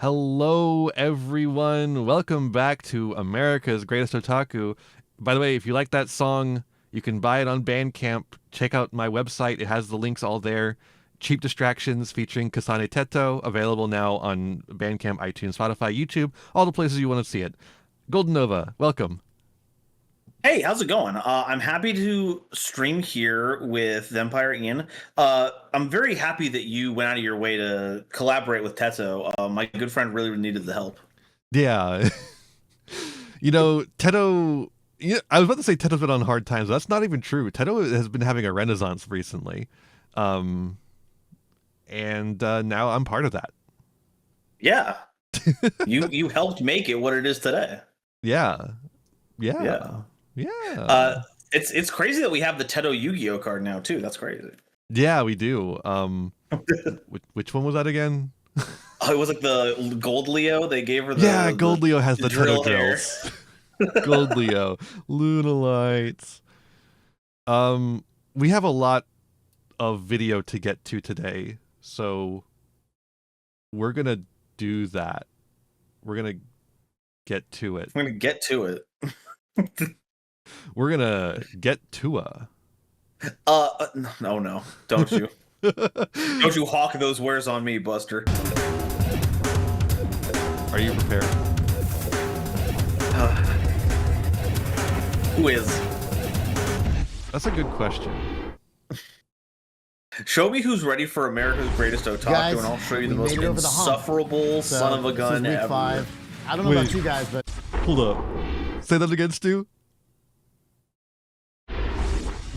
Hello, everyone. Welcome back to America's Greatest Otaku. By the way, if you like that song, you can buy it on Bandcamp. Check out my website. It has the links all there. Cheap Distractions featuring Kasane Teto, available now on Bandcamp, iTunes, Spotify, YouTube, all the places you want to see it. Golden Nova, welcome. Hey, how's it going? I'm happy to stream here with Thempire Iain. I'm very happy that you went out of your way to collaborate with Teto. My good friend really needed the help. Yeah. Teto... I was about to say Teto's been on hard times. That's not even true. Teto has been having a renaissance recently. And now I'm part of that. Yeah. You helped make it what it is today. Yeah. It's crazy that we have the Teto Yu-Gi-Oh card now too. That's crazy. Yeah, we do. Which one was that again? It was like the Gold Leo. They gave her the Gold Leo has the Teto hair. drills. Gold Leo, Luna Lights. We have a lot of video to get to today, so we're gonna do that. We're gonna get to it. We're gonna get to it. We're gonna get to a. No, don't you? Don't you hawk those wares on me, Buster. Are you prepared? Who is? That's a good question. Show me who's ready for America's Greatest Otaku, guys, and I'll show you the most insufferable son of a gun week ever. 5. I don't know about you guys, but Hold up. Say that again, Stu.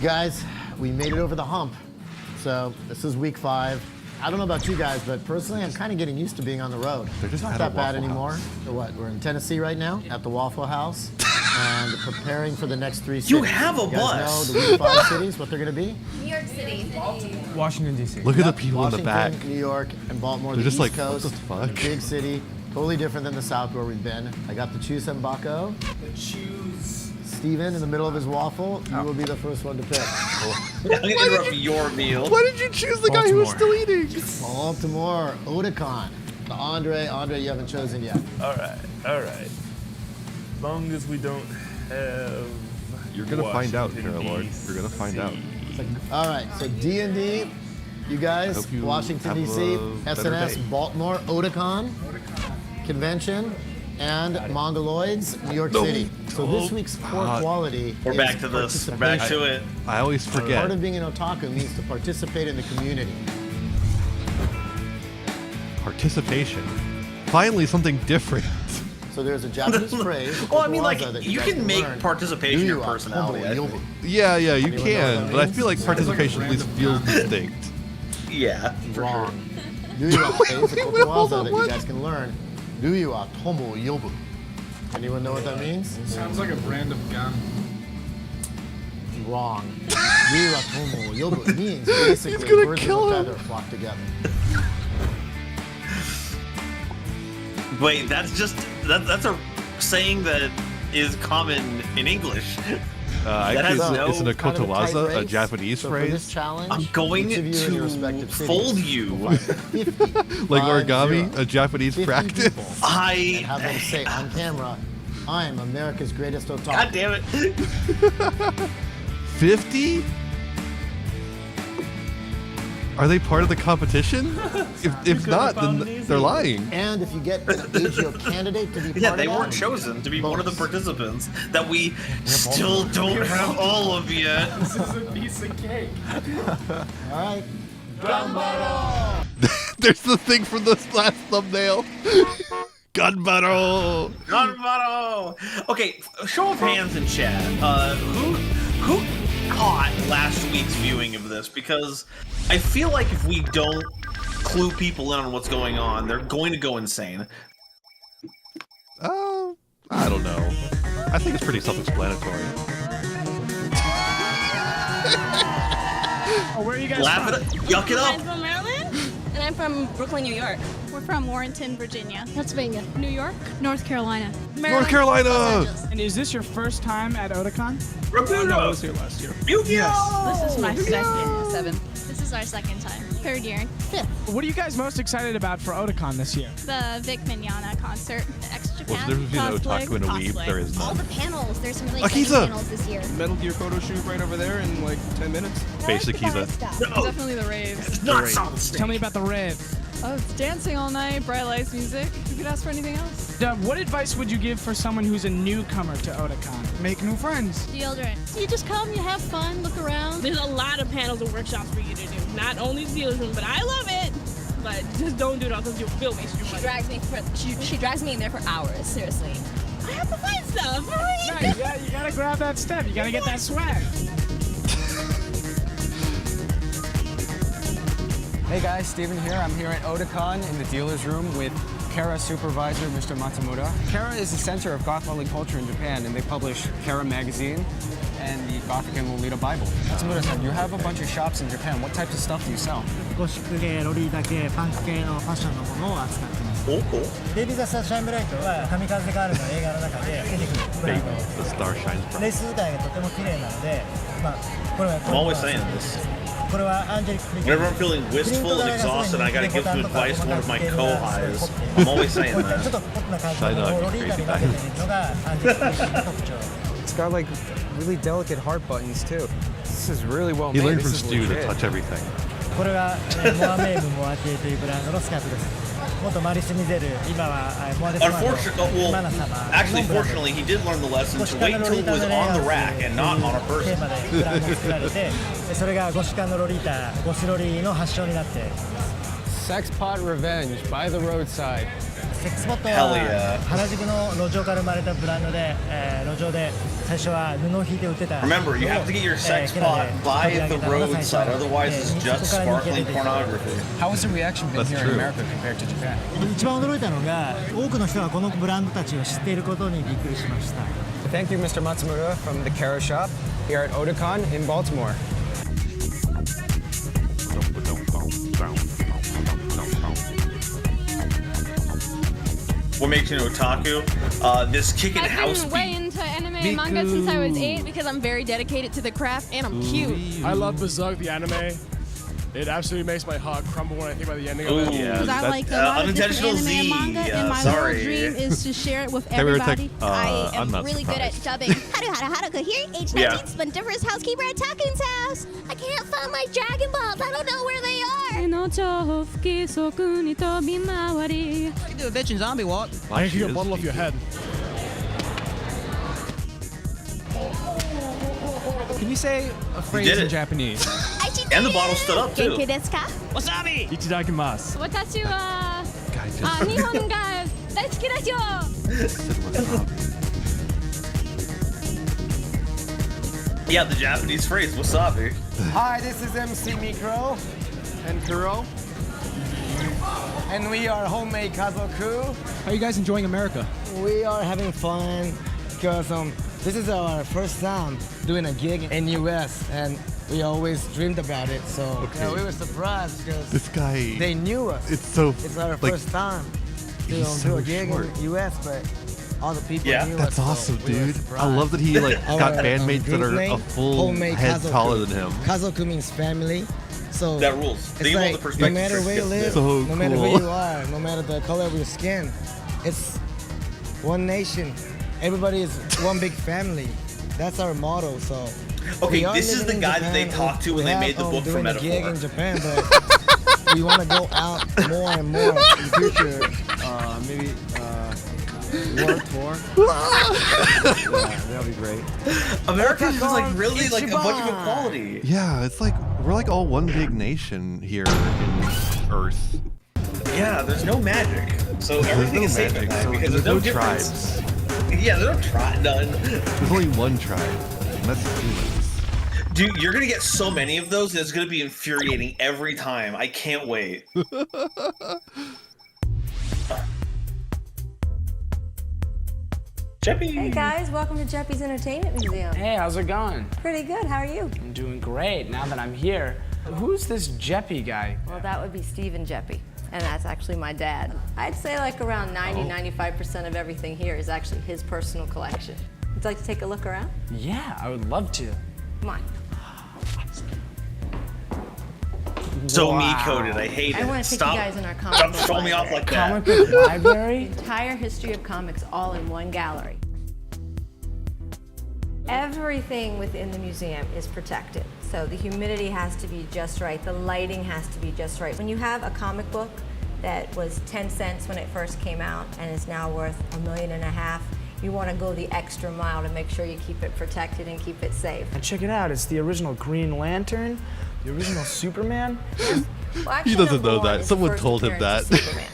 guys, we made it over the hump. So this is week 5. I don't know about you guys, but personally, I'm kind of getting used to being on the road. It's not that bad anymore. So what? We're in Tennessee right now at the Waffle House and preparing for the next 3 cities. You have a you guys bus. know the week 5 cities, what they're going to be? New York City. Washington, D.C. Look at the people Washington, in the back. New York, and Baltimore. They're the just East like, what Coast, the fuck? big city, totally different than the South where we've been. I got the Chusembako. Steven in the middle of his waffle. You will be the first one to pick. I'm gonna interrupt your meal. Why did you choose the guy who was still eating? Baltimore, Otakon. The Andre, you haven't chosen yet. All right. As long as we don't have. You're gonna find out, Washington, Carolord. DC. You're gonna find out. All right, so D&D, you guys, Hope you Washington, have D.C., a better SNS, day. Baltimore, Otakon, Convention, and Mongoloids, New York City. So this week's core quality We're is back to this. We're back to it. I always forget. Part of being an otaku means to participate in the community. Participation. Finally, something different. So there's a Japanese phrase. Well, I mean, like, kotowaza that you guys can make learn. participation your Ryu wa personality. I tomo think. Yeah, you Anyone know can, what but I that feel like means? participation at least feels distinct. Yeah. Wrong. Ryu wa is a kotowaza that you guys can learn. Ryu wa tomo yobu. Anyone know what that means? Sounds like a brand of gun. Wrong. Ryu wa tomo yobu means basically gonna birds kill of a him. feather flock together. Wait, that's a saying that is common in English. That has Isn't no a Kind of a tight kotowaza a race. Japanese So for this phrase? challenge, I'm going each of you in your to respective cities fold you. will find 50, Like 50, origami, a Japanese 50 practice? people, and have them say I on camera, I'm America's greatest otaku. God damn it. 50? Are they part of the competition? If not, then they're lying. And if you get an AGO candidate to be Yeah, part they of that, weren't chosen to be one of the bonus. participants that we still don't have all of yet. This is a piece of cake. All right. Gambaro! There's the thing from the last thumbnail. Gunbaro! Gunbaro! Okay, show of hands in chat. Who caught last week's viewing of this? Because I feel like if we don't clue people in on what's going on, they're going to go insane. I don't know. I think it's pretty self-explanatory. Oh, where are you guys Laugh from? it up, yuck it I'm up. from Maryland. And I'm from Brooklyn, New York. We're from Warrenton, Virginia. Pennsylvania. New York? North Carolina. North Carolina! And is this your first time at Otakon? Rapudo! I was here last year. Yu-Gi-Oh! This is my second. This is our second time. Third year. What are you guys most excited about for Otakon this year? The Vic Mignogna concert. What's the Japan difference between an cosplay. otaku and a weeb? There is All none. the panels. There's some really Akiza! exciting panels this year. Metal Gear photo shoot right over there in like 10 minutes. Basic Kiza. Definitely the raves. It's not solid state. Tell me about the rave. Oh, it's dancing all night, bright lights, music. You could ask for anything else. What advice would you give for someone who's a newcomer to Otakon? Make new friends. Deodorant. You just come, you have fun, look around. There's a lot of panels and workshops for you to do. Not only the dealer's room, but I love it. But just don't do it all because you'll feel waste your money. She drags me in there for hours. Seriously. I have to find stuff. Right, you gotta grab that step. You gotta get that swag. Hey guys, Steven here. I'm here at Otakon in the dealer's room with Kara supervisor, Mr. Matsumoto. Kara is the center of goth lolly culture in Japan, and they publish Kara magazine and the Gothic and Lolita Bible. Matsumoto-san, you have a bunch of shops in Japan. What types of stuff do you sell? ゴシック系、ロリータ系、パンク系のファッションのものを扱ってます。デイビー・ザ・スター・シャインブライトは神風ガールの映画の中で出てくるブランド。 The star shines bright. レース使いがとても綺麗なので、これは I'm always saying this. これはアンジェリック・フリ Whenever I'm feeling wistful and exhausted and I gotta give some advice to one of my co-highs, I'm always saying ちょっ that. とポップな感じのロリータに分けているのがアンジェリック・フリの特徴。 It's got like really delicate heart buttons too. This is really well He made. learned from This is Stu to legit. touch everything. これはモアメイブ・モア系というブランドのスカートです。元マリス・ミゼル、今はモアデスマート、 Unfortunately, マナ well, 様。 actually, fortunately, he did learn the lesson to wait until it was on the rack and not on a テ person. ーマでブランドが作られて、それがゴシカンのロリータ、ゴスロリーの発祥になって。 Sex pot revenge by the roadside. セックスポット Hell は yeah. 原宿の路上から生まれたブランドで、路上で最初は布を引いて売ってた。 Remember, you have to get your sex pot by the roadside, otherwise it's just sparkling pornography. How has the reaction been That's here true. in America compared to Japan? 一番驚いたのが多くの人がこのブランドたちを知っていることにびっくりしました。 Thank you, Mr. Matsumoto from the Kara shop here at Otakon in Baltimore. What makes you an otaku? This kicking house I've been way beat. into anime and manga since I was 8 because I'm very dedicated to the craft and I'm cute. I love Berserk, the anime. It absolutely makes my heart crumble when I think about the ending Ooh, of it. Yeah, Because I that- like a lot of different unintentional anime and Z, manga, and my sorry. whole dream is to share it with Hey, we were tech- everybody. I I'm am not really good at surprised. dubbing. Haruka here, age 19, Yeah. Splendiferous housekeeper at Takun's house. I can't find my Dragon Balls. I don't know where they are. You can do a bitch and zombie walk. I think She you get a is bottle off your head. Can you say a phrase did in it. Japanese? And the bottle stood up too. Genki desu ka? Wasabi! Ichidakimasu. 私は Guy just 日本が大好きですよ。 said what's up. Yeah, the Japanese phrase, wasabi. Hi, this is MC Mikro and Kuro. And we are Homemade Kazoku. How are you guys enjoying America? We are having fun because this is our first time doing a gig in US and we always dreamed about it. So Okay. we were surprised because This guy. they knew us. It's so. It's our like, first time to he's do so a gig short. in the US, but all the people Yeah. knew us. That's so awesome, we were dude. I surprised. love that he like got Our, bandmates that group are a name, full Homemade head Kazoku. taller than him. Kazoku means family. So That rules. it's Think of all like, the perspectives. no matter where you live, So no matter cool. where you are, no matter the color of your skin, it's one nation. Everybody is one big family. That's our motto. So Okay, we are this is living the in guy that they Japan. talked to when they We made the have, book for doing a gig Metaphor. in Japan, but we want to go out more and more in the future. Maybe world tour. Yeah, that'll be great. America is like really like a Ichiban. bunch of equality. Yeah, it's like we're like all one big nation here in Earth. Yeah, there's no magic. So everything is safe in that so because there's no difference. tribes. Yeah, there's no tribe, none. There's only one tribe, and that's the humans. Dude, you're gonna get so many of those, and it's gonna be infuriating every time. I can't wait. Jeppy! Hey guys, welcome to Jeppy's Entertainment Museum. Hey, how's it going? Pretty good, how are you? I'm doing great now that I'm here. Who's this Jeppy guy? Well, that would be Stephen Jeppy, and that's actually my dad. I'd say like around 90-95% of everything here is actually his personal collection. Would you like to take a look around? Yeah, I would love to. Come on. So me-coded. I hate it. I want to take Stop. you guys in our comic Stop book throwing me off library. like that. Comic book library? The entire history of comics all in one gallery. Everything within the museum is protected. So the humidity has to be just right. The lighting has to be just right. When you have a comic book that was 10 cents when it first came out and is now worth $1.5 million, you want to go the extra mile to make sure you keep it protected and keep it safe. And check it out, it's the original Green Lantern, the original Superman. Well, actually, He doesn't number know one that. is the Someone first told him appearance that. of Superman.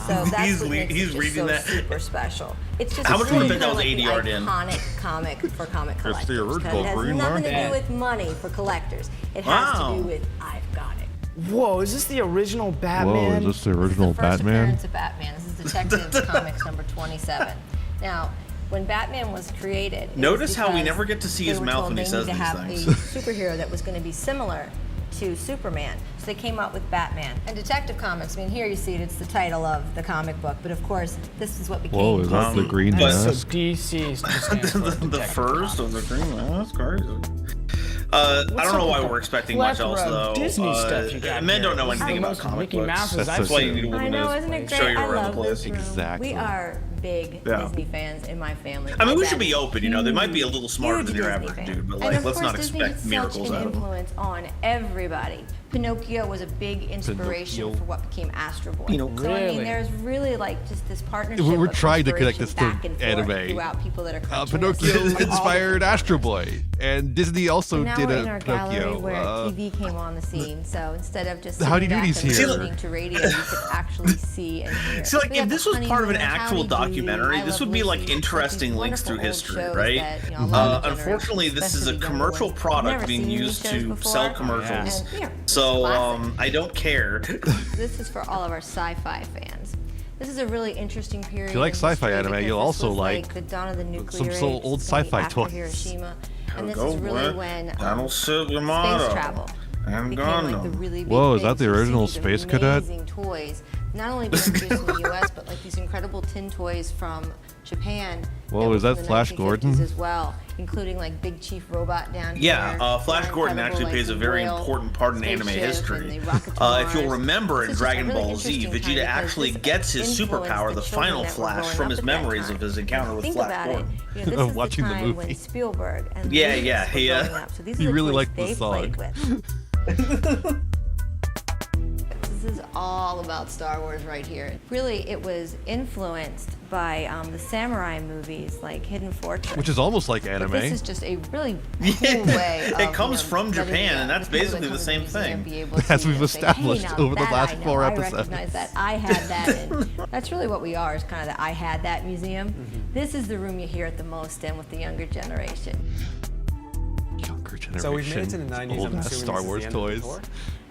So that's He's what makes he's it just reading so that. super special. It's just How much really would you bet that was kind of 80 like yard the in? iconic comic for comic the collectors. 'Cause original it has Green nothing to do Lantern. with money for collectors. It has Wow. to do with I've got it. Whoa, is this the original Whoa, Batman? is this the original This is the first Batman? appearance of Batman. This is Detective Comics number 27. Now, when Batman was created, it Notice was how we because never get to see they his were mouth told when he they says needed to have these a things. superhero that was going to be similar to Superman. So they came out with Batman. And Detective Comics, I mean, here you see it, it's the title of the comic book, but of course, this is what became Whoa, is that the green but- So mask? DC stands for the Detective first of Comics. the green. That's crazy. I don't know up why with we're the expecting much else plethora though. of Disney stuff you got Men here? don't know This is anything the about most comic Mickey books. Mouses That's I've so That's why you true. need a woman I know, to isn't it show great? you I around love the place. this room. Exactly. We are big Yeah. Disney fans in my family. I mean, My we dad should be is open. You know, they might be a little smarter huge than your Disney average fan. dude, but And like, of let's course, not Disney expect had miracles such an out of them. influence on everybody. Pinocchio was a big inspiration Pinocchio. for what became Astro Boy. Pinocchio. So I Really? mean, there's really like just this partnership. We're of trying to connect this inspiration to back and forth anime. throughout people that are cartoonists. Pinocchio Like, all inspired different Astro Boy, and Disney also and now did we're a in our gallery Pinocchio. where TV came on the scene. So instead of just How do sitting you do back these and here? listening to radio, you could actually see and hear. See, like, We if have this the was part of an Honeymoon, actual Howdy Doody, documentary, I this Love would be like Lucy, interesting these links through wonderful old history, shows right? that, you know, a lot of generations, Unfortunately, this is a especially the younger commercial ones, product never being seen these used shows to before. sell commercials. And, yeah, So classic. I don't care. This is for all of our sci-fi fans. This is a really interesting period. If you like in sci-fi history anime, because you'll this also was like the dawn of the nuclear some age, old this is gonna be sci-fi after toys. Hiroshima, and this Go, is really boy. when That'll suit your space motto. travel And became like the Gundam. really big Whoa, is thing. that the So you see original these Space Cadet? Amazing toys, not only being produced in the U.S., but like these incredible tin toys from Japan. Whoa, were is that from the Flash 1950s Gordon? as well, including like Big Chief Robot down Yeah, here. Flash and Gordon incredible, actually like, plays a the very Royal important part in anime spaceship history. and the rocket to If you'll Mars. remember in This is just a Dragon really Ball Z, interesting time Vegeta because actually this gets his influenced superpower, the children Final that were Flash, growing from up his at that memories time. of his encounter with Think Flash about Gordon. it. You know, this is Watching the the time movie. when Spielberg and Yeah, Lucas yeah, were yeah. growing up. So these He are the really toys liked the they song. played with. This is all about Star Wars right here. Really, it was influenced by the samurai movies like Hidden Fortress. Which is almost like But anime. this is just a really cool way of, It comes you know, from letting Japan, and that's the people basically that the come to same museum thing. be able to, As you we've know, say, "Hey, established now over the that last I know, 4 I episodes. recognize that. I had that. And that's really what we are, is kind of the I had that museum. This is the room you hear it the most in with the younger generation. Younger generation. So we've made it to the 90s. Old I'm ass assuming Star this is Wars the end of the toys. tour?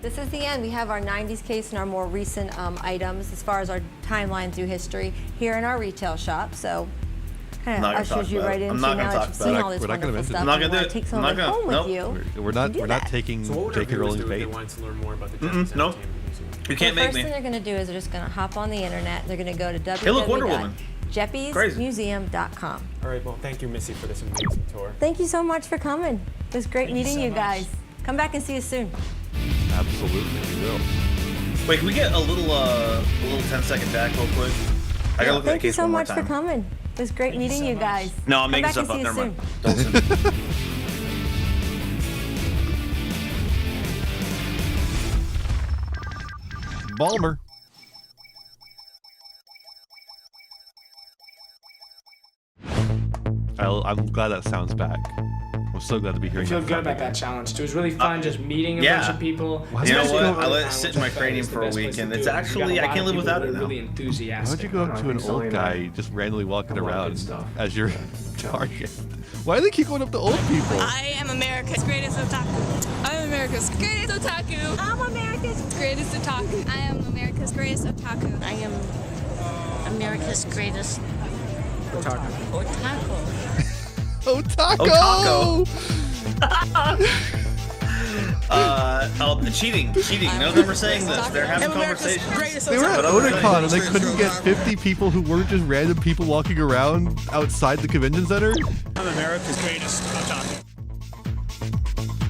This is the end. We have our 90s case and our more recent items as far as our timeline through history here in our retail shop. So kind Not of gonna talk ushers you about right it. I'm into not now gonna that talk you've about seen it. all this We're not gonna wonderful mention stuff. it. I'm not and you gonna wanna do it. take some I'm of not it gonna- home nope. with you. We're not. do We're not that. taking So what would our J.K. viewers Rowling's do if they bait. wanted to learn more about the Mm-mm, Japanese nope. Entertainment Museum? You can't The make first thing me. they're going to do is they're just going to hop on the internet. They're going to go to Hey, look, Wonder Woman. www.jeppiesmuseum.com. All right, well, thank you, Missy, for this amazing tour. Thank you so much for coming. It was great Thank you meeting so you much. guys. Come back and see us soon. Absolutely, we will. Wait, can we get a little 10-second back real quick? I gotta look at the Thank you case so one more much for time. coming. It was great meeting you guys. No, I'm Come making back stuff and up. see Never us mind. soon. Don't Balmer. I'm glad that sounds back. I'm so glad to be I hearing feel that. good about that challenge. It was really fun just meeting a yeah. bunch of people. You know especially what? over I the let it time, sit which in my I felt cranium is the for a best place week, to and do it's it. You got actually a I lot can't of live people without that it are now. really enthusiastic. Why'd you go up to an old guy just randomly walking around as your target? Why do they keep going up to old people? I am America's greatest otaku. I'm America's greatest otaku. I'm America's greatest otaku. I am America's greatest otaku. I am America's greatest Otaku. otaku. Otaku! The cheating. None of them are saying this. They're having conversations. They were at But I'm gonna Otakon and tell they you- couldn't get 50 people who weren't just random people walking around outside the convention center? I'm America's greatest otaku.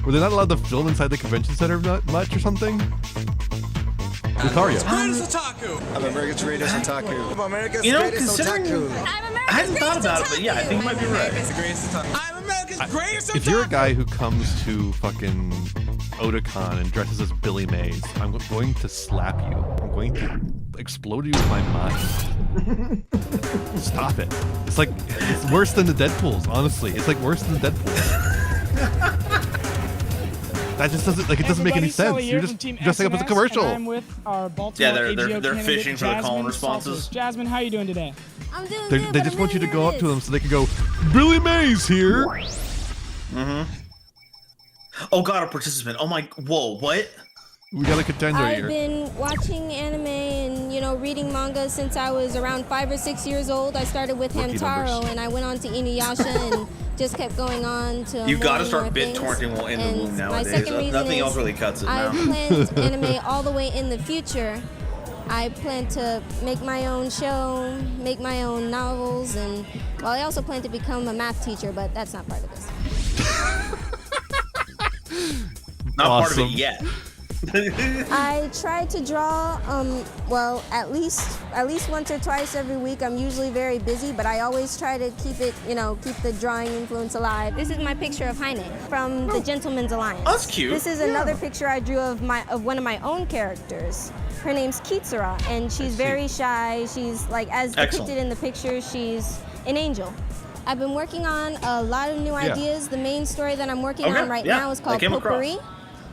Were they not allowed to film inside the convention center much or something? Lucario. Greatest Otaku! I'm America's greatest Otaku. I'm America's greatest Otaku. I hadn't thought about it, but yeah, I think you might be right. I'm America's greatest Otaku! If you're a guy who comes to fucking Otakon and dresses as Billy Mays, I'm going to slap you. I'm going to explode you with my mind. Stop it. It's worse than the Deadpools, honestly. It's like worse than the Deadpools. That just doesn't it doesn't make any sense. You're just dressing up as a commercial. I'm with our Baltimore they're fishing for the call and responses. Jasmine, how are you doing today? I'm doing good. They just want you to go up to them so they can go, Billy Mays here. Mm-hmm. Oh god, a participant. Oh my, whoa, what? We got a contender I've here. been watching anime and, reading manga since I was around 5 or 6 years old. I started with Hamtaro and I went on to Inuyasha and just kept going on to You gotta more start BitTorrenting while in the womb nowadays. My second reason Nothing is else really cuts it now. I planned anime all the way in the future. I plan to make my own show, make my own novels, and I also plan to become a math teacher, but that's not part of this. Not part of it yet. I try to draw, at least once or twice every week. I'm usually very busy, but I always try to keep it, keep the drawing influence alive. This is my picture of Heine from The Gentleman's Alliance. Oh, that's cute. This is another picture I drew of one of my own characters. Her name's Kitsura, and she's very shy. She's as depicted in the picture, she's an angel. I've been working on a lot of new ideas. The main story that I'm working on right now is called Potpourri.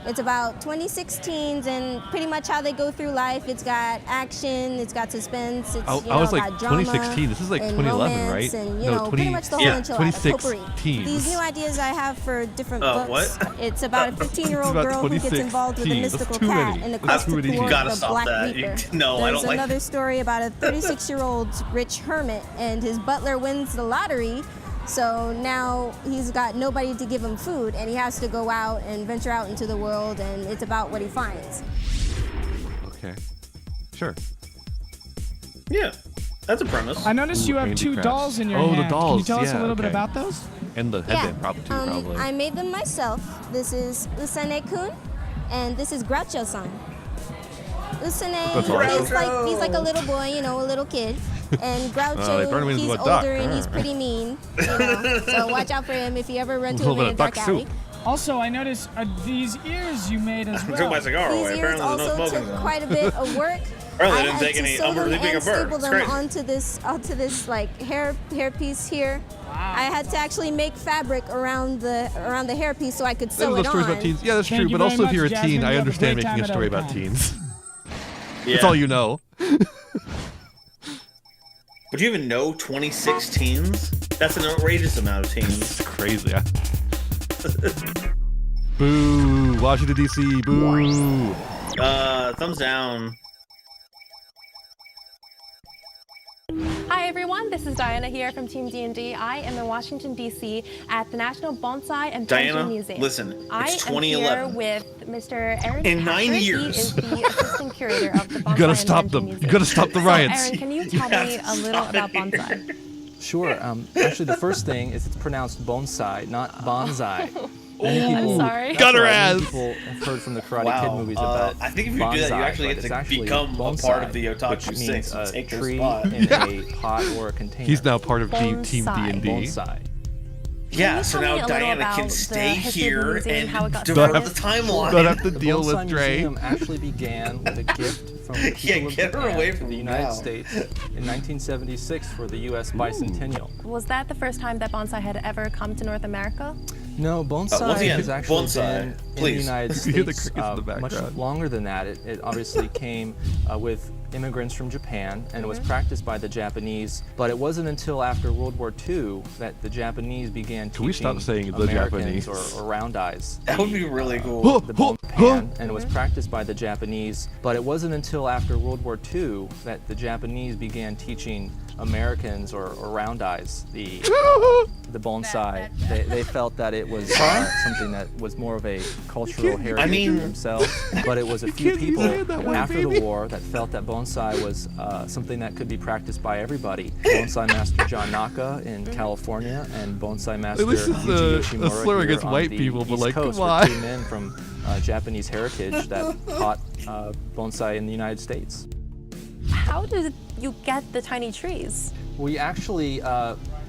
It's about 26 and pretty much how they go through life. It's got action, it's got suspense, it's I was like got drama 2016. This is like and 2011, right? And, pretty much the whole enchilada. 2016. These new ideas I have for different books. It's about a 15-year-old girl who gets involved with a mystical cat in the quest to thwart the Black Reaper. There's another story about a 36-year-old rich hermit and his butler wins the lottery. So now he's got nobody to give him food, and he has to go out and venture out into the world, and it's about what he finds. Okay. Sure. Yeah, that's a premise. I noticed you have two dolls in your hand. Oh, the dolls. Can you tell us a little bit about those? And the headband, probably. I made them myself. This is Usane-kun, and this is Groucho-san. Usane is he's like a little boy, a little kid. And Groucho, he's older and he's pretty mean, so watch out for him if you ever run to him in a dark alley. Also, I noticed these ears you made as well. I took my cigar away. These ears also took quite a bit of work. I didn't take any. I'm really being a bird. Staple them onto this hair piece here. Wow. I had to actually make fabric around the hairpiece so I could sew it on. About teens. Yeah, that's true. But also, if you're a teen, I understand making a story about teens. That's all you know. Would you even know 26 teens? That's an outrageous amount of teens. It's crazy. Boo! Washington, D.C. Boo! Thumbs down. Hi everyone, this is Diana here from Team D&D. I am in Washington, D.C. at the National Bonsai and Painting Museum. Listen, it's 2011. I am here with Mr. Aaron In Patrick. 9 years. He is the assistant curator of the Bonsai You gotta stop them. Museum. You gotta stop the riots. So, Aaron, can you tell me a little about bonsai? Sure. Actually, the first thing is it's pronounced bonsai, not bonsai. Many people, I'm sorry. Got her ass. Many people have heard from the Karate Kid movies about I think if you bonsai, do that, you actually get to become a part of the Otaku which 6 means and a take their tree spot. in a pot or a container. He's now part of Team Bonsai. D&D. Bonsai. Yeah, so tell me now a little Diana about can the stay history of the here museum, and how it got develop started? the timeline. Don't have to The deal with Bonsai Dre. Museum actually began with a gift from the people Yeah, of get her Japan away to from the me United now. States in 1976 for the U.S. bicentennial. Was that the first time that bonsai had ever come to North America? No, bonsai once again, has actually bonsai, been in the please. United You hear the States crickets in the much background. longer than that. It obviously came with immigrants from Japan, and it was practiced by the Japanese. But it wasn't until after World War II that the Japanese began Can we teaching stop saying the Americans Japanese? or round eyes. That would be really cool. The Japan, and it was practiced by the Japanese. But it wasn't until after World War II that the Japanese began teaching Americans or round eyes the bonsai. They felt that it was something that was more of a cultural heritage for themselves, but it was a few people after the war that felt that bonsai was something that could be practiced by everybody. Bonsai master John Naka in California and bonsai master This is Yuji a Yoshimura slur here against on white the people, but East like, Coast come were on. two men from Japanese heritage that taught bonsai in the United States. How do you get the tiny trees? We actually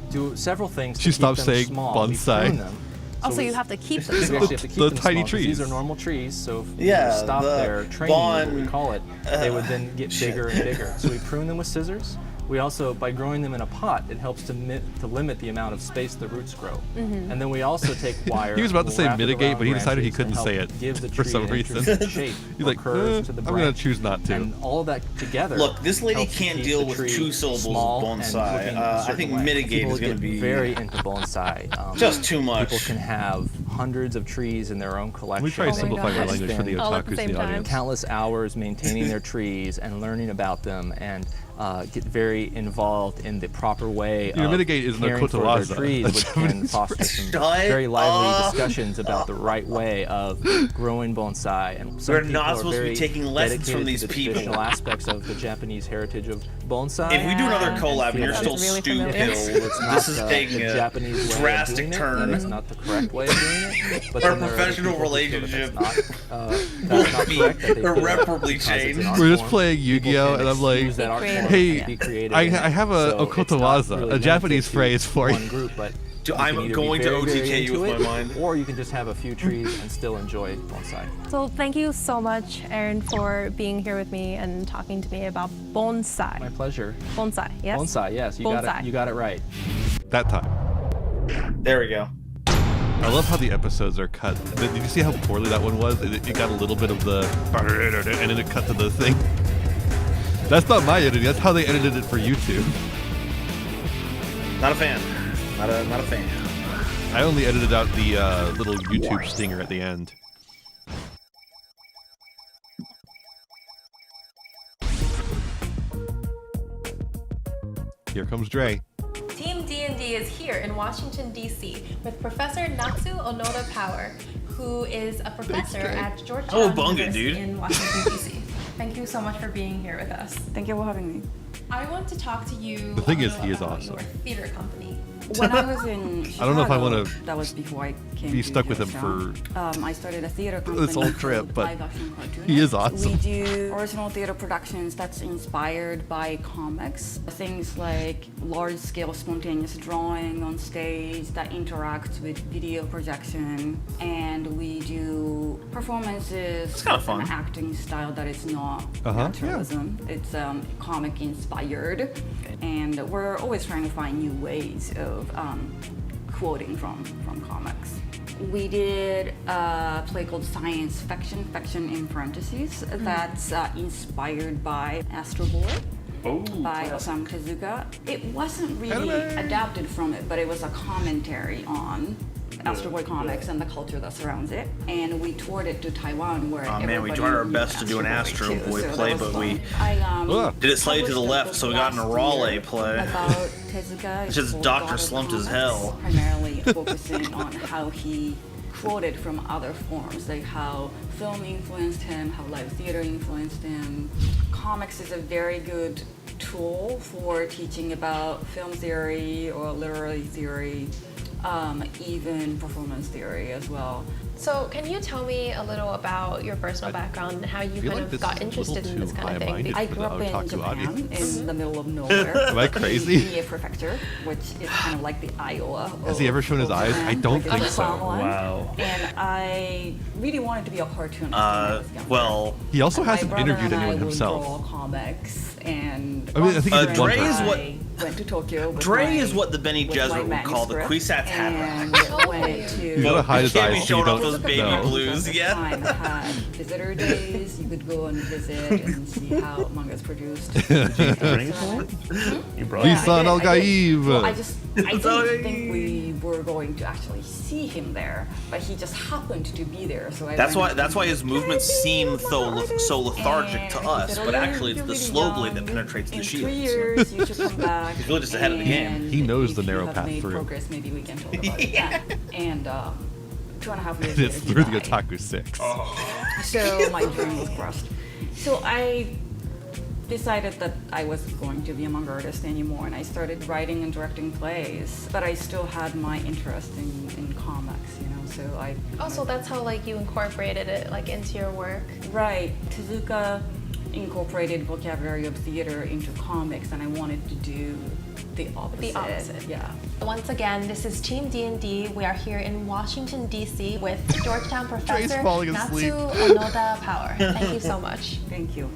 do several things to She keep stopped them saying small. We bonsai. prune them. Also, you have to keep them We small. actually have to keep The them tiny small, 'cause trees. These are normal trees, so if Yeah, you stop the their training, what we Vaughn, call it, they would then get shit. bigger and bigger. So we prune them with scissors. We also, by growing them in a pot, it helps to limit the amount of space the roots grow. Mhm. And then we also take wire. He was about to we'll say wrap it mitigate, around but he decided he branches couldn't and say help it give the for tree some an reason. interesting shape He's or like, curve to the I'm gonna branch. choose not to. And all of that together. Look, this lady helps to can't keep deal the with tree 2 syllables of small bonsai. and looking a I certain think way. mitigate People is gonna get be very into bonsai. just too much. People can have hundreds of trees in their own collection. Let me try to They simplify my can language for the spend All at the otakus in same the time. audience. countless hours maintaining their trees and learning about them and get very involved in the proper way Your of mitigate is an caring for their okotowaza, trees, a which can Japanese foster some Shut very lively up. discussions about the right way of growing bonsai. And some We're people not are supposed to be very taking lessons dedicated from these to the people. traditional aspects of the Japanese heritage of bonsai. If we do another collab and feel you're that still it's really stupid, familiar. it's not this is the taking a Japanese way of drastic doing it, turn. that it's not the correct way of doing it. But Our then there are other professional people who feel that relationship that's not will correct, that they be feel that irreparably because it's an changed. art We're just form, playing people Yu-Gi-Oh, can and I'm like, use that art form hey, to be creative I in it. have a So it's not okotowaza, really a limited Japanese to phrase for one you. group, but Dude, you can I'm either be going to very, very OTK you into with it, my mind. or you can just have a few trees and still enjoy bonsai. So thank you so much, Aaron, for being here with me and talking to me about bonsai. My pleasure. Bonsai, yes? Bonsai, yes, you got Bonsai. it. You got it right. That time. There we go. I love how the episodes are cut. Did you see how poorly that one was? It got a little bit of the and then it cut to the thing. That's not my editing. That's how they edited it for YouTube. Not a fan. Not a fan. I only edited out the little YouTube stinger at the end. Here comes Dre. Team D&D is here in Washington, D.C. with Professor Natsu Onoda Power, who is a professor at Georgetown University in Washington, D.C. Thank you so much for being here with us. Thank you for having me. I want to talk to you The thing a is, little he is about awesome. your theater company. When I was in Chicago, I don't know if I want to that was before I came be to stuck with him Georgetown. for I started a theater company this whole trip, called but Live Action Cartoonist. he is awesome. We do original theater productions that's inspired by comics. Things like large-scale spontaneous drawing on stage that interacts with video projection, and we do performances It's kinda with fun. an acting style that is not Uh-huh, naturalism. It's comic inspired, and we're always trying to find new ways of quoting from comics. We did a play called Science Fiction, Fiction in parentheses, that's inspired by Astro Boy by Osamu Tezuka. It wasn't really adapted from it, but it was a commentary on Astro Boy comics and the culture that surrounds it. And we toured it to Taiwan, where Oh man, we tried our best to do an Astro Boy so play, that was but we fun. did it slightly to the published a left, book so we got in a last Raleigh year play. About Tezuka. It's just called Dr. God of Slumped as Comics, hell. Primarily focusing on how he quoted from other forms, like how film influenced him, how live theater influenced him. Comics is a very good tool for teaching about film theory or literary theory, even performance theory as well. So can you tell me a little about your personal background and how you feel kind like of this got is a interested little in this too kind of thing? high-minded I for grew the up in otaku Japan, audience. in the middle of nowhere. Am I crazy? In the prefecture, which is kind of like the Iowa. Has he ever shown his eyes? I don't think so. Wow. And I really wanted to be a cartoonist when I was younger. Well, He also And my hasn't brother interviewed and I anyone would himself. draw comics, and I mean, I think he did one Dre is person. what I went to Tokyo. With Dre my- is what the Benny with Jesuit my would call the manuscript, Kwisatz and Haderach. went to. You gotta hide his Can't be eyes so you showing off don't those baby know. blues, At the yeah. time had visitor days. You could go and visit and see how manga is produced. You brought Lisan I Al did. Gaib. Well, I just I didn't think we were going to actually see him there, but he just happened to be there. So that's why his movements seem so lethargic to us, but actually it's the slow blade that penetrates the shield. 3 years, you should come back. He's really just ahead of the game. He knows the narrow If you have path made through. progress, maybe we can talk about it. Yeah. And 2.5 years It's later, through he the died. Otaku 6. So my dream was crushed. So I decided that I wasn't going to be a manga artist anymore, and I started writing and directing plays. But I still had my interest in comics, you know. So I Also, that's how like you incorporated it like into your work. right. Tezuka incorporated vocabulary of theater into comics, and I wanted to do the opposite. The opposite. Yeah. Once again, this is Team D&D. We are here in Washington, D.C. with Georgetown professor falling asleep. Natsu Onoda Power. Thank you so much. Thank you.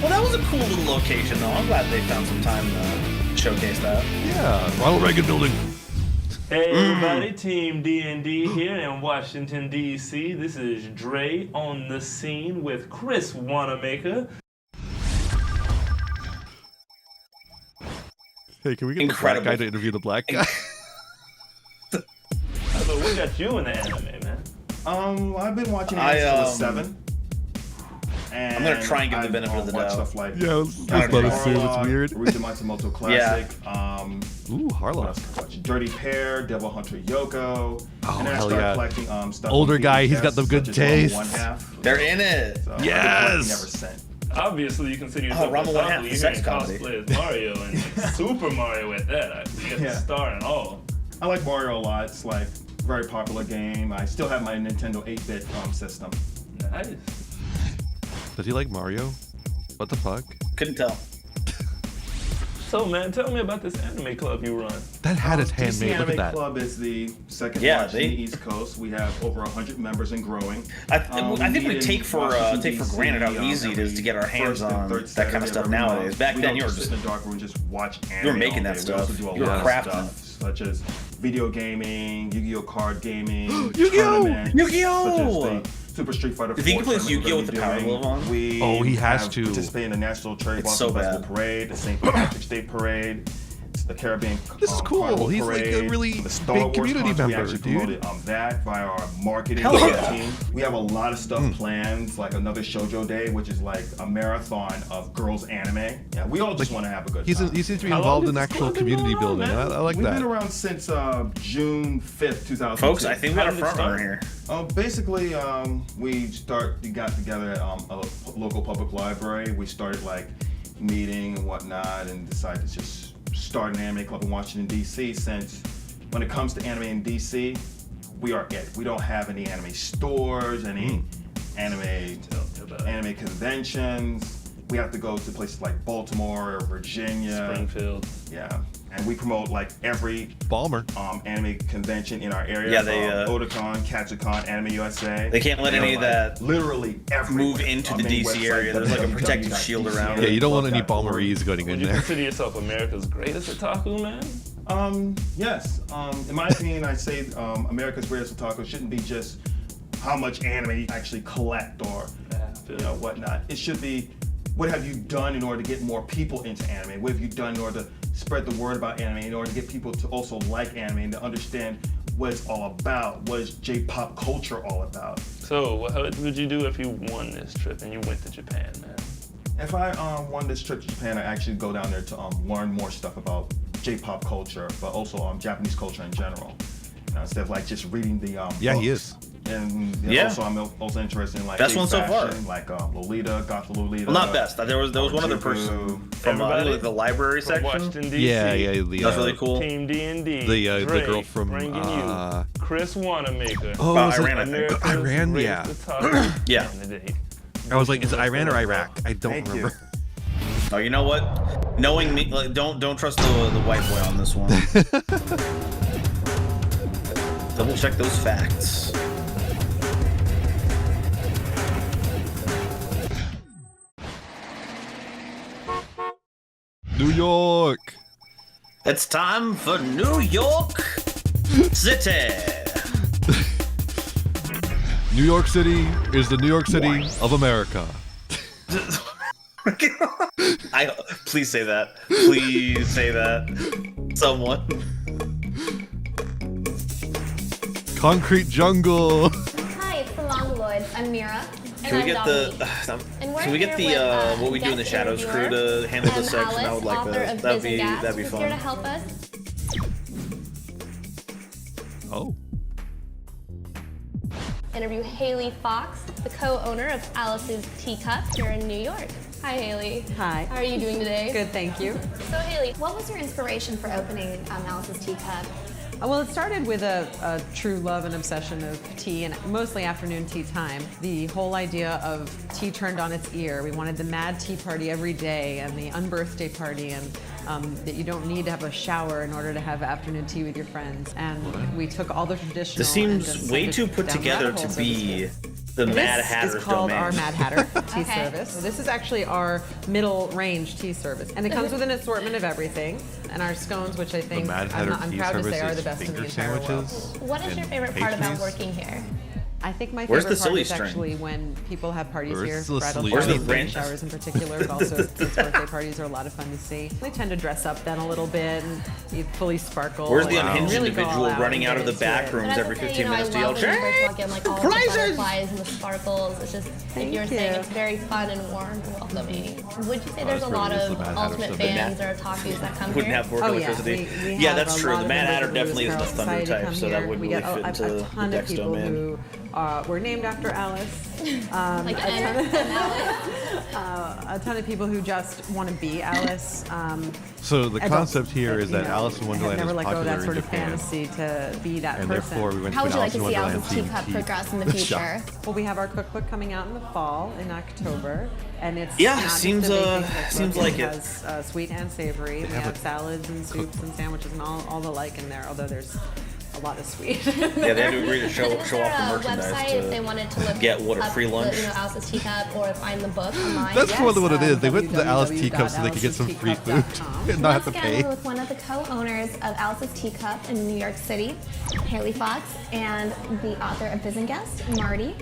Well, that was a cool little location, though. I'm glad they found some time to showcase that. Yeah, Ronald Reagan Building. Hey everybody, Team D&D here in Washington, D.C. This is Dre on the scene with Chris Wanamaker. Hey, can we get the black guy to interview the black guy? So what got you in the anime, man? I've been watching anime since 7. I'm gonna try and give the benefit of the doubt. Stuff like Yeah, let's let assume it's weird. Read the Matsumoto Classic. Ooh, Harlow. Dirty Pair, Devil Hunter Yoko. Oh, and then I hell started yeah. collecting stuff. Older on guy, he's VHS, got the good such as Rama taste. 1/2. They're in it. So Yes! Never sent. Obviously, you consider yourself Rama a 1/2 Otaku. is You're sex in comedy. cosplay as Mario and Super Mario at that. I forget the star and all. I like Mario a lot. It's like a very popular game. I still have my Nintendo 8-bit system. Nice. Does he like Mario? What the fuck? Couldn't tell. So, man, tell me about this anime club you run. That hat is DC handmade. Look at Anime that. Club is the second Yeah, largest in the East Coast. We have over 100 members and growing. I think we take for granted how easy it is to get our hands on that kind of stuff nowadays. Back then, you were just in the dark room and just watch anime. you were making all that day. We also stuff. do a You were lot of crafting. stuff, such as video gaming, Yu-Gi-Oh card gaming, Yu-Gi-Oh! tournaments, Yu-Gi-Oh! such as the Super Street Fighter 4 If he can play tournament Yu-Gi-Oh we're with the gonna power be glove doing. on? We Oh, he has have to. participate in the National Cherry It's Blossom so bad. Festival Parade, the St. Patrick's Day Parade, the Caribbean This is cool. Carnival He's like a Parade, really the Star big Wars community concert. We member, actually dude. promoted that via our marketing Hell yeah. team. We have a lot of stuff planned, like another Shoujo Day, which is like a marathon of girls anime. Yeah, we all just want to have a good time. He seems to be How involved long in has actual this club been community going on, building. man? I like We've that. been around since June 5th, 2002. Folks, I think we got a How did it front runner start? here. Basically, we got together at a local public library. We started like meeting and whatnot, and decided to just start an anime club in Washington D.C. Since when it comes to anime in D.C., we are it. We don't have any anime stores, any anime conventions. We have to go to places like Baltimore or Virginia, Springfield. Yeah, and we promote like every Balmer. Anime convention in our area. Yeah, they, Otakon, Katsucon, Anime USA. They can't let any of that literally move into the DC area. There's like a protective shield around Yeah, it. you don't want any Balmerese going Would in you there. consider yourself America's greatest otaku, man? Yes. In my opinion, I say America's greatest otaku shouldn't be just how much anime you actually collect or whatnot. It should be, what have you done in order to get more people into anime? What have you done in order to spread the word about anime, in order to get people to also like anime and to understand what it's all about? What is J-pop culture all about? So, what would you do if you won this trip and you went to Japan, man? If I won this trip to Japan, I actually go down there to learn more stuff about J-pop culture, but also Japanese culture in general. Instead of like just reading the Yeah, books. he is. And Yeah. also I'm also interested in like Best big one so far. fashion, like Lolita, Goth Lolita. Well, not best. There was one other person from the library from section. Washington, D.C. Yeah. That's really cool. Team D&D. The Dre girl from bringing you Chris Wanamaker. Oh, is it Iran, I think. Iran? Yeah. Yeah. I was like, is it Iran or Iraq? I don't remember. Oh, you know what? Knowing me, like, don't trust the white boy on this one. Double check those facts. New York. It's time for New York City. New York City is the New York City of America. Please say that. Please say that. Someone. Concrete jungle. Hi, it's the Mongoloids. I'm Mira. Can we get the what we do in the shadows crew to handle this section? I would like that. That'd be fun. Here to help us. Oh. Interview Haley Fox, the co-owner of Alice's Teacup here in New York. Hi, Haley. Hi. How are you doing today? Good, thank you. So, Haley, what was your inspiration for opening Alice's Teacup? Well, it started with a true love and obsession of tea, and mostly afternoon tea time. The whole idea of tea turned on its ear. We wanted the mad tea party every day and the unbirthday party, and that you don't need to have a shower in order to have afternoon tea with your friends. And we took all the traditional. This seems way too put together to be the Mad Hatter's This is called domain. our Mad Hatter tea service. So this is actually our middle range tea service. And it comes with an assortment of everything. And our scones, which I think I'm proud to say are the best in the entire world. What is your favorite part about working here? I think my Where's favorite the part silly is string? actually when people have parties Where's here. the Bridal silly parties, string? baby showers in particular, but also kids' birthday parties are a lot of fun to see. They tend to dress up then a little bit and you fully sparkle. Where's the and unhinged really go individual all out running and out of the get into back it. rooms every 15 minutes to yell, I love when like all the butterflies and the sparkles. It's just, like you were saying, it's very fun and warm and welcoming. Would you say there's a lot of ultimate fans or otakus that come Wouldn't here? have more electricity. Yeah, that's true. The Mad Hatter definitely is the thunder type, so that would really fit into the Dex domain. Were named after Alice. Like a ton of people who just want to be Alice. So the adults, concept here is that you know, Alice in Wonderland have is never let go of popular that sort in of Japan. fantasy to be that And person. therefore we went How to would you an like to see Wonderland Alice's themed Teacup tea progress in the future? Well, we have our cookbook coming out in the fall, in October, and it's Yeah, not just seems, a baking cookbook. seems like it it. has sweet and savory. We have salads and soups and sandwiches and all the like in there, although there's a lot of sweet. Yeah, they had to agree to show Is there off the a merchandise website if they wanted to look get what a up free lunch. The, Alice's Teacup or find the book online? That's probably what it is. They went to the Alice Teacup so they could get some free food and not have to Once pay. again, with one of the co-owners of Alice's Teacup in New York City, Haley Fox, and the author of Bizengest, Marty.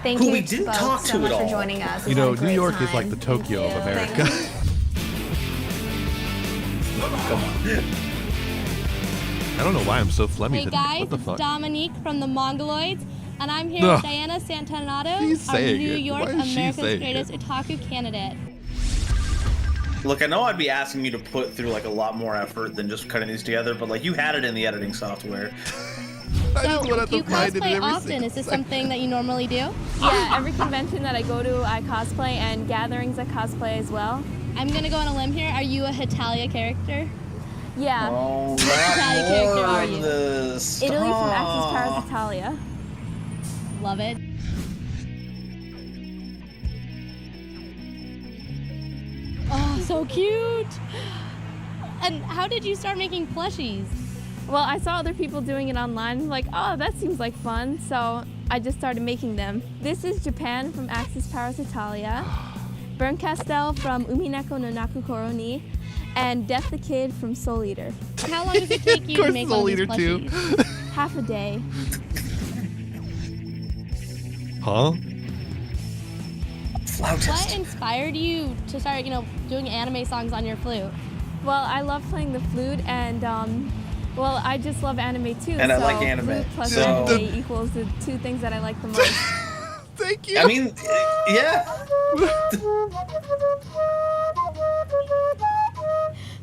Thank Who you we didn't both talk so to much at for all. joining us. You It's know, been a New great York is time. like the Tokyo of America. I don't know why I'm so phlegmy Hey today. guys, What the it's fuck? Dominique from the Mongoloids, and I'm here Ugh. with Diana Santanato, She's our saying New it. York Why is she America's saying Greatest it? Otaku candidate. Look, I know I'd be asking you to put through like a lot more effort than just cutting these together, but like you had it in the editing software. So, do you cosplay often? Is this something that you normally do? Yeah, every convention that I go to, I cosplay, and gatherings I cosplay as well. I'm gonna go on a limb here. Are you a Hetalia character? Yeah. Oh, What Hetalia character are you? Italy from Axis Paris Italia. Love it. Oh, so cute! And how did you start making plushies? Well, I saw other people doing it online. Like, oh, that seems like fun. So I just started making them. This is Japan from Axis Paris Italia. Burn Castell from Umineko no Naku Koro ni. And Death the Kid from Soul Eater. How long does it take you to make one of these plushies? Half a day. Huh? What inspired you to start, doing anime songs on your flute? Well, I love playing the flute, and well, I just love anime too. And so I like anime, Flute plus so- anime equals the two things that I like the most. Thank you. I mean, yeah.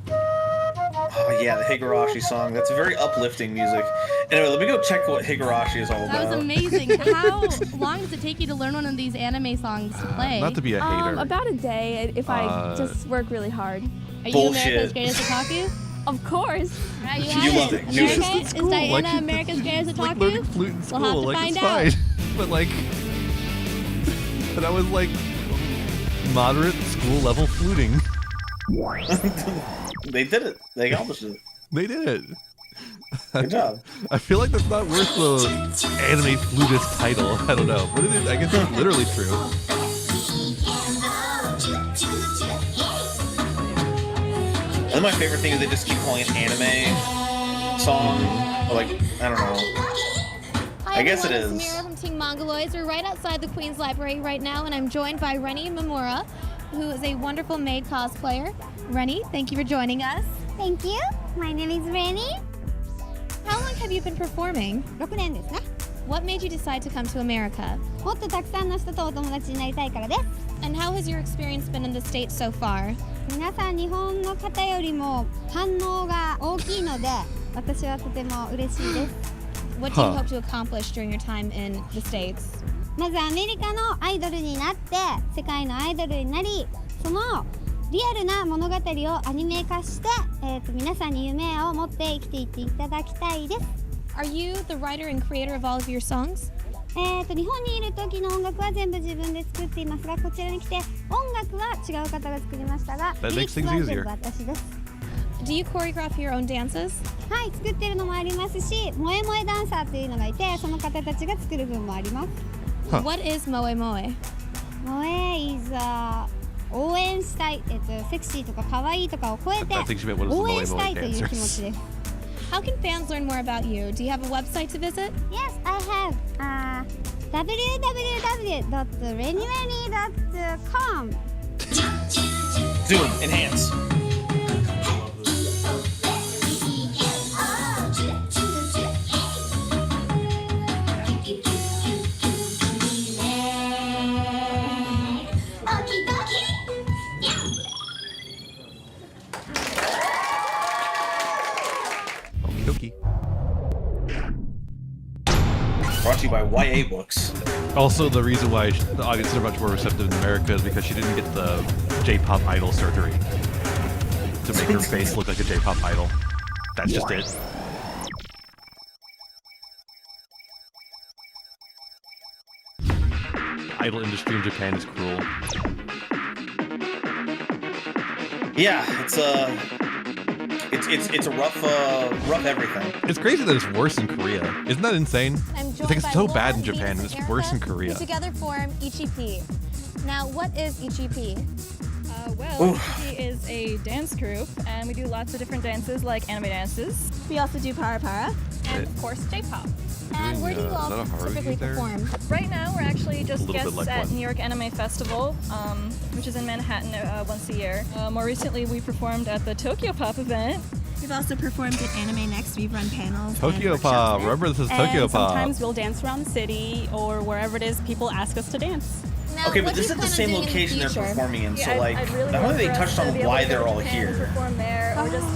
Oh yeah, the Higurashi song. That's very uplifting music. Anyway, let me go check what Higurashi is all about. That was amazing. How long does it take you to learn one of these anime songs to play? Not to be a hater. About a day if I just work really hard. Are you America's Greatest Otaku? Of course. Right, you You have love it. it. You just America, in is school, Diana like, America's Greatest Otaku? Like learning flute in school, We'll have to like find it's out. fine. But like, but I was like moderate school level fluting. They did it. They accomplished it. They did it. Good job. I feel like that's not worth the anime flutist title. I don't know, but it is, I guess it's literally true. And my favorite thing is they just keep calling it anime song. Or like, I don't know. Hi, I guess it everyone, is. It's Mira from Team Mongoloids. We're right outside the Queen's Library right now, and I'm joined by Rennie Mamura, who is a wonderful maid cosplayer. Rennie, thank you for joining us. Thank you. My name is Rennie. How long have you been performing? 6年ですね。 What made you decide to come to America? もっとたくさんの人とお友達になりたいからです。 And how has your experience been in the States so far? 皆さん日本の方よりも反応が大きいので、私はとても嬉しいです。 What do you hope to accomplish during your time in the States? まずアメリカのアイドルになって世界のアイドルになり、そのリアルな物語をアニメ化して、皆さんに夢を持って生きていっていただきたいです。 Are you the writer and creator of all of your songs? 日本にいる時の音楽は全部自分で作っていますが、こちらに来て音楽は違う方が作りましたが、That リ makes リック things スは全 easier. 部私です。 Do you choreograph your own dances? はい、作ってるのもありますし、萌え萌えダンサーというのがいて、その方たちが作る分もあります。What is moe moe? 萌え is 応援したい、セクシーとか可愛いとかを超えて I think she meant what is the 応援 moe したい moe という気持ち dancers. です。How can fans learn more about you? Do you have a website to visit? Yes, I have www.rennyrenny.com. Zoom, enhance. Okie dokie. Brought to you by YA Books. Also, the reason why the audience are much more receptive in America is because she didn't get the J-pop idol surgery to make her face look like a J-pop idol. That's just it. Idol industry in Japan is cruel. Yeah, it's a rough everything. It's crazy that it's worse in Korea. Isn't that insane? It's like it's so bad in Japan and it's worse in Korea. We together form EGP. Now, what is EGP? EGP is a dance group, and we do lots of different dances, like anime dances. We also do para para. And of course, J-pop. And where do you all typically perform? Right now, we're actually just little bit guests like at one. New York Anime Festival, which is in Manhattan once a year. More recently, we performed at the Tokyo Pop event. We've also performed at Anime Next. We've run panels. Tokyo Pop. Remember, this is Tokyo And Pop. sometimes we'll dance around the city or wherever it is people ask us to dance. Now, Okay, but this is the same location they're performing in, so like, I'd really I don't love think they for us touched to on be able why to go they're to all Japan and here. perform there, or just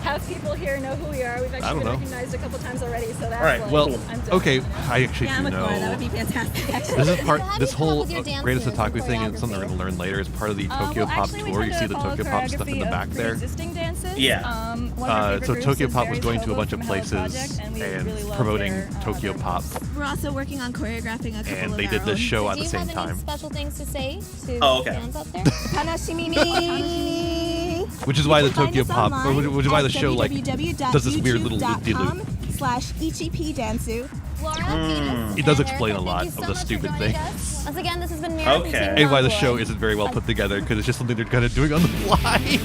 have people here know who we are. We've I actually don't been know. recognized a couple times already, so that's Alright, like, well, I'm done. okay, I actually Yeah, do I'm a know. choir. That would be fantastic, actually. This is part. So how do This you come up whole with your dances Greatest and Otaku thing is something we're choreography? gonna learn later. Is part of the Tokyo Well, Pop actually, we tour. tend You to see the follow Tokyo Pop stuff in the choreography back of there. pre-existing dances. Yeah. One of our favorite So groups Tokyo is Pop was Very going to a Kobo bunch of from Hello places Project, and we and really love promoting their, Tokyo Pop, We're also working on choreographing a couple and of they our did this own. show at Do the you same have any time. special things to say to Oh, okay. fans out there? Tanashimi. Which is why the You can find Tokyo us Pop, or online which is why at the show like does this weird little loop-de-loop. www.youtube.com/EGP Dansu. It does explain a lot of the stupid things. Once again, this has been Mira. And why the show isn't very well put together because it's just something they're kind of doing on the fly.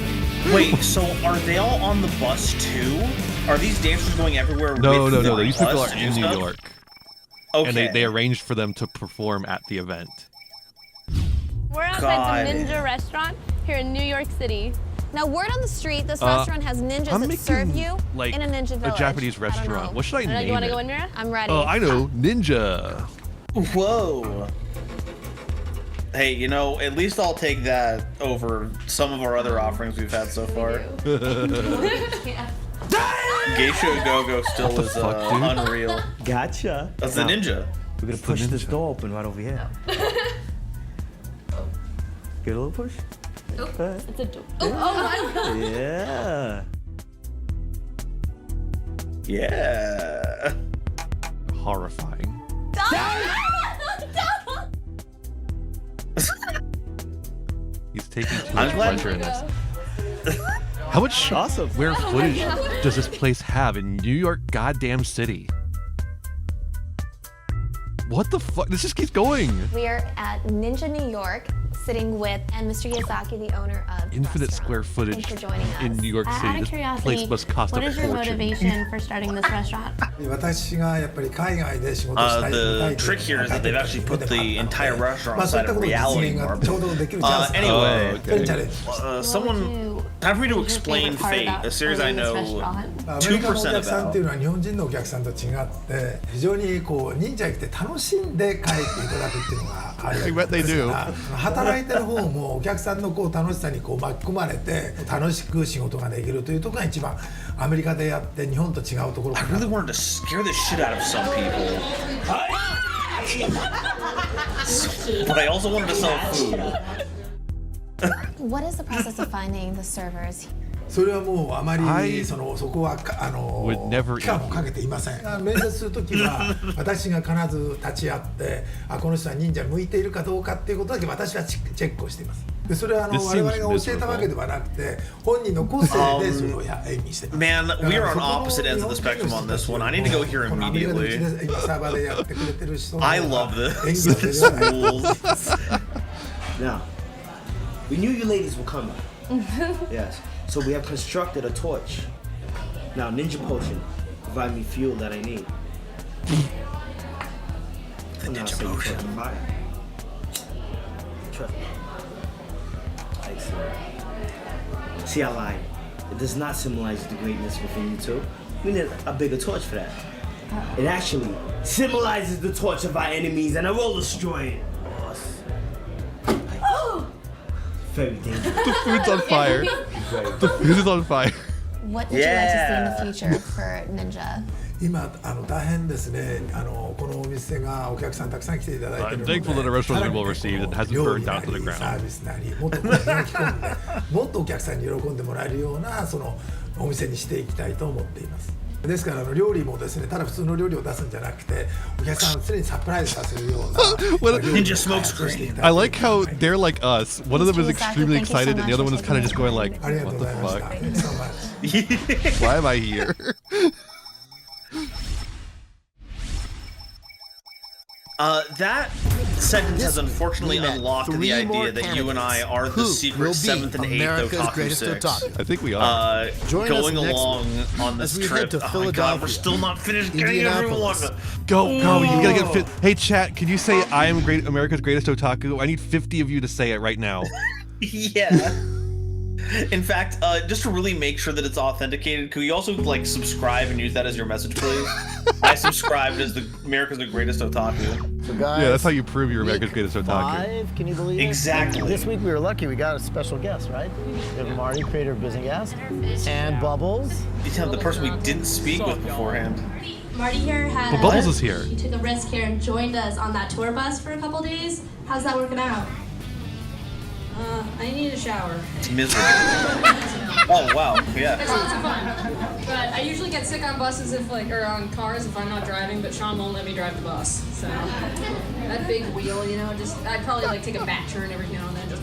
Wait, so are they all on the bus too? Are these dancers going everywhere? No, with no, the no. These people bus are to do in New stuff? York. Okay. And they arranged for them to perform at the event. We're outside Got the it. Ninja restaurant here in New York City. Now, word on the street, this restaurant has ninjas I'm that serve making, you like, in a ninja a village. Japanese I don't restaurant. know. What should I don't know. name You want to it? go in, Mira? I'm ready. Oh, I know. Ninja. Whoa. Hey, you know, at least I'll take that over some of our other offerings we've had so far. Geisha Go-Go still is unreal. Gotcha. That's the ninja. We're gonna push this door open right over here. Give it a little push. It's a door. Oh my god. Yeah. Yeah. Horrifying. He's taking too much pleasure in this. How much square footage does this place have in New York goddamn city? What the fuck? This just keeps going. We are at Ninja New York, sitting with and Mr. Yasaki, the owner of Infinite square footage Thanks for joining us. in New York Out City. of This curiosity, place must cost what a is your fortune. motivation for starting this restaurant? The trick here is that they've actually put the entire restaurant inside of reality marble. Anyway, someone, time for me to explain Fate, a series I know 2% about. というのは日本人のお客さんと違って非常にこう忍者来て楽しんで帰っていただくっていうのがある。I bet they do. 働いてる方もお客さんのこう楽しさにこう巻き込まれて楽しく仕事ができるというところが一番アメリカでやって日本と違うところかな。I really wanted to scare the shit out of some people. But I also wanted to sell food. What is the process of finding the servers? それはもうあまりそこは期間もかけていません。面接するときは私が必ず立ち会ってこの人は忍者に向いているかどうかっていうことだけ私はチェックをしています。でそれは我々が教えたわけではなくて本人の個性でそれを演技しています。Man, we are on opposite ends of the spectrum on this one. I need to go here immediately. I love this. This rules. Now, we knew you ladies were coming. Yes. So we have constructed a torch. Now, Ninja Potion provide me fuel that I need. The Ninja Potion. Trust me. Excellent. See, I lied. It does not symbolize the greatness within you two. We need a bigger torch for that. It actually symbolizes the torch of our enemies, and I will destroy it. Very dangerous. The food's on fire. The food is on fire. What would you like to see in the future for Ninja? 今大変ですね。このお店がお客さんたくさん来ていただいているので、 I'm thankful that the restaurant has been well received and hasn't burned down to the ground. サービスなりもっと磨き込んで、もっとお客さんに喜んでもらえるようなそのお店にしていきたいと思っています。ですから料理もですね、ただ普通の料理を出すんじゃなくて、お客さんを常にサプライズさせるような。Ninja smoke screen. I like how they're like us. One of them is extremely excited, and the other one is kind of just going like, "What the fuck? Why am I here?" That sentence has unfortunately unlocked the idea that you and I are the secret 7th and 8th Otaku 6. I think we are. Going along on this trip. Oh my god, we're still not finished getting everyone. Go, you gotta get fit. Hey chat, can you say I am America's greatest otaku? I need 50 of you to say it right now. Yeah. In fact, just to really make sure that it's authenticated, could you also like subscribe and use that as your message, please? I subscribed as America's the greatest otaku. So guys, yeah, that's how you prove you're America's greatest otaku. 5, can you believe it? Exactly. This week we were lucky, we got a special guest, right? We have Marty, creator of Busy Guest, and Bubbles. You tell the person we didn't speak with beforehand. Marty here had But Bubbles is here. He took a risk here and joined us on that tour bus for a couple days. How's that working out? I need a shower. It's miserable. Oh wow, yeah. It's lots of fun. But I usually get sick on buses or on cars if I'm not driving, but Sean won't let me drive the bus. So that big wheel, I'd probably take a back turn every now and then, just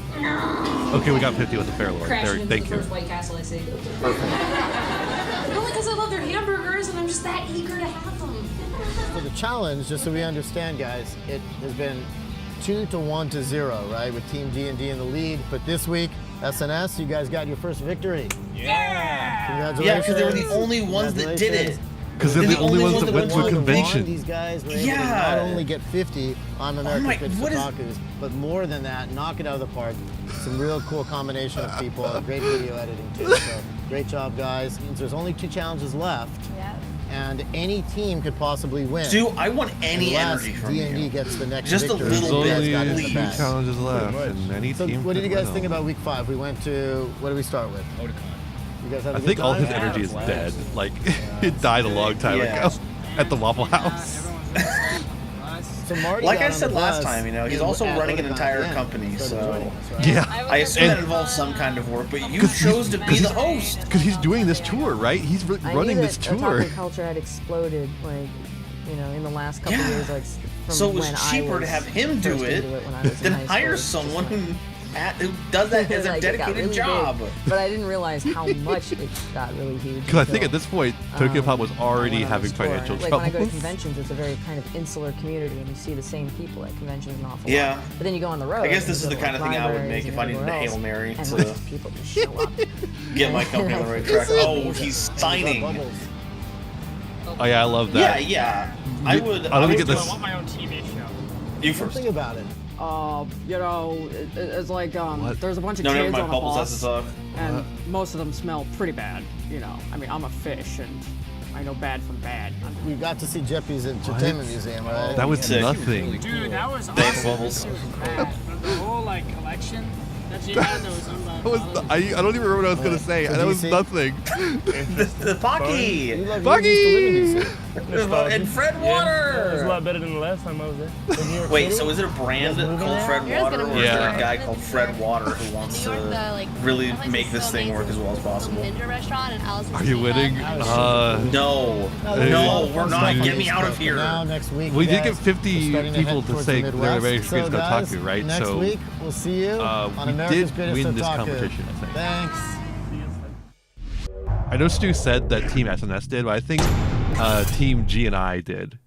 Okay, we got 50 with the Fair Lord. crashing into Thank the you. first White Castle I see. Perfect. Only because I love their hamburgers and I'm just that eager to have them. So the challenge, just so we understand, guys, it has been 2-1-0, right? With Team D&D in the lead. But this week, SNS, you guys got your first victory. Yeah! Congratulations. Yeah, because they were the only ones that did it. Because they're the only ones that went to a convention. These guys were able to not only get 50 on America's Greatest Otakus, but more than that, knock it out of the park. Some real cool combination of people, great video editing too. So great job, guys. There's only 2 challenges left. Yeah. And any team could possibly win. Stu, I want any energy from D&D you. gets the next Just victory. a little bit. There's only please. 2 challenges left, and any So team what did you could guys win think them. about week 5? We went to, what did we start with? Otakon. You guys have a I good think all time? his energy is dead. Like, it died a long time ago at the Waffle House. So Marty Like got I on said the last bus time, he's also at running an Otakon entire again. company, Started so joining us, right? Yeah. I assume that involves some kind of work, but you chose to be the host. Because he's doing this tour, right? He's running this tour. Otaku culture had exploded, in the last couple years, from So it was when cheaper I to have him do first it into when I was in than high hire school. someone who does that as a Like, it got dedicated really job. big, but I didn't realize how much it got really huge. Because I think at this point, Tokyo Pop was I already went on having this tour. financial Like troubles. when I go to conventions, it's a very kind of insular community, and you see the same people at conventions an awful Yeah. lot. But then you go on the road. I guess and this you is go the to, kind of like, thing I would libraries make if and I needed a everywhere Hail else, Mary and to like, people just show up. get my company on the right track. Oh, he's signing. Oh yeah, I love that. Yeah. I would. I don't get this. I want my own TV show. You first. Think about it. You know, it's like there's a bunch of No, never kids mind. on a Bubbles has bus, to talk. and most of them smell pretty bad. You know, I mean, I'm a fish, and I know bad from bad. We got to see Jeppy's Entertainment Museum, right? That was nothing. Dude, that was Thanks, awesome. Bubbles. It was bad. The whole like collection that you had, that was unbelievable. I don't even remember what I was gonna say. That was nothing. The Pocky! Pocky! And Fred It was a Water! lot better than the last time I was there. Wait, so is it a brand called Fred Water, or is there a guy called Fred Water who wants to really make this thing work as well as possible? Ninja restaurant and Alice. Are you winning? No, we're not. Get me out of here. Now, next week, We did guys, get 50 we're starting to people head to towards say the they're Midwest. very experienced So, guys, Otaku, right? Next So, week, we'll see you on we America's did Greatest win this Otaku. competition, I think. Thanks. I know Stu said that Team SNS did, but I think Team G and I did.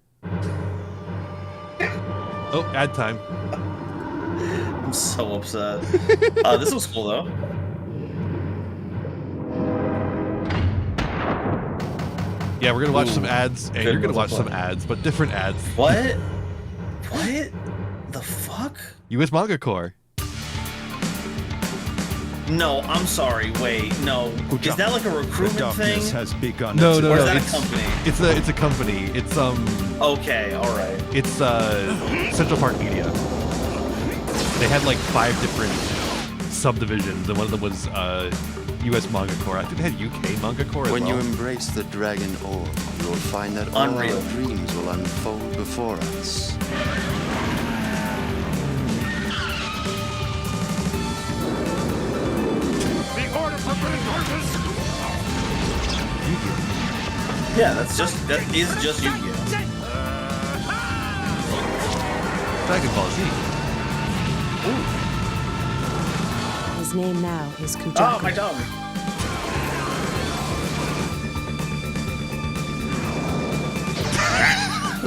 Oh, ad time. I'm so upset. This was cool though. Yeah, we're gonna watch some ads, and good you're gonna watch multiplayer. some ads, but different ads. What? What? The fuck? US Manga Core. No, I'm sorry. Wait, no. Is that like a recruitment thing? Has begun. No, Or is that it's a company? It's a company. It's Okay, all right. It's Central Park Media. They had like 5 different subdivisions, and one of them was US Manga Core. I think they had UK Manga Core as When well. you embrace the dragon orb, you'll find that all Unreal. our dreams will unfold before us. The order for British horses. Yeah, that is just Yu-Gi-Oh. Dragon Ball Z. His name now is Kujaku. Oh, my tongue.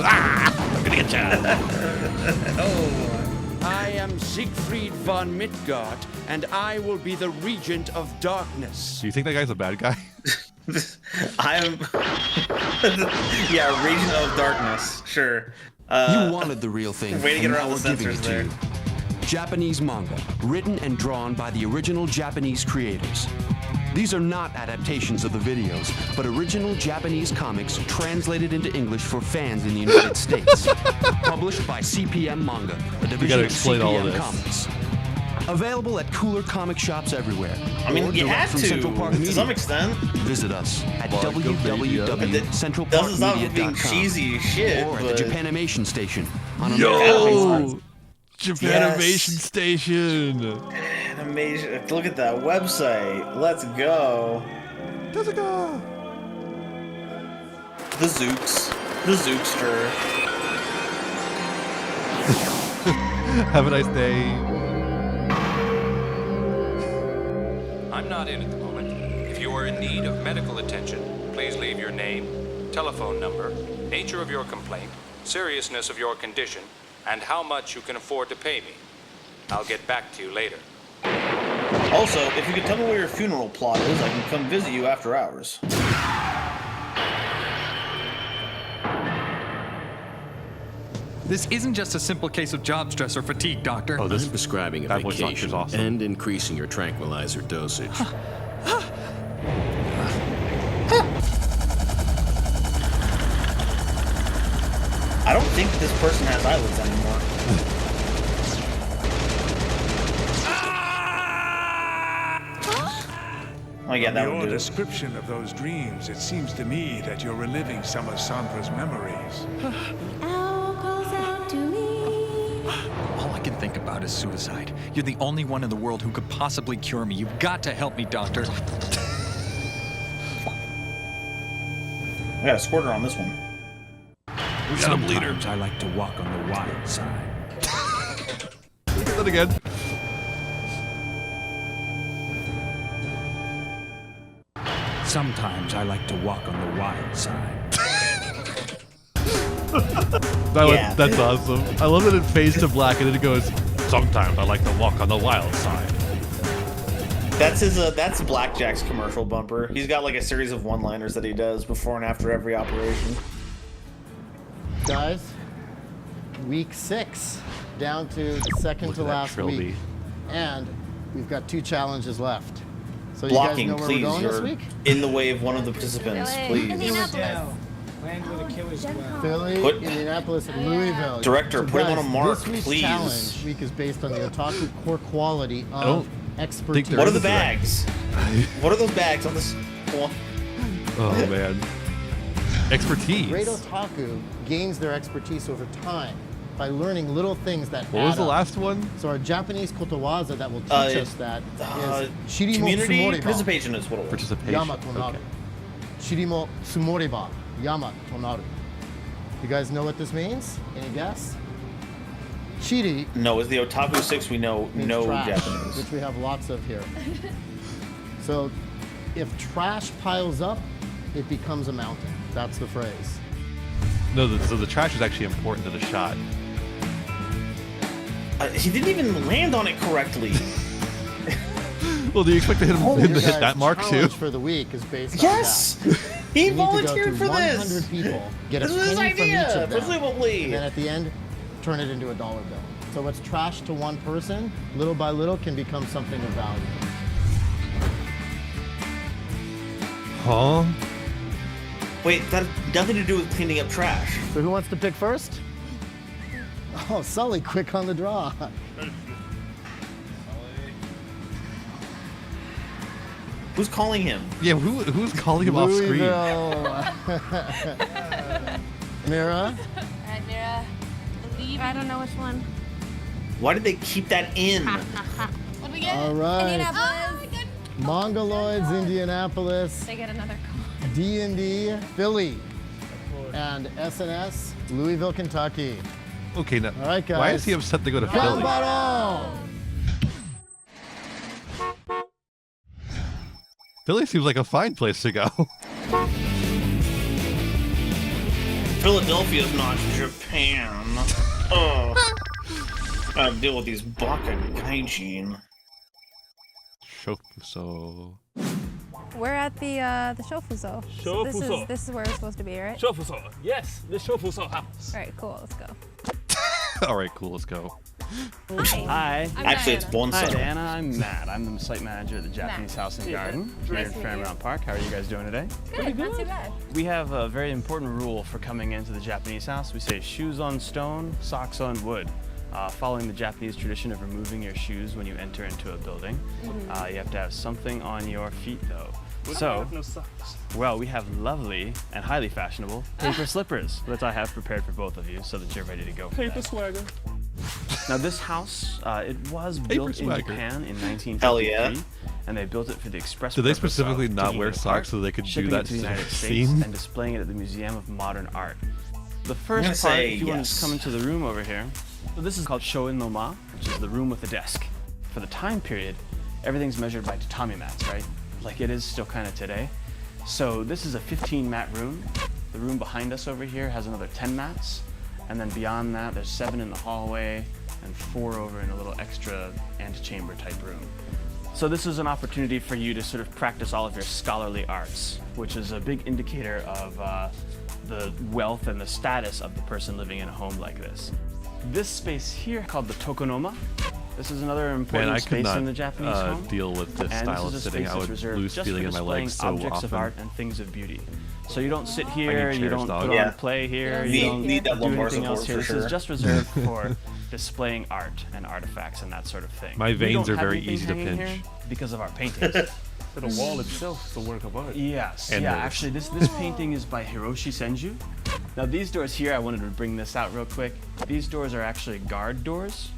I'm gonna get you. I am Siegfried von Midgard, and I will be the Regent of Darkness. Do you think that guy's a bad guy? I'm. Yeah, Region of Darkness. Sure. You wanted the real thing. Way to get and around now the we're giving censors it to there. you. Japanese manga, written and drawn by the original Japanese creators. These are not adaptations of the videos, but original Japanese comics translated into English for fans in the United States. Published by CPM Manga, a division gotta of explain all of CPM this. Comics. Available at cooler comic shops everywhere. I mean, or you direct had from to, Central Park to Media. some extent. Visit us at Doesn't stop www.centralparkmedia.com being cheesy as shit, or at but- the Japanimation Station on Yo! Japan Yes. Animation Station. Animation. Look at that website. Let's go. Let's go. The Zooks. The Zookster. Have a nice day. I'm not in at the moment. If you are in need of medical attention, please leave your name, telephone number, nature of your complaint, seriousness of your condition, and how much you can afford to pay me. I'll get back to you later. Also, if you could tell me where your funeral plot is, I can come visit you after hours. This isn't just a simple case of job stress or fatigue, Doctor. I'm prescribing a that voice actor's vacation awesome. and increasing your tranquilizer dosage. I don't think this person has eyelids anymore. Oh yeah, that From would your do it. description of those dreams, it seems to me that you're reliving some of Sandra's memories. All I can think about is suicide. You're the only one in the world who could possibly cure me. You've got to help me, Doctor. I got a squirter on this one. We got a bleeder. Sometimes I like to walk on the wild side. Look at that again. Sometimes I like to walk on the wild side. That's awesome. I love that it fades to black and then it goes, sometimes I like to walk on the wild side. That's Blackjack's commercial bumper. He's got like a series of one-liners that he does before and after every operation. Guys, week 6, down to the second to last week. And we've got 2 challenges left. So Blocking, you guys know where please. we're going this You're week? in the way of one of the participants, please. Land with Achilles' well. Philly, Indianapolis, and Louisville. Director, So put him guys, on a mark, this week's please. challenge week is based on the Otaku core quality of expertise. What are the bags? What are those bags on this one? Oh, man. Expertise. Great Otaku gains their expertise over time by learning little things that What was the last one? So our Japanese kotowaza that will teach us that is Shirimo community Tsumoriba. participation is what it was. Participation. Yama tonaru. Okay. Shirimo Tsumoriba. Yama tonaru. You guys know what this means? Any guess? Chiri. No, it's the Otaku 6 we know no trash, Japanese. which we have lots of here. So if trash piles up, it becomes a mountain. That's the phrase. No, so the trash is actually important to the shot. He didn't even land on it correctly. Well, do you expect to hit him to hit that mark too? For the week is based on Yes! that. He You need to go volunteered to for 100 this! people, get a This is his penny from each idea, of them, presumably. and then at the end, turn it into a dollar bill. So what's trash to one person, little by little, can become something of value. Huh? Wait, that has nothing to do with cleaning up trash. So who wants to pick first? Oh, Sully, quick on the draw. Who's calling him? Yeah, who's calling him off screen? Mira? Alright, Mira. Believe. I don't know which one. Why did they keep that in? What do we get? All right. Indianapolis. Mongoloids, Indianapolis. They get another call. D&D, Philly. And SNS, Louisville, Kentucky. Okay, now, all right, guys. Why is he upset to go to Philly? Philly seems like a fine place to go. Philadelphia's not Japan. Oh. Gotta deal with these baka gaijin. Shofuso. We're at the Shofuso. Shofuso. This is where we're supposed to be, right? Shofuso. Yes, the Shofuso house. All right, cool. Let's go. All right, cool. Let's go. Hi. Actually, it's Bonsai. Hi, Diana. I'm Matt. I'm the site manager at the Japanese House and Garden here in Fairmount Park. How are you guys doing today? Good. Not too bad. We have a very important rule for coming into the Japanese house. We say shoes on stone, socks on wood. Following the Japanese tradition of removing your shoes when you enter into a building. You have to have something on your feet, though. So, no socks. well, we have lovely and highly fashionable paper slippers that I have prepared for both of you so that you're ready to go for Paper that. swagger. Now this house, it was built in swagger. Japan in 1953, Hell yeah. and they built it for the express Did they purpose specifically of not taking wear it socks apart, so they could do shipping that it to the United States scene? and displaying it at the Museum of Modern Art. The I'm first gonna part, say if you want yes. to come into the room over here, so this is called Shoin no Ma, which is the room with the desk. For the time period, everything's measured by tatami mats, right? Like it is still kind of today. So this is a 15 mat room. The room behind us over here has another 10 mats. And then beyond that, there's 7 in the hallway and 4 over in a little extra antechamber type room. So this is an opportunity for you to sort of practice all of your scholarly arts, which is a big indicator of the wealth and the status of the person living in a home like this. This space here, called the Tokonoma, this is another important space in the Japanese home. Deal with this And style this of is a sitting. space I that's would reserved lose just feeling for in my displaying legs so objects often. of art and things of beauty. So you don't sit here, chairs, you don't dog. put Yeah. on play here, Need- you don't need that do lumbar anything else support here. for This sure. is just reserved for displaying art and artifacts and that sort of thing. My We veins don't are have very anything easy to hanging pinch. here because of our paintings. So the wall itself is a work of art. Yes, And yeah, nerves. actually this painting is by Hiroshi Senju. Now these doors here, I wanted to bring this out real quick. These doors are actually guard doors.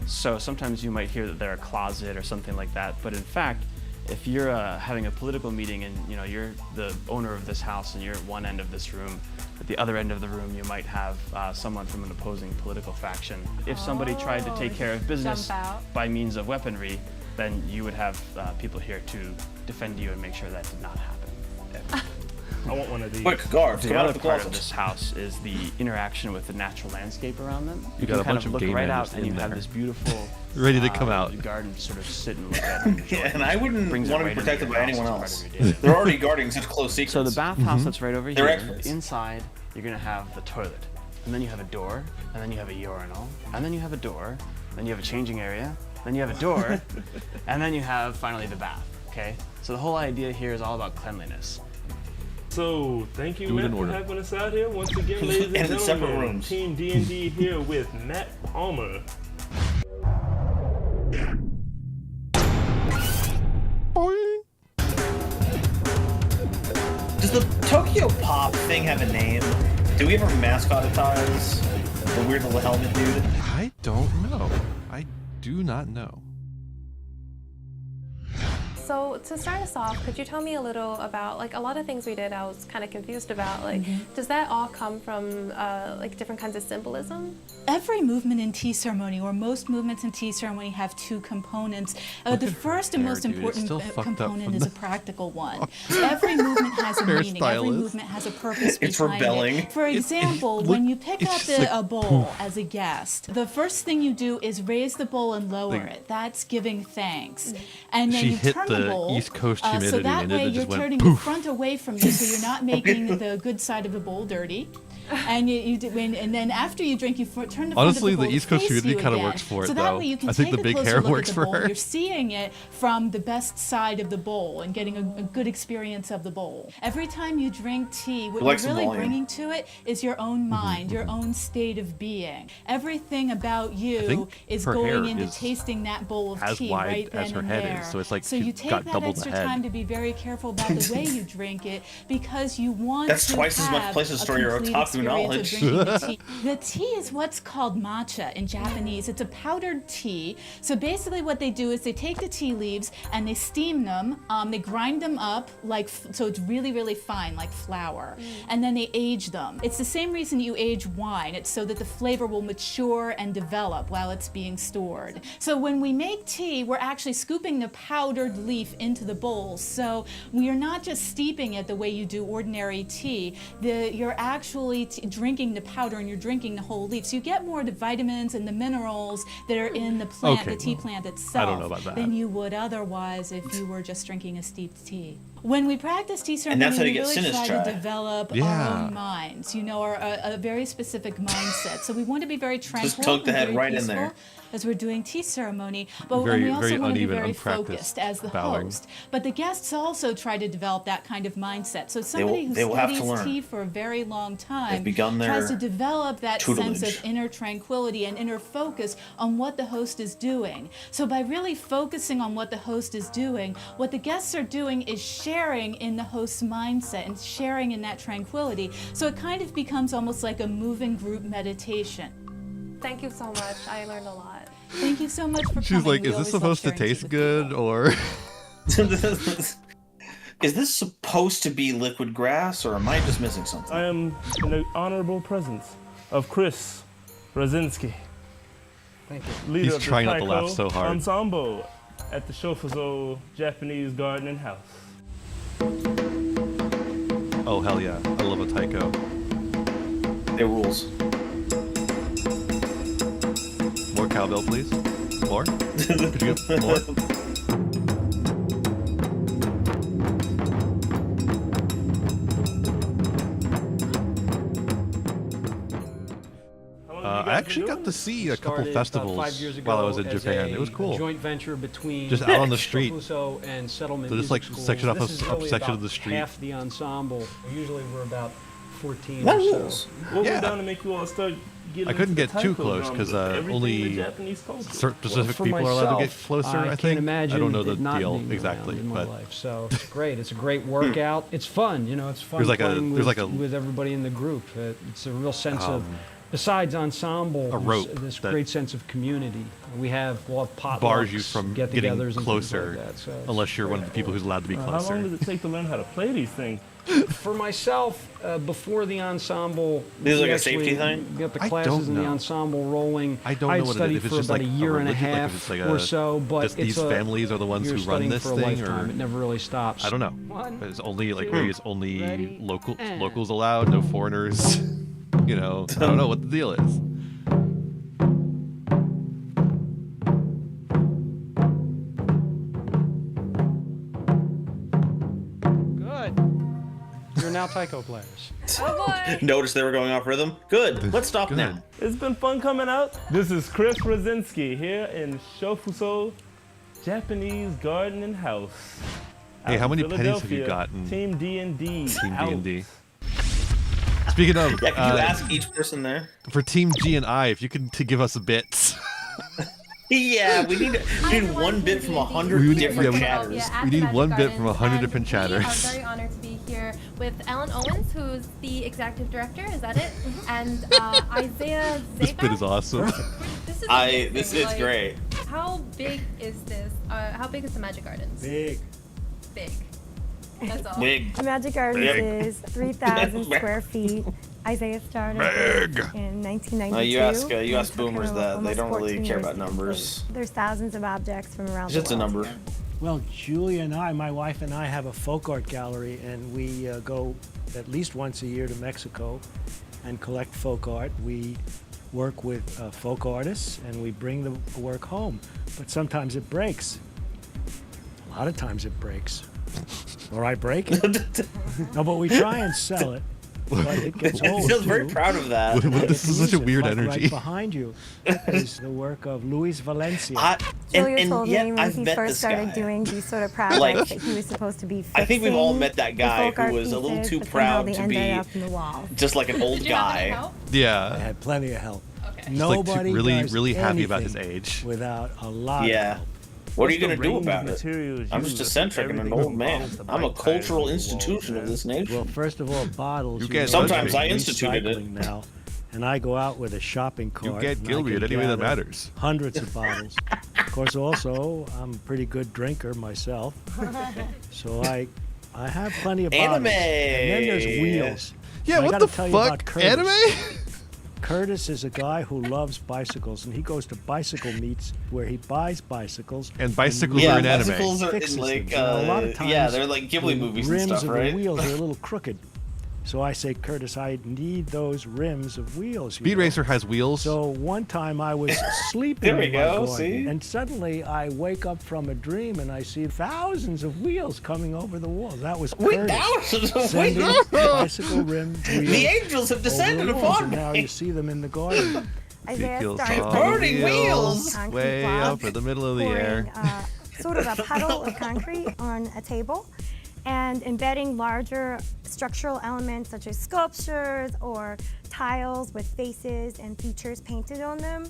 So sometimes you might hear that they're a closet or something like that, but in fact, if you're having a political meeting and you're the owner of this house and you're at one end of this room, at the other end of the room you might have someone from an opposing political faction. If somebody tried to take care of business jump out. by means of weaponry, then you would have people here to defend you and make sure that did not happen. I want one of these. Quick, guards, The come out other of the part of closet. this house is the interaction with the natural landscape around them. You got can a kind bunch of look game right men out just and you in have there. this beautiful Ready to come out. garden to sort of sit and look at. And enjoy. Yeah, and I wouldn't Brings it want to right be into protected your by house anyone as part else. of your day. They're already guarding such close secrets. So the bathhouse that's right over They're here, experts. inside you're gonna have the toilet. And then you have a door, and then you have a urinal, and then you have a door, then you have a changing area, then you have a door, and then you have finally the bath, okay? So the whole idea here is all about cleanliness. So, thank you, Do it Matt, in for order. having us out here. Once again, ladies and And in separate gentlemen, rooms. Team D&D here with Matt Palmer. Does the Tokyo Pop thing have a name? Do we ever mascotitize the weird little helmet dude? I don't know. I do not know. So to start us off, could you tell me a little about, like, a lot of things we did I was kind of confused about. Like, does that all come from, like, different kinds of symbolism? Every movement in tea ceremony, or most movements in tea ceremony, have two components. The first and hair, most dude. It's important still fucked up component from is a the- practical one. Every movement has a meaning. Every Hairstylist. movement has a purpose It's behind rebelling. it. For example, when you pick up a bowl as a guest, the first thing you do is raise the bowl and lower Like- it. That's giving thanks. And then She you hit turn the the bowl. East Coast so humidity that and way it you're just went turning poof. the front away from you, so you're not making the good side of the bowl dirty. And and then after you drink, you turn the Honestly, front of the East Coast face humidity you kinda again. works for it, So that though. way you can I think take the a big closer hair look works at the for bowl. her. You're seeing it from the best side of the bowl and getting a good experience of the bowl. Every time you drink tea, what Like you're some really volume. bringing to it is your own mind, your own state of being. Everything about you think is her going hair into is tasting that bowl of as tea wide right then as her and head there. is, so it's like so she's you take got that double the extra head. time to be very careful about the way you drink it, because you want That's to twice as much have place to a store your complete otaku experience of knowledge. drinking the tea. The tea is what's called matcha in Japanese. It's a powdered tea. So basically what they do is they take the tea leaves and they steam them. They grind them up so it's really, really fine, like flour. And then they age them. It's the same reason you age wine. It's so that the flavor will mature and develop while it's being stored. So when we make tea, we're actually scooping the powdered leaf into the bowl. So we are not just steeping it the way you do ordinary tea. You're actually drinking the powder and you're drinking the whole leaf. So you get more of the vitamins and the minerals that are in the plant, Okay, the tea well, plant itself, I don't know about that. than you would otherwise if you were just drinking a steeped tea. When we practice tea ceremony, that's how you we get really try Sinistry. to develop Yeah. our own minds, a very specific mindset. So we want to be very tranquil poke the and head very right in peaceful there. as we're doing tea ceremony, but Very- we also very want to be uneven, very unpracticed focused as the bowing. host. But the guests also try to develop that kind of mindset. So somebody who they will have to studies learn. tea for a very long time They've begun their tries to develop that sense tutelage. of inner tranquility and inner focus on what the host is doing. So by really focusing on what the host is doing, what the guests are doing is sharing in the host's mindset and sharing in that tranquility. So it kind of becomes almost like a moving group meditation. Thank you so much. I learned a lot. Thank you so much for coming. She's like, We is this always love supposed to sharing tea taste with good people. or? Is this supposed to be liquid grass, or am I just missing something? I am in the honorable presence of Chris Rosinski. Thank you. Leader He's of the trying not to laugh Taiko so hard. Ensemble at the Shofuzo Japanese Garden and House. Oh hell yeah! I love a taiko. It rules. More cowbell, please. More? Could you get more? I actually got to see a couple Started festivals about 5 years ago while I was in as Japan. a It was cool. Joint venture between Just out on the street. Shofuso and Settlement So just Music like Schools. section off This a is really section of about the street. half the ensemble. Usually we're about 14 That or rules. so. What Yeah. went down to make you all start getting I couldn't into get the too taiko close drums because and everything in only Japanese culture? specific For people are allowed to get myself, closer. I can't think. imagine I don't know the it not deal being exactly, around in my but life. So it's great. It's a great workout. It's fun. It's fun There's like a- playing there's with, like a- with everybody in the group. It's a real sense of besides ensemble, A rope this that- great sense of community. We'll have potlucks, bars you from getting get-togethers and things closer, like that, so it's unless you're one of the people who's allowed to be How long closer. does it take to learn how to play these things? For myself, before the ensemble, This is like we a safety actually thing? Get the I classes don't and the know. ensemble rolling. I don't I'd know what it studied is. If it's for just about like a year and a religion, like if half it's like or so, but just these it's families are the ones you're who run studying this for a thing, lifetime. or It never really stops. I don't know. One, It's only like two, maybe it's only ready, locals allowed, no foreigners. You know, I don't know what the deal is. Good. You're now taiko players. Oh boy. Notice they were going off rhythm. Good. Let's stop now. It's been fun coming out. This is Chris Rosinski here in Shofuso Japanese Garden and House. Hey, out how in many pennies have you Philadelphia. gotten? Team D&D. Team out. D&D. Speaking of, Yeah, could you ask each person there? for Team G and I, if you can give us bits. Yeah, we need one bit from 100 We need- different yeah, we- chatters. Yeah, at We the need Magic one bit Gardens, from 100 different and chatters. We are very honored to be here with Alan Owens, who's the executive director. Is that it? And Isaiah Zeka. This bit is awesome. This is This is great. How big is this? How big is the Magic Gardens? Big. Big. That's all. Big. The Magic Gardens Big. is 3,000 square feet. Isaiah started in 1992. You ask and took boomers him that. They almost don't really 14 care years about to numbers. complete. There's thousands of objects from around It's the just a world. number. Well, Julia and I, my wife and I, have a folk art gallery, and we go at least once a year to Mexico and collect folk art. We work with folk artists, and we bring the work home. But sometimes it breaks. A lot of times it breaks. Or I break it. No, but we try and sell it. But it gets old. He feels very too. proud of that. This is such a weird Like energy. Right behind you is the work of Luis Valencia. Julia told me when I've he met first this started guy. doing these sort of projects Like, that he was supposed to be I think we've all fixing met that the guy folk who art was a little pieces, too but somehow proud they to ended be up in the wall. just like an old Did you have any guy. help? I Yeah. had plenty of help. Okay. Nobody really, does really happy about his anything age. without a lot Yeah. of help. What are you What's going the to do range about of it? materials I'm used? just eccentric and an Everything old man. involves the I'm a bike cultural tires, the institution of walls, this nation. Well, first of all, bottles. You get Sometimes Gilby. I instituted it. recycling now, and I go out with a shopping cart. You get and I Gilby can at any way that gather matters. Hundreds of bottles. Of course, also I'm a pretty good drinker myself, so I have plenty of bottles. Anime. And then there's wheels. Yeah, And I what gotta the tell you fuck? about Curtis. Anime? Curtis is a guy who loves bicycles, and he goes to bicycle meets where he buys bicycles. And bicycles Yeah, are in anime. bicycles are in fixes like, them. So a lot of times, yeah, they're like Ghibli the movies and rims stuff, of right? the wheels are a little crooked. So I say, Curtis, I need those rims of wheels. you Speed know. Racer has wheels. So one time I was sleeping There we in my go, garden, see? and suddenly I wake up from a dream and I see thousands of wheels coming over the walls. That was Wait, Curtis thousands of sending wheels? bicycle rim wheels. The angels have descended over the walls, upon and now me. you see them in the garden. Isaiah Vehicles started on by Burning using wheels! concrete Way blocks, up in the middle of the air. pouring, sort of a puddle of concrete on a table and embedding larger structural elements such as sculptures or tiles with faces and features painted on them.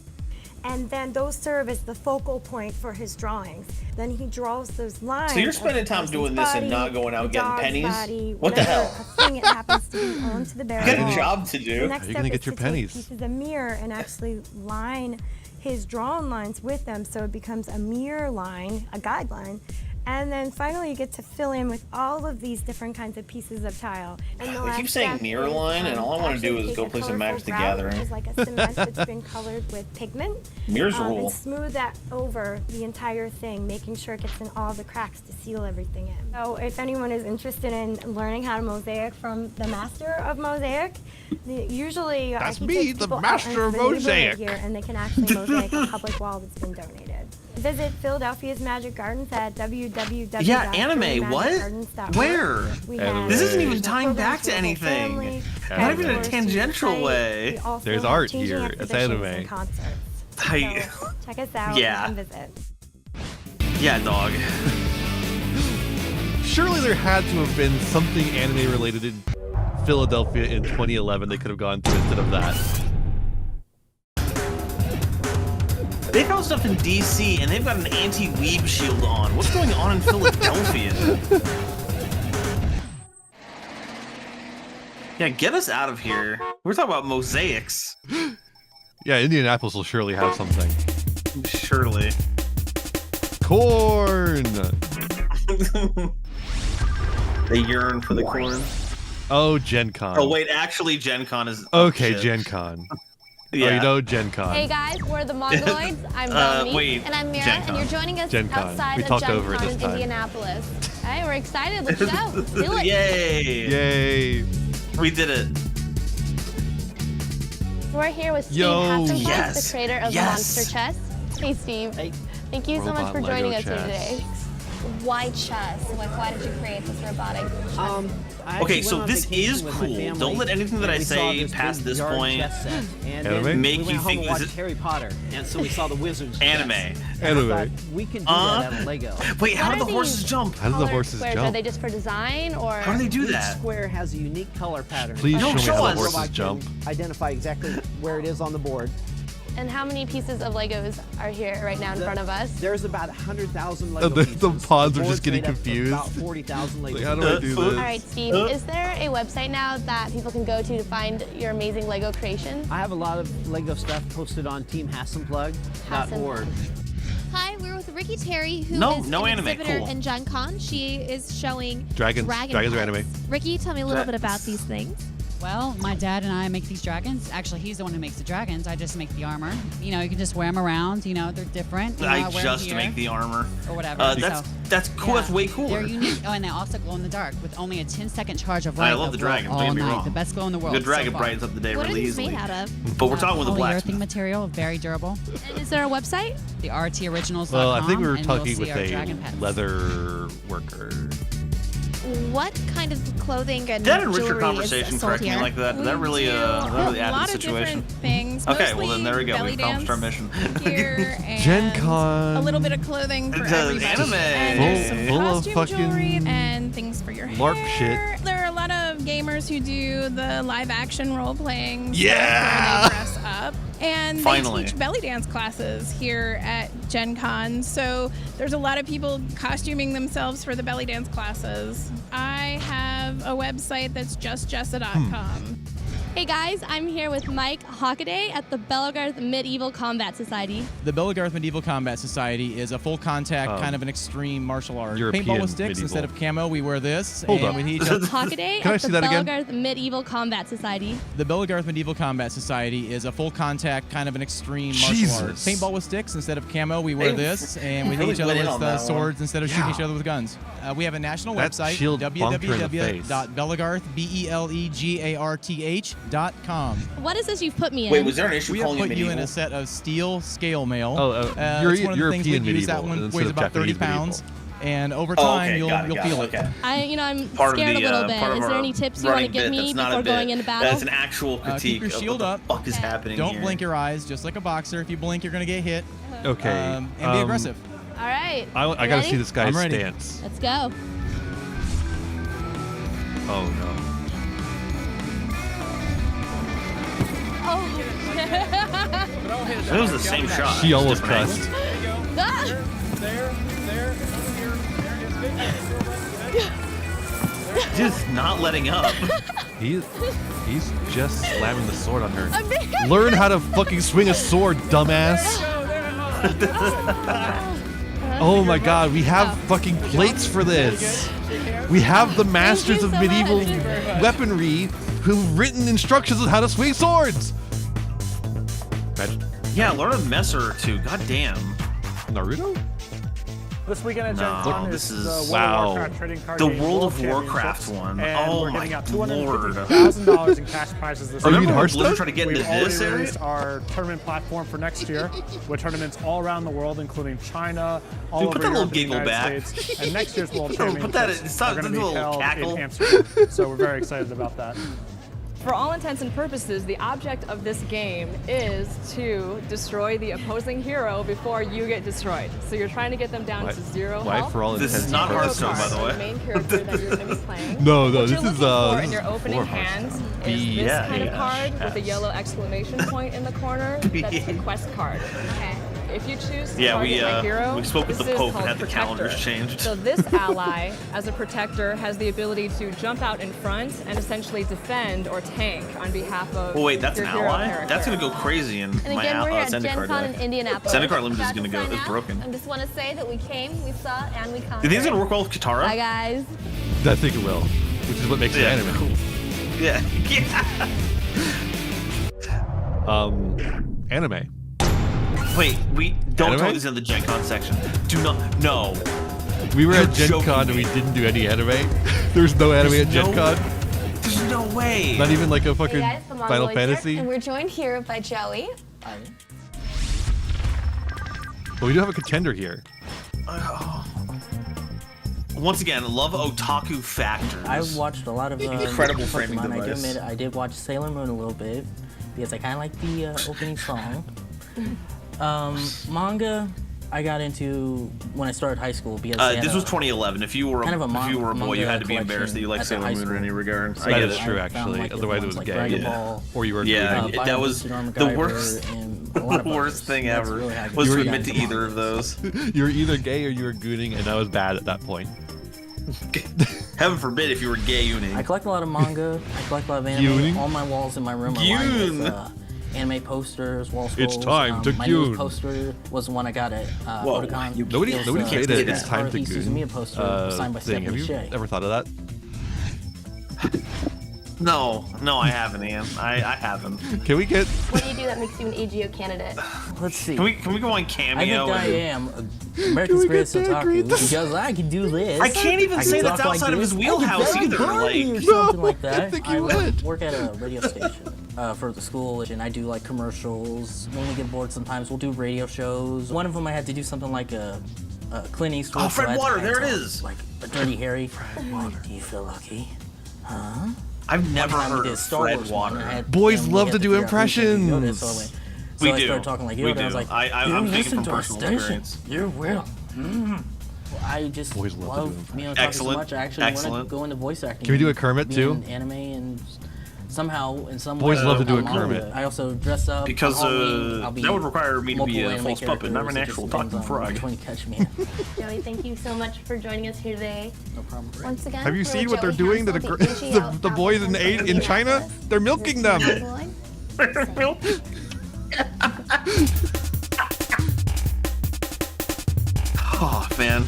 And then those serve as the focal point for his drawings. Then he draws those lines. So you're spending of time the doing person's this and not body, going out the getting dog's pennies? body, What the whatever hell? thing it happens to be onto the barrel. You got a job to do. The next How are you step gonna is get your to pennies? take pieces of mirror and actually line his drawn lines with them, so it becomes a mirror line, a guideline. And then finally you get to fill in with all of these different kinds of pieces of tile. And the They last keep saying step mirror is, line, and all I wanna do actually is take go a play some Magic the colorful grout, Gathering. which is like a cement that's been colored with pigment. Mirrors rule. And smooth that over the entire thing, making sure it gets in all the cracks to seal everything in. So if anyone is interested in learning how to mosaic from the master of mosaic, usually That's he me, takes the people out master into of the neighborhood mosaic. here, and they can actually mosaic a public wall that's been donated. Visit Philadelphia's Magic Gardens at www. Yeah, anime, what? Where? We Anime. have This isn't even programs tying back for to the whole anything. family, Not even in a tours to the tangential site. way. We also There's have art changing here. It's exhibitions anime. and concerts. I- So check us out Yeah. and visit. Yeah, dog. Surely there had to have been something anime related in Philadelphia in 2011 they could have gone to instead of that. They found stuff in DC and they've got an anti-weeb shield on. What's going on in Philadelphia? Yeah, get us out of here. We're talking about mosaics. Yeah, Indianapolis will surely have something. Surely. Corn! They yearn for the corn. Oh, Gen Con. Oh, wait, actually, Gen Con is... Okay, Gen Con. Yeah. Oh, you know Gen Con. Hey guys, we're the Mongoloids. I'm Dominique. wait, and I'm Mira, Gen and Con. you're joining us Gen Con. outside We of talked Gen over it Con this in time. Indianapolis. Hey, we're excited. Let's go. Let's do it. Yay! Yay! We did it. We're here with Steve Yo. Hassenfeld, Yes. the creator of Yes. Monster Chess. Hey, Steve. Hey. Thank you so much Robot for joining Lego us here chess. today. Why chess? Why did you create this robotic chess? Okay, so this is cool. Don't let anything that I say past this point Anime? make we you went home think and this watched is Harry Potter, and so we saw the wizards. anime. Anime. We can do that out of Lego. Wait, how What do are the horses these jump? How do the colored horses squares? jump? Are they just for design, or How do they do Each that? square has a unique color pattern. Please No, show me show how us. the horses Robot can jump. Identify exactly where it is on the board. And how many pieces of Legos are here right now in front of us? There's about 100,000 Lego The pieces. pawns are board's just getting made up of confused. About 40,000 Lego Like, how do I do this? All right, Steve, is there a website now that people can go to find your amazing Lego creation? I have a lot of Lego stuff posted on teamhassenplug.org. Hi, we're with Ricky Terry, who is No an anime, exhibitor cool. in Gen Con. She is showing Dragons. dragon Dragons are pets. anime. Ricky, tell me a little bit about these things. Well, my dad and I make these dragons. Actually, he's the one who makes the dragons. I just make the armor. You know, you can just wear them around. You know, they're different. You know, I wear 'em just here make the armor. or whatever. That's cool. Yeah, That's way they're cooler. unique. Oh, and they also glow in the dark with only a 10-second charge of light. I love the They'll glow dragon. all Don't get me night. wrong. The best glow in the world. Good dragon so far. brightens up the day What really are these easily. made out of? But we're talking with a Polyurethane blacksmith. material, very durable. And is there a website? The RTOriginals.com. Well, I think we were and you'll talking see with our dragon a pets. leather worker. What kind of clothing and That enrich your jewelry conversation is sold correctly here? like that? Did that really do add to the a lot of situation? different things. Okay, well then there we go. Belly We accomplished our mission. gear and Gen Con. a little bit of clothing for It's everybody. anime. And there's some Full of costume fucking jewelry and things for your LARP hair. shit. There are a lot of gamers who do the live action role playing. Yeah! Where they dress up. And Finally. they teach belly dance classes here at Gen Con. So there's a lot of people costuming themselves for the belly dance classes. I have a website that's justjessa.com. Hey guys, I'm here with Mike Hockaday at the Bellegarth Medieval Combat Society. The Bellegarth Medieval Combat Society is a full contact, kind of an extreme martial art. European Paintball with sticks medieval. instead of camo. We wear this. Hold and up. we teach Hockaday Can I at see the that again? Bellegarth Medieval Combat Society. The Bellegarth Medieval Combat Society is a full contact, kind of an extreme martial art. Jesus. Paintball with sticks instead of camo. We wear They this, and we hit really each other went in with on that one. swords instead of shooting Yeah. each other with guns. We have a national That website, shield bunked her in the face. www.bellegarth, BELEGARTH.com. What is this you've put me in? Wait, was there an issue We have calling it put you in medieval? a set of steel scale mail. Oh, it's one of the things European we use. That medieval one instead weighs of about 30 Japanese pounds. medieval. And over Oh, time, okay, you'll got it, feel it. okay. I'm Part of scared the, a little bit. part of Is there our any tips you want to running give bit me that's not before a bit. going into battle? That's an actual critique Keep your of shield what up. the fuck is happening Don't here. blink your eyes, just like a boxer. If you blink, you're going to get hit. Okay. And be aggressive. All right. I You gotta ready? see this guy's I'm ready. stance. Let's go. Oh no. Oh. It was the same shot. She almost Different cussed. Ah! Just not letting up. He's just slamming the sword on her. I'm being- Learn how to fucking swing a sword, dumbass. Oh my god, we have fucking plates for this. We have the masters of so medieval much. weaponry who've written instructions on how to swing swords. Yeah, learn a messer or two. God damn. Naruto? This weekend at Gen No, Con this is is the wow. World of Warcraft trading card The game World of Championships, Warcraft one. And Oh we're my giving out lord. $250,000 in cash prizes this Oh, you year. mean Hearthstone? Blizzard try to get into We've already this area? released our tournament platform for next year, with tournaments all around the world, including China, all Dude, over put that Europe, little and the giggle United back. States, and next year's World Put Championships that in- stop, are going to do a be little held cackle. in Amsterdam. So we're very excited about that. For all intents and purposes, the object of this game is to destroy the opposing hero before you get destroyed. So you're trying to get them down Why- to 0 why health. for all This is intents not and Hearthstone, by purposes? the way. The main character that you're going to be playing. No, What this you're is looking for this in your is opening for hand Hearthstone. is this Yeah, kind of yeah, card with a yes. yellow exclamation point in the corner. That's the quest card. Okay. if you choose to Yeah, target my hero, we spoke with this the is Pope called and had the Protector. calendars changed. So this ally, as a protector, has the ability to jump out in front and essentially defend or tank on behalf of Oh wait, that's your an hero ally? character. That's gonna go crazy in And my again, we're here at Zendikar Gen Con in deck. Indianapolis. Zendikar Limited is About gonna to go. sign It's out. broken. I just want to say that we came, we saw, and we conquered. Do you think it's gonna work well with Katara? Bye, guys. I think it will, which is what makes the anime cool. Yeah. Anime. Wait, we don't Anime? tell me this in the Gen Con section. Do not. No. We were You're at Gen joking Con and me. we didn't do any anime. There's no anime There's at Gen no- Con. There's no way. Not even like a fucking Hey guys, the Final Mongoloids here, Fantasy. and we're joined here by Joey. But we do have a contender here. Once again, love otaku factors. I watched a lot of incredible framing Pokemon. I do device. admit I did watch Sailor Moon a little bit because I kind of like the opening song. Manga, I got into when I started high school because they had This was a- 2011. If you were kind of a if you were a boy, you manga had to be embarrassed that you liked collection Sailor at the Moon high in any regard. That I get is it. true, I found, actually. like, the Otherwise, it ones was like gay. Dragon Ball, Or you were Yeah, greedy. that was Bible, the MacGyver, worst. and a The lot of worst thing That's ever really how I was got to into admit to manga. either of those. You were either gay or you were gooning, and I was bad at that point. Heaven forbid if you were gay uning. I collect a lot of manga. I collect a lot of anime. Gooning? All my walls in my room are lined with anime posters, wall It's scrolls. time to my goon. newest poster was the one I got at Whoa, Otaku. Nobody made it. It's time to Haruhi goon. Suzumiya poster signed by Thing. Have Stephanie you Shea. ever thought of that? No, I haven't, Ian. I haven't. Can we get? What do you do that makes you an AGO candidate? Let's see. Can we go on I Cameo? think I and- am America's Greatest Otaku because I can do this. I can't even I can say that's talk like outside of this. his wheelhouse I can either, party like- or something like that. I think you would. work at a radio station for the school, and I do like commercials. When we get bored, sometimes we'll do radio shows. One of them I had to do something like a Clint Eastwood. Oh, Fred so I had to Water, kind there of it talk is. Like a Dirty Harry. Fred, do you feel lucky? Huh? I've never One time we heard did of Star Fred Wars one, Water. I had- Boys and we love had to do figure out who's gonna be Yoda, impressions. so I went- We so I do. started talking like We Yoda. I was do. like, I'm "You speaking listen from to our personal station. experience. You will. I just Boys love to do love impressions. being on Otaku so Excellent. much. I actually want to Excellent. go into voice acting. Can we do and a Kermit, be too? in anime and somehow, in some Boys way, love to do a I'm on Kermit. it. I also dress up. Because on Halloween, I'll be that would require me to be multiple a anime false puppet, not an characters. It actual just talking depends on frog. which one you catch me. Joey, thank you so much for joining us here today. No problem. Once again, Have you we're seen with what they're Joey doing to the Hansel, the boys in China? They're milking them. Oh man,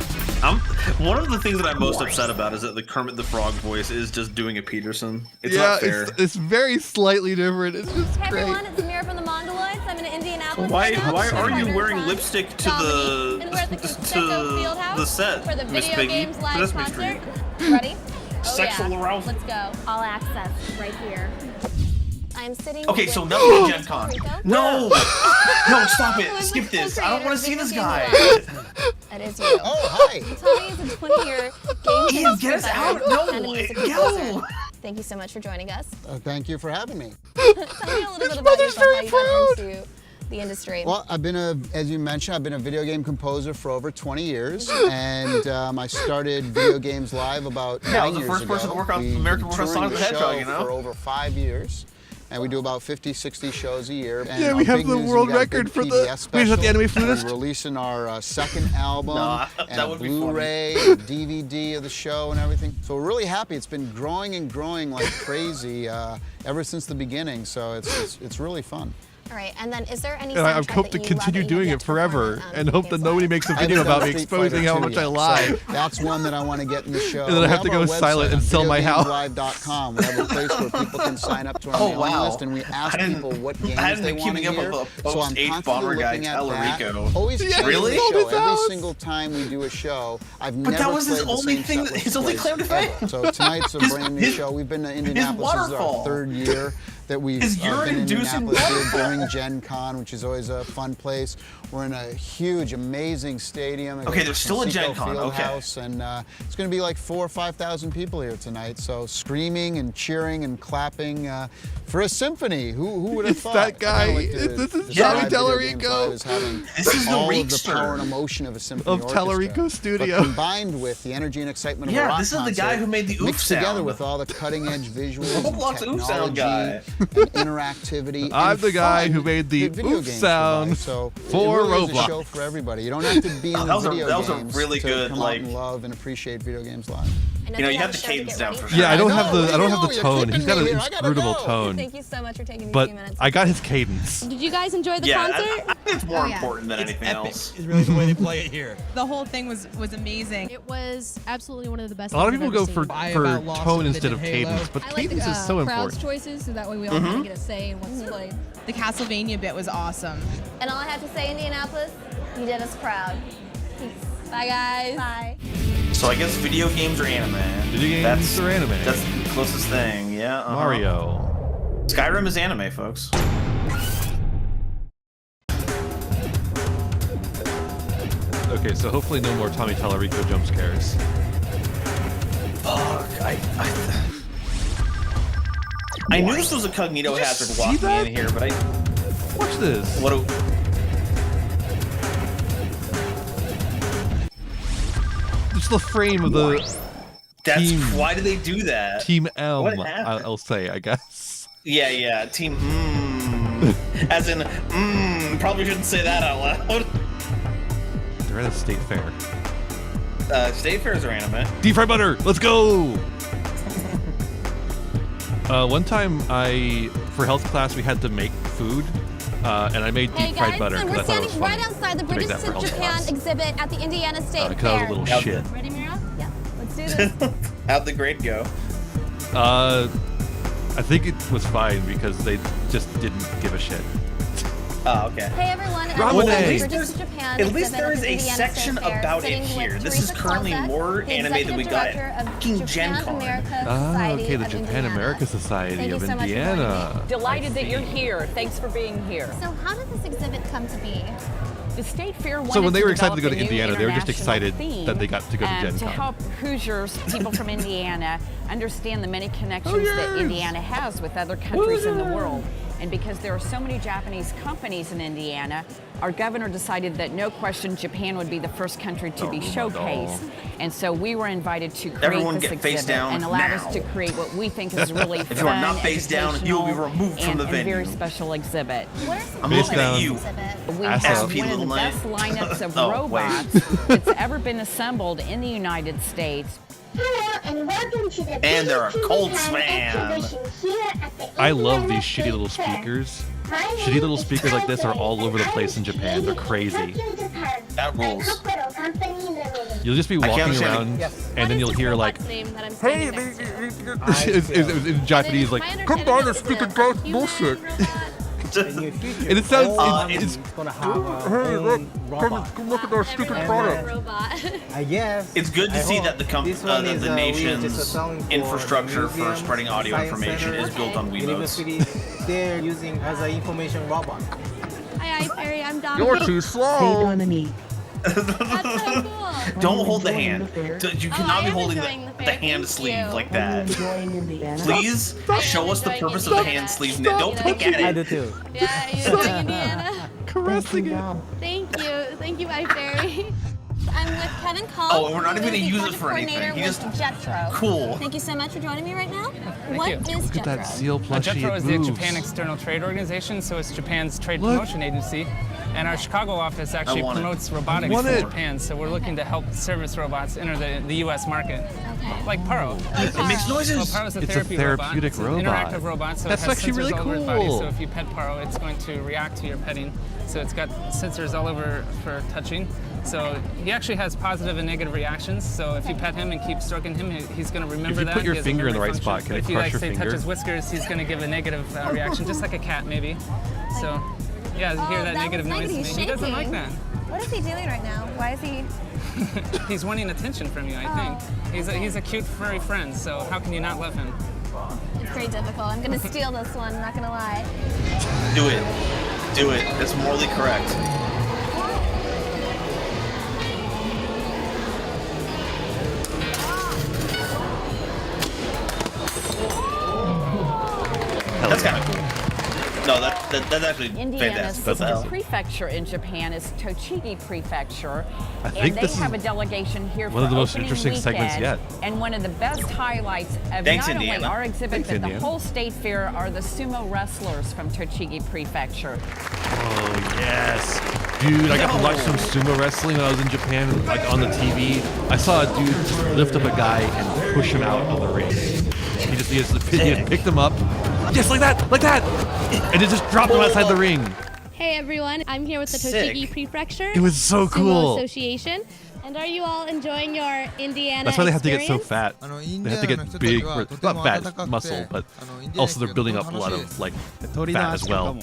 one of the things that I'm most upset about is that the Kermit the Frog voice is just doing a Peterson. It's yeah, not fair. it's very slightly different. It's just Hey great. everyone, it's Amira from the Mongoloids. I'm in Indianapolis. Why right now. are you Partner wearing Fun, lipstick to Dominique, and we're at the the Prosecco Fieldhouse the set, for the Miss Video Piggy? Games Live Sesame concert. Street. Ready? Oh, Sexual yeah. arousal. Let's go. All access right here. I'm sitting. Okay, with so now we're Gen Puerto Con. Rico. No, no, stop it! Skip this. I don't want to see this guy. That is you. Oh, hi. Tommy is a 20-year game Ian, get us out. No, and a music go. composer. Thank you so much for joining us. Thank you for having me. Tell me a little bit about yourself, how you got into the industry. Well, as you mentioned, I've been a video game composer for over 20 years, and I started Video Games Live about 9 Yeah, I was the years first ago. person to work on We've American been World of touring Sonic the Hedgehog, show you know? for over 5 years. And we do about 50, 60 shows a year. And Yeah, our we have big the news is world we got a record big for PBS the. Wait, is that the special, anime and flutist? we're releasing our second album Nah, and that a would be funny. Blu-ray, and DVD of the show and everything. So we're really happy. It's been growing and growing like crazy ever since the beginning. So it's really fun. All right, and then is there any And I soundtrack hope that to you continue love that you doing have it yet to perform forever, on and hope that Games nobody Live? makes a I video haven't about done me Street Fighter exposing how 2 much I yet, lie. so that's one that I want to get in the show. And then I have to We go our silent website and sell my house. videogameslive.com. We have a place where people can sign up to our Oh, mailing wow. list, and we ask I hadn't- people what I games hadn't they been want to keeping up hear. with the So I'm post-H constantly bomber guy, looking at that. Tellerico. Always Yeah, changing really? the sold show his every house. single time we do a show. I've But never that was his played the only same thing, set with his only place claim to fame. ever. So tonight's a brand new show. We've been to Indianapolis. This is our waterfall. third year that we've His been in urine-inducing Indianapolis here waterfall. during Gen Con, which is always a fun place. We're in a huge, amazing stadium. It Okay, goes there's to still a Gen Prosecco Con, okay. Fieldhouse, and it's going to be like 4,000 or 5,000 people here tonight. So screaming and cheering and clapping for a symphony. Who would have It's thought? that guy. I kinda like to This is describe Johnny Video Games Tellerico. Live as having This is the all of the Reekster. power and emotion of a symphony Of orchestra, Tellerico Studio. but combined with the energy and excitement of a Yeah, rock this is the concert, guy who made the oof mixed together sound. with all the cutting edge visuals and Roblox oof sound technology guy. interactivity. I'm and the guy fun who made the that video oof games sound provide. So for it really is Roblox. a show for everybody. You don't have to be in the video that was a games really to good, come like- out and love and appreciate video games live. You know, you have the cadence down for sure. Yeah, I don't have the You're tone. keeping He's got me an here. I gotta inscrutable go. tone. Thank you so much for taking these But few minutes. I got his cadence. Did you guys enjoy the Yeah, concert? I think it's more important than anything else. Is really the way they play it here. The whole thing was amazing. It was absolutely one of the best. A lot of things people I've go ever for seen. tone instead of cadence, but I like cadence is so crowd's important. choices, so that way we all kind of get a say in what's played. The Castlevania bit was awesome. And all I have to say, Indianapolis, you did us proud. Peace. Bye, guys. Bye. So I guess video games or anime. Video games or anime. That's the closest thing, yeah. Mario. Skyrim is anime, folks. Okay, so hopefully no more Tommy Tallarico jump scares. Fuck, I knew this was a cognito hazard walking in here, but Watch this. What a... Just the frame of the team. Why did they do that? Team M, What happened? I'll say, I guess. Yeah, team as in probably shouldn't say that out loud. They're at a state fair. State fairs are anime. Deep fried butter, let's go! One time for health class we had to make food, and I made deep fried butter and because we're I thought it was standing funny right outside the to make Bridges that for to health Japan class. exhibit at the Indiana State Because I was Fair. a little shit. Ready, Mira? Yeah, let's do this. How'd the grade go? I think it was fine because they just didn't give a shit. Oh, okay. Hey everyone, Ramen. I'm At the least Bridges to Japan At least exhibit there at is the a Indiana section State Fair, about it sitting here. with This is Teresa currently Kalsek, more the anime than we got executive at director fucking of Gen Japan Con. America Ah, Society okay, the of Japan Indiana. America Society Thank you of so much for joining Indiana. Delighted that you're here. Thanks for being here. So how did this exhibit come to be? The State Fair wanted So when they were excited develop to go to a new Indiana, they were just international excited theme, that they got to go to Gen to Con. help Hoosiers, people from Indiana, understand the many connections that Indiana has with other countries in the world. And because there are so many Japanese companies in Indiana, our governor decided that no question Japan would be the first country to be showcased. And so we were invited to create Everyone this get face exhibit down and allowed now. us to create what we think is really If fun, you are not face down, you will be removed from the and very venue. special exhibit. What are some I'm Face looking at down. you. We Ass have up. one of the Little best Knight. lineups of Oh, wait. robots that's ever been assembled in the United States. Hello and welcome to the And they're a biggest cold Japan slam. exhibition here at the I love Indiana these shitty little State Fair. speakers. My name Shitty little is speakers like this are all over the Thempire place in Japan. They're crazy. That rules. You'll just be I can't walking understand around, it. Yes. and then you'll hear like, Name that I'm "Hey," standing next to. it's in Japanese, like, "Come down and speak about bullshit." And it sounds, it's gonna have hey, look, robot. come look at our stupid product. I guess. It's good to see that the This one is, the we are just nation's selling for infrastructure for museums, spreading audio science information is centers, built on Wiimotes. universities. They're using as an information robot. Hi, Perry. I'm Dom. You're too slow. That's so cool. Don't hold the hand. You cannot I be am holding enjoying the the fair. hand Thank sleeve you. like that. Please show us the purpose of the hand sleeve. Don't pick at I it. do too. Yeah, you're doing Indiana. Caressing it. Thank you, I Perry. I'm with Kevin Call. Oh, and we're not even who gonna is the use it project for anything. coordinator He with just- Jetro. Cool. Thank you so much for joining me right now. What you. is Look at that Jetro? seal plushie. Jetro It is the moves. Japan External Trade Organization, so it's Japan's trade Look. promotion agency. And our Chicago office actually want it. promotes robotics Want in it. Japan, so we're looking to help service robots enter the U.S. market. Okay. Like Paro. It makes noises. Well, Paro's a It's a therapy therapeutic robot. It's an robot. interactive robot, so That's it has actually sensors really all over its body. cool. So if you pet Paro, it's going to react to your petting. So it's got sensors all over for touching. So he actually has positive and negative reactions. So if you pet him and keep stroking him, he's going to remember you that. put your He has a finger in the memory right function. spot, can But it if you crush like your say touch finger? his whiskers, he's going to give a negative reaction, just like a cat maybe. So yeah, you hear that negative was noise. negative. He doesn't like that. What is he doing right now? Why is he? He's wanting attention from you, I think. He's a cute furry friend, so how can you not love him? It's pretty difficult. I'm gonna steal this one. I'm not gonna lie. Do it. Do it. It's morally correct. That's kind of cool. No, that's actually Indiana's fantastic. prefecture in Japan is Tochigi Prefecture, I think and they this have is a delegation here one for of the most opening interesting segments weekend. yet. And one of the best highlights of Thanks, not Indiana. only our exhibit Thanks, but Indiana. the whole state fair are the sumo wrestlers from Tochigi Prefecture. Oh yes, dude! I got to watch some sumo wrestling when I was in Japan, like on the TV. I saw a dude just lift up a guy and push him out of the ring. He had picked him up, just like that, and it just dropped him outside the ring. Hey everyone, I'm here with the Tochigi Prefecture. It was so cool. Sumo Association. And are you all enjoying your Indiana That's why they have to get so experience? fat. They have to get big, not fat muscle, but also they're building up a lot of like fat as well.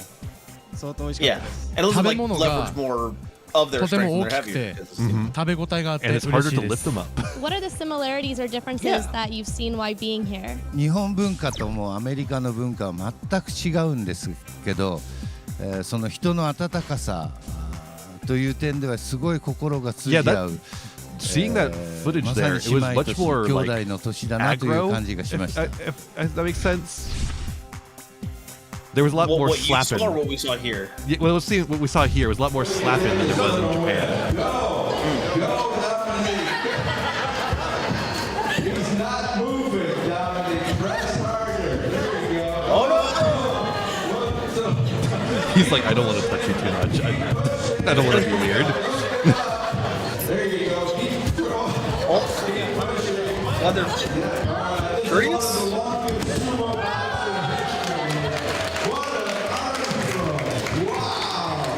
Yeah, and it'll like leverage more of their strength and their heavier. And it's harder to lift them up. What are the similarities or differences that you've seen while being here? 日本文化ともアメリカの文化は全く違うんですけど、その人の温かさという点ではすごい心が通じ合う。 Seeing that footage there, it was much more like aggro. If that makes sense. There was a lot more slapping. What you saw or what we saw here? Yeah, well, what we saw here was a lot more slapping than there was in Japan. He's like, I don't want to touch you too much. I don't want to be weird. Leather drinks?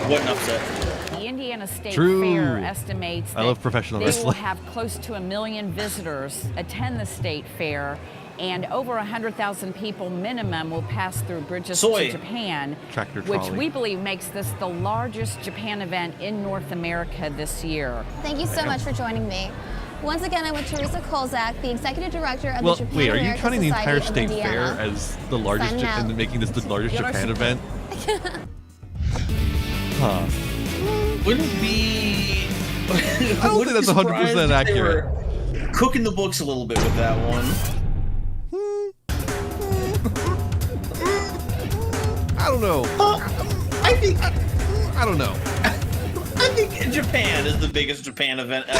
What an upset. The Indiana State True. Fair estimates I love professional they will wrestling. have close to 1 million visitors attend the state fair, and over 100,000 people minimum will pass through bridges to Japan, Tractor which trolley. we believe makes this the largest Japan event in North America this year. Thank you so much for joining me. Once again, I'm with Teresa Kolzak, the executive director of the Japan wait, are you American counting the entire Society of state Indiana. fair as the largest Signing out. and making this the largest Japan event? Huh. Wouldn't be. I don't think that's 100% accurate. Cooking the books a little bit with that one. I don't know. I think. I don't know. I think Japan is the biggest Japan event ever.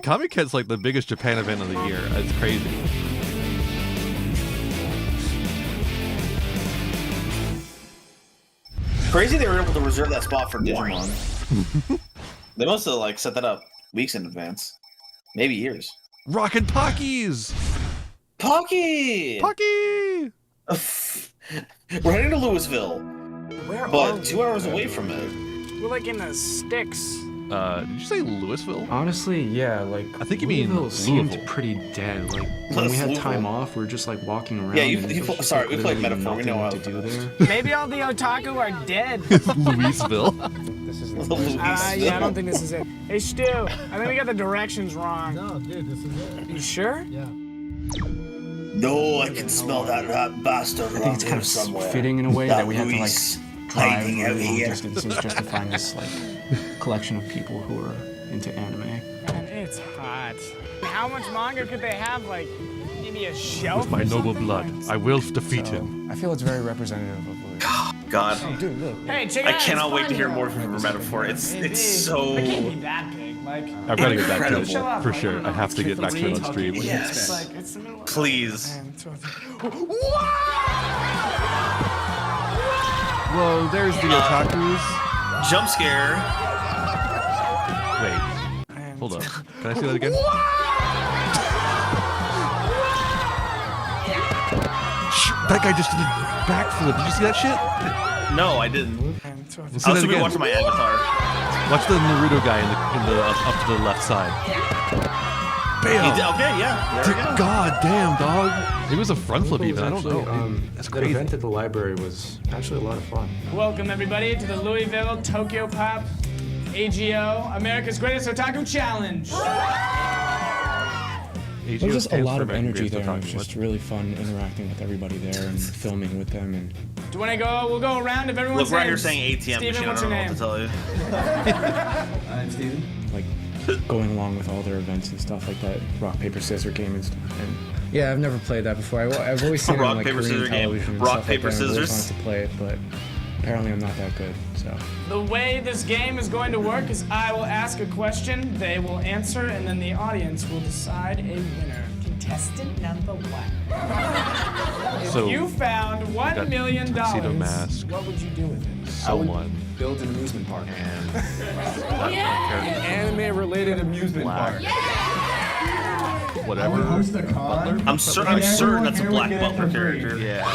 Comic-Con's like the biggest Japan event of the year. It's crazy. Crazy they were able to reserve that spot for Digimon. They must have like set that up weeks in advance, maybe years. Rockin' Pockies! Pocky! Pocky! We're heading to Louisville, Where are but we? 2 hours away from it. We're like in the sticks. Did you say Louisville? Honestly, yeah, like I think you mean Louisville seemed Louisville. pretty dead. Like when we had time off, we were just like walking around. Yeah, and sorry, we played literally metaphor. We know nothing how to do there. Maybe all the otaku are dead. Louisville. This is yeah, I don't think this is it. Hey, Stu, I think we got the directions wrong. No, dude, this is it. You sure? Yeah. No, I can smell that bastard I think around it's here kind of somewhere. fitting in a way that we have to like Luis drive hiding out really long here. distances just to find this like collection of people who are into anime. Man, it's hot. How much longer could they have? Like maybe a shelf? With my or noble something? blood, I will defeat him. I feel it's very representative of Louis. God. Oh, dude, look. Hey, check I it out. cannot it's wait fun to hear here. more from your metaphor. It's big. so. It can't be that big. Like I've got to get back to incredible. it for sure. I have to get back to it on stream. Yes. Like, it's the middle of Please. Whoa, there's the otakus. Jump scare. Wait, hold up. Can I see that again? That guy just did a backflip. Did you see that shit? No, I didn't. Let's see I'll that still be again. watching my avatar. Watch the Naruto guy in the up to the left side. Bam! Okay, yeah. There we go. God damn, dog. It was a front flip even. I don't know. That's That crazy. event at the library was actually a lot of fun. Welcome everybody to the Louisville Tokyo Pop AGO America's Greatest Otaku Challenge. There was just a lot of energy there, and it was just really fun interacting with everybody there and filming with them. And Do you want to go? We'll go around if everyone's Look, right here saying ATM Steven, machine. I what's don't your know name? what to tell you. I'm Steven. Like going along with all their events and stuff like that, rock paper scissors game and stuff. And Yeah, I've never played that before. I've always seen it on like paper, Korean scissors game. television and Rock, stuff paper, like that. I always scissors. wanted to play it, but apparently I'm not that good. So the way this game is going to work is I will ask a question, they will answer, and then the audience will decide a winner. Contestant number 1. If So, you found $1 million, tuxedo mask, what would you do with it? someone, Build an amusement park. and An anime-related amusement park. whatever. I'm certain that's a Black Butler character. Yeah.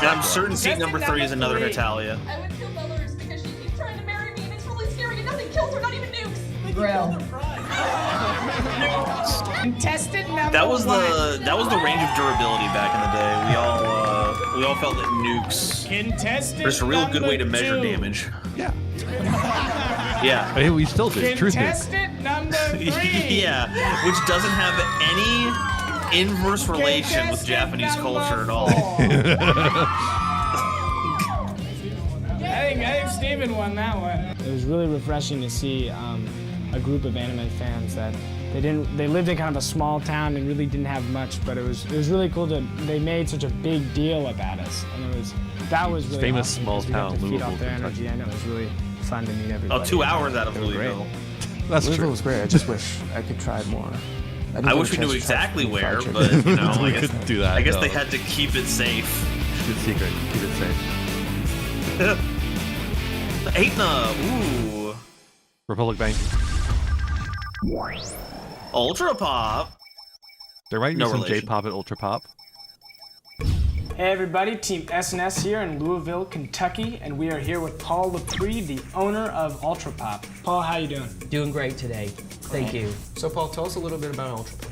And I'm certain seat number 3 is another Hitalia. I would kill Bellers because she keeps trying to marry me and it's really scary and nothing kills her, not even nukes. Grill. Contestant number That was 1. the range of durability back in the day. We all felt that nukes. Contestant There's a real good way to number measure 2. damage. Yeah. Yeah. I mean, we still did. Truth is. Contestant number 3. Yeah, which doesn't have any inverse relation with Japanese culture at all. I think Steven won that one. It was really refreshing to see a group of anime fans that they lived in kind of a small town and really didn't have much, but it was really cool they made such a big deal about us, and that was really Famous awesome small because we got town, to feed Louisville, off their Kentucky. energy. I know it was really fun to meet everybody. Oh, 2 hours out of Louisville. That's Louisville true. was great. I just wish I could try more. I wish we knew exactly where, but you know, We I guess, couldn't do that, I guess no. they had to keep it safe. Good secret. Keep it safe. Aetna, ooh. Republic Bank. Ultra Pop. There might be No some relation. J-pop at Ultra Pop. Hey everybody, Team SNS here in Louisville, Kentucky, and we are here with Paul Lepre, the owner of Ultra Pop. Paul, how you doing? Doing great today. Thank you. So Paul, tell us a little bit about Ultra Pop.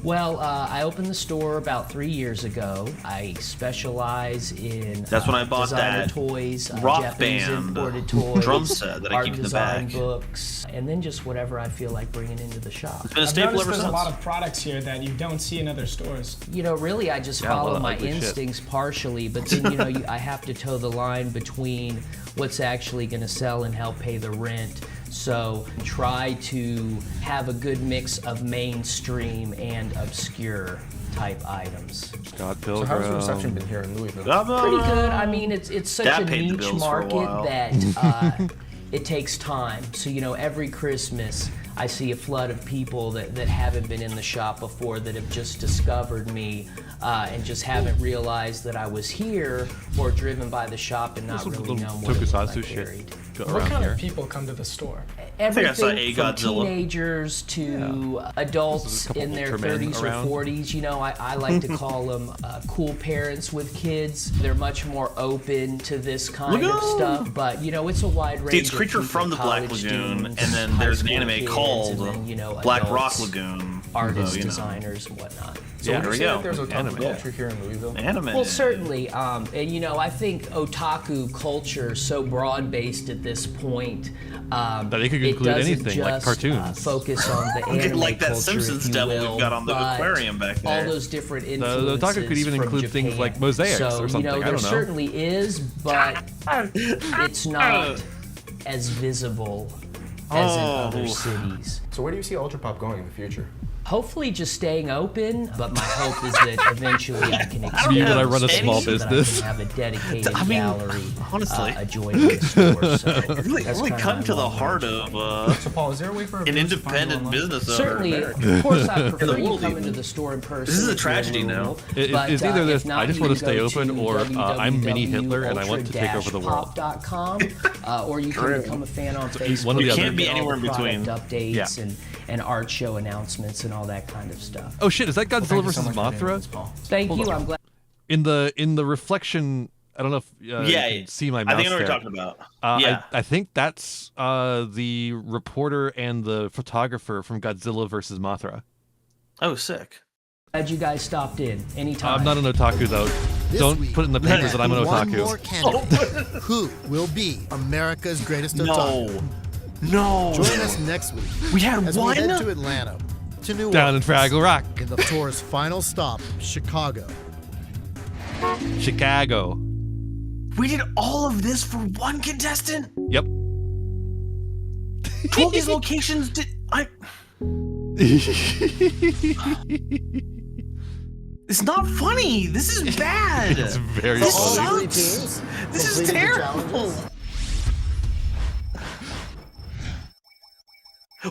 Well, I opened the store about 3 years ago. I specialize in That's when I bought designer that toys, rock Japanese band imported toys, drum set that I art keep in the design back. books, and then just whatever I feel like bringing into the shop. It's been a I've staple noticed ever there's since. a lot of products here that you don't see in other stores. You know, really, I just Yeah, a lot follow of my ugly shit. instincts partially, but then, you know, I have to toe the line between what's actually going to sell and help pay the rent. So try to have a good mix of mainstream and obscure type items. Scott Pilgrim. So how's the reception been here in Louisville? Pretty good. I mean, it's such That a paid the niche bills for a market while. that it takes time. So, you know, every Christmas I see a flood of people that haven't been in the shop before that have just discovered me and just haven't realized that I was here or driven by the shop and not Some really little know what it was I tokusatsu shit carried. go What around kind here. of people come to the store? I think I saw Everything from A-Godzilla. teenagers to adults couple in their Ultramen 30s around. or 40s. You know, I like to call them cool parents with kids. They're much more open to this kind Look of out! stuff, but you know, it's a wide range. See, it's of Creature people, from the Black college Lagoon, students, and then high there's an school anime kids, called and then, you know, Black Rock adults, Lagoon. artists, So, you know. designers, and whatnot. So Yeah, would there you we say go. that there's otaku Anime. culture here in Louisville? Anime. Well, certainly, and you know, I think otaku culture is so broad-based at this point That it could include doesn't anything, like just, cartoons. Focus on the anime Like that culture, Simpsons if you devil will, we've got on the but aquarium back there. All those different The influences otaku could even from include things Japan. like mosaics so, or something, You know, I there don't know. certainly is, but it's not as visible as in other cities. So where do you see Ultra Pop going in the future? Hopefully just staying open, but my hope is that eventually I can expand. Me when I run a the small space so that business. I can have a dedicated I mean, gallery honestly. adjoining the store. So Really, that's really kinda cutting my to the long heart range. of So Paul, is there a way for an viewers to find you independent online? business owner. Certainly, in of America. course, I In the prefer you world, come even. into the store in person. This is a if you're in tragedy now. Louisville. It's But, either if this, not, I just you want to can stay go open, to or I'm Mini Hitler and I want to take over the world. ultra-pop.com, or you can become a fan on Facebook. one or the You other. can Can't be get all anywhere the in between. product updates Yeah. and art show announcements and all that kind of stuff. Oh shit, is that Godzilla Thank you so versus much for doing Mothra? this, Paul. Thank Hold you. on. I'm glad. In the reflection, I don't know if Yeah, you can see my mouse I think I know what you're there. talking about. I Yeah. think that's the reporter and the photographer from Godzilla versus Mothra. Oh, sick. Glad you guys stopped in. Anytime. I'm not an otaku though. This Don't week, put in the we papers have that I'm an one more otaku. candidate. Who will be America's greatest otaku? No. Join us next week We had as one? we head to Atlanta, to New Down in Orleans, Fraggle Rock, in the tour's final stop, Chicago. Chicago. We did all of this for one contestant? Yep. 12 of these locations did... It's not funny. This is bad. It's very this funny. Sucks. This is terrible.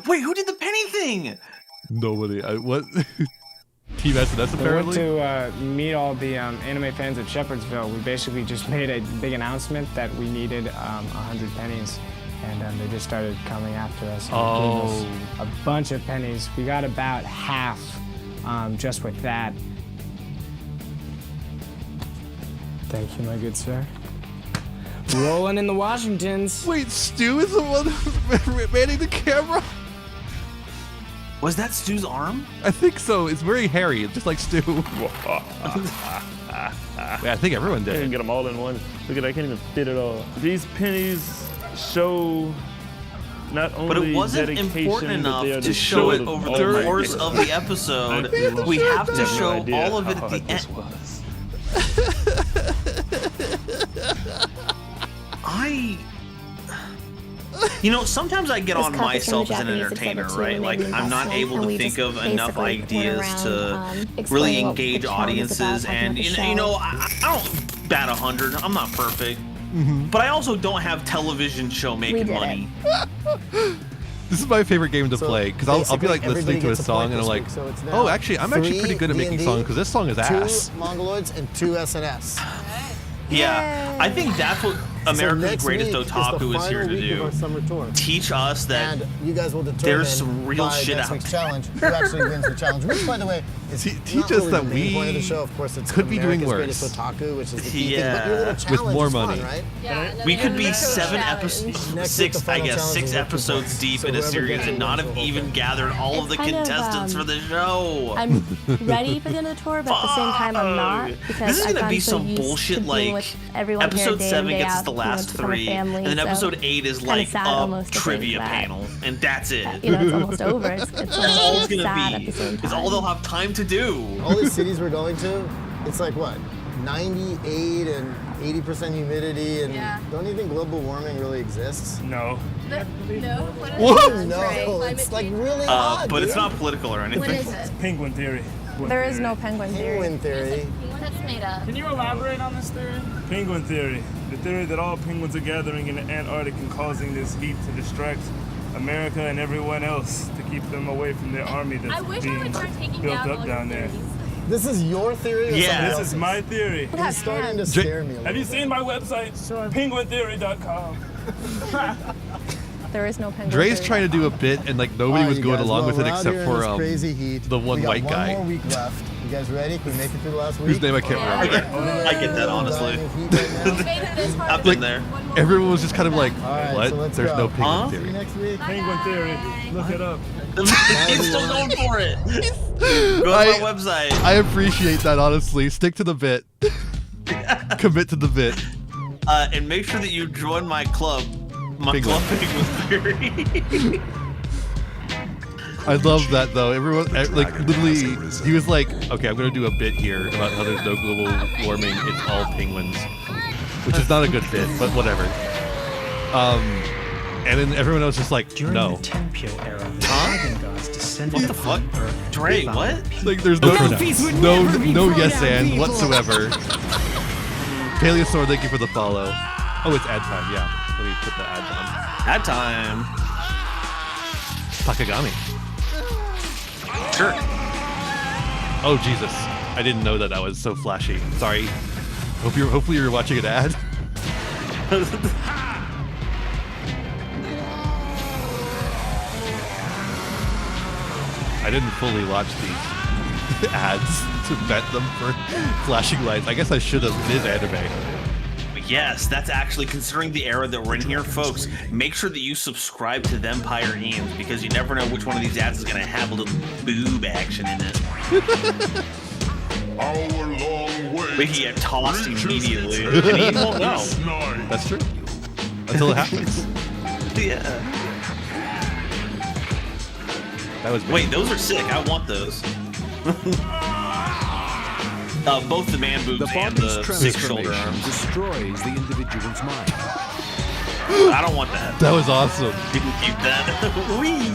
Wait, who did the penny thing? Nobody. What? Team SNS We went apparently? to meet all the anime fans at Shepherdsville. We basically just made a big announcement that we needed 100 pennies, and they just started coming after us. And gave us a bunch of pennies. We got about half just with that. Thank you, my good sir. Rolling in the Washingtons. Wait, Stu is the one manning the camera? Was that Stu's arm? I think so. It's very hairy. It's just like Stu. Wait, I think everyone did. I can't get them all in one. Look at that, I can't even fit it all. These pennies show not only But it wasn't dedication, important enough but they are to the show it soul over of the all course my of the episode. We have to show all of it at the end. Sometimes I get on myself as an entertainer, right? Like, I'm not able to think of enough ideas to really engage audiences. And, I don't bat 100. I'm not perfect. But I also don't have television show making money. This is my favorite game to play because I'll be like listening to a song and I'm like, oh, actually, I'm actually pretty good at making songs because this song is ass. 2 Mongoloids and 2 SNS. Yeah, I think that's what America's Greatest Otaku is here to do. Teach us that you guys will there's some real shit next out week's there. challenge. Who actually wins the challenge? Which, by the way, is teach not us really that the main we point of the show. Of course, it's could be doing America's worse. Greatest Otaku, which is the key Yeah. thing. But your little With challenge more is fun, money. right? Yeah, We could be 7 episodes, Next week, the final challenge six is working episodes points. deep So in a whoever series gets and it not wins have the whole even thing. gathered all of the It's kind of, contestants for the show. I'm ready for the end of the tour, but at the same time, I'm not because This is I've gonna be gotten so some used bullshit to being like with everyone here episode day in, 7 day gets us out, the last to become a 3, family, and then so episode 8 is kinda like sad a almost to think trivia that, panel, and that's it. it's almost over. It's That's all it's gonna sad be. at the same Is all they'll have time to do. All these cities we're going to, it's like what, 98 and 80% humidity, and don't you think global warming really exists? No. No? What? No, it's like really hot. But it's dude. not political or anything. What is it? Penguin theory. There is no penguin theory. Penguin theory. That's made up. Can you elaborate on this theory? Penguin theory. The theory that all penguins are gathering in the Antarctic and causing this heat to distract America and everyone else to keep them away from their army that's being built up down there. This is your theory? Or Yeah, somebody this is my theory. It's starting to scare me a Have little you seen my website? penguintheory.com. There is no penguin Dre's theory. trying to do a bit and like nobody was you going guys, along well, with it we're out except here for in this crazy heat. the one We got white one guy. more week left. You guys ready? Can we make it through the last week? Whose name I can't remember. I get that, honestly. I've been there. Everyone was just kind of like, right, what? so let's There's go. no penguin Huh? See you theory. next week. Penguin theory. Look it up. He's still going for it. Go to my website. I appreciate that, honestly. Stick to the bit. Commit to the bit. And make sure that you join my club. My Penguin. club Penguin Theory. I love that though. Everyone, like, literally, he was like, okay, I'm gonna do a bit here about how there's no global warming. It's all penguins, which is not a good bit, but whatever. And then everyone else just like, no. What the fuck? Dre, what? Like, there's no yes and whatsoever. Paleosaur, thank you for the follow. Oh, it's ad time. Yeah, let me put the ads on. Ad time. Takagami. Sure. Oh Jesus! I didn't know that was so flashy. Sorry. Hopefully you're watching an ad. I didn't fully watch these ads to vet them for flashing lights. I guess I should have. It is anime. Yes, that's actually, considering the era that we're in here, folks, make sure that you subscribe to Thempire Theater because you never know which one of these ads is going to have a little boob action in it. We can get tossed immediately, and he won't know. That's true. Until it happens. Yeah. That was Wait, those are sick. I want those. Both the man boobs and the 6 shoulder arms. Destroys the individual's mind. I don't want that. That was awesome. You can keep that. Whee!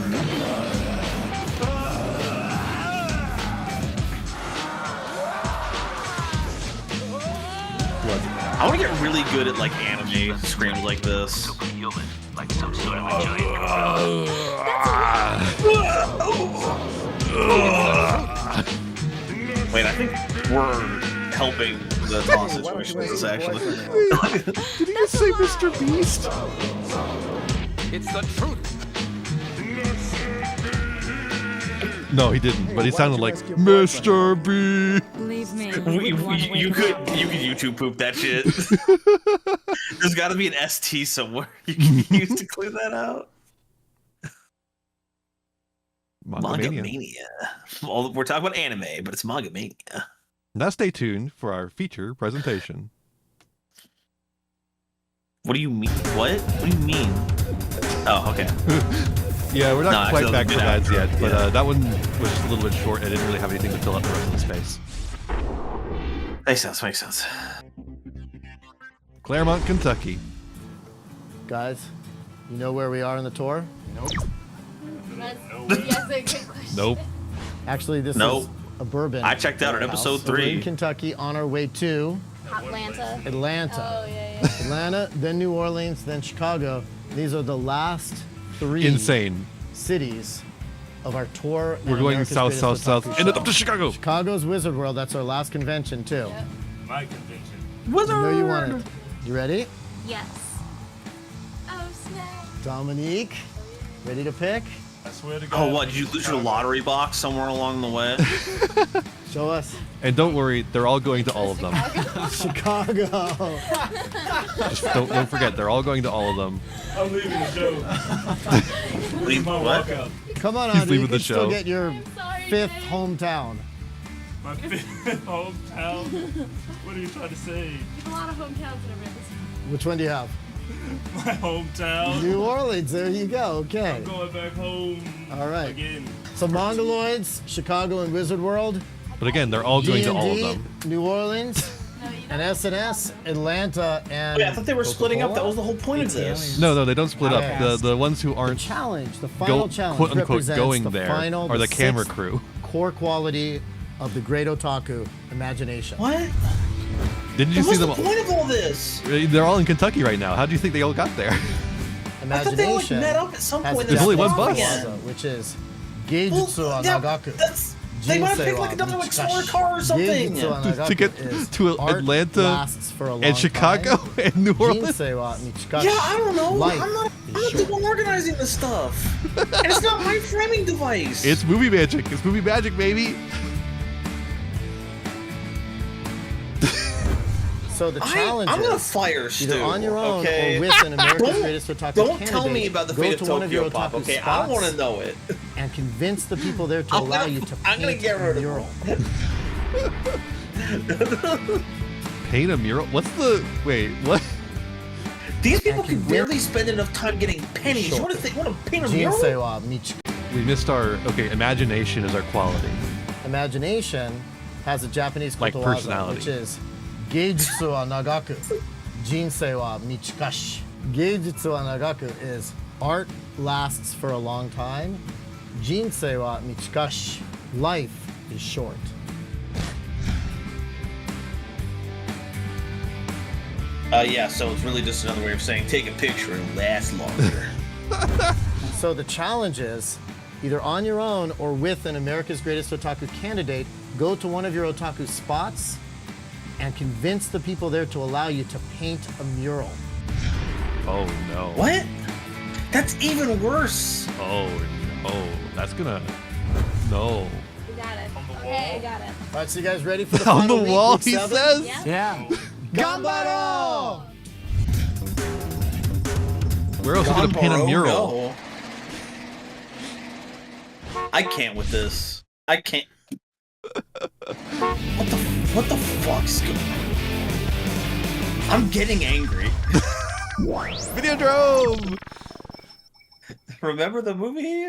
I want to get really good at like anime screams like this. Like some sort of a giant. Wait, I think we're helping the toss situation with this actually. Did he just say Mr. Beast? It's the truth. No, he didn't, but he sounded like Mr. B. Believe me. You could YouTube poop that shit. There's got to be an ST somewhere you can use to clear that out. Manga-mania. Well, we're talking about anime, but it's Manga-mania. Now stay tuned for our feature presentation. What do you mean? What? What do you mean? Oh, okay. Yeah, we're not quite back from ads yet, but yeah. that one was just a little bit short. I didn't really have anything to fill up the rest of the space. Makes sense. Claremont, Kentucky. Guys, you know where we are in the tour? Yes, a good question. Nope. Actually, this Nope. is a bourbon. I checked out at episode So we're 3. in Kentucky on our way to Atlanta. Atlanta. Oh, yeah. Atlanta, then New Orleans, then Chicago. These are the last 3 Insane. cities of our tour. We're going south, and up to Chicago. Chicago's Wizard World. That's our last convention too. Yep. My convention. I know you want it. You ready? Yes. Oh, snap. Dominique, ready to pick? I swear to God. Oh, what? Did you lose your lottery box somewhere along the way? Show us. And don't worry, they're all going to all of them. Chicago. Just don't forget, they're all going to all of them. I'm leaving the show. Leave my what? walkout. Come on, He's Andy. leaving You the can still show. get your 5th hometown. My 5th hometown? What are you trying to say? You have a lot of hometowns in America. Which one do you have? My hometown? New Orleans. There you go. Okay. I'm going back home. All right. Again. So Mongoloids, Chicago, and Wizard World. But again, they're all going to all of D&D, them. New Orleans, and SNS, Atlanta, and. Wait, I thought they were splitting up. That was the whole point of this. No, they don't split Okay. up. The ones who aren't Challenge, the final challenge, quote unquote represents going the there final, are the camera 6th crew. core quality of the great otaku imagination. What? Didn't you see What's them? the point of all this? They're all in Kentucky right now. How do you think they all got there? I thought they like Imagination met up at some has point. a There's only one Japanese bus. plaza, which is Geijutsu wa yeah, Nagaku. They might have picked like another explorer car or something. Geijutsu wa Nagaku To get is to art Atlanta lasts for a long and Chicago time. and New Orleans. Jinsei wa Michikashi. Yeah, I don't know. Life I'm not is the short. one organizing this stuff. And it's not my framing device. It's movie magic. It's movie magic, baby. So the challenge I'm is gonna fire Stu. either on your own okay? or with an America's Greatest Otaku Don't candidate. tell me about the go fate to of one of your Tokyo Pop, otaku okay? I spots want to know it. and convince the people there to allow you to I'm gonna paint get rid a of mural. Paint a mural? What's the... Wait, what? These people can barely spend enough time getting pennies. You want to paint a mural? Jinsei wa Michikashi. We missed our... Okay, imagination is our quality. Imagination has a Japanese Like kotowaza, personality. which is Geijutsu wa Nagaku, Jinsei wa Michikashi. Geijutsu wa Nagaku is art lasts for a long time. Jinsei wa Michikashi, life is short. Yeah, so it's really just another way of saying take a picture and last longer. So the challenge is either on your own or with an America's Greatest Otaku candidate, go to one of your otaku spots and convince the people there to allow you to paint a mural. Oh, no. What? That's even worse. Oh, no. That's gonna... No. You got it. Okay, I got it. All right, so you guys ready for the On final the week, wall, week he 7? says? Yeah. Gambaro! Where else are we gonna paint a mural? No. I can't with this. I can't. What the fuck's going on? I'm getting angry. Videodrome! Remember the movie?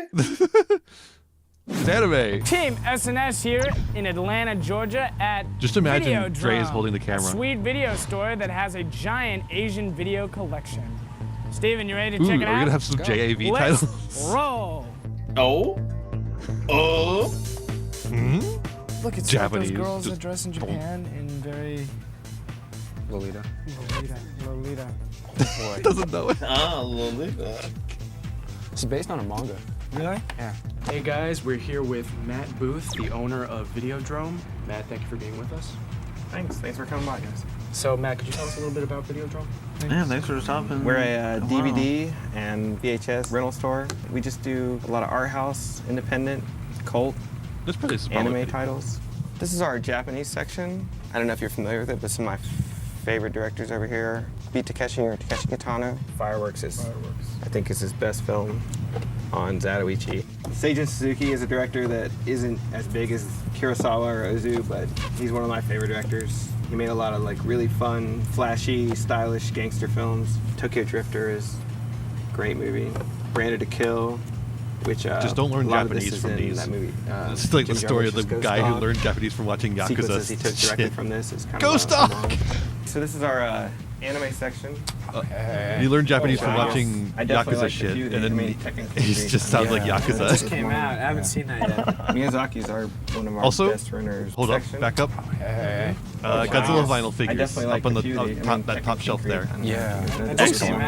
It's anime. Team SNS here in Atlanta, Georgia at Just imagine Videodrome, Dre is holding the a camera. sweet video store that has a giant Asian video collection. Steven, you ready to Ooh, check it out? are we gonna have some JAV Let's titles? roll. Oh? Oh? Hmm? Look, it's Japanese. like those girls Just that dress in Japan in very Lolita. Lolita. Boy. Doesn't know it. Ah, Lolita. It's based on a manga. Really? Yeah. Hey guys, we're here with Matt Booth, the owner of Videodrome. Matt, thank you for being with us. Thanks for coming by, guys. So Matt, could you tell us a little bit about Videodrome? Yeah, thanks for stopping. We're a DVD and VHS rental store. We just do a lot of art house, independent, cult, That's pretty small. anime titles. This is our Japanese section. I don't know if you're familiar with it, but some of my favorite directors over here, Takeshi Kitano. Fireworks is, I think, is his best film on Zatoichi. Seijun Suzuki is a director that isn't as big as Kurosawa or Ozu, but he's one of my favorite directors. He made a lot of like really fun, flashy, stylish gangster films. Tokyo Drifter is a great movie. Branded to Kill, which just don't learn Japanese from these. That movie. It's like the story of the guy who learned Japanese from watching Yakuza. Sequences he took directly from this is kind of Stock! So this is our anime section. You learn Japanese from Wow. watching I definitely Yakuza like shit, Kyuubi. and then I mean, technically he just sounds like Yakuza. It just came out. I haven't seen that yet. Miyazaki's one of our Also, best renters. hold up, section. back up. Godzilla vinyl figures up on the top shelf there. Yeah.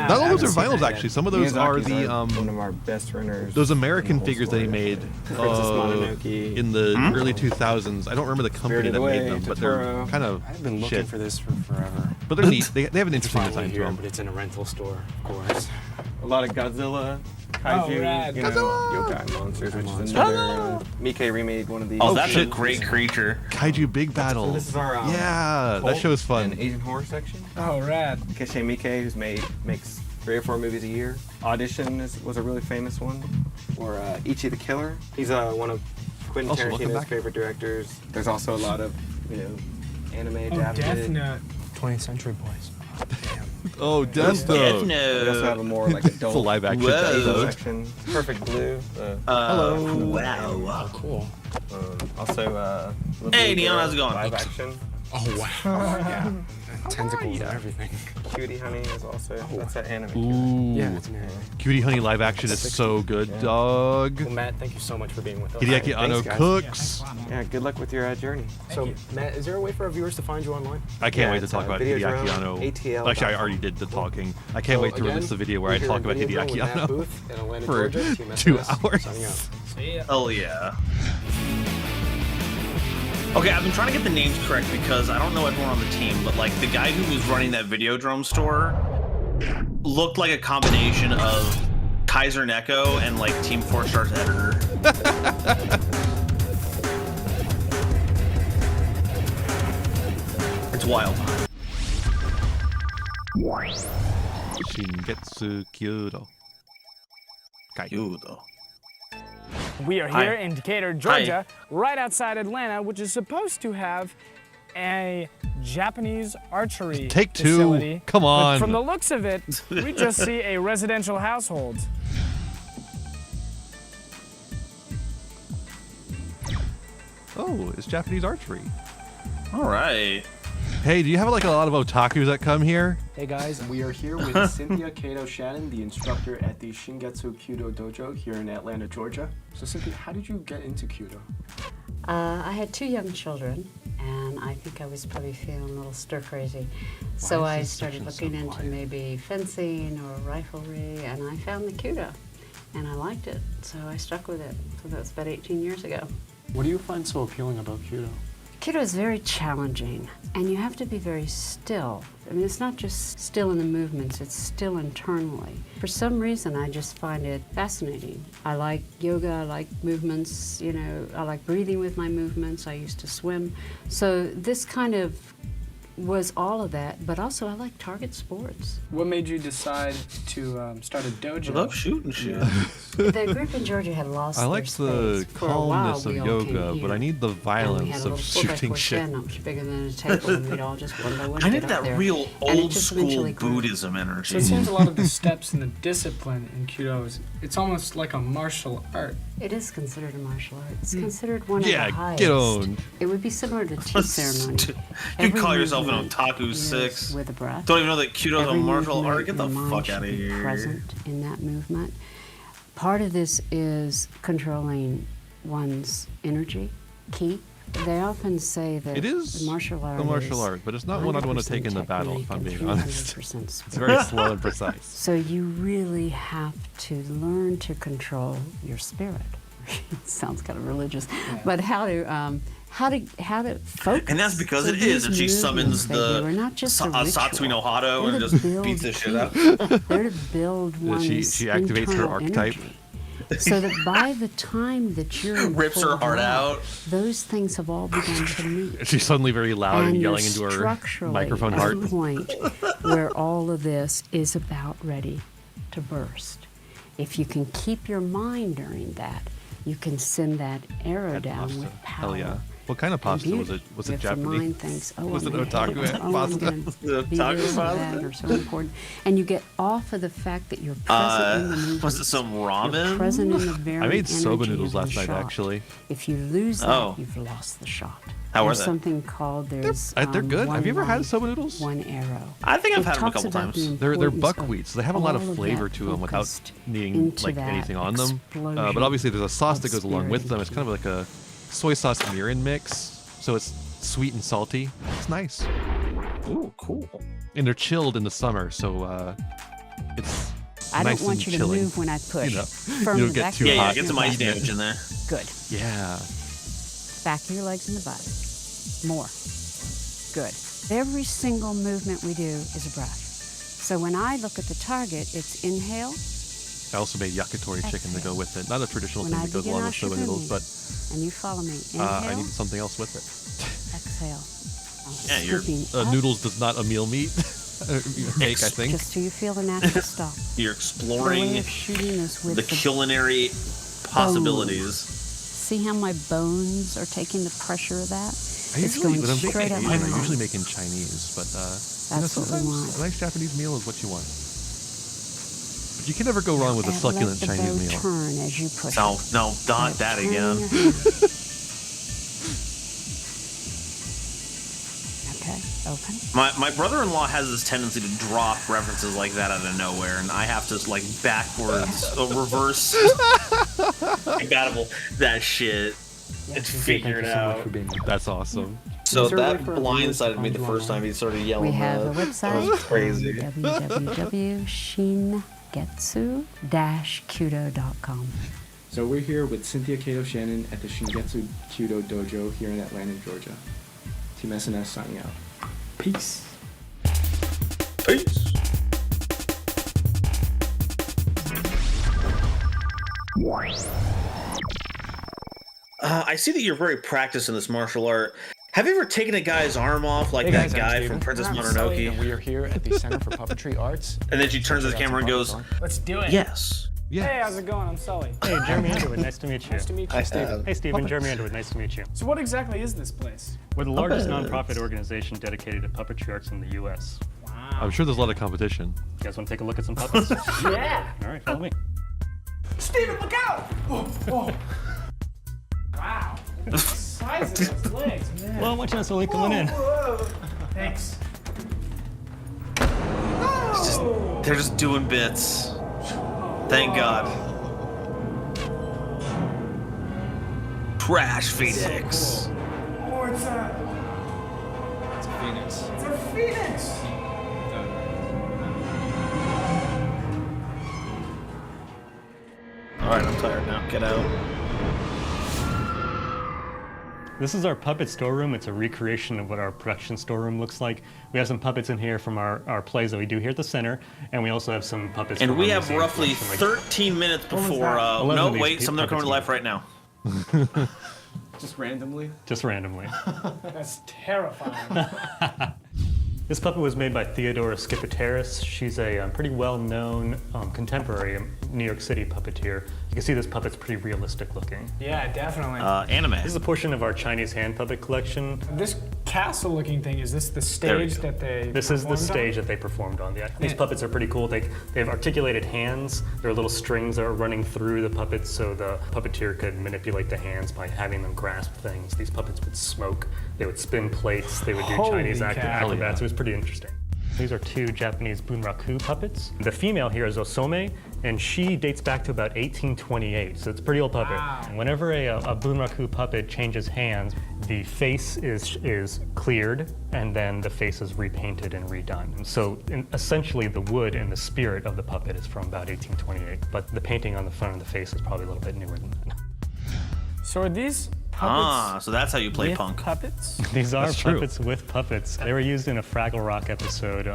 Not all those are vinyls actually. Some of those are the one of our best renters. those American figures that he made in the early 2000s. I don't remember the company that made them, but they're kind of I've been looking shit. for this for forever. But they're neat. They have an It's interesting finally design to here, them. but it's in a rental store, of course. A lot of Godzilla, kaiju, rad. you know, yokai monsters, which is another. Miike remade one of these. Oh, that's a great creature. Kaiju Big Battle. So this is our yeah, that cult show is fun. and Asian horror section. Oh, rad. Keshe Miike, who's makes 3 or 4 movies a year. Audition was a really famous one. Or Ichi the Killer. He's one of Quentin Also, welcome Tarantino's back. favorite directors. There's also a lot of anime Oh, Death adapted. Note. 20th Century Boys. Oh, Death Note. We also have a more like adult It's a live action Whoa. episode. section. Perfect Blue. Hello. Wow. Cool. Also, Hey, Neon, how's it going? Live action. Oh, wow. Yeah. Tentacles and everything. Cutie Honey is also, that's that anime. Ooh. Yeah, it's an anime. Cutie Honey live action is so good, dog. Well, Matt, thank you so much for being with us. Hideaki Anno Thanks, guys. cooks. Yeah, good luck with your journey. So, Matt, is there a way for our viewers to find you online? I can't Yeah, wait to it's, talk about Videodrome, Hideaki Anno. ATL. Actually, I already did the talking. I can't So, wait to again, release the video where I we're talk here about in Videodrome Hideaki with Matt Anno Booth in Atlanta, for Georgia. Team 2 SMS, hours. signing out. See ya. Hell yeah. Okay, I've been trying to get the names correct because I don't know everyone on the team, but like the guy who was running that Videodrome store looked like a combination of Kaiser Neko and like Team 4 Star's editor. It's wild. Shingetsu Kyudo. Kyudo. We are Hi. here in Decatur, Georgia, right outside Atlanta, which is supposed to have a Japanese archery Take 2. facility. Come on. But from the looks of it, we just see a residential household. Oh, it's Japanese archery. All right. Hey, do you have like a lot of otakus that come here? Hey guys, we are here with Cynthia Kato Shannon, the instructor at the Shingetsu Kyudo Dojo here in Atlanta, Georgia. So Cynthia, how did you get into Kyudo? I had 2 young children, and I think I was probably feeling a little stir-crazy. So I started looking into maybe fencing or riflery, and I found the Kyudo, and I liked it, so I stuck with it. So that was about 18 years ago. What do you find so appealing about Kyudo? Kyudo is very challenging, and you have to be very still. I mean, it's not just still in the movements, it's still internally. For some reason, I just find it fascinating. I like yoga, I like movements, you know, I like breathing with my movements. I used to swim. So this kind of was all of that, but also I like target sports. What made you decide to start a dojo? I love shooting shit. The group in Georgia had lost I like their the space. For a while, calmness of we all came yoga, here. but I need the And we violence had a of little shooting 4x4 shit. stand not much bigger than a table, and we'd all just one by one I get need up that there. real And it old just school eventually grew. Buddhism energy. So it seems a lot of the steps and the discipline in Kyudo it's almost like a martial art. It is considered a martial art. It's considered one Yeah, of the highest. get owned. It would be similar to tea ceremony. You call yourself an movement otaku is 6. with a breath. Don't even know that Kyudo's a Every martial art. movement, Get the your mind fuck out of should be here. present in that movement. Part of this is controlling one's energy, ki, They often say that It is martial art the martial art, but it's not one I'd want to take in the battle, if I'm being honest. It's very slow and precise. So you really have to learn to control your spirit. It sounds kind of religious, but how to focus. And that's because So it is. If she these summons movements, the are not just a ritual. Satsui no Hado They're and to just build beats the shit out. They're to build one's She activates her internal archetype. energy. So that by the time that you're in Rips her full heart blow, out. those things have all begun to meet. She's suddenly very loud and you're yelling into her structurally microphone at heart. a point where all of this is about ready to burst. If you can keep your mind during that, you can send that arrow down with power. Hell yeah. What kind of pasta was it? Was it If the Japanese? mind thinks, oh, was it I'm gonna otaku hate it, oh, I'm pasta? gonna be Otaku this or pasta? that or so important. And you get off of the fact that you're present in the movement. Was it some You're ramen? present in the very I made soba energy noodles of the last night, shot. actually. If you lose that, Oh. you've lost the shot. How are There's they? something called there's They're good. one Have you ever had light, soba noodles? One arrow. I think I've It had them a talks couple about the times. They're importance buckwheat, so they have a lot of all of flavor that to them without focused needing into like that anything on them. But explosion obviously there's a sauce of that goes along with spirit them. It's kind of like a soy sauce mirin mix, so it's sweet and salty. It's nice. Ooh, cool. And they're chilled in the summer, so it's I nice don't want and you to chilling. move when I push. You know, Firm you the don't get back too of your hot. Yeah, get some ice damage in there. Good. Yeah. Back of your legs and the butt. More. Good. Every single movement we do is a breath. So when I look at the target, it's inhale, I also made yakitori chicken to go with it. Not a traditional When thing I that goes begin along with soba noodles, but and you follow me. I Inhale, needed something else with it. exhale. Yeah, you're Scooping up, Noodles does not a meal meat make, I think. just till you feel the natural stop. You're The way exploring of shooting is with the culinary possibilities. See how my bones are taking the pressure of that? I It's usually, going when I'm straight making up my Asian, I arm. usually make in Chinese, but That's what we sometimes want. a nice Japanese meal is what you want. But you can never go wrong with a And succulent let the Chinese bow meal. turn as you push No, it. no, not that Turn again. your hand. Okay, open. My brother-in-law has this tendency to drop references like that out of nowhere, and I have to like backwards, reverse, compatible that shit and figure it out. That's awesome. So that blindsided me the first time he started yelling. We have a that. website. That was crazy. www.shingetsu-kudo.com. So we're here with Cynthia Kato Shannon at the Shingetsu Kyudo Dojo here in Atlanta, Georgia. Team SNS signing out. Peace. Peace. I see that you're very practiced in this martial art. Have you ever taken a guy's arm off like Hey that guys, I'm guy Steven. from Princess I'm Sully, and Mononoke? we are here at the Center for Puppetry Arts. And then she turns to the camera and goes, Let's do it. "Yes." Hey, how's it going? I'm Sully. Hey, Jeremy Underwood, nice to meet you. Nice to meet you. Hi, Steven. Hey, Steven, Jeremy Underwood, nice to meet you. So what exactly is this place? We're the largest nonprofit organization dedicated to puppetry arts in the U.S. I'm sure there's a lot of competition. You guys want to take a look at some puppets? Yeah. All right, follow me. Steven, look out! Oh. Wow. The size of those legs, man. Well, watch out, Sully, coming in. Whoa. Thanks. They're just doing bits. Thank God. Trash Phoenix. Cool. Oh, it's a Phoenix. It's a phoenix. All right, I'm tired now. Get out. This is our puppet storeroom. It's a recreation of what our production storeroom looks like. We have some puppets in here from our plays that we do here at the center, and we also have some puppets And from we our have museum roughly collection, like 13 minutes What was before. that? 11 No, of these wait, some of them are coming to life right now. Just randomly? Just randomly. That's terrifying. This puppet was made by Theodora Skipateris. She's a pretty well-known contemporary New York City puppeteer. You can see this puppet's pretty realistic looking. Yeah, definitely. Anime. This is a portion of our Chinese hand puppet collection. This castle-looking thing, is this the stage that they This is the performed on? stage that they performed on. Yeah. These puppets are pretty cool. They have articulated hands. There are little strings that are running through the puppets, so the puppeteer could manipulate the hands by having them grasp things. These puppets would smoke. They would spin plates. They would do Holy Chinese cow. acrobats. It was pretty interesting. These are two Japanese bunraku puppets. The female here is Osome, and she dates back to about 1828, so it's a pretty old puppet. Wow. And whenever a bunraku puppet changes hands, the face is cleared, and then the face is repainted and redone. And so essentially the wood and the spirit of the puppet is from about 1828, but the painting on the front of the face is probably a little bit newer than that. So are these puppets? So that's how you play with punk. Puppets? These are That's true. puppets with puppets. They were used in a Fraggle Rock episode.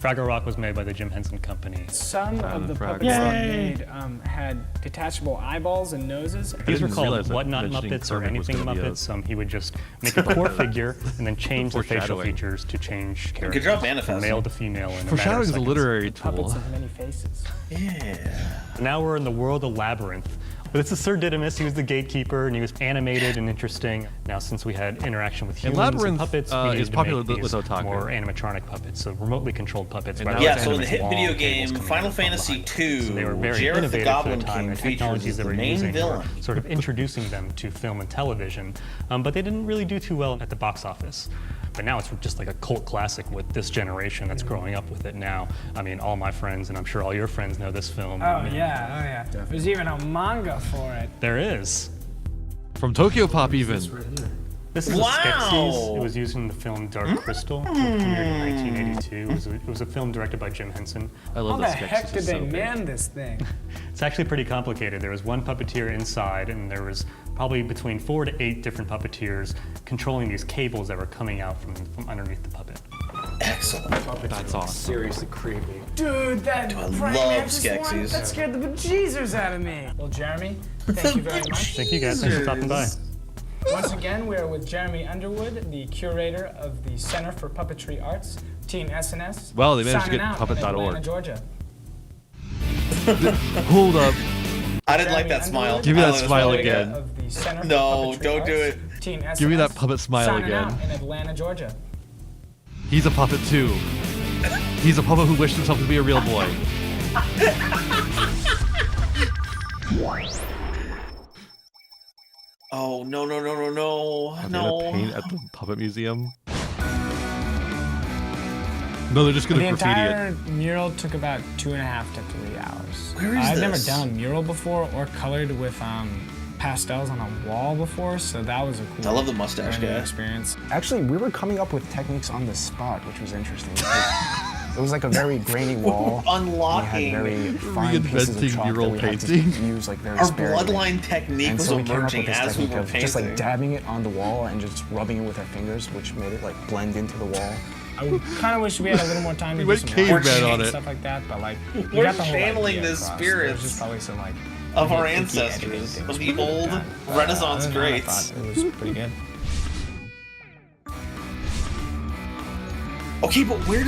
Fraggle Rock was made by the Jim Henson Company. Some of the Fraggle puppets Rock. they made had detachable eyeballs and noses. These were didn't called realize that Whatnot mentioning Muppets or Kermit was anything gonna be a- Muppets. He would just make a core figure and then change the facial Foreshadowing. features to change characters. Good job from manifesting. male to female in a matter of Foreshadowing is a seconds. literary tool. Puppets of many faces. Yeah. Now we're in the world of Labyrinth. But it's a Sir Didymus. He was the gatekeeper, and he was animated and interesting. Now, since we had interaction with humans and Labyrinth, puppets, we is needed to popular make with these Otaku. more animatronic puppets, so remotely controlled puppets. And rather now than Yeah, so in the hit long video cables game coming Final from behind Fantasy them. II, So they were very Jareth the innovative Goblin for the time, King and features technologies as they the were main using villain. were sort of introducing them to film and television, but they didn't really do too well at the box office. But now it's just like a cult classic with this generation that's growing up with it now. I mean, all my friends, and I'm sure all your friends know this film. Oh yeah. There's even a manga for it. There is. From Tokyo Pop even. This is a Skeksis. It was used in the film Dark Crystal, which premiered in 1982. It was a film directed by Jim Henson. I love How this the Skeksis. heck did It's they so big. man this thing? It's actually pretty complicated. There was one puppeteer inside, and there was probably between 4 to 8 different puppeteers controlling these cables that were coming out from underneath the puppet. Excellent. That's awesome. Seriously creepy. Dude, that I praying love mantis one, Skeksis. that scared the bejesus out of me. Well, Jeremy, thank you very much. Thank you guys. Thanks for stopping by. Once again, we are with Jeremy Underwood, the curator of the Center for Puppetry Arts, Team SNS. Well, they managed to signing get out puppet.org. in Atlanta, Georgia. Hold up. I didn't like that smile. Give me that I was smile like, again. Of the Center for No, Puppetry don't do Arts, it. Team SNS, Give me that puppet smile signing again. out in Atlanta, Georgia. He's a puppet too. He's a puppet who wished himself to be a real boy. Oh, no. Are they gonna paint at the puppet museum? No, they're just gonna The graffiti entire it. mural took about 2.5 to 3 hours. Where is I've never this? done a mural before or colored with pastels on a wall before, so that was a cool I love the mustache learning guy. experience. Actually, we were coming up with techniques on the spot, which was interesting. It was like a very grainy wall. Unlocking. We had very fine pieces of Reinventing chalk mural that we had to painting. use like very Our sparingly. bloodline technique And was so we came up with emerging this as we technique were of painting. just like dabbing it on the wall and just rubbing it with our fingers, which made it like blend into the wall. I kind of wish we had a little more time to We do went some caveman art on and it. stuff like that, but like we We're got the whole channeling idea the across. spirits There's just probably some like of our icky editing ancestors, things of we the could have old done. Renaissance Other than that, I greats. thought it was pretty good. Okay, but where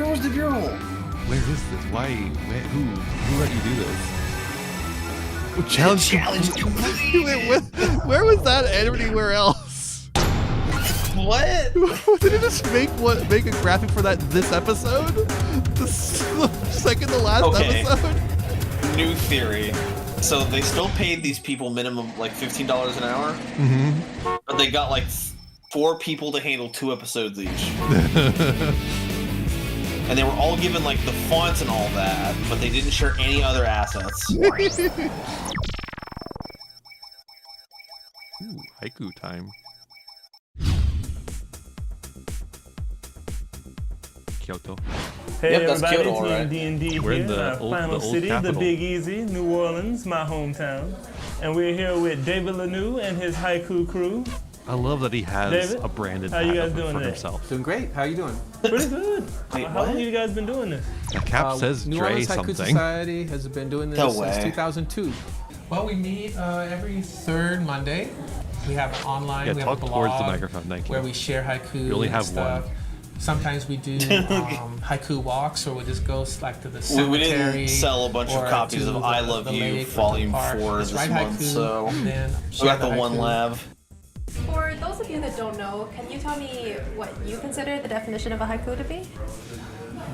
was the mural? Where is this? Why? Who let you do this? Challenge complete. Where was that anywhere else? What? Did it just make a graphic for this episode? The second to last Okay. episode? New theory. So they still paid these people minimum like $15 an hour, Mm-hmm. but they got like 4 people to handle 2 episodes each. And they were all given like the fonts and all that, but they didn't share any other assets. Ooh, haiku time. Kyoto. Hey Yep, that's everybody, Kyoto, all right. Team D&D We're in here, the our old- final the old city, capital. the Big Easy, New Orleans, my hometown. And we're here with David Lanoux and his haiku crew. I love that he has David, a branded how you hat guys up doing for today? himself. Doing great. How are you doing? Pretty good. Wait, How long what? have you guys been doing this? The cap says New Dre Orleans Haiku something. Society has been doing this No since way. 2002. Well, we meet every third Monday. We have an online, Yeah, we have talk a blog towards the microphone, thank you. where we share haiku We only and have stuff. one. Sometimes we do haiku walks, or we just go like to the We cemetery. didn't sell a bunch or of copies to of I Love the You lake or to Volume the park. 4 Just this write month, haiku, so and then we share got the one haiku. lab. For those of you that don't know, can you tell me what you consider the definition of a haiku to be?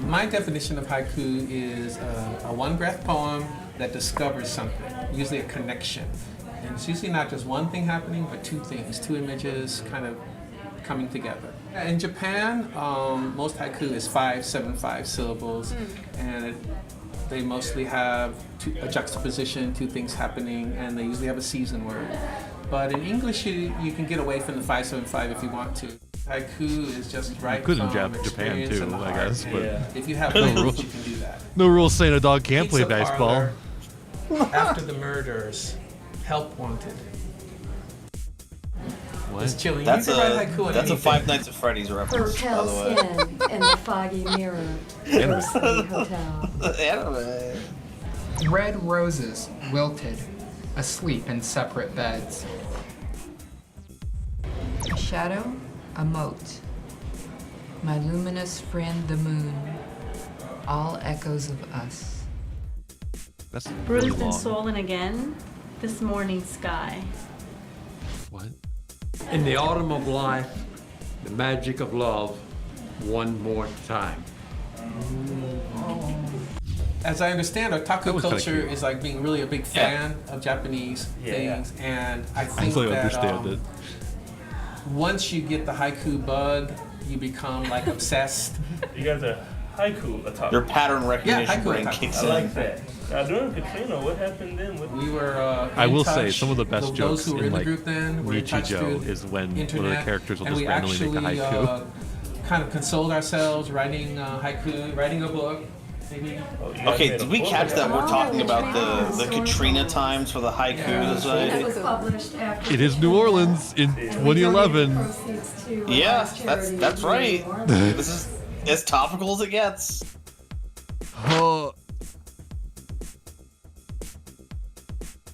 My definition of haiku is a one-breath poem that discovers something, usually a connection. And it's usually not just one thing happening, but 2 things, 2 images kind of coming together. In Japan, most haiku is 5, 7, 5 syllables, and they mostly have a juxtaposition, two things happening, and they usually have a season word. But in English, you can get away from the 5, 7, 5 if you want to. Haiku is just right Could in from Japan experience too, and the I heart. guess. But If you have no language, rules. you can do that. No rules saying a dog can't play Pizza baseball. parlor, after the murders, help wanted. What? It's chilling. That's you can write haiku on a anything. Five Nights at Freddy's Her reference, by pale the way. skin and the foggy mirror. Ghostly hotel. Anime. Red roses, wilted, asleep in separate beds. A shadow, a moat. My luminous friend the moon. All echoes of us. That's Bruised really and long. swollen again, this morning sky. What? In the autumn of life, the magic of love, one more time. As I understand, That otaku was kinda culture cute. is like being really a big fan of Japanese things, and I think totally that understand it. once you get the haiku bug, you become like obsessed. You guys are haiku otaku. Your pattern recognition haiku brain otaku. kicks I in. like that. Now during Katrina, what happened then? We were. I in will touch. say some of the best Those jokes who were in in the like group then were in touch Nichijou through is when one of the internet, characters will and just we randomly make a actually, haiku. kind of consoled ourselves writing haiku, writing a book. Maybe. Okay, did we catch that we're talking about the Katrina times for the haiku society? It was published after. It is New Orleans in 2011. Yeah, that's right. This is as topical as it gets. Oh.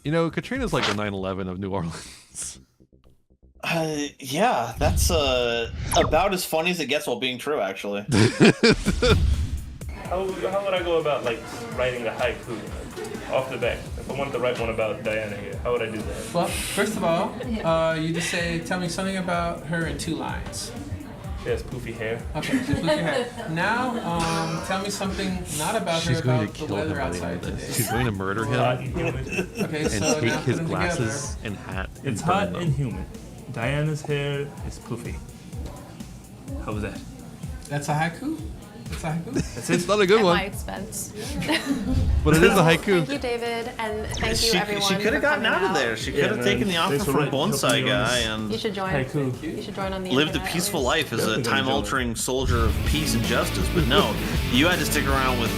You know, Katrina's like the 9/11 of New Orleans. Yeah, that's about as funny as it gets while being true, actually. How would I go about like writing a haiku off the bat? If I wanted to write one about Diana here, how would I do that? Well, first of all, you just say, tell me something about her in 2 lines. She has poofy hair. Okay, she has poofy hair. Now, tell me something not about She's her, going about to the kill him weather by the end outside of this. today. She's going to murder Hot him and humid. Okay, and so take now his put them glasses and hat. It's and burn hot them. and humid. Diana's hair is poofy. How was that? That's a haiku? That's a haiku? It's not a good At one. my expense. But it is a haiku. Thank you, David, and thank you, everyone. She could have for gotten coming out of there. She could have man. taken the offer Thanks for from helping me Bonsai on Guy this. and You should join. Haiku. You should join on the lived a internet, peaceful at life as a Definitely gonna time-altering soldier of peace and justice. But no, you had to stick around with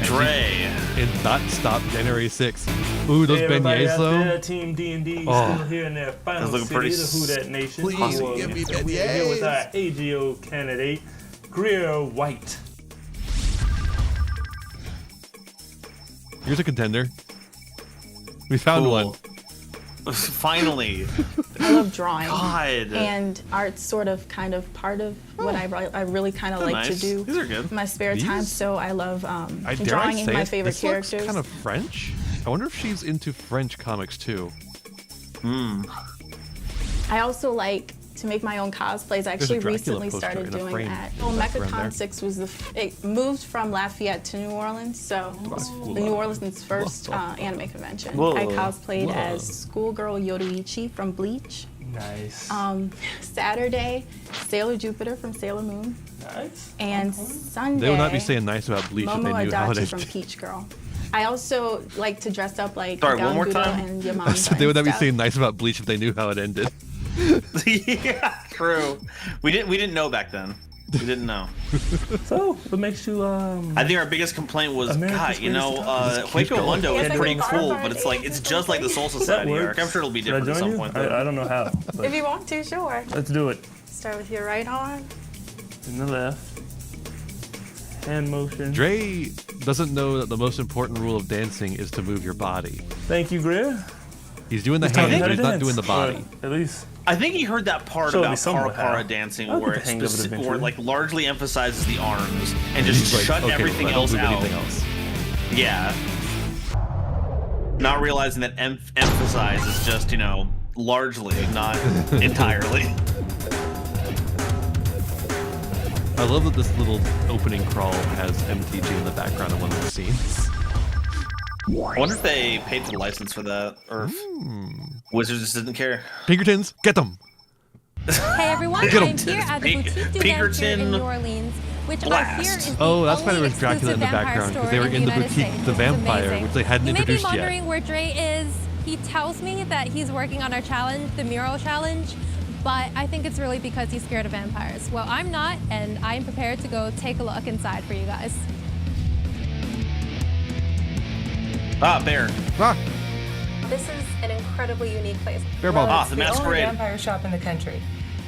Dre. And not stop January 6th. Ooh, those Hey, everybody beignets out though. there, Team D&D Oh. still here in their final That's looking city, pretty the Who Dat Nation. Please We're give me here with our beignets. AGO candidate, Greer White. Here's a contender. We found Cool. one. Finally. I love drawing. God. And art's sort of kind of part of what I really kind of They're like to nice. do These are good. in my spare time. These- So I love Dare I drawing say my it? favorite This looks characters. kind of French. I wonder if she's into French comics too. I also like to make my own cosplays. I actually Dracula recently poster started in a doing frame that. in the background there. MechaCon 6 was it moved from Lafayette to New Orleans, so the New Orleans' first anime convention. Whoa. I cosplayed Whoa. as schoolgirl Yoruichi from Bleach. Nice. Saturday, Sailor Jupiter from Sailor Moon. Nice. And Sunday, They would not be saying nice about Bleach if Momo they knew how Adachi to. from Peach Girl. I also like to dress up like Sorry, one more Ganguro time? and I Yamamba said they would not and be stuff. saying nice about Bleach if they knew how it ended. Yeah, true. We didn't know back then. We didn't know. So, what makes you I think our biggest complaint was, America's God, you know, greatest Hueco Mundo Yes, is I pretty can cool, barber but it's like, it's just like the Soul that Society works? arc. I'm sure it'll be Should I different at join some you? point, though. I don't know how. but If you want to, sure. let's do it. Start with your right arm. In the left. Hand motion. Dre doesn't know that the most important rule of dancing is to move your body. Thank you, Greer. He's doing the He's talking hand, how but to he's not dance, doing the body. but At least. I think he heard that part Showed me about somewhat Para how. dancing I'll where get it the hang of it where it eventually. like largely emphasizes the arms and He's just like, shut okay, everything I don't else move out. anything else. Yeah. Not realizing that emphasize is just, you know, largely, not entirely. I love that this little opening crawl has MTG in the background of one of the scenes. I wonder if they paid for the license for that, or if Wizards just didn't care. Pinkertons, get them! Hey everyone, Get 'em. I'm here at the Boutique du Vampire in New Orleans, which I hear is Oh, the that's why there only was Dracula in the exclusive background, vampire because they were store in the United Boutique States. the It's Vampire, amazing. which they hadn't you introduced may be yet. wondering where Dre is. He tells me that he's working on our challenge, the mural challenge, but I think it's really because he's scared of vampires. Well, I'm not, and I'm prepared to go take a look inside for you guys. Bear. This is an incredibly unique place. Bear Ball. The The only Masquerade. vampire shop in the country,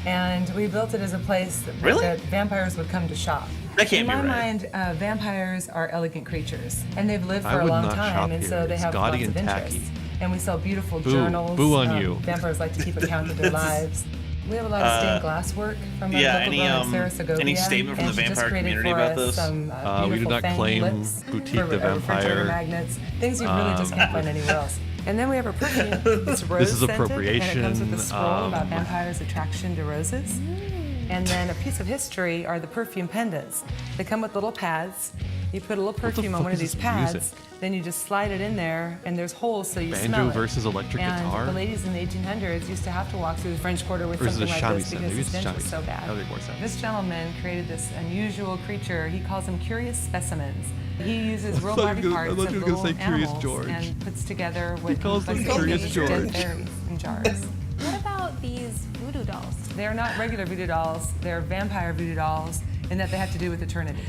and we built it as a place that vampires would come to shop. That can't in be my right. mind, vampires are elegant creatures, and they've lived I for a would long not shop time, and so here. they It's have gaudy lots of and tacky. interests. And we sell beautiful Boo. journals. Boo on you. Vampires like to keep account of their lives. We have a lot of stained glass work from our yeah, local girl in Sarah Segovia. any statement from the and she just vampire created community for about us this? Some, We do beautiful not fang claim lips Boutique for the refrigerator Vampire. magnets, things you really just can't find anywhere else. And then we have a perfume. It's rose This is scented, appropriation. and it comes with a scroll about vampires' attraction to roses. And then a piece of history are the perfume pendants. They come with little pads. You put a little perfume on fuck one of is these this pads, music? then you just slide it in there, and there's holes so you Banjo smell it. versus electric and guitar? the ladies in the 1800s used to have to walk through the French Quarter with Or is it something a like this shamisen? because Maybe the it's a stench was shamisen. so bad. That would make more sense. This gentleman created this unusual creature. He calls them curious specimens. He uses real thought body you were parts gonna- I of thought you were gonna little say Curious animals George. and puts together what calls them looks like Curious dead George. berries in jars. What about these voodoo dolls? They're not regular voodoo dolls. They're vampire voodoo dolls in that they have to do with eternity.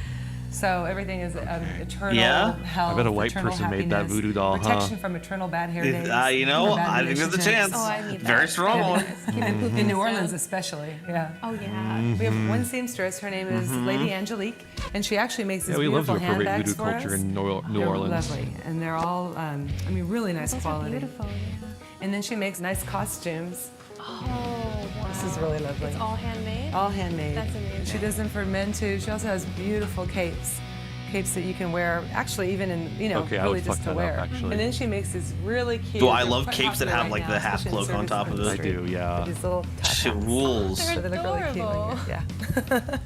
So everything is eternal Yeah? health, I bet a white eternal person made that happiness, voodoo doll, huh? protection from eternal bad hair days. You know, or bad I think there's a relationships. chance. Oh, I need Very that. strong one. In New Orleans especially, yeah. Oh yeah. Mm-hmm. We have one seamstress, her name is Lady Angelique, and she actually makes these Yeah, we love to beautiful appropriate handbags voodoo for culture us. in New They're Orleans. lovely, and they're all, really nice Those are quality. beautiful. And then she makes nice costumes. Oh, wow. This is really lovely. It's all handmade? All handmade. That's amazing. She does them for men too. She also has beautiful capes. Capes that you can wear, actually even in, Okay, I really would just fuck to that up, wear. actually. And then she makes these really cute. Do I they're love quite capes that popular have, right like, now, the half especially in cloak on service top of it? I do, yeah. With these little top Shit hats. rules. So they look really cute. adorable. Yeah.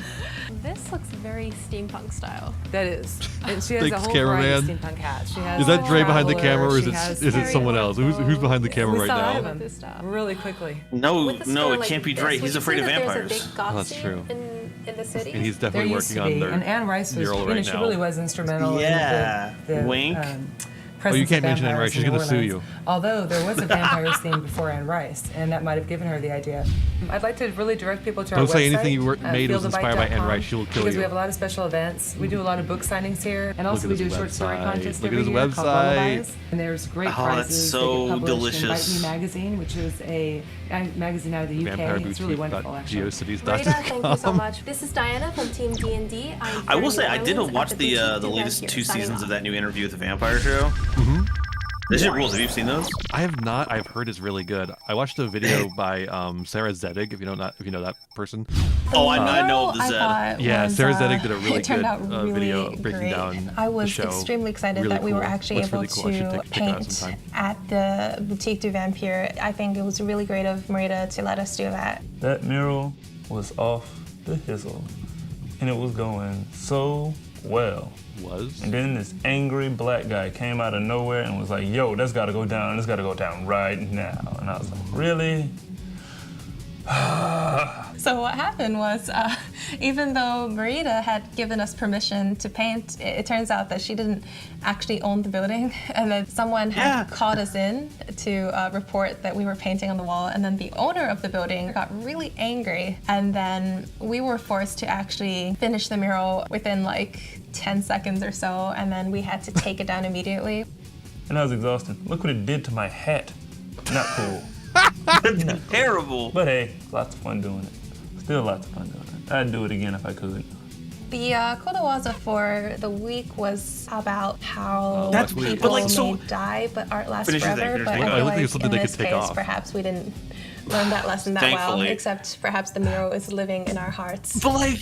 This looks very steampunk style. That is. And she has Thanks, a whole variety of cameraman. steampunk hats. She has Is that Dre behind the traveler, camera, or is she it has is it someone else? Who's behind the camera we right saw now? all of them really quickly. No, With a no, store it like can't be this, Dre. would He's you afraid say of that there's a vampires. big goth That's scene true. in the city? And he's There definitely used working to be, on their and Anne Rice was, mural right she now. really was instrumental Yeah. in the Wink. Oh, you presence can't of mention Anne vampires Rice. She's in New gonna sue Orleans. you. Although there was a vampires theme before Anne Rice, and that might have given her the idea. I'd like to really direct people to our Don't website. say anything you made was inspired by Anne fieldofbike.com, Rice. She will kill because you. we have a lot of special events. We do a lot of book signings here, and also Look we at do a his short story website. contest Look at every his year called website. Lullabies. And there's great Oh, that's prizes. so they get published delicious. in Bite Me magazine, which is a magazine out of the UK. It's really wonderful, actually. Rita, thank you so much. This is Diana from Team D&D. I will say, I did watch the latest 2 seasons of that new Interview with the Vampire show. Mm-hmm. This shit rules. Have you seen those? I have not. I've heard it's really good. I watched a video by Sarah Zedig, if you know that person. Oh, I know the Zed. Yeah, Sarah Zedig did a really it turned good out really video breaking great. down I was the show. extremely excited Really that we were cool. actually Looks able really cool. I should to check it out paint sometime. at the Boutique du Vampire. I think it was really great of Marita to let us do that. That mural was off the hizzle, and it was going so well. And then this angry black guy came out of nowhere and was like, yo, that's gotta go down. That's gotta go down right now. And I was like, really? So what happened was, even though Marita had given us permission to paint, it turns out that she didn't actually own the building, and then someone had called us in to report that we were painting on the wall, and then the owner of the building got really angry, and then we were forced to actually finish the mural within like 10 seconds or so, and then we had to take it down immediately. And I was exhausted. Look what it did to my hat. Not cool. Terrible. But hey, lots of fun doing it. Still lots of fun doing it. I'd do it again if I could. The Kodawaza for the week was about how That's people weird. But, like, so- may die but aren't last Finish your thing, forever. finish But your I thing. feel I think it's like something in they this could take case, off. perhaps we didn't learn that lesson that well. Thankfully. Except perhaps the mural is living in our hearts. But like,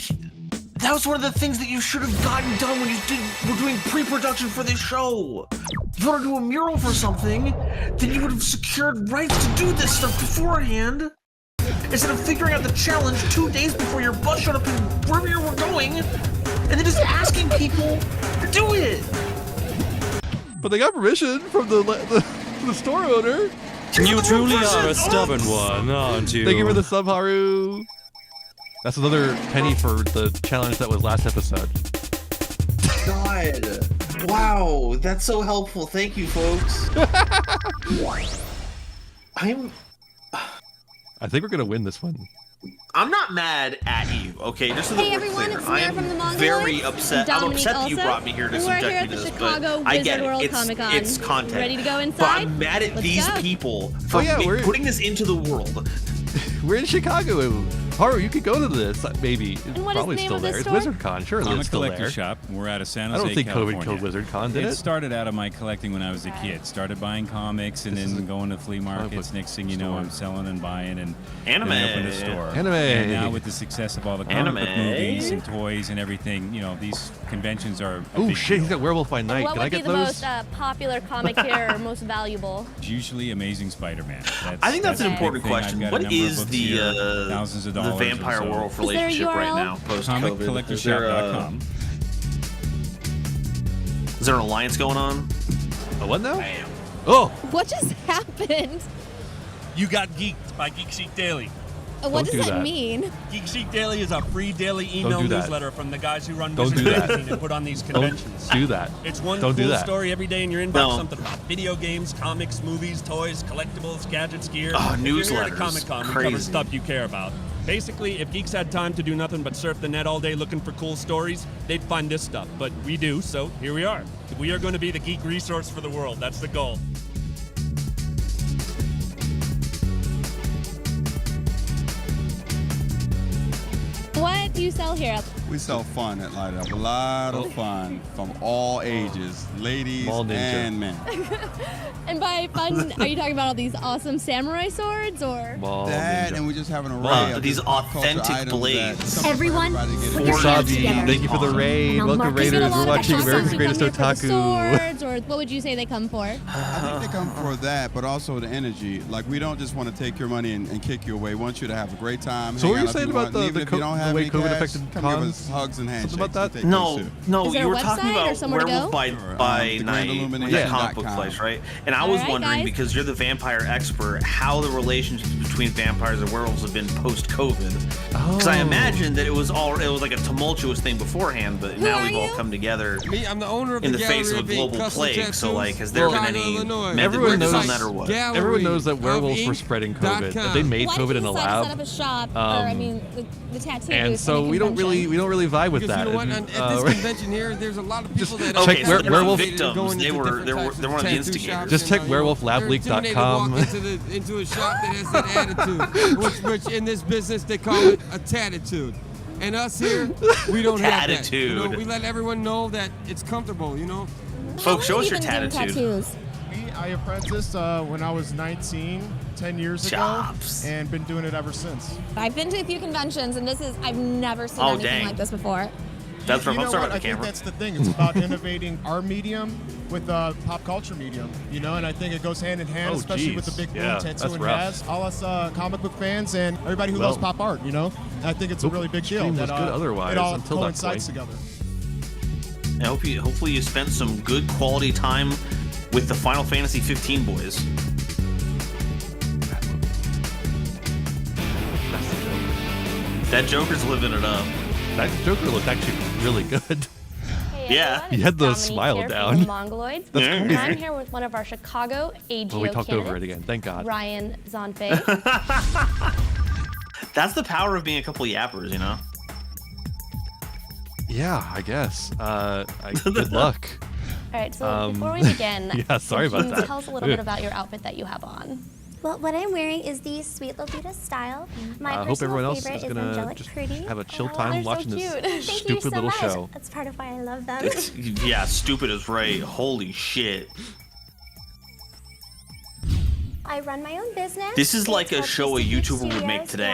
that was one of the things that you should have gotten done when you were doing pre-production for this show. If you want to do a mural for something, then you would have secured rights to do this stuff beforehand. Instead of figuring out the challenge 2 days before your bus showed up in wherever you were going, and then just asking people to do it. But they got permission from the store owner. You truly are a stubborn one, aren't you? Thank you for the sub, Haru. That's another penny for the challenge that was last episode. God. Wow, that's so helpful. Thank you, folks. I think we're gonna win this one. I'm not mad at you, okay? Just so that Hey we're everyone, clear. it's I Mira am from the Mongoloids. very upset. I'm Dominique upset that you also. brought me here to We're subject here me at to the this, Chicago but I get Wizard World it. Comic Con. It's content. Ready to go But inside? I'm mad at Let's these go. people for we're putting this into the world. We're in Chicago. Haru, you could go to this, maybe. It's what is probably the name still of this there. It's store? WizardCon, surely Comic it's still Collector there. Shop. We're out of San Jose, I don't think California. COVID killed WizardCon, did it? It started out of my collecting when I was a kid. Started buying comics and then going to flea markets. Next thing you know, I'm selling and buying and Anime. then opened a store. Anime. And now with the success of all the comic book Anime. movies and toys and everything, you know, these conventions are a Oh big shit, deal. he's got Werewolf by Night. What Can I would be get the those? most popular comic here or most valuable? It's usually Amazing Spider-Man. I think that's an the big important thing. I've question. got a what number of is books the here, thousands of the dollars or vampire so. werewolf Is there a relationship right URL? now, post-COVID? ComicCollectorShop.com. Is there an alliance going on? A what now? Oh! What just happened? You got geeked by Geek Seek Daily. What does that mean? Geek Seek Daily is a free daily email do that. newsletter from the guys who run Don't Wizard do that. Magazine and put on these conventions. Don't do that. It's one Don't do cool that. story every day in your inbox. No. Something about video games, comics, movies, toys, collectibles, gadgets, gear. Oh, If you're here at newsletters. Comic-Con, we Crazy. cover stuff you care about. Basically, if geeks had time to do nothing but surf the net all day looking for cool stories, they'd find this stuff. But we do, so here we are. We are going to be the geek resource for the world. That's the goal. What do you sell here? We sell fun at Light Up. A lot of fun from all ages, ladies Mall ninja. and men. And by fun, are you talking about all these awesome samurai swords or? That, and we just have an array of these just pop culture authentic items blades. that some Everyone, everybody get put into. your hands Wasabi, together. thank you for the raid. And Welcome, I'll mark Raiders. it. We're watching Comic-Con America's come Greatest here for the Otaku. swords, or what would you say they come for? I think they come for that, but also the energy. Like, we don't just want to take your money and kick you away. We want you to have a great time. So what hang were you out if saying want, about and even if you don't have the way any COVID cash, affected come give cons? us hugs and handshakes. Something about that? We'll take No, those too. no, Is there you a were talking website or about somewhere to Werewolf go? by Night, that comic book place, right? And I was All right, wondering, guys. because you're the vampire expert, how the relationships between vampires and werewolves have been post-COVID. Because I Oh. imagine that it was like a tumultuous thing beforehand, but now we've all come together Me, I'm the owner of in the the face of a Gallery of Ink global Custom plague. Tattoos, So, like, has there been Chicago, any Illinois. method Everyone knows, on that or what? everyone knows that werewolves were Ink spreading COVID. That .com. they made Why COVID did in you a decide to lab. set up a shop, or I mean, the tattoo And booth so in a we don't really vibe with Because that. you know what? And, At this convention here, there's a lot of people that check are werewolf- going They into were different they're types of one of the tattoo instigators. shops Just and, check you know, werewolflableak.com. they're intimidated to walk into a shop that has that attitude, which in this business they call it a tattitude. And us here, we don't have that. You know, Tattitude. we let everyone know that it's comfortable. You know. Folks, show us your tattitude. I apprenticed when I was 19, 10 years ago, and been doing it ever since. I've been to a few conventions, and I've never seen Oh, anything dang. like this before. That's You from know I'm sorry what? about the I camera. think that's the thing. It's about innovating our medium with pop culture medium, you know, and I think it goes hand in hand, Oh, especially with geez. the big boom Yeah, tattoo that's and rough. has. All us comic book fans and everybody who Well, loves pop art, you know. I think it's a really big deal stream that was good otherwise it all until that coincides point. together. I hopefully you spent some good quality time with the Final Fantasy 15 boys. That Joker's living it up. That Joker looked actually really good. Yeah. He had the Dominique smile here down. From the Mongoloids. That's And crazy. I'm here with one of our Chicago AGO Well, we talked candidates, over it again. Thank God. Ryan Zonfe. That's the power of being a couple yappers, you know? Yeah, I guess. Good luck. All right, so before we begin, yeah, sorry can about you that. tell us a little bit about your outfit that you have on? Well, what I'm wearing is the Sweet Lolita style. My I hope personal everyone else favorite is is gonna Angelic just Pretty. have a chill they're time so watching cute. this Thank stupid you so little much. show. That's part of why I love them. Yeah, stupid is right. Holy shit. I run my own business. This is like a It's show called a PC YouTuber would make Studios, today.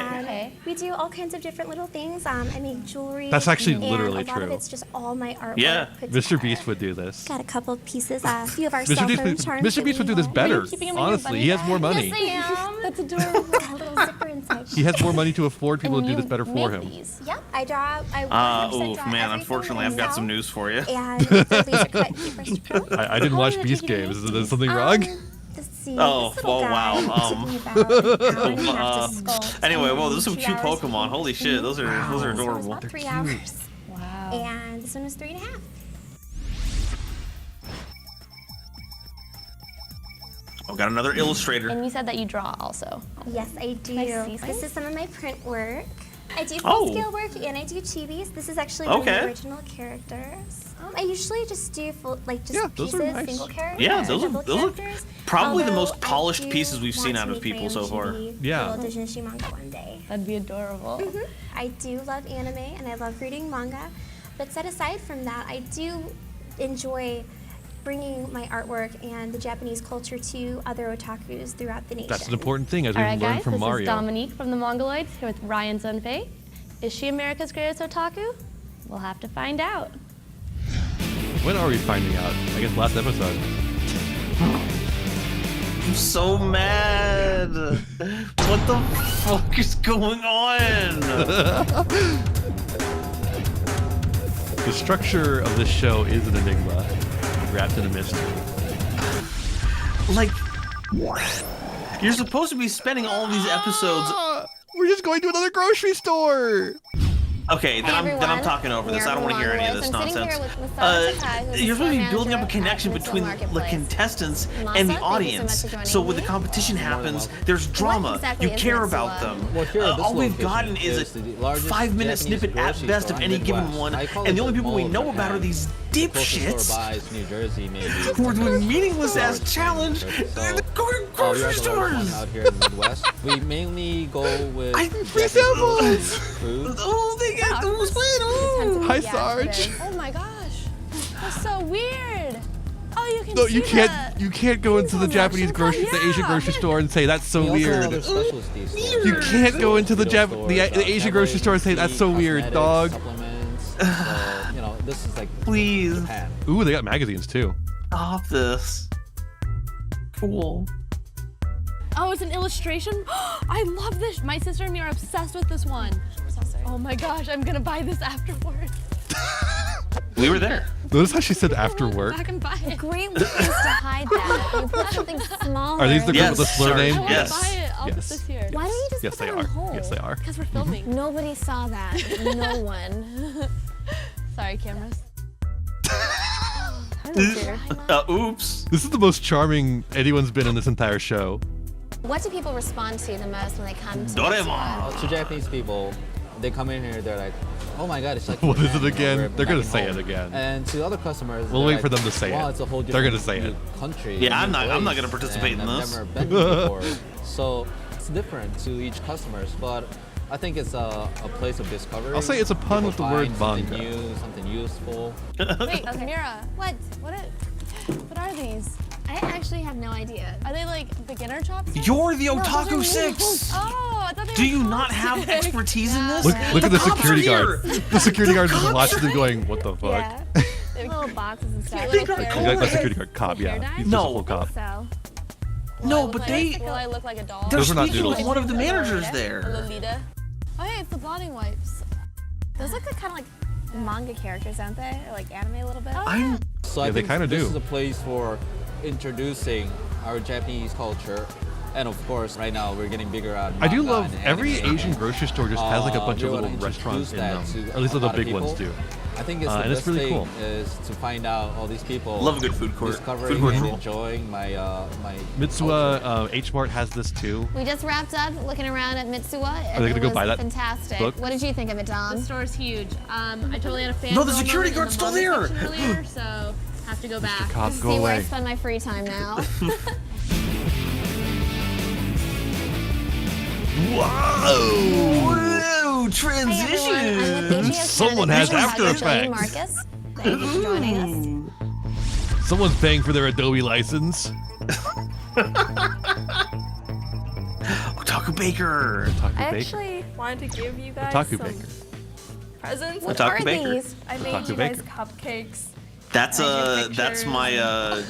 and We do all kinds of different little things. I make jewelry. That's actually and literally a lot of true. it's just all my artwork. Yeah, put Mr. Beast would do this. Got a couple of pieces, a few of our Mr. cell Beast, phone charms. Mr. Beast would do this better. Honestly, he has more money. Yes, I am. That's adorable. Got a little zipper inside. He has more money to afford people to do this better for him. Yep, I draw. I 100% Oof, draw man, everything unfortunately, I've got myself. some news for you. And they're laser cut paper strip. I didn't watch Beast Games. Is there something wrong? This see. Oh, this little whoa, guy wow. took me about an hour and a half to sculpt. Anyway, and whoa, those are some 3 cute hours Pokemon. Holy shit, those are So it was adorable. about 3 hours. Wow. And this one was 3.5. Oh, got another illustrator. And you said that you draw also. Yes, I do. This is some of my print work. I do full-scale work and I do chibis. This is actually one of the original characters. I usually just do pieces, single characters. Yeah, those are probably the most polished I do pieces we've seen want out to of people make my so own far. chibi Yeah. little doujinshi manga one day. That'd be adorable. I do love anime and I love reading manga, but set aside from that, I do enjoy bringing my artwork and the Japanese culture to other otakus throughout the nation. That's an important thing, as we Alright, learned guys, from this Mario. is Dominique from the Mongoloids here with Ryan Zunfei. Is she America's greatest otaku? We'll have to find out. When are we finding out? I guess last episode. I'm so mad. What the fuck is going on? The structure of this show is an enigma, wrapped in a mystery. Like, you're supposed to be spending all of these episodes. We're just going to another grocery store. Okay, then I'm talking over this. I don't want to hear any of this nonsense. You're supposed to be building up a connection between the contestants and the audience. So when the competition happens, there's drama. You care about them. All we've gotten is a 5-minute snippet at best of any given one, and the only people we know about are these dipshits who are doing meaningless ass challenge in the grocery stores. Out here in the Midwest, we mainly go with food. Oh, they get those Hi, Sarge. Oh my gosh, that's so weird. Oh, you can No, see you can't. that. You can't go into the Japanese grocery, the Asian grocery store, and say that's so weird. You can't go into the Asian grocery store and say that's so weird, dog. You know, this is like please. Japan. Ooh, they got magazines too. Stop this. Cool. Oh, it's an illustration? I love this. My sister and me are obsessed with this one. Oh my gosh, I'm gonna buy this afterwards. We were there. Notice how she said after work. I can buy it. A great way is to hide that. You put something smaller. Are these the girls with the slur sorry. name? I want to buy it. I'll put this here. Why don't you just Yes, put they that on are. hold? Yes, they are. Because we're filming. Nobody saw that. No one. Sorry, cameras. Oops. This is the most charming anyone's been in this entire show. What do people respond to the most when they come to Doraemon. To Japanese people, they come in here, they're like, oh my god, it's like What is Japan, it again? we're They're gonna back say home. it again. And to other customers, We'll they're wait like, for them to say wow, it. It's a whole They're different gonna say it. country. Yeah, I'm new not place, gonna participate in and this. I've never been here before. So it's different to each customer, but I think it's a place of discovery. I'll say it's a pun People with the word find something manga. new, something useful. Wait, Mira, what are these? I actually have no idea. Are they like beginner chopsticks? You're the No, those Otaku are 6. Oh, I thought they Do were you not have chopsticks. expertise in this? Look at the cops security are guard. here. The security guard is cops watching are them going, what the fuck? Yeah. They have little boxes and stuff. They got He's like the security guard cop, yeah. He's just a full cop. So. No, but Will I look like a doll? They're Those are not speaking with doodles. one of the managers A there. Lolita. Oh yeah, it's the blotting wipes. Those look like kind of like manga characters, don't they? Or like anime a little bit. I'm So Yeah, I they think kinda this do. is a place for introducing our Japanese culture. And of course, right now we're getting bigger on I do manga love and every anime. Asian grocery store just has like a bunch we of wanna little restaurants in introduce them. that to Or at least a the lot of big ones people. do. I think it's the And it's best really thing cool. is to find out all these people Love a good food court. discovering Food court and rule. enjoying my my Mitsuwa H-Mart has this too. We just wrapped up looking around at Mitsuwa. Are And they gonna it go was buy that fantastic. book? What did you think of it, Dom? The store's huge. I totally had a fan. No, the security guard's still there. Earlier, so have to go back. Cop, See go where I away. spend my free time now. Whoa! Transition. Someone has After Effects. Marcus, thank you for joining us. Someone's paying for their Adobe license. Otaku Baker. Otaku I Baker. actually wanted to give you guys Otaku some Baker. presents. What are Baker. these? I made Otaku you guys Baker. cupcakes. That's I that's did my Kirby,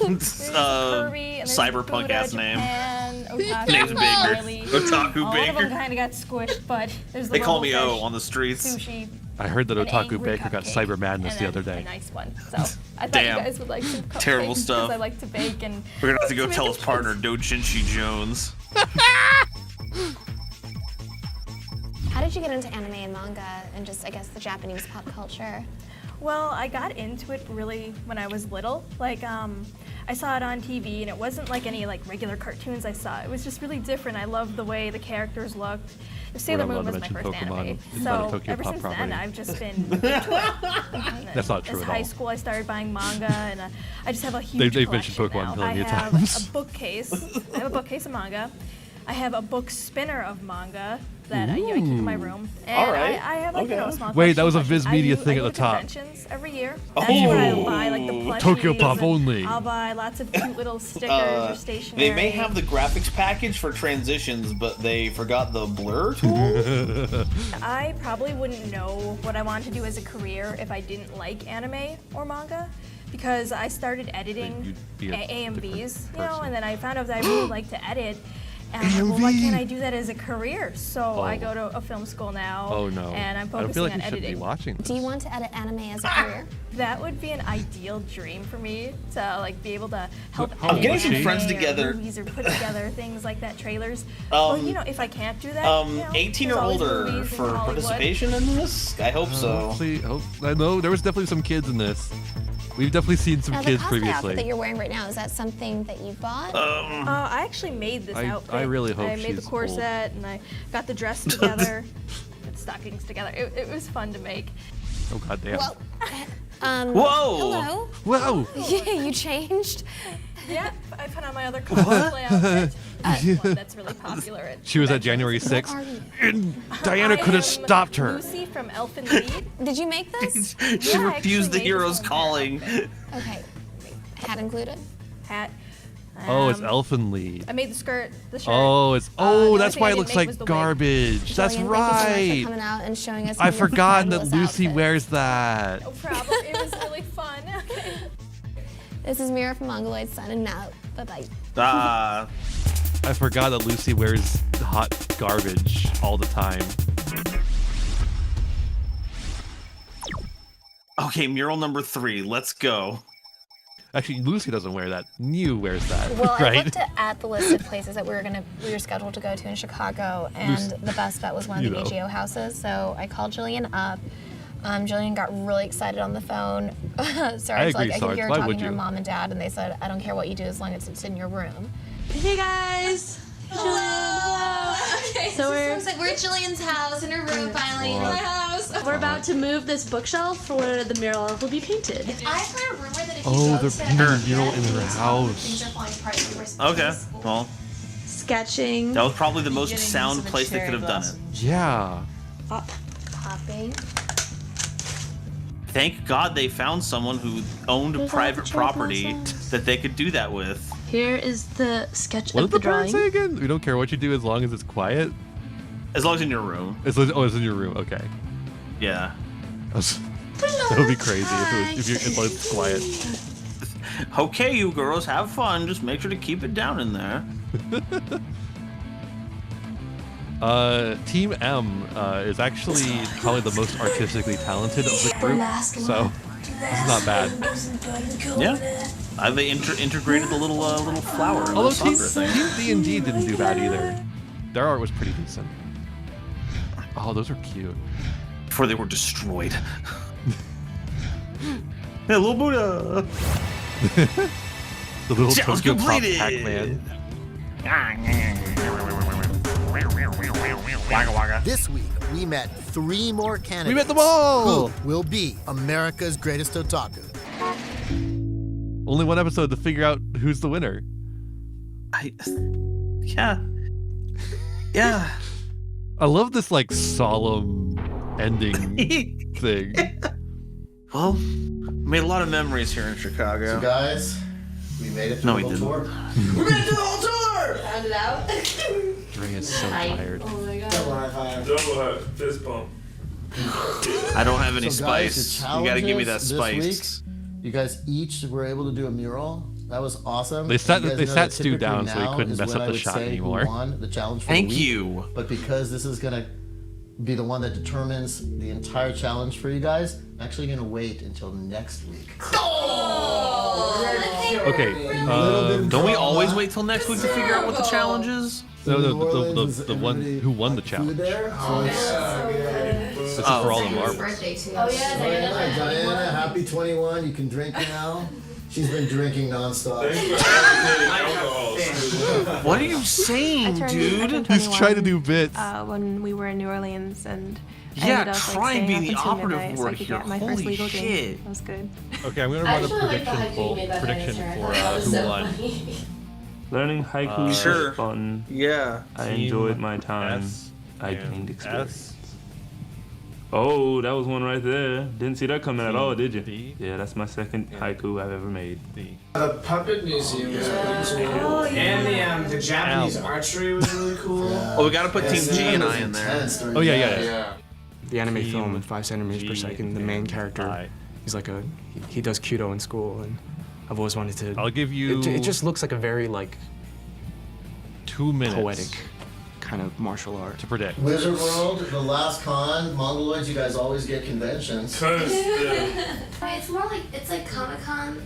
and there's cyberpunk Buddha, ass name. Japan, Otaku, Name's Baker. Riley. Otaku All of them Baker. kind of got squished, but there's the They call little me O fish, on the streets. Sushi. I heard that an Otaku angry Baker got cupcake, Cyber Madness and the then other day. A nice one. So I thought Damn. you guys would like some cupcakes. Terrible stuff. Because I like to bake and. We're gonna have to go make tell a his partner, Dojinshi Jones. How did you get into anime and manga and just, I guess, the Japanese pop culture? Well, I got into it really when I was little. Like, I saw it on TV, and it wasn't like any like regular cartoons I saw. It was just really different. I loved the way the characters looked. Sailor Moon was my first anime. So ever since then, I've just been into it. That's not true As at high all. school, I started buying manga, and I just have a huge They've mentioned collection Pokemon now. plenty of I have times. a bookcase. I have a bookcase of manga. I have a book spinner of manga that I keep in my room. And All right. I have like, a small Wait, that was a collection Viz of Media I thing go at the to top. conventions every year. That's where I buy like the plushies. Tokyo Pop and only. I'll buy lots of cute little stickers or stationery. They may have the graphics package for transitions, but they forgot the blur tool. I probably wouldn't know what I wanted to do as a career if I didn't like anime or manga. Because I started editing AMVs, and then I found out that I really like to edit. And I'm like, well, why can't I do that as a career? So I go to a film school now. Oh no. And I'm I don't feel focusing like on you should editing. be watching. Do you want to edit anime as a career? That would be an ideal dream for me to like be able to help I'm edit getting some anime friends or together. movies or put together things like that, trailers. Well, if I can't do that, 18 or there's always older movies in for Hollywood. participation in this? I hope so. I know there was definitely some kids in this. We've definitely seen some Now, kids the cosplay previously. outfit that you're wearing right now, is that something that you bought? I actually made this outfit. I really hope I made the she's corset and I got the dress together, the stockings together. It was fun to make. Oh goddamn. Whoa! Hello. Whoa! Yeah, you changed. Yeah, I put on my other cosplay outfit. One that's really popular. At She was at January 6th. And Diana could have stopped her. Lucy from Elfin Lied. Did you make this? She refused the hero's calling. Okay. Hat included? Hat. Oh, it's Elfin Lead. I made the skirt, the shirt. Oh, it's the that's only why thing it I looks didn't make like was the wig. garbage. That's Jillian, thank you so much right. for coming out and showing us I some of your forgot that fabulous Lucy outfits. wears that. No problem. It was really fun. This is Mira from Mongoloid signing out. Bye-bye. I forgot that Lucy wears hot garbage all the time. Okay, mural number 3. Let's go. Actually, Lucy doesn't wear that. Niu wears that, Well, I right? looked at the list of places that we were scheduled to go to in Chicago, and the best bet was one of the VGO houses. So I called Jillian up. Jillian got really excited on the phone. Sorry, I it's like agree, I could Sarge. hear her Why talking would to her you? mom and dad, and they said, "I don't care what you do as long as it's in your room." Hey guys. Hello. Okay. So we're at Jillian's house in her room finally. What? My house. We're about to move this bookshelf where the mural will be painted. I've heard a rumor that if Oh, they're painting a mural in her house. Okay, well, Sketching. that was probably the most sound place they could have done it. Yeah. Popping. Thank God they found someone who owned There's private all the cherry property blossoms. that they could do that with. Here is the sketch What of did the the bird drawing. say again? We don't care what you do as long as it's quiet. As long as in your room. It's in your room. Okay. Yeah. That would be crazy as long as it's quiet. Okay, you girls, have fun. Just make sure to keep it down in there. Team M is actually probably the most artistically talented of the group, so this is not bad. Yeah. They integrated the little flower. in the Although soccer Team thing. D&D didn't do bad either. Their art was pretty decent. Oh, those are cute. Before they were destroyed. Hello, Buddha. The little Challenge Tokyo Pop completed. Pac-Man. This week, we met 3 more candidates. We met them all! Who will be America's greatest otaku? Only one episode to figure out who's the winner. Yeah. Yeah. I love this like solemn ending thing. Well, made a lot of memories here in Chicago. So guys, we made it to No, the we whole didn't. tour. We made it to the whole tour! Found it out. Dre is so tired. Oh my god. Double high five. Double high fist bump. I don't have any So guys, the spice. You gotta give me that challenges this spice. week, you guys each were able to do a mural. That was awesome. They sat- You guys they know sat that Stu typically down so he now couldn't is mess when up I the would shot say who anymore. won the challenge for Thank the week. you. But because this is gonna be the one that determines the entire challenge for you guys. I'm actually gonna wait until next week. Okay. Don't we always wait till next week to figure out what the challenge is? No, the one who won the challenge. This is for all the marbles. Diana, happy 21. You can drink now. She's been drinking nonstop. What are you saying, dude? He's trying to do bits. When we were in New Orleans, and I Yeah, ended up, try and be staying the up until operative midnight so I word could here. get my Holy first legal shit. game. That was good. Okay, I'm gonna run a prediction for who won. Learning haiku was fun. Yeah. I enjoyed my time. I gained experience. Oh, that was one right there. Didn't see that coming at all, did you? Yeah, that's my second haiku I've ever made. The puppet museum was really cool, and the Japanese archery was really cool. Oh, we gotta put Team G and I in there. Oh yeah. The anime film at 5 centimeters per second. The main character, he's like he does Kyudo in school, and I've always wanted to. I'll give you. It just looks like a very 2 minutes. Poetic kind of martial art to predict. Wizard World, the last con, Mongoloids, you guys always get conventions. It's more like, it's like Comic-Con,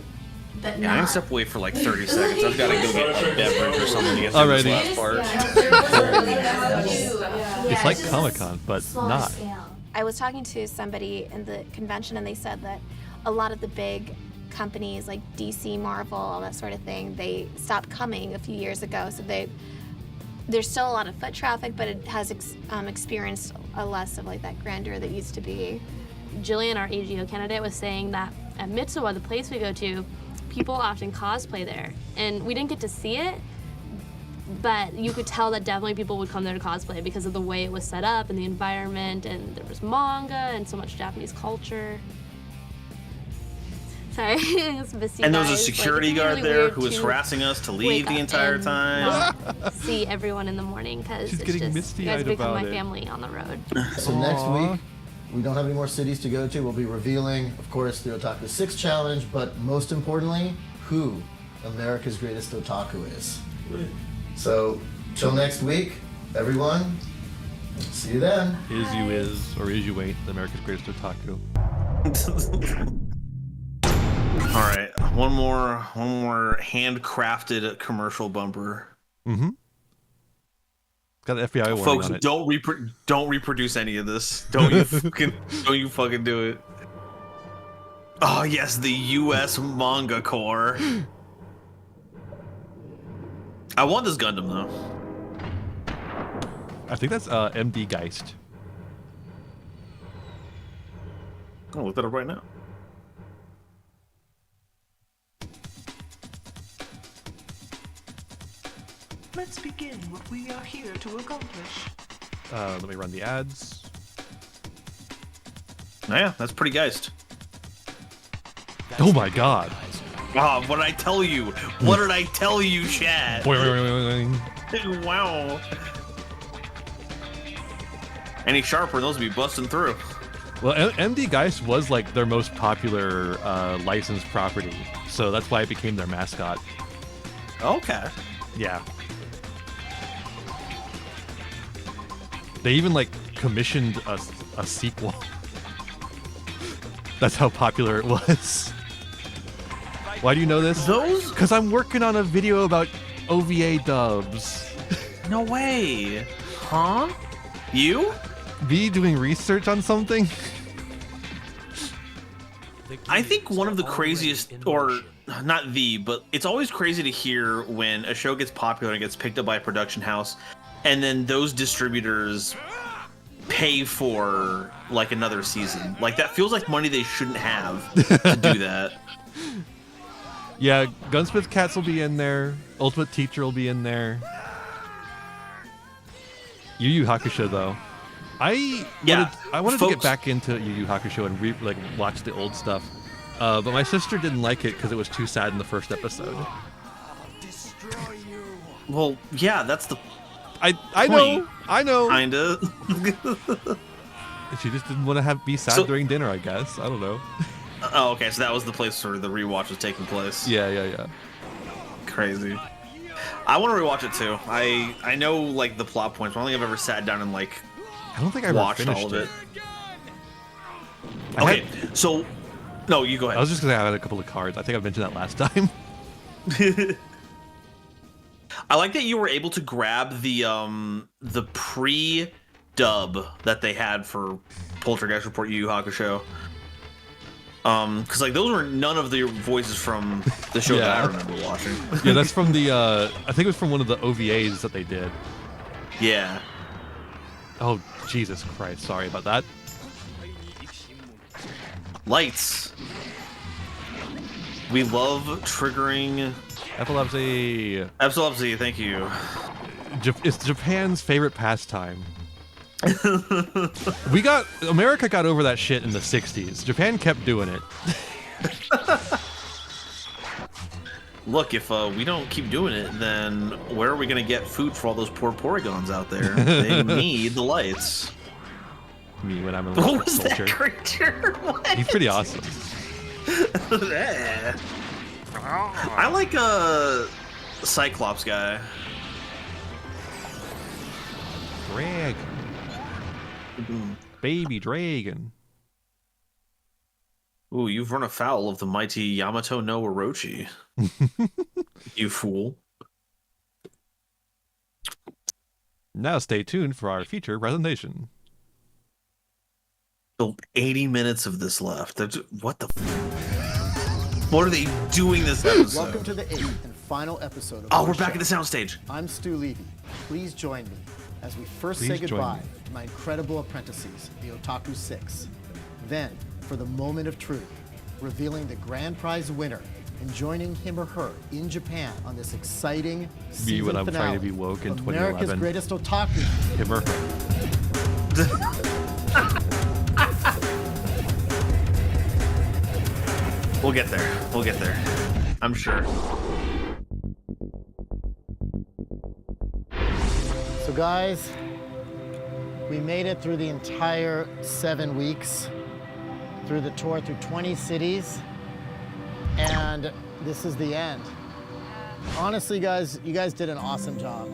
but Yeah, I can step away for like 30 seconds. I've got to go get a beverage or something to get through this last part. It's like Comic-Con, but not. I was talking to somebody in the convention, and they said that a lot of the big companies like DC, Marvel, all that sort of thing, they stopped coming a few years ago. So there's still a lot of foot traffic, but it has experienced a less of like that grandeur that used to be. Jillian, our AGO candidate, was saying that at Mitsuwa, the place we go to, people often cosplay there. And we didn't get to see it, but you could tell that definitely people would come there to cosplay because of the way it was set up and the environment, and there was manga and so much Japanese culture. Sorry, and there was a security guard there who was harassing us to leave the entire time. See everyone in the morning because She's it's getting just you guys misty-eyed become about my it. family on the road. So next week, we don't have any more cities to go to. We'll be revealing, of course, the Otaku 6 challenge, but most importantly, who America's greatest otaku is. So, till next week, everyone, see you then. Is or is you ain't America's greatest otaku. All right, one more handcrafted commercial bumper. Mm-hmm. Got an FBI warning Folks, on it. don't reproduce any of this. Don't you fucking do it. Oh yes, the U.S. Manga Corps. I want this Gundam though. I think that's MD Geist. I'll look that up right now. Let's begin what we are here to accomplish. Let me run the ads. Yeah, that's pretty Geist. Oh my god. Wow, what did I tell you? What did I tell you, Chad? Boing. Wow. Any sharper, those would be busting through. Well, MD Geist was like their most popular licensed property, so that's why it became their mascot. Okay. Yeah. They even like commissioned a sequel. That's how popular it was. Why do you know this? Those? Because I'm working on a video about OVA dubs. No way. Huh? You? Me doing research on something? I think one of the craziest, or not but it's always crazy to hear when a show gets popular and gets picked up by a production house, and then those distributors pay for like another season. Like that feels like money they shouldn't have to do that. Yeah, Gunsmith Cats will be in there. Ultimate Teacher will be in there. Yu Yu Hakusho though. I wanted to get back into Yu Yu Hakusho and watch the old stuff. But my sister didn't like it because it was too sad in the first episode. Well, yeah, that's the I know. Kinda. She just didn't want to be sad during dinner, I guess. I don't know. Oh, okay, so that was the place where the rewatch was taking place. Yeah. Crazy. I want to rewatch it too. I know like the plot points, but I don't think I've ever sat down and like I don't think I ever watched finished all of it. Okay, so no, you go ahead. I was just gonna add a couple of cards. I think I mentioned that last time. I like that you were able to grab the pre-dub that they had for Poltergeist Report Yu Yu Hakusho. Because like those were none of the voices from the show that I remember watching. Yeah, that's from the I think it was from one of the OVAs that they did. Yeah. Oh Jesus Christ! Sorry about that. Lights. We love triggering epilepsy. Epilepsy. Thank you. It's Japan's favorite pastime. America got over that shit in the 60s. Japan kept doing it. Look, if we don't keep doing it, then where are we going to get food for all those poor Porygons out there? They need the lights. Me when I'm in what was culture. That creature? What? He's pretty awesome. I like a Cyclops guy. Drag. Baby dragon. Ooh, you've run afoul of the mighty Yamato no Orochi. You fool. Now stay tuned for our feature presentation. So 80 minutes of this left. What the what are they doing this episode? Welcome to the 8th and final episode of Oh, we're back at the soundstage. I'm Stu Levy. Please join me as we first say goodbye to my incredible apprentices, the Otaku 6. Then, for the moment of truth, revealing the grand prize winner and joining him or her in Japan on this exciting season when I'm finale trying to be woke in of America's 2011. Greatest Otaku. Him or her. We'll get there. We'll get there. I'm sure. So guys, we made it through the entire 7 weeks, through the tour, through 20 cities, and this is the end. Honestly, guys, you guys did an awesome job.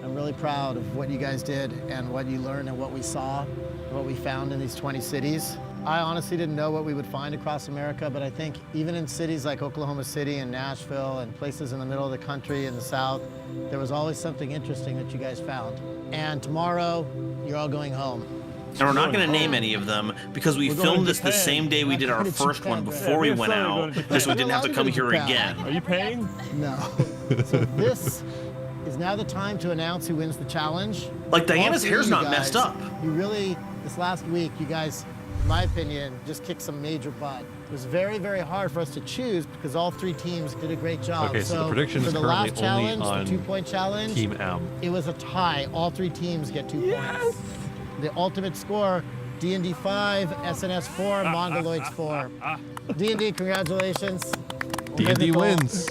I'm really proud of what you guys did and what you learned and what we saw, and what we found in these 20 cities. I honestly didn't know what we would find across America, but I think even in cities like Oklahoma City and Nashville and places in the middle of the country in the South, there was always something interesting that you guys found. And tomorrow, you're all going home. And we're not going to name any of them because we filmed this the same day we did our first one before we went out, so we didn't have to come here again. Are you paying? No. So this is now the time to announce who wins the challenge. Like Diana's All hair's three of not you messed guys, up. You really, this last week, you guys, in my opinion, just kicked some major butt. It was very, very hard for us to choose because all 3 teams did a great job. Okay, so the prediction for is the currently last challenge, only the on 2-point challenge, Team M. it was a tie. All 3 teams get 2 points. The ultimate score, D&D 5, SNS 4, Mongoloids 4. D&D, congratulations. D&D wins.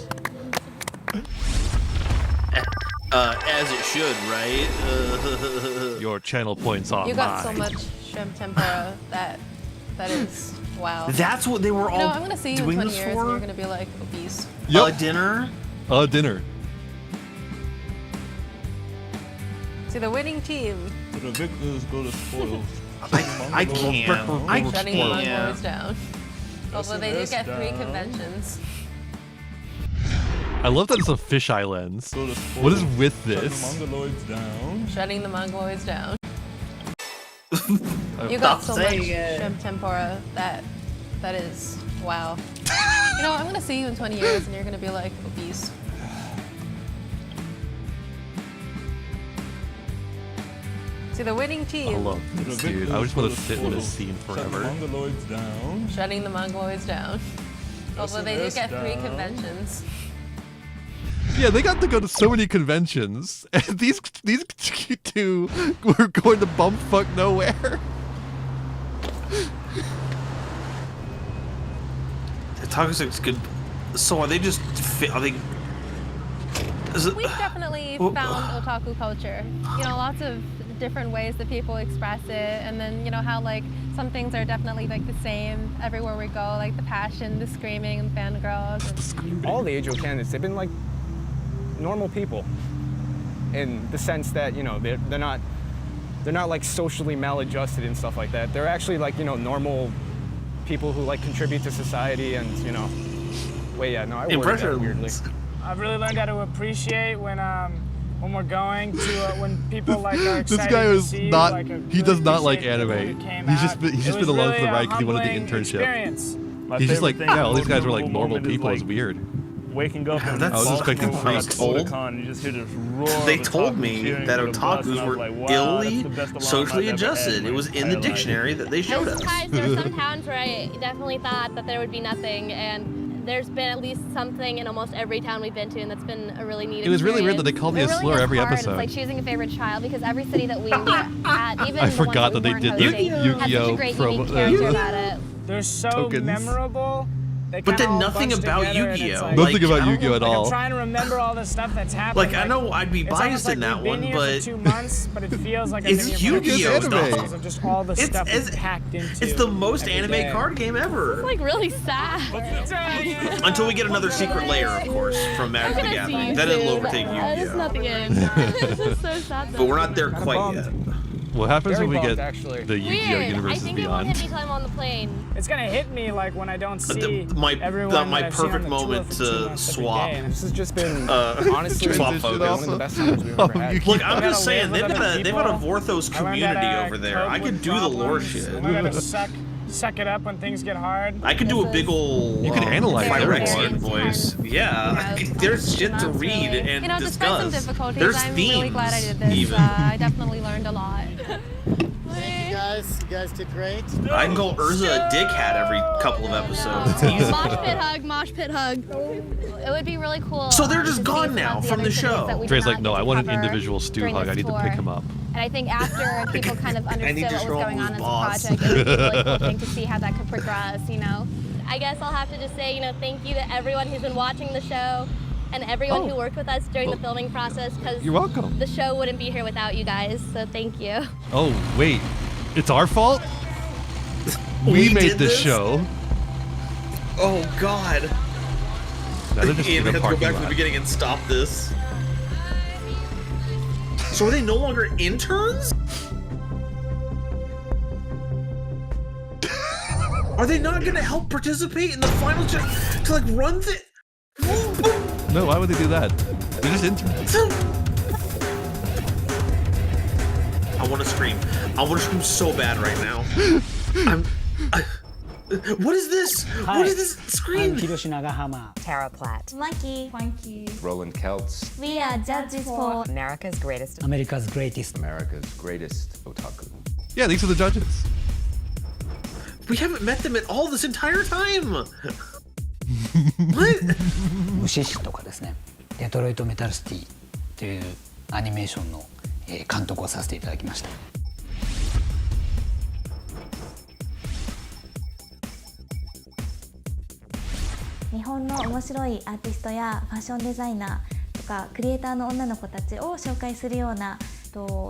As it should, right? Your channel points are You got so mine. much shrimp tempura that is wow. That's what they were You know, all I'm gonna see you in doing 20 this years for? and you're gonna be like obese. Yep. Dinner? Dinner. To the winning team. The victors go to spoils. I can't. I Shutting the can't. Mongols down. Although they do get 3 conventions. I love that it's a fisheye lens. What is with this? Mongoloids down. Shutting the Mongoloids down. You got so much shrimp tempura that is wow. You know, I'm gonna see you in 20 years and you're gonna be like obese. To the winning I team. love this, dude. I just want to sit in this scene Shut forever. Mongoloids down. Shutting the Mongoloids down. Although they do get 3 conventions. Yeah, they got to go to so many conventions, and these 2 were going to bumfuck nowhere. Otaku 6 good. So are they just? Are they? We've definitely found otaku culture. You know, lots of different ways that people express it, and then you know how like some things are definitely like the same everywhere we go, like the passion, the screaming, and fangirls. And All the AGO candidates, they've been like normal people, in the sense that you know they're not they're not like socially maladjusted and stuff like that. They're actually like, you know, normal people who like contribute to society and, you know. Wait, yeah, no, I worded that weirdly. I've really learned how to appreciate when we're going to when people like are excited This guy is to see not. like a He does not like really anime. He's just been along for the ride because he wanted the internship. Experience. He's just like, yeah, all these guys were like normal people. It's weird. Waking up and I was expecting priests. you just hear this roar. They told me that otakus were illy socially adjusted. It was in the dictionary that they showed us. Guys, there were some towns where I definitely thought that there would be nothing, and there's been at least something in almost every town we've been to, and that's been a really neat It was really weird that they called me a slur every episode. It's like choosing a favorite child because every city that we were at, even I the forgot ones that they did the Yu-Gi-Oh unique character about it. They're so Tokens. memorable. But then nothing about Yu-Gi-Oh. Nothing about Yu-Gi-Oh at all. I'm trying to remember all the stuff that's happened. Like, I know I'd be biased in that one, but for 2 months, but it feels like it's Yu-Gi-Oh stuff. Of just all the stuff it's packed into. It's the most anime card game ever. It's like really sad. Until we get another secret layer, of course, from Magic the Gathering. Then it'll overtake This is Yu-Gi-Oh. not the end. This is so sad. But we're not there quite yet. What happens Very when we bummed, get actually. the Yu-Gi-Oh Weird. I universes think it won't beyond? hit me till I'm on the plane. It's gonna hit me like when I don't see My everyone my that I've seen on perfect the tour moment for 2 to months every swap. day, and This has just been honestly swap one focus. of the best times we've ever had. Look, I'm I just gotta saying live with they've got a other Vorthos people. I learned how community to over there. cope I could with do the lore problems. shit. I learned how to suck it up when things get hard. I could do a big ol' You could analyze Phyrexian everyone. voice. Yeah, there's shit to read and You know, despite some discuss. difficulties, There's I'm themes. really glad I did this. Even. I definitely learned a lot. Thank you guys. You guys did great. I can call Urza a dickhead every couple of episodes. It's easy. Mosh pit hug. It would be really cool. So they're just to see gone some now of the from other the cities show. that we did Dre's not like, no, get I to want an cover individual stew during hug. this I need to tour. pick him up. And I think after people kind of I need understood to what show was him going on who's as a boss. project, it would be a really cool thing to see how that could progress, you know? I guess I'll have to just say, thank you to everyone who's been watching the show and everyone who worked with us during the filming process, because You're welcome. the show wouldn't be here without you guys, so thank you. Oh, wait. It's our fault? We made did this this? show. Oh God. Now they're just Ian in had a to go parking back to lot. the beginning and stop this. So are they no longer interns? Are they not going to help participate in the final to like run the? No, why would they do that? They're just interns. I want to scream. I want to scream so bad right now. What is this? What is this scream? I'm Hiroshi Nagahama. Tara Platt. Monkey. Roland Kelts. We are judges for America's greatest. America's greatest. America's greatest otaku. Yeah, these are the judges. We haven't met them at all this entire time. 無視師とかですね、デトロイトメタルシティというアニメーションの監督をさせていただきました。日本の面白いアーティストやファッションデザイナーとかクリエイターの女の子たちを紹介するような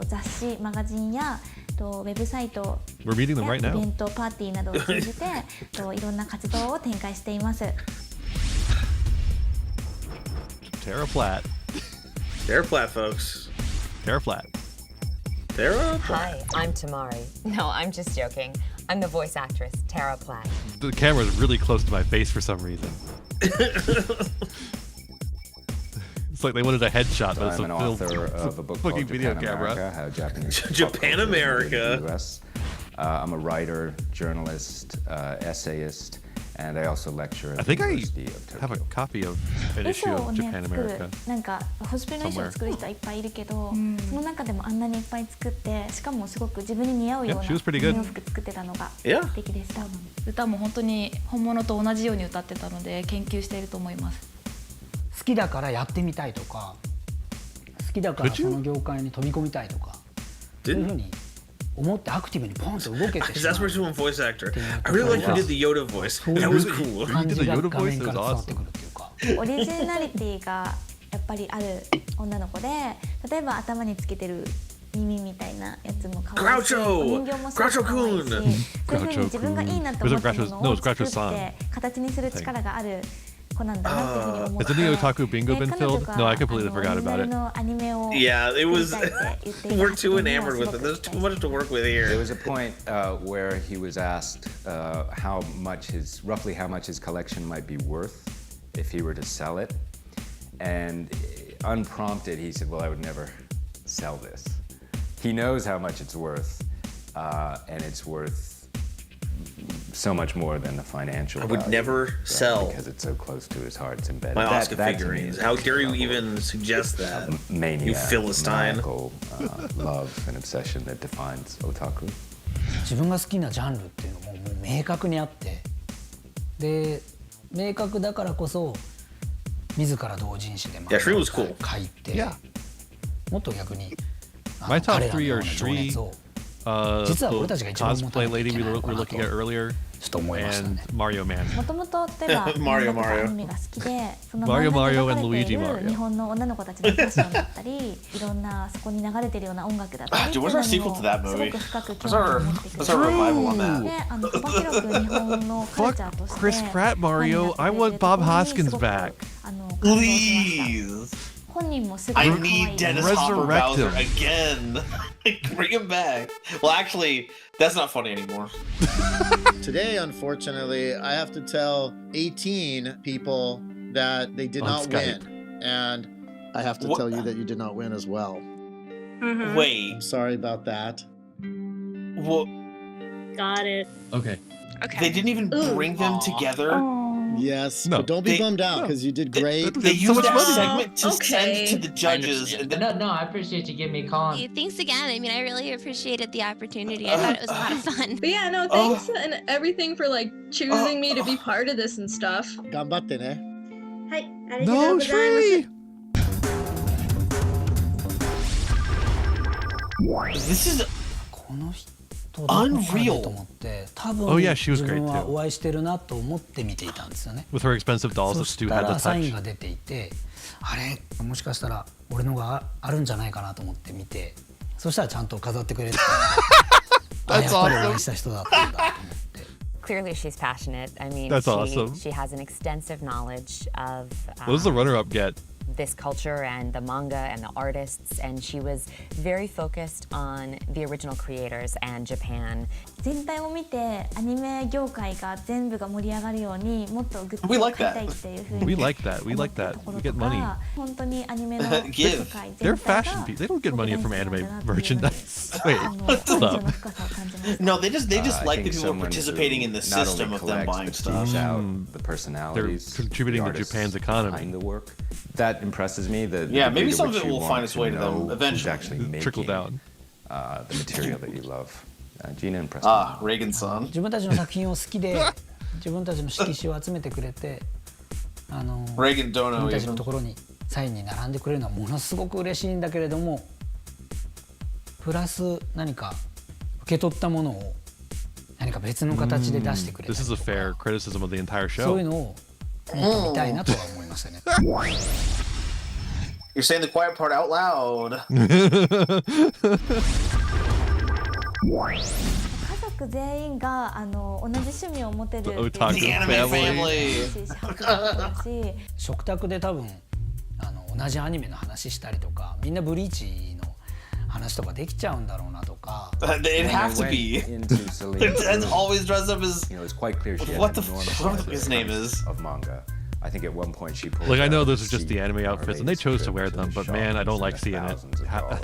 雑誌、マガジンやウェブサイト We're meeting them や right イ now. ベント、パーティーなどを通じていろんな活動を展開しています。Tara Platt. Tara Platt, folks. Tara Platt. Tara Platt. Hi, I'm Tamari. No, I'm just joking. I'm the voice actress, Tara Platt. The camera's really close to my face for some reason. It's like they wanted a headshot, but it's I'm a an author of a book fucking called video Japan camera. America, How Japanese Japan America. in the US. I'm a writer, journalist, essayist, and I also lecture at I the think I University of Tokyo. have a copy of an エ issue セを of ね Japan 作る America. なんかホスピの衣装を作る人はいっぱいいるけど、その中でもあんなにいっぱい作ってしかもすごく自分に似合うような Yeah, she was pretty good. お洋服作ってたのが Yeah. 素敵でした。歌も本当に本物と同じように歌ってたので研究していると思います。好きだからやってみたいとか、好きだからその業界に飛び込みたいとか、そういうふうに思ってアクティブにポンと動けてしまう。 That's where someone voice actor. I really like who did the Yoda voice. That was cool. He did the Yoda voice. It was awesome. オリジナリティがやっぱりある女の子で、例えば頭につけてる耳みたいなやつも可愛いし、お人形もすごく可愛いし、そういう風に自分がいいなと思ったものを作って形にする力がある子子なんだなっていうふうに思って。Has any otaku bingo been filled? No, I completely forgot about it. Yeah, it was. We're too enamored with it. There's too much to work with here. There was a point where he was asked roughly how much his collection might be worth if he were to sell it, and unprompted, he said, "Well, I would never sell this." He knows how much it's worth, and it's worth so much more than the financial. I would never sell because it's so close to his heart. It's embedded. My Oscar figurines. How dare you even suggest that? Mania, you Philistine. Love and obsession that defines otaku. 自分が好きなジャンルっていうのももう明確にあって、で明確だからこそ自ら同人誌で漫画を書いて、もっと逆に。My top 3 are Shri, the cosplay lady we were looking at earlier, and Mario Man. もともとテはMario アニメが好きで、その Mario 漫画 and に描 Luigi かれている Mario. 日本の女の子たちのファッションだったり、いろんなそこに流れているような音楽だったり、Dude, what's our sequel to that す movie? ごく深く興 What's 味を our 持ってくれ what's our revival on て、 that? で、幅広く日本のカルチャーとして Chris Pratt Mario. I want Bob Hoskins back. Please. 本人もすごく I 可愛い need Dennis Hopper Bowser again. Bring him back. Well, actually, that's not funny anymore. Today, unfortunately, I have to tell 18 people that they did not win. And I have to tell you that you did not win as well. Wait. I'm sorry about that. Well, got it. Okay. They didn't even bring them together. Yes, No. but don't be bummed out because you did great. They used that segment to send to the judges. And then, No, I appreciate you giving me a call. Thanks again. I mean, I really appreciated the opportunity. I thought it was a lot of fun. But yeah, no, thanks and everything for like choosing me to be part of this and stuff. 頑張ってね。はい、ありがとう No, ございます this is この人 unreal と思って多分 Oh, yeah, she was 自 great 分は too. お会いしてるなと思って見ていたんですよね。 With her expensive dolls そ that し Stu た had ら to サイン touch. が出ていて、あれもしかしたら俺のがあるんじゃないかなと思って見て、そしたらちゃんと飾ってくれてた。やっぱりお会いした人だったんだと思って。Clearly, she's passionate. I mean, That's awesome. She has an extensive knowledge of. What does the runner-up get? This culture and the manga and the artists, and she was very focused on the original creators and Japan. 全体を見てアニメ業界が全部が盛り上がるようにもっとグッズを買いたいっていうふうに We like that. We like that. We get money. 本当にアニメの世界 They're fashion people. They don't get money from anime merchandise. Wait, hold up. No, they just like the people participating in the system of them buying stuff. The personalities. They're contributing the to Japan's economy. Behind the work. That impresses me. Yeah, maybe some of it will find its way to them eventually. Actually making, trickle down. The material that you love. Gina impressed me. Reagan-san. 自分たちの作品を好きで自分たちの色紙を集めてくれて、Reagan 自 don't 分 know たちの even. ところにサインに並んでくれるのはものすごく嬉しいんだけれども、プラス何か受け取ったものを何か別の形で出してくれたり This is a fair criticism of the entire そういう show. のをもっと見たいなとは思いましたね。You're saying the quiet part out loud. 家族全員が同じ趣味を持てるっていう The Otaku family. 食卓で多分同じアニメの話したりとか、みんなブリーチの話とかできちゃうんだろうなとか。It has to be. It's always dressed up as. It's quite clear she what the fuck his name is. Of manga. I think at one point she pulled. Like I know those are just the anime outfits, and they chose to wear them, but man, I don't like seeing it.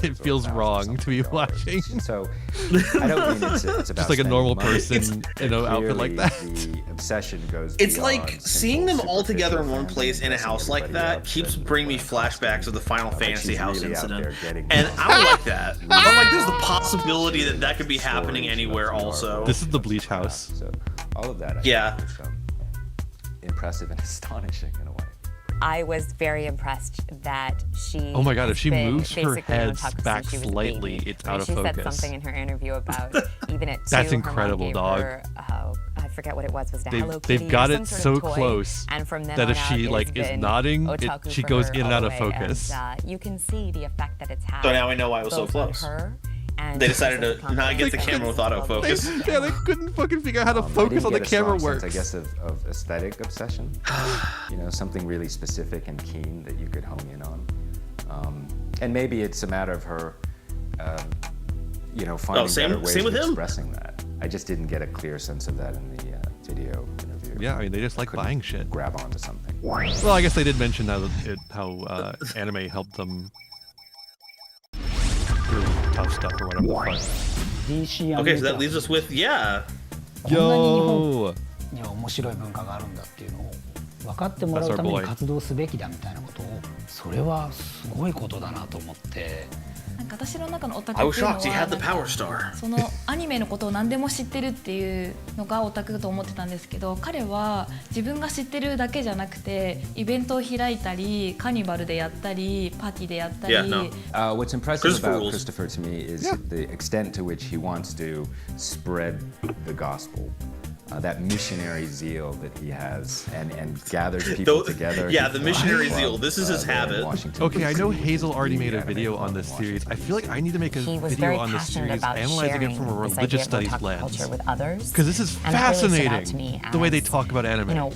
It feels wrong to be watching. So I don't mean it's about just like a normal money. person in an outfit like that. The obsession goes. It's like seeing them all together in one place in a house like that keeps bringing me flashbacks of the Final Fantasy house incident, and I don't like that. I'm like, there's the possibility that that could be happening anywhere. Also, this is the Bleach house. So all of that. Yeah. Impressive and astonishing in a way. I was very impressed that she. Oh my God! If she moves her basically head otaku back since she was a slightly, baby. it's out of She focus. said something in her interview about even at 2, That's her incredible, mom gave dog. her, I forget what it was it a Hello Kitty They've got or it some so sort of toy, close and from then that on if she out, like it's is been nodding, otaku she for goes her in and all out the of way, focus. And, you can see the effect that it's had. So now we know why it was so both on close. her And they decided to not get the camera with autofocus. They couldn't fucking figure out how to focus on the camera works. I guess of aesthetic obsession. Something really specific and keen that you could hone in on. And maybe it's a matter of her, finding better ways of expressing that. I just didn't get a clear sense of that in the video interview. Yeah, I mean, they just like buying shit. Grab onto something. Well, I guess they did mention how anime helped them through tough stuff or whatever the fuck. Okay, so that leaves us with, Yo! には面白い文化があるんだっていうのを分かってもらうために活動すべきだみたいなことをそれはすごいことだなと思って。なんか私の中のオタクっていうのはそのアニメのことを何でも知ってるっていうのがオタクだと思ってたんですけど、彼は自分が知ってるだけじゃなくてイベントを開いたりカニバルでやったりパーティーでやったり。What's impressive about Christopher to me is the extent to which he wants to spread the gospel. That missionary zeal that he has and gathers people together. Yeah, the missionary zeal. This is his habit. Okay, I know Hazel already made a video on this series. I feel like I need to make a video on this series, analyzing it from a religious studies lens. Because this is fascinating, the way they talk about anime.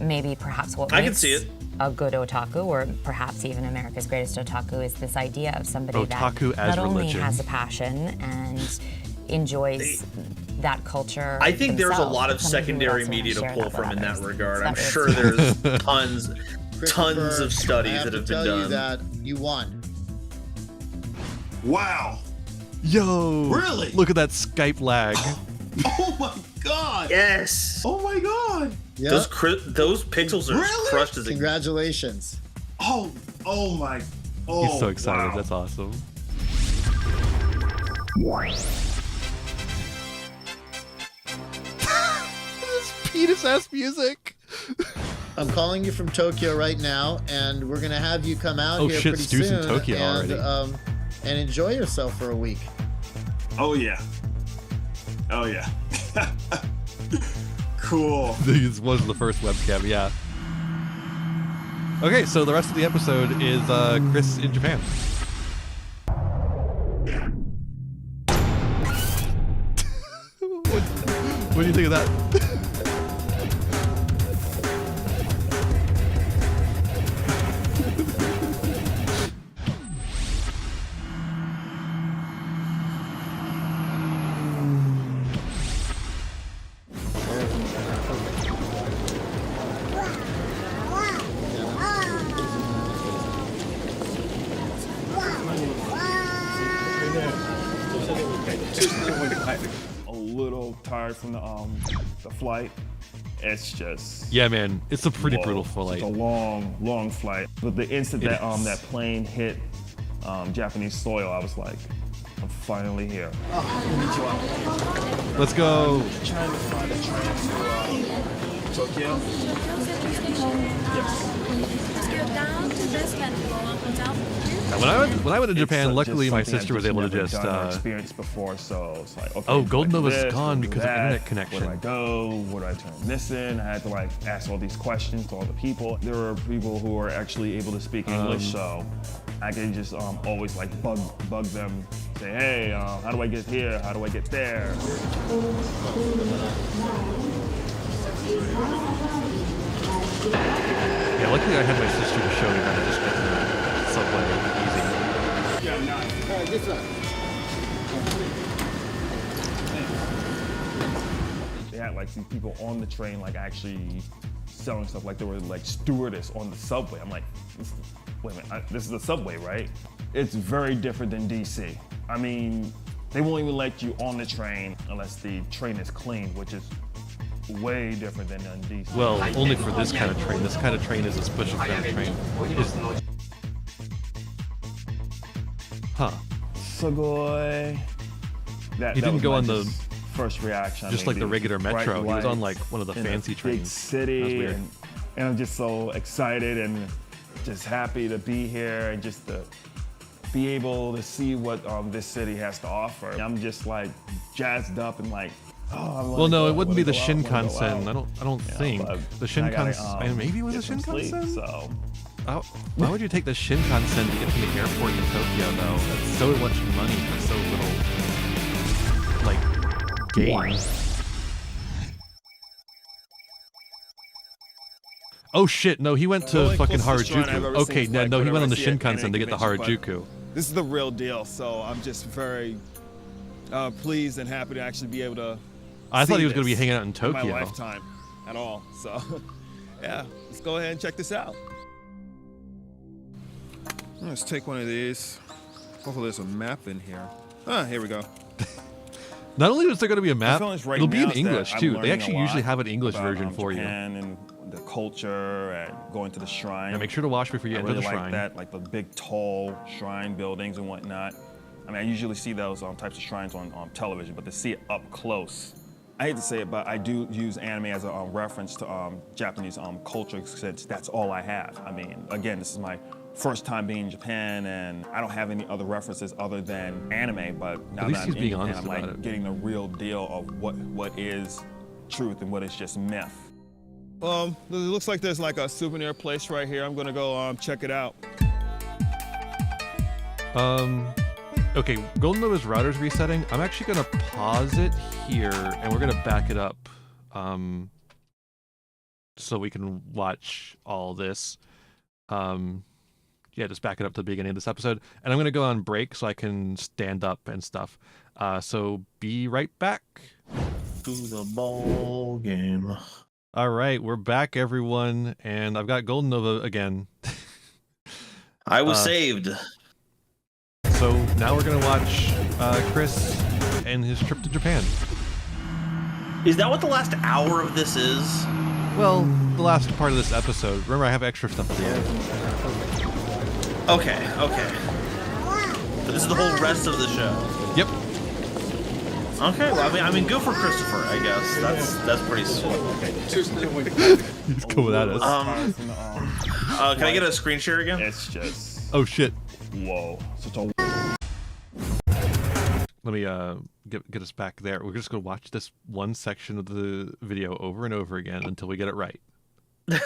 Maybe perhaps what I can see it. A good otaku, or perhaps even America's greatest otaku, is this idea of somebody otaku that as not only religion. has a passion and enjoys that culture. I think there's a lot of secondary media to pull from in that regard. I'm sure there's tons of studies that have been done. You that you won. Wow. Yo. Really? Look at that Skype lag. Oh my god. Yes. Oh my god. Yep. Those pixels are crushed as a... Congratulations. Oh my. Oh. He's so excited. Wow. That's awesome. Penis-ass music. I'm calling you from Tokyo right now, and we're gonna have you come out here shit, pretty Stu's soon in Tokyo and, already. And enjoy yourself for a week. Oh yeah. Oh yeah. Cool. This was the first webcam, yeah. Okay, so the rest of the episode is Chris in Japan. What do you think of that? A little tired from the flight. It's just man, it's a pretty brutal flight. It's a long flight. But the instant that that plane hit Japanese soil, I was like, I'm finally here. Let's go. Trying to find a train to Tokyo. When I went to Japan, luckily my sister was able to just. Experienced before, so it's like, okay. Oh, Golden Nova's gone because of internet connection. Where do I go? Where do I turn this in? I had to ask all these questions to all the people. There were people who are actually able to speak English, so I can just always bug them. Say, hey, how do I get here? How do I get there? Yeah, luckily I had my sister to show me how to just get to the subway easy. Yeah, nice. All right, this side. They had some people on the train actually selling stuff. They were stewardess on the subway. I'm like, wait a minute, this is the subway, right? It's very different than DC. I mean, they won't even let you on the train unless the train is clean, which is way different than on DC. Well, only for this kind of train. This kind of train is a special kind of train. Huh. Sugoi. He didn't go on the first reaction. Just the regular metro. He was on one of the fancy trains. Big city, and I'm just so excited and just happy to be here and just to be able to see what this city has to offer. I'm just jazzed up and well, no, it wouldn't be the Shinkansen. I don't think the Shinkansen. Maybe it was a Shinkansen. So Why would you take the Shinkansen to get from the airport to Tokyo, though? That's so much money for so little, like, gain. Oh shit, no, he went to fucking Harajuku. Okay, no, he went on the Shinkansen to get to Harajuku. This is the real deal, so I'm just very pleased and happy to actually be able to I thought he was going to be hanging out in Tokyo. In my lifetime at all, so yeah, let's go ahead and check this out. Let's take one of these. Hopefully there's a map in here. Here we go. Not only is there going to be a map, right it'll be in now is English that too. I'm They actually learning a usually lot have an English about, version for Japan and the culture and going to the shrine. Yeah, make sure to wash before you enter really the like shrine. that, like the big tall shrine buildings and whatnot. I mean, I usually see those types of shrines on television, but to see it up close, I hate to say it, but I do use anime as a reference to Japanese culture, since that's all I have. I mean, again, this is my first time being in Japan, and I don't have any other references other than anime, but now that I'm in Japan, I'm like getting the real deal of what is truth and what is just myth. It looks like there's like a souvenir place right here. I'm gonna go check it out. Okay, Golden Nova's router's resetting. I'm actually gonna pause it here, and we're gonna back it up, so we can watch all this. Yeah, just back it up to the beginning of this episode, and I'm gonna go on break so I can stand up and stuff. So be right back. To the ball game. All right, we're back, everyone, and I've got Golden Nova again. I was saved. So now we're gonna watch Chris and his trip to Japan. Is that what the last hour of this is? Well, the last part of this episode. Remember, I have extra stuff to do. Okay. So this is the whole rest of the show. Yep. Okay, well, I mean, good for Christopher, I guess. That's pretty sweet. He's cool without us. Can I get a screen share again? It's just. Oh shit. Whoa. Such a. Let me get us back there. We're just gonna watch this one section of the video over and over again until we get it right. There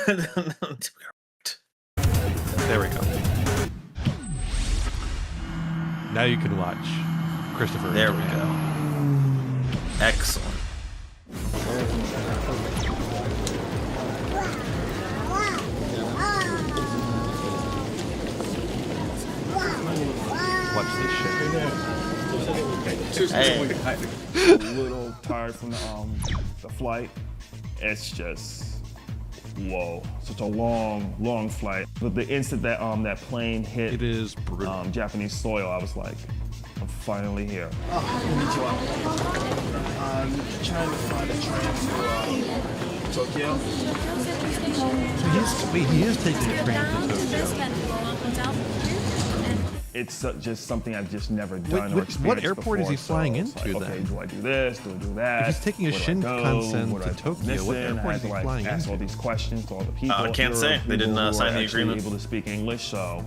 we go. Now you can watch Christopher. There we go. Excellent. Watch this shit. Hey. A little tired from the flight. It's just whoa, such a long flight. But the instant that that plane hit it is brutal. Japanese soil, I was like, I'm finally here. I'm trying to find a train to Tokyo. So he is taking a train to Tokyo. It's just something I've just never done or experienced what airport before, is he flying into like, okay, then? do I do this? Do I do that? If he's taking a Shinkansen to Tokyo, what airport is he flying ask all these questions to all the people. I can't say. They didn't sign the agreement. Able to speak English, so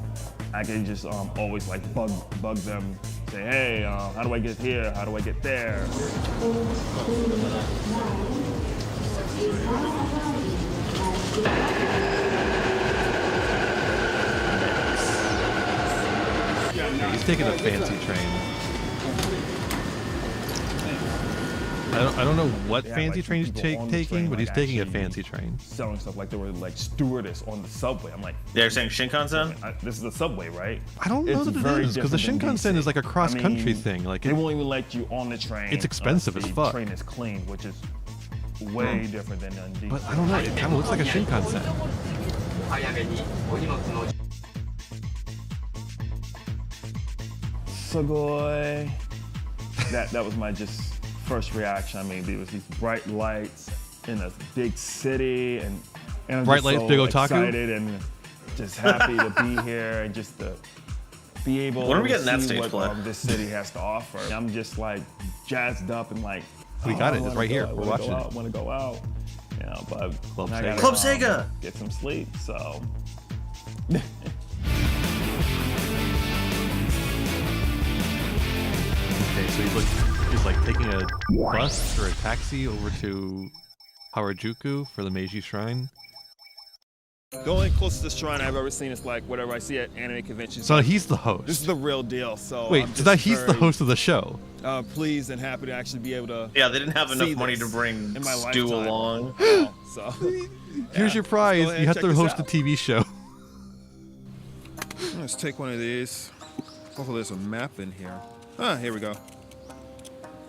I can just always like bug them. Say, hey, how do I get here? How do I get there? He's taking a fancy train. I don't know what fancy train he's taking, but he's taking a fancy train. Selling stuff like they were like stewardess on the subway. I'm like, they're saying Shinkansen? This is the subway, right? I don't know that it is, because the Shinkansen is like a cross-country thing. Like they won't even let you on the train. It's expensive as fuck. The train is clean, which is way different than DC. But I don't know. It kind of looks like a Shinkansen. Sugoi. That was my just first reaction. I mean, there was these bright lights in a big city, and I'm bright just lights, so big otaku? excited and just happy to be here and just to be able when are we to getting that see stage what play? this city has to offer. I'm just like jazzed up and like, we got it. I It's right here. We're watching it. I want to go out. You know, but Club I Sega. gotta, Club Sega. Get some sleep. So. Okay, so he's like taking a bus or a taxi over to Harajuku for the Meiji Shrine. The only closest shrine I've ever seen is like whatever I see at anime conventions. So he's the host. This is the real deal. So wait, so that he's the host of the show. Pleased and happy to actually be able to. Yeah, they didn't have enough money to bring Stu along. So here's your prize. You have to host a TV show. Let's take one of these. Hopefully there's a map in here. Here we go.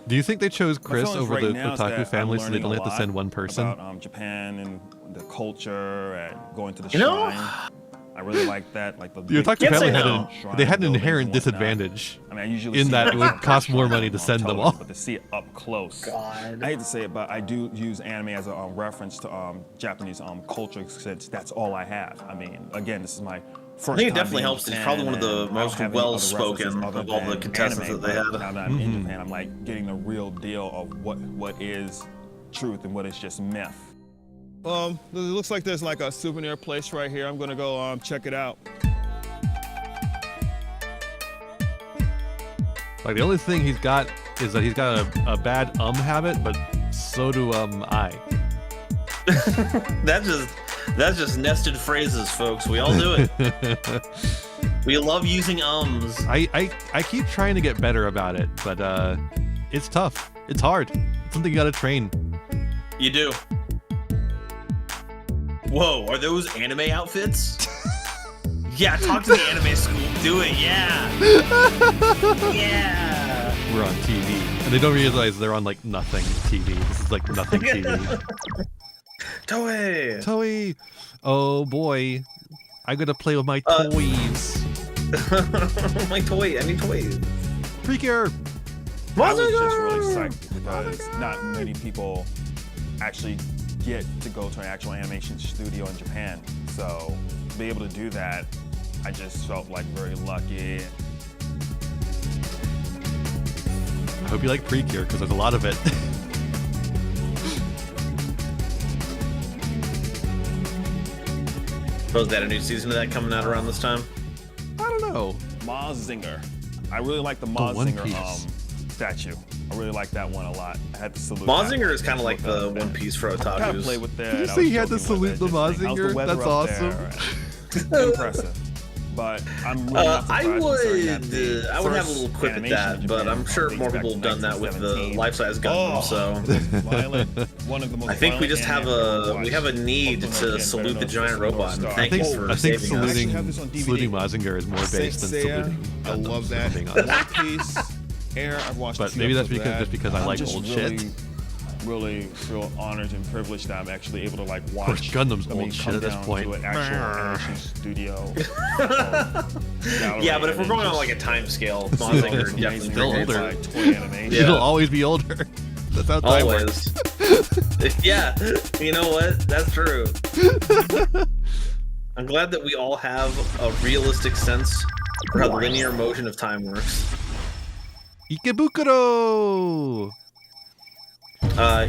Do you think they chose Chris over right the now is Otaku that family I'm so they don't learning have to a send lot one person? About Japan and the culture and going to the You know? shrine. I really like that. Like the Otaku family had shrine they had an buildings inherent and whatnot. disadvantage I mean, I usually in see that it would the cost more shrine money to on send them television, all. But to see it up close, God. I hate to say it, but I do use anime as a reference to Japanese culture since that's all I have. I mean, again, this is my first I think it time definitely being in helps. He's Japan, probably one of the and I don't most have any other well-spoken references other of all the than contestants anime, that they but had. Now that I'm in Japan, I'm like getting the real deal of what is truth and what is just myth. It looks like there's like a souvenir place right here. I'm gonna go check it out. Like the only thing he's got is that he's got a bad habit, but so do I. That's just nested phrases, folks. We all do it. We love using ums. I keep trying to get better about it, but it's tough. It's hard. It's something you gotta train. You do. Whoa, are those anime outfits? Yeah, talk to the anime school. Do it, yeah. Yeah. We're on TV, and they don't realize they're on like nothing TV. This is like nothing TV. Toei. Oh boy, I gotta play with my toys. My toy. I need toys. Precure. I was just really psyched because not many people actually get to go to an actual animation studio in Japan. So to be able to do that, I just felt like very lucky. I hope you like Precure because there's a lot of it. Was that a new season of that coming out around this time? I don't know. Mazinger. I really like the One Mazinger Piece. statue. I really like that one a lot. I had to salute Mazinger that. is kind of like the One Piece for I kind of otakus. played with that. Did you I say was you had to joking salute with the it, just like, how's Mazinger? weather That's up awesome. there? Impressive. But I'm really not I surprised considering that would the I would have a first little quip at animation that, in but Japan I'm sure dates more back people to have done that with the 1917. life-size Gundam. So Violent, one of the most I think we violent just have anime a I've need watched. to salute the giant robot. And thank you for I think saving us. saluting Mazinger is more based than saluting. I love that. Being honest. One Piece, Air. I've watched. But a few maybe that's episodes of because that. I like I'm just old really, shit. Really feel honored and privileged that I'm actually able to like watch. Of course, Gundam's I mean, old shit come at this down point. to an actual animation studio. Yeah, but if we're going on like a time scale, Mazinger definitely Still older. Like toy animation. It'll always be older. That's how time works. Always. Yeah, you know what? That's true. I'm glad that we all have a realistic sense for how the linear motion of time works. Ikebukuro!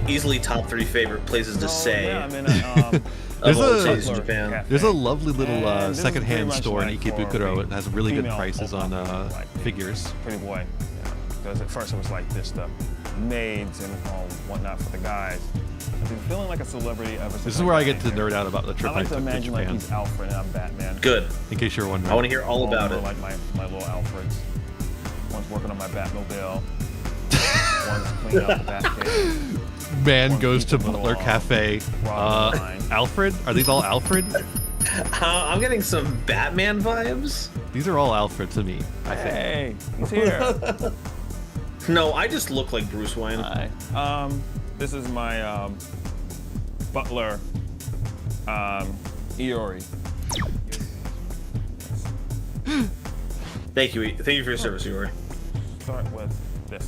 Easily top 3 favorite places to say Yeah, I mean, of all cities in Japan. There's a lovely little And this is secondhand pretty much store in like for Ikebukuro. It has really good female prices on otaku, figures. Pretty boy. Because at first it was like this, the maids and whatnot for the guys. I've been feeling like a celebrity ever since. This is where I get to nerd out about the trip I like to took to imagine like Japan. he's Alfred and I'm Batman. Good. In case you're wondering. I want to hear all about it. Like my little Alfreds. One's working on my Batmobile. One's cleaning up the Batcave. Man goes to Butler Cafe. Alfred? Are these all Alfred? I'm getting some Batman vibes. These are all Alfred to me, I think. Hey, he's here. No, I just look like Bruce Wayne. Hi. This is my butler, Iori. Thank you for your service, Iori. Start with this.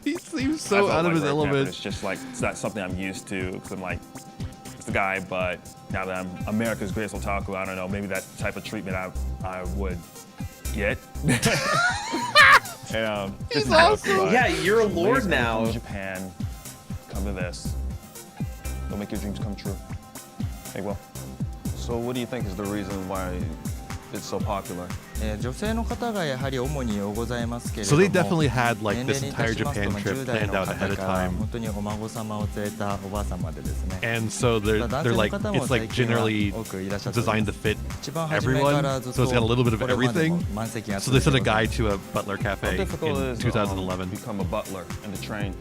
He seems so out of his element. It's just like, it's not something I'm used to, because I'm like, it's the guy, but now that I'm America's greatest otaku, I don't know, maybe that type of treatment I would get. And, He's awesome. Yeah, you're a lord now. From Japan, come to this. Don't make your dreams come true. Hey, Will. So what do you think is the reason why it's so popular So they definitely had like this entire Japan trip planned out ahead of time. And so they're like, it's like generally designed to fit everyone. So it's got a little bit of everything. So they sent a guy to a butler cafe in 2011. Become a butler in the train.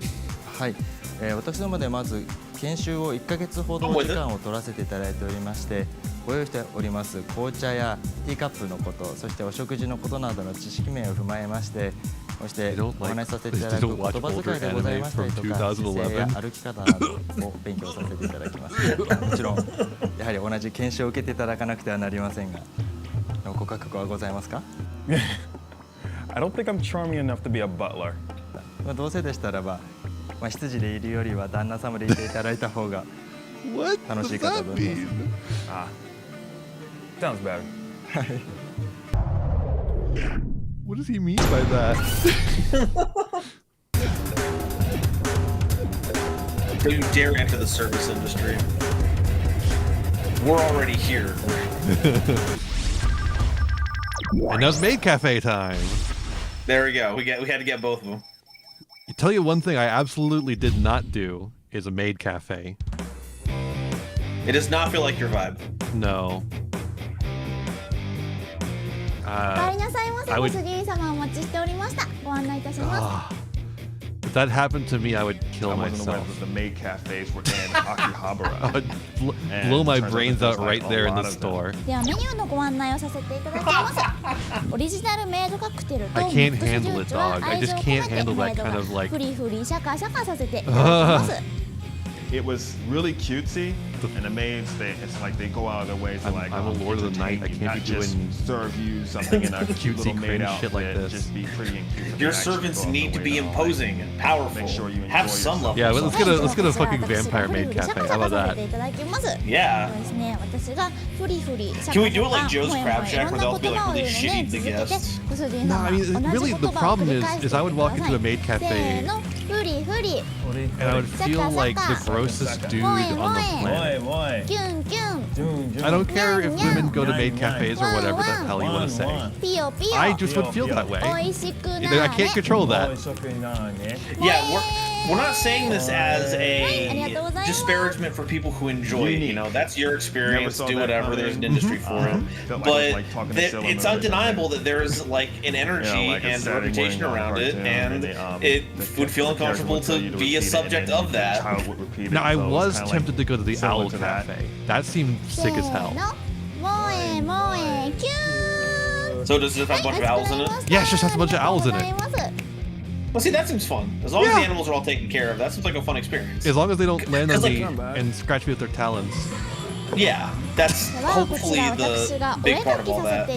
はい、私どもでまず研修を1ヶ月ほど時間を取らせていただいておりまして、ご用意しております紅茶やティーカップのこと、そしてお食事のことなどの知識面を踏まえまして、そしてお話しさせていただく言葉遣いでございましたりとか、姿勢や歩き方などを勉強させていただきます。もちろんやはり同じ研修を受けていただかなくてはなりませんが、ご覚悟はございますか？ I don't think I'm charming enough to be a butler. どうせでしたらば。執事でいるよりは旦那様でいていただいた方が楽しいかと思います。Sounds better. What does he mean by that? Don't you dare enter the service industry. We're already here. And now it's Maid Cafe time. There we go. We had to get both of them. I tell you one thing I absolutely did not do is a maid cafe. It does not feel like your vibe. No. If that happened to me, I would kill myself. The maid cafes were in Akihabara. I would blow my brains out right there in the store. I can't handle it, dog. I just can't handle that kind of like... It was really cutesy, and the maids, it's like they go out of their way to like. I'm a Lord of the Night. I can't be doing serve you something in a cutesy cringe shit like this. Just be pretty and cute. Your servants need to be imposing and powerful. Make sure you have some level. Yeah, let's get a fucking vampire maid cafe. How about that? Yeah. Can we do it like Joe's Crab Shack, where they'll be like really shitty to guests? No, I mean, really, the problem is I would walk into a maid cafe and I would feel like the grossest dude on the planet. I don't care if women go to maid cafes or whatever the hell you want to say. I just would feel that way. I can't control that. Yeah, we're not saying this as a disparagement for people who enjoy it. You know, that's your experience. Do whatever. There's an industry for it. But it's undeniable that there's like an energy and a reputation around it, and it would feel uncomfortable to be a subject of that. Now, I was tempted to go to the Owl Cafe. That seemed sick as hell. So does it have a bunch of owls in it? Yeah, it just has a bunch of owls in it. Well, see, that seems fun. As long as the animals are all taken care of, that seems like a fun experience. As long as they don't land on me and scratch me with their talons. Yeah, that's hopefully the big part of all that.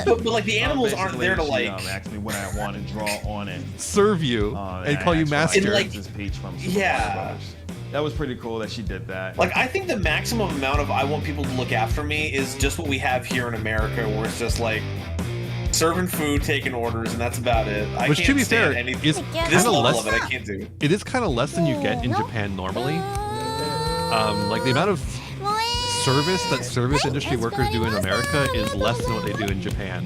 But like the animals aren't there to like actually when I want to draw on it, serve you and call you master. Like, yeah. That was pretty cool that she did that. Like, I think the maximum amount of I want people to look after me is just what we have here in America, where it's just like serving food, taking orders, and that's about it. Which, to be fair, is kind of less. I can't do. It is kind of less than you get in Japan normally. Like the amount of service that service industry workers do in America is less than what they do in Japan.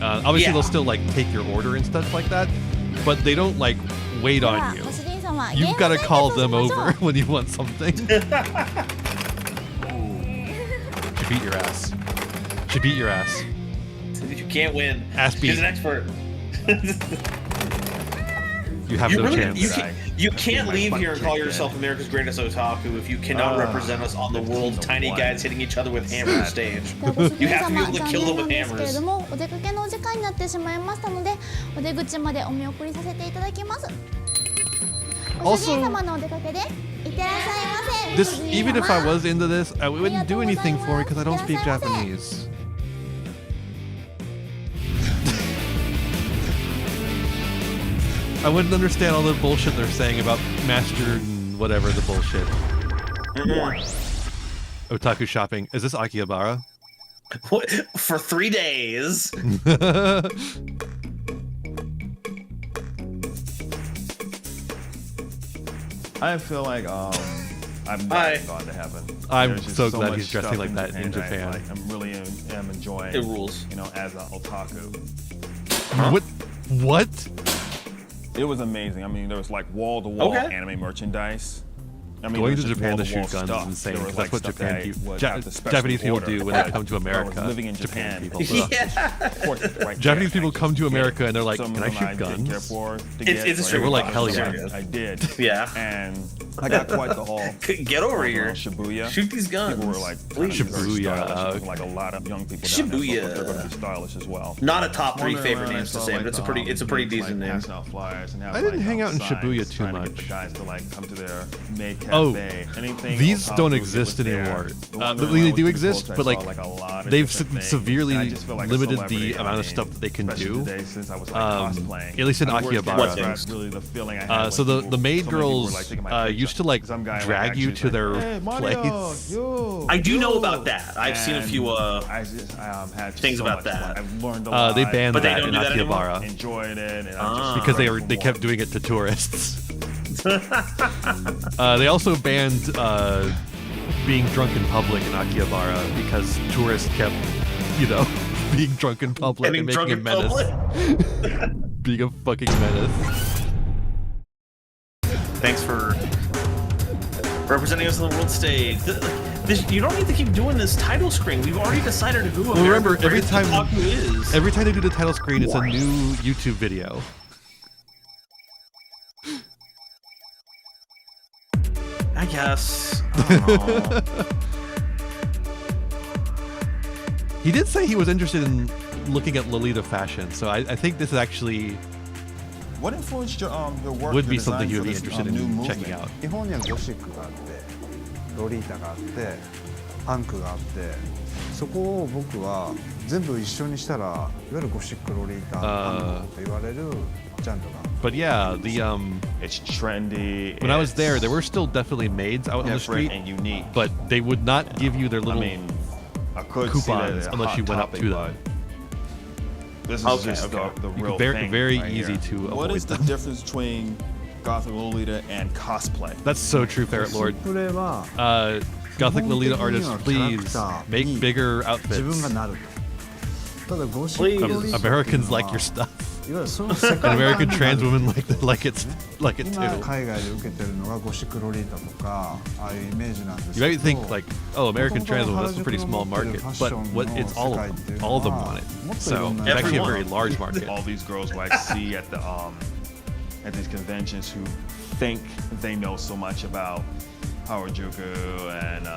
Obviously, they'll still like take your order and stuff like that, but they don't like wait on you. You've got to call them over when you want something. She beat your ass. She beat your ass. You can't win. Ass beat. She's an expert. You have no chance. You can't leave here and call yourself America's greatest otaku if you cannot represent us on the world's tiny guys hitting each other with hammers stage. You have to be able to kill them with hammers. Also, this, even if I was into this, it wouldn't do anything for me because I don't speak Japanese. I wouldn't understand all the bullshit they're saying about master and whatever the bullshit. Otaku shopping. Is this Akihabara? What? For 3 days. I feel like I've never thought to happen. I'm There's just so glad much he's dressing stuff like in that in Japan. Like, I'm really am enjoying. It rules. You know, as an otaku. What? It was amazing. I mean, there was like wall-to-wall anime merchandise. I mean, Going to just Japan to wall-to-wall shoot guns stuff. is insane, There was, because that's like, what stuff Japan that people, would have to specially Japanese people order, do when but they come to I was America. living in Japan. people. Of course, it's right Japanese there. people come to America and they're like, Some "Can of I them shoot didn't care guns?" for to It's get, a so They were like, I "Hell was yeah!" serious. I did. Yeah. And I got quite the haul. Get over here. Shibuya. Shoot these guns. People were like, Please. Shibuya. Like a lot of young people down there, Shibuya. they're going to be stylish as well. Not a top 3 Wandering favorite around, names to I saw, say, but like, it's a pretty decent name. Passing out flyers and having, I didn't like, hang out in signs Shibuya too trying to much. get the guys to like come to their maid cafe. Oh, Anything these Otaku, don't it exist was there. anymore. The one They where I do went to exist, the but post, I like saw, a lot of they've different things. severely And I just feel like a limited celebrity, the amount of stuff that they can especially do. today, since I was, like, cosplaying. At least in I worked Akihabara. that's really the feeling I had So when the people- maid so many people were, girls like, taking my picture. used to like Some guy, like, drag you actually to was their like, "Hey, Mario, place. yo, I do know yo." about that. I've seen a few I just had things so about much that. fun. I've learned a lot. They banned But they that don't in do that anymore? Akihabara Enjoyed it, and I'm just because ready for they more. kept doing it to tourists. They also banned being drunk in public in Akihabara because tourists kept, being drunk in public Getting and making drunk a in menace. Being a fucking menace. Thanks for representing us on the world stage. You don't need to keep doing this title screen. We've already decided who Well, remember, every America's time Otaku is. every time they do the title screen, it's a new YouTube video. I guess. I don't know. He did say he was interested in looking at Lolita fashion, so I think this is actually What influenced your work? would your be design something for you'd be this, interested new in movement? checking out. 日本にはゴシックがあってロリータがあってパンクがあってそこを僕は全部一緒にしたらいわゆるゴシックロリータパンクと言われるジャンルが But yeah, it's trendy. When I was there were still definitely maids out on the different street, and unique. but they would not give you their little I could see that coupons as a unless hot you went up topic, to but them. This is Okay, just okay. the real Very- thing. very right easy here. to What avoid is the them. difference between Gothic Lolita and cosplay? That's so true, Ferret Lord. コスプレは Gothic 基本的 Lolita に artists, はキャラク please ター make に bigger 自分 outfits. がなるとただゴシックロリータっていうのは Americans like your stuff. いわゆるその世 And 界 American 観 trans になる women like it 今 too. 海外で受けてるのがゴシックロリータとかああいうイメージなんです You け might ど think like, oh, American trans women, that's a pretty small market, but what it's all of them want it. So it's actually a very large market. All these girls who I see at these conventions who think they know so much about Harajuku and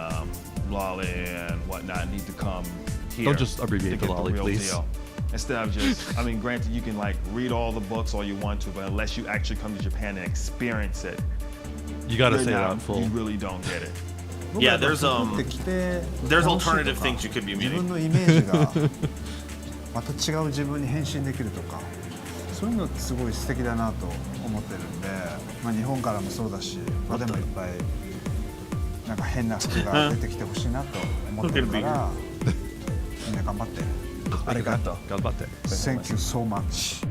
Lolly and whatnot need to come here. Don't just abbreviate to to get the Lolly, real please. deal. Instead of just, I mean, granted, you can like read all the books all you want to, but unless you actually come to Japan and experience it, You gotta you're say it not- out full. You really don't get it. Yeah, there's 持ってきて there's 楽しい alternative とか things you could be 自 meaning. 分のイメージがまた違う自分に変身できるとかそういうのってすごい素敵だなと思ってるんで、まあ、日本からもそうだし、まあ、でもいっぱいなんか変な服が出てきてほしいなと思ってるからみんな頑張ってありがとう頑張って Thank you so much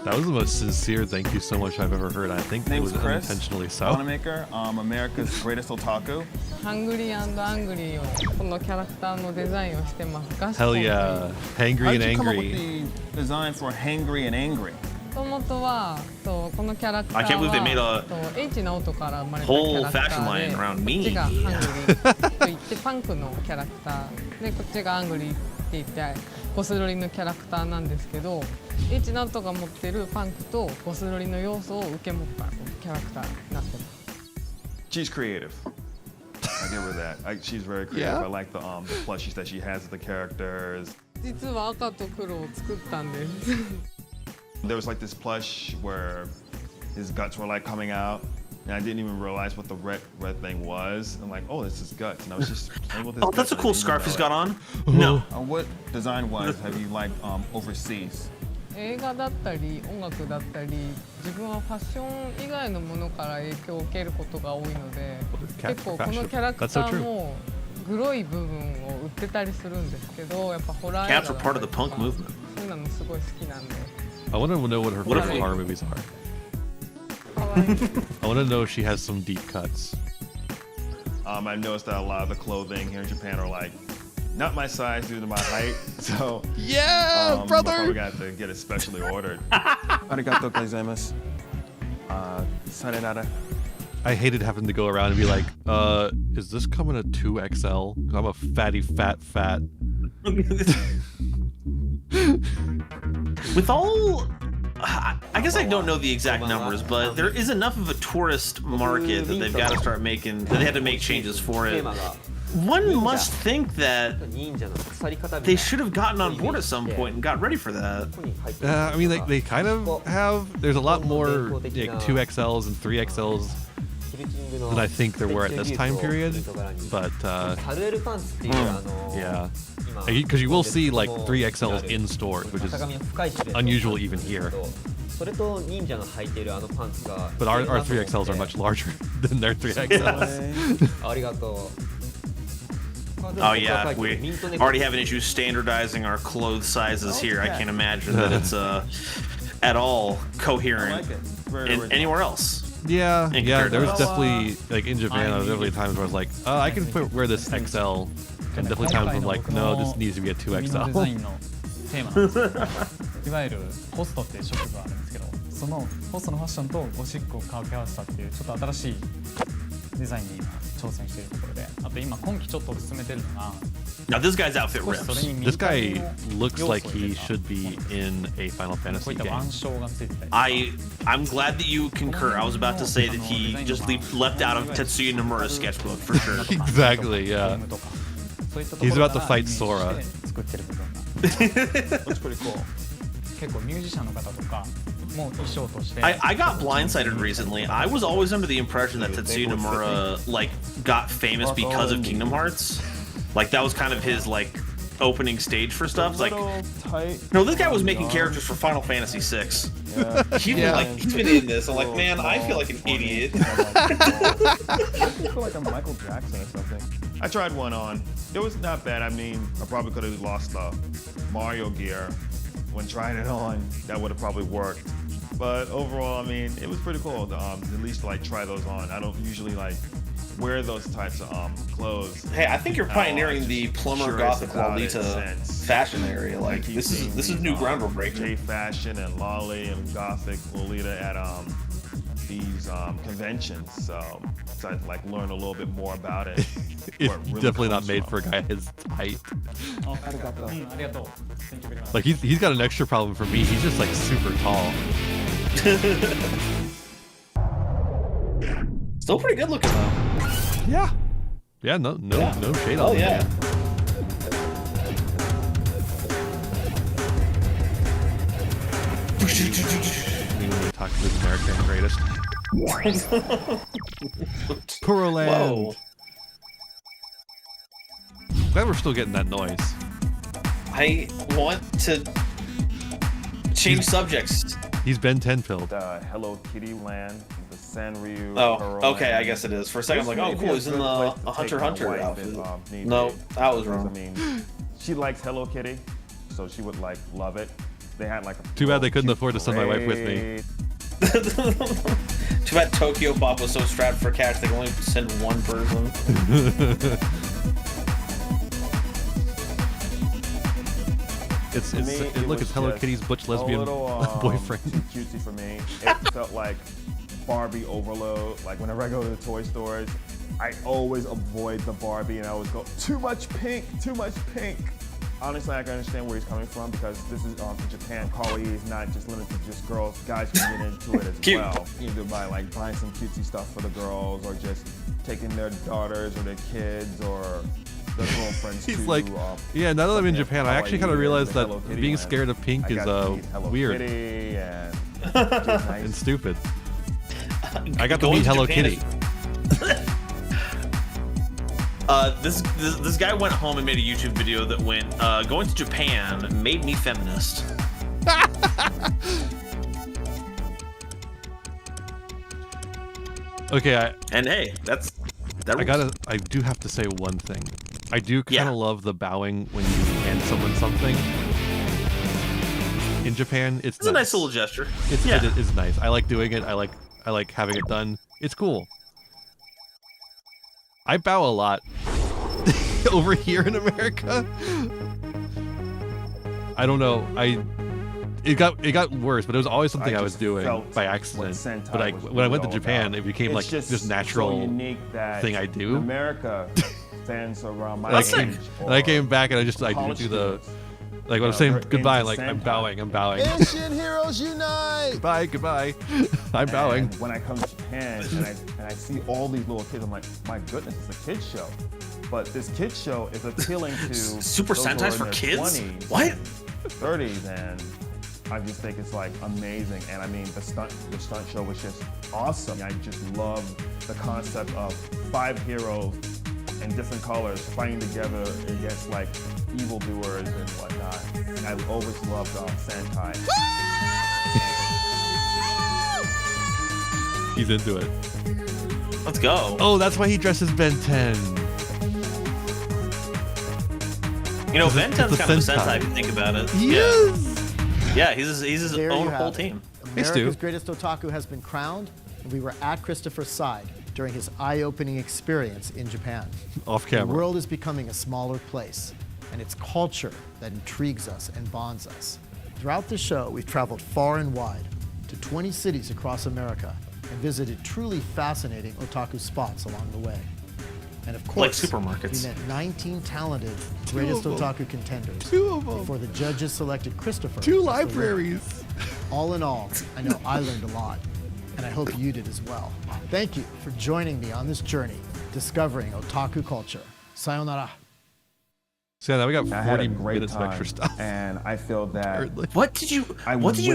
That was the most sincere thank you so much I've ever heard. I think it Name's was Chris. unintentionally so. Wanamaker, America's greatest otaku. ハングリー&アングリーをこのキャラクターのデザインをしてます。ガシコ Hell ンという yeah. How Hangry did and you come up with angry. the design for Hangry and Angry? もともとはそうこのキャラクター I can't believe they made は a そう H 直人から生まれたキ whole ャラクタ fashion ー line で around こっ me. ちがハングリーと言ってパンクのキャラクターでこっちがアングリーって言ってゴスロリのキャラクターなんですけど H 直人が持ってるパンクとゴスロリの要素を受け持ったキャラクターになってます。 She's creative. I give her that. She's very creative. Yeah? I like the plushies that she has of the characters. 実は赤と黒を作ったんです。 There was like this plush where his guts were like coming out, and I didn't even realize what the red thing was. I'm like, oh, this is guts, and I was just playing with his Oh, that's guts. a I cool didn't even scarf he's know got it. on. No. What design-wise have you liked overseas? 映画だったり音楽だったり自分はファッション以外のものから影響を受けることが多いので結構このキャラクターも黒い部分を売ってたりするんですけどやっぱホラー映画 Cats だ are ったり part of the punk movement. そういうのもすごい好きなんで I want to know what her What if favorite we- horror movies are. I want to know if she has some deep cuts. I've noticed that a lot of the clothing here in Japan are like not my size due to my height, so yeah, brother. I'm probably gonna have to get it specially ordered. Arigatou gozaimasu. Sayonara. I hated having to go around and be like, is this coming a 2XL? I'm a fatty fat. With all, I guess I don't know the exact numbers, but there is enough of a tourist market that they've got to start making, that they had to make changes for it. One must think that they should have gotten on board at some point and got ready for that. I mean, they kind of have. There's a lot more like 2XLs and 3XLs than I think there were at this time period. But yeah, because you will see like 3XLs in stores, which is unusual even here. But our 3XLs are much larger than their 3XLs. Oh yeah, we already have an issue standardizing our clothes sizes here. I can't imagine that it's at all coherent anywhere else. Yeah, there was definitely, like in Japan, there was definitely times where I was like, I can wear this XL, and definitely times where I'm like, no, this needs to be a 2XL. いわゆるホストっていう職業があるんですけど、そのホストのファッションとゴシックを掛け合わせたっていうちょっと新しいデザインに今挑戦しているところで、あと今今期ちょっと進めてるのが。Now this guy's outfit rips. This guy looks like he should be in a Final Fantasy game. I'm glad that you concur. I was about to say that he just left out of Tetsuya Nomura's sketchbook for sure. Exactly, yeah. He's about to fight Sora. Looks pretty cool. 結構ミュージシャンの方とかも衣装として。I got blindsided recently. I was always under the impression that Tetsuya Nomura like got famous because of Kingdom Hearts. Like that was kind of his like opening stage for stuff. It's like, no, this guy was making characters for Final Fantasy VI. Yeah. He's been in this. I'm like, man, I feel like an idiot. I feel like I'm Michael Jackson or something. I tried one on. It was not bad. I mean, I probably could have lost the Mario gear when trying it on. That would have probably worked. But overall, I mean, it was pretty cool to at least like try those on. I don't usually like wear those types of clothes. Hey, I think you're pioneering the plumber gothic Lolita fashion area. Like this is new ground we're breaking. J fashion and lolly and gothic Lolita at these conventions. So I like learn a little bit more about it. It's really definitely not made for a guy his height. Like he's got an extra problem for me. He's just like super tall. Still pretty good looking though. Yeah. Yeah, no shade on yeah. Otaku is American greatest. Puro Land. Glad we're still getting that noise. I want to change subjects. He's been 10-pilled. Hello Kitty Land. Sanryu. Oh, okay, I guess it is. For a second, I'm like, oh, cool, he's in the Hunter x Hunter outfit. No, I was wrong. I mean, she likes Hello Kitty, so she would like love it. They had like. Too bad they couldn't afford to send my wife with me. Too bad Tokyo Pop was so strapped for cash they could only send one person. Look, it's Hello Kitty's butch lesbian boyfriend. Cutesy for me. It felt like Barbie overload. Like whenever I go to the toy stores, I always avoid the Barbie and I always go, too much pink. Honestly, I can understand where he's coming from because this is in Japan, kawaii is not just limited to just girls. Guys can get into it as well. Either by like buying some cutesy stuff for the girls or just taking their daughters or their kids or their girlfriends He's to, like, yeah, now that I'm in Japan, I actually kind of realized that being scared of pink is weird and, and stupid. I got to meet Hello Kitty. This guy went home and made a YouTube video that went, going to Japan made me feminist. Okay, and hey, that I do have to say one thing. I do kind of love the bowing when you hand someone something. In Japan, it's a nice little gesture. It is nice. I like doing it. I I like having it done. It's cool. I bow a lot over here in America. I don't know. It got worse, but it was always something I was doing by accident. But when I went to Japan, it became like this natural thing I do. America fans around my age. And I came back and I do the like when I'm saying goodbye, like I'm bowing. Asian heroes unite! Goodbye. I'm bowing. When I come to Japan and I see all these little kids, I'm like, my goodness, it's a kids show. But this kids show is appealing to Super those who are Sentai in for their kids? 20s, What? 30s, and I just think it's like amazing. And I mean, the stunt show was just awesome. I just love the concept of 5 heroes in different colors fighting together against like evildoers and whatnot. And I've always loved Sentai. He's into it. Let's go. Oh, that's why he dresses Ben 10. You know, Ben 10's kind of a Sentai if you think about it. He is. Yeah, he's his There own you whole have it. team. America's Greatest Otaku has been crowned, and we were at Christopher's side during his eye-opening experience in Japan. Off camera. The world is becoming a smaller place, and it's culture that intrigues us and bonds us. Throughout the show, we've traveled far and wide to 20 cities across America and visited truly fascinating otaku spots along the way. And of course, like supermarkets. We met 19 talented Greatest Otaku contenders. 2 of them. Before the judges selected Christopher. 2 as the libraries. winner. All in all, I know I learned a lot, and I hope you did as well. Thank you for joining me on this journey, discovering otaku culture. Sayonara. So yeah, now we got I had a 40 great minutes of time, extra stuff. and I feel that What did you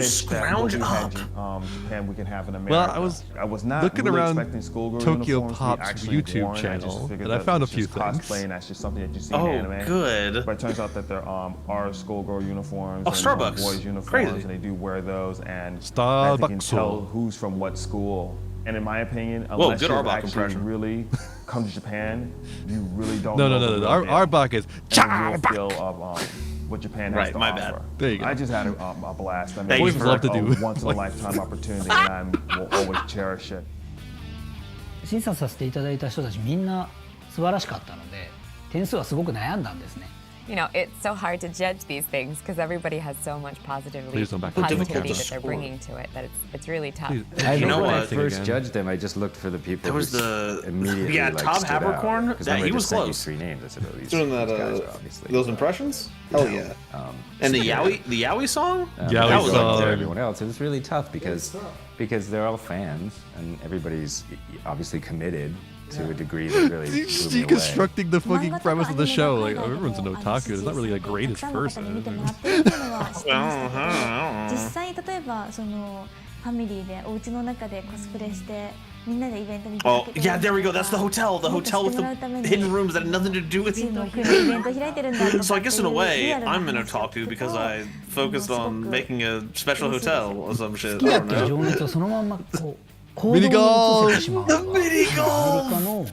scrounge up? Japan we can have in America. Well, I was not looking really around expecting schoolgirl Tokyo uniforms to be Pop's actually YouTube worn. channel, figured and I that found a it's few just things. cosplay, and that's just something that you see Oh, in anime. good. But it turns out that there are schoolgirl uniforms Oh, and Starbucks. boys uniforms, Crazy. and they do wear those, and I think you can Starbucks. tell who's from what school. And in my opinion, Whoa, unless good you Arbok actually impression. really come to Japan, you really don't No. know the real deal. Arbok is and the real feel of what Japan has Right, to my offer. bad. There you go. I just had a blast. I mean, Thank you it's for like love to a do. once in a lifetime opportunity, and I will always cherish it. 審査させていただいた人たちみんな素晴らしかったので点数はすごく悩んだんですね。You know, it's so hard to judge these things because everybody has so much Please don't back up. positivity that they're bringing to it that it's really tough. You know when I what? first judged them, I just looked for the people There was who the- immediately yeah, like, Tom stood out. Habercorn, 'Cause that- remember he I was just sent you close. 3 names. I said, oh, these Doing that, guys are obviously, those impressions? Hell yeah. And the Yowie song? That Yowie was song. like for everyone else. It was really tough because they're all fans and everybody's obviously committed to a degree that really blew He's me away. deconstructing the fucking premise of the show. Like, oh, everyone's an otaku. It's not really the greatest person. 実際例えばそのファミリーでお家の中でコスプレしてみんなでイベントに出か Oh, けて yeah, there we go. That's the hotel. The hotel with the hidden rooms that had nothing to do with チームを組んでイベント開いてるんだとか So I guess in a way, リアルな I'm an 話を otaku because I focused on making a special hotel or some shit. 好き I だ don't った情 know. 熱をそのまんまこう行動ミニにゴール移せてしまうのがアメリカの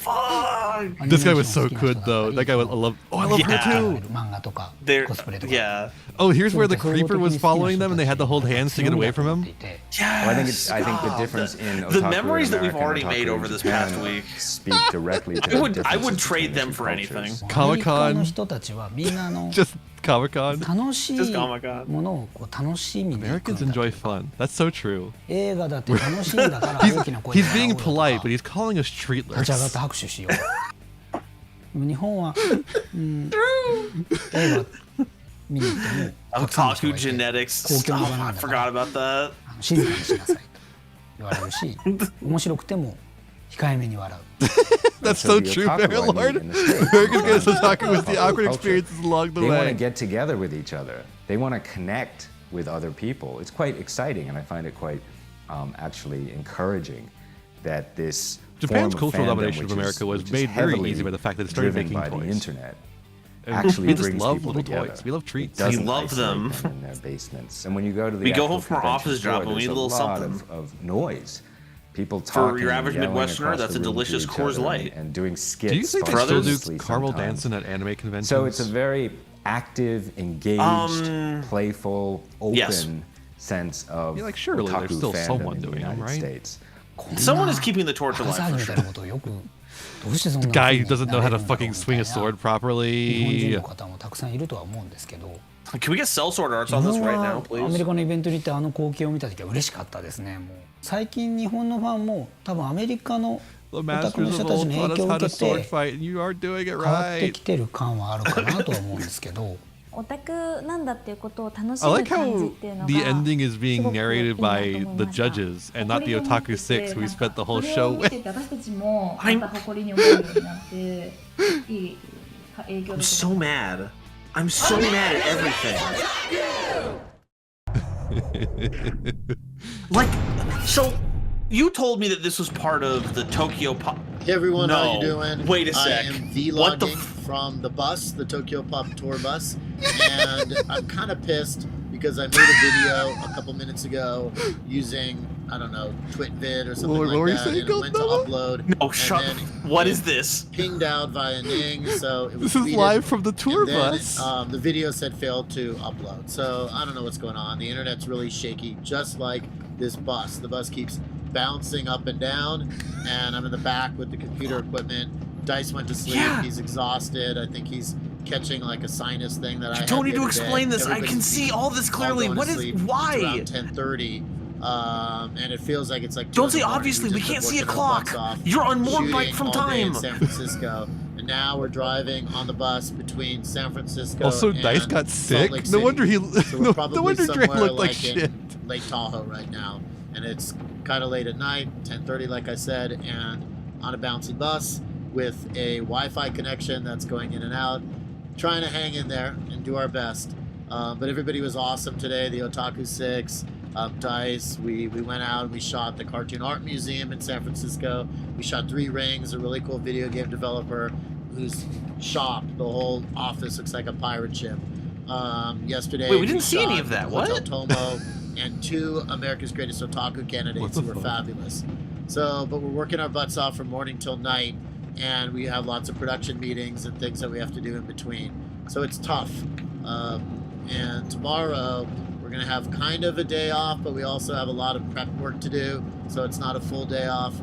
This guy was so good though. That guy would love. Oh, I love her too. 漫画とか There, コスプレとか yeah. Oh, here's where the creeper was following them, and they had to hold hands to get away from him. Well, I think the difference in The otaku memories in that we've America already and otaku made in over this Japan past week. speak directly to I would the differences trade between them the for cultures. anything. アメリカの Comic-Con. 人たちはみんなJust Comic-Con. 楽しい Just Comic-Con. ものをこう楽しみに行く Americans enjoy fun. That's so true. 映画だって楽しいんだから He's 大きな声で he's 笑おう being よとか polite, but he's calling us 立ち上がって treatlers. 拍手しよう日本は、映画見に行ってもたくさんの人 Otaku がいて genetics. 公共の場 Oh, な I んだから forgot about that. 静かにしなさいと言われるし面白くても控えめに笑う That's So so the true, otaku I Mayor meet Lord. in the States, American Greatest they Otaku was the want awkward culture. experiences along the They want to way. get together with each other. They want to connect with other people. It's quite exciting, and I find it quite actually encouraging that this Japan's form of cultural fandom, domination of which America was which made very heavily easy by the fact that it started driven making by the toys. internet. And Actually we just brings love people little together. toys. We love treats. It doesn't We love isolate them. in their basements. And when you go to the We go actual home from our convention office job floor, and we there's need a little lot something. of noise. People For talking, your average yelling Midwesterner, across that's the a room to delicious each Coors other Light. and doing skits. Do you think they still do spontaneously caramel sometimes. dancing at anime conventions? So it's a very active, engaged, playful, open yes. sense of Yeah, like surely otaku there's still fandom someone in the doing them, United right? States. Someone is keeping the torch alive for sure. The guy who doesn't know how to fucking swing a sword properly. Can we get sellsword arts on this right now, please? アメリカのイベントに行ってあの光景を見た時は嬉しかったですね。もう最近日本のファンも多分アメリカのオタクの人たちの影響を受けて変わってきてる感はあるかなとは思うんですけど。オタクなんだっていうことを楽し I む like 感じ how っていうのが the ending is being narrated by the judges and not the Otaku 6 who we spent the whole show with. I'm so mad. I'm so mad at everything. Like, so you told me that this was part of the Tokyo Pop. Hey everyone, no. how you doing? Wait a sec. I am What the vlogging from the bus, the Tokyo Pop tour bus, and I'm kind of pissed because I made a video a couple minutes ago using, I don't know, TwitVid or something like that, and it went to upload. No, shut up. What is this? Pinged out via Ning, so it was This is tweeted, live from the tour and then, bus. The video said failed to upload, so I don't know what's going on. The internet's really shaky, just like this bus. The bus keeps bouncing up and down, and I'm in the back with the computer equipment. Dice went to sleep. Yeah. He's exhausted. I think he's catching like a sinus thing that I had don't need the to other explain day. this. I can see all this clearly. What is why? It's around 10:30, and it feels like it's like. Don't say obviously. We can't see a clock. You're on more bike from time. In San Francisco, and now we're driving on the bus between San Francisco. Also, and Dice got Salt sick. Lake No City. wonder he. So we're No probably wonder Dre somewhere looked like in shit. Lake Tahoe right now, and it's kind of late at night, 10:30, like I said, and on a bouncy bus with a Wi-Fi connection that's going in and out, trying to hang in there and do our best. But everybody was awesome today. The Otaku 6, Dice. We went out and we shot the Cartoon Art Museum in San Francisco. We shot 3 Rings, a really cool video game developer whose shop, the whole office looks like a pirate ship. Yesterday, Wait, we didn't see any of that. Hotel What? Tomo and 2 America's Greatest Otaku candidates who were fabulous. So, but we're working our butts off from morning till night, and we have lots of production meetings and things that we have to do in between. So it's tough. And tomorrow we're gonna have kind of a day off, but we also have a lot of prep work to do. So it's not a full day off,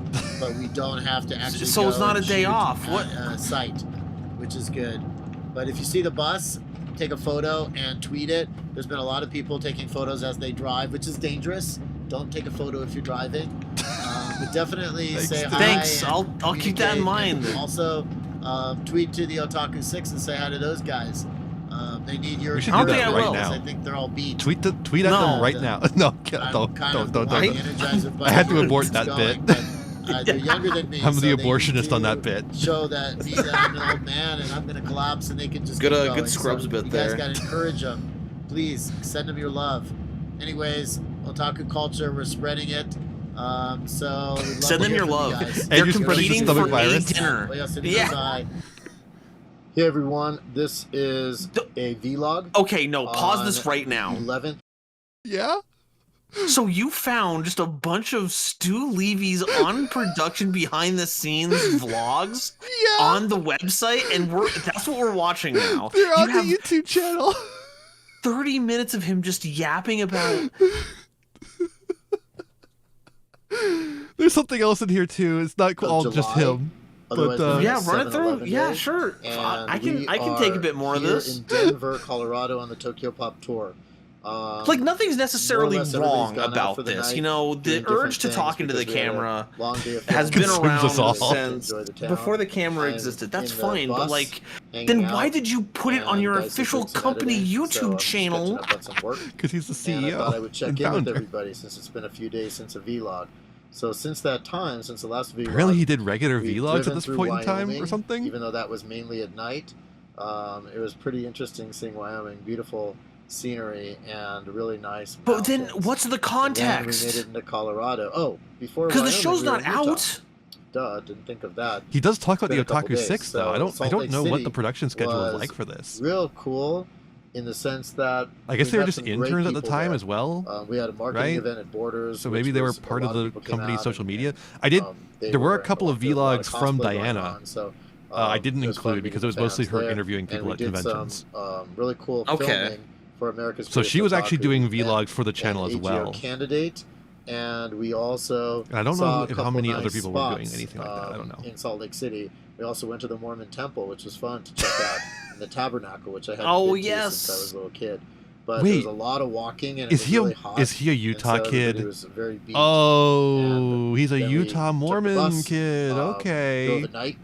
but we don't have to actually. So go it's not a and day shoot off. What? at a site, which is good. But if you see the bus, take a photo and tweet it. There's been a lot of people taking photos as they drive, which is dangerous. Don't take a photo if you're driving. But definitely say hi. Thanks. and I'll keep that in communicate. mind. And also, tweet to the Otaku 6 and say hi to those guys. They need your. We should do that right because now. I think they're all beat. Tweet at them right now. No, don't. I had to abort that bit. They're younger than me. I'm so the they abortionist need on that to bit. Show that me that I'm an old man and I'm gonna collapse and they can just Good, keep good going. Scrubs so bit you there. guys gotta encourage them. Please send them your love. Anyways, otaku culture, we're spreading it. So we'd love Send to them hear your from you love. guys. And you're competing for a dinner. Yeah. Hey everyone, this is a vlog. Okay, no, pause this right now. 11th. Yeah? So you found just a bunch of Stu Levy's on production behind the scenes vlogs on the website, and that's what we're watching now. They're on the YouTube channel. 30 minutes of him just yapping about. There's something else in here too. It's not all just him. But, yeah, run it through. Yeah, sure. I can take a bit more of this. In Denver, Colorado, on the Tokyo Pop tour. Like nothing's necessarily more or less wrong everybody's gone out about for the this. night, You know, doing the urge to different talk things into the because we had a camera long day of has been filming. around us all. since Enjoy the town. before the camera I'm existed. That's in the fine, but bus, like, hanging then out, why did you put it on and your Dice is official doing some company editing, so YouTube I'm just channel? catching up on some work. Because he's the And I CEO. thought I would check and in with founder. everybody since it's been a few days since a vlog. So since that time, since the last vlog, Apparently he did regular we've vlogs at driven this through point in time or Wyoming, something. Even though that was mainly at night, it was pretty interesting seeing Wyoming. Beautiful scenery and really nice. But then, mountains. what's the And then context? we made it into Colorado. Oh, before Because the Wyoming, show's we were not in Utah. out. Duh, didn't think of that. He does talk about It's the been a couple Otaku days. 6 though. I So Salt don't Lake know what City the production schedule was was like for this. Real cool, in the sense that I guess we they were met just some great interns at the people time there. as well. We had a marketing right? event at Borders. So which maybe they were was- part a of lot the people came company's out social and- media. I did. they There were a were couple of involved. There was a lot vlogs of from cosplay going Diana. on, so, I didn't it was fun include because it meeting was mostly fans her there. interviewing And people we at did conventions. some really cool Okay. filming for America's So Greatest she was actually Otaku doing and vlogs for the channel an as AGO well. candidate and we also I don't saw know how many other nice people were doing anything like that. I don't know. In Salt Lake City, we also went to the Mormon Temple, which was fun to check out, and the Tabernacle, which I hadn't been to since I was a little kid. But there was a lot of walking, and it was really hot. Is he a Utah kid? Was very beat. Oh, he's a Utah Mormon kid. Okay. Drove at night,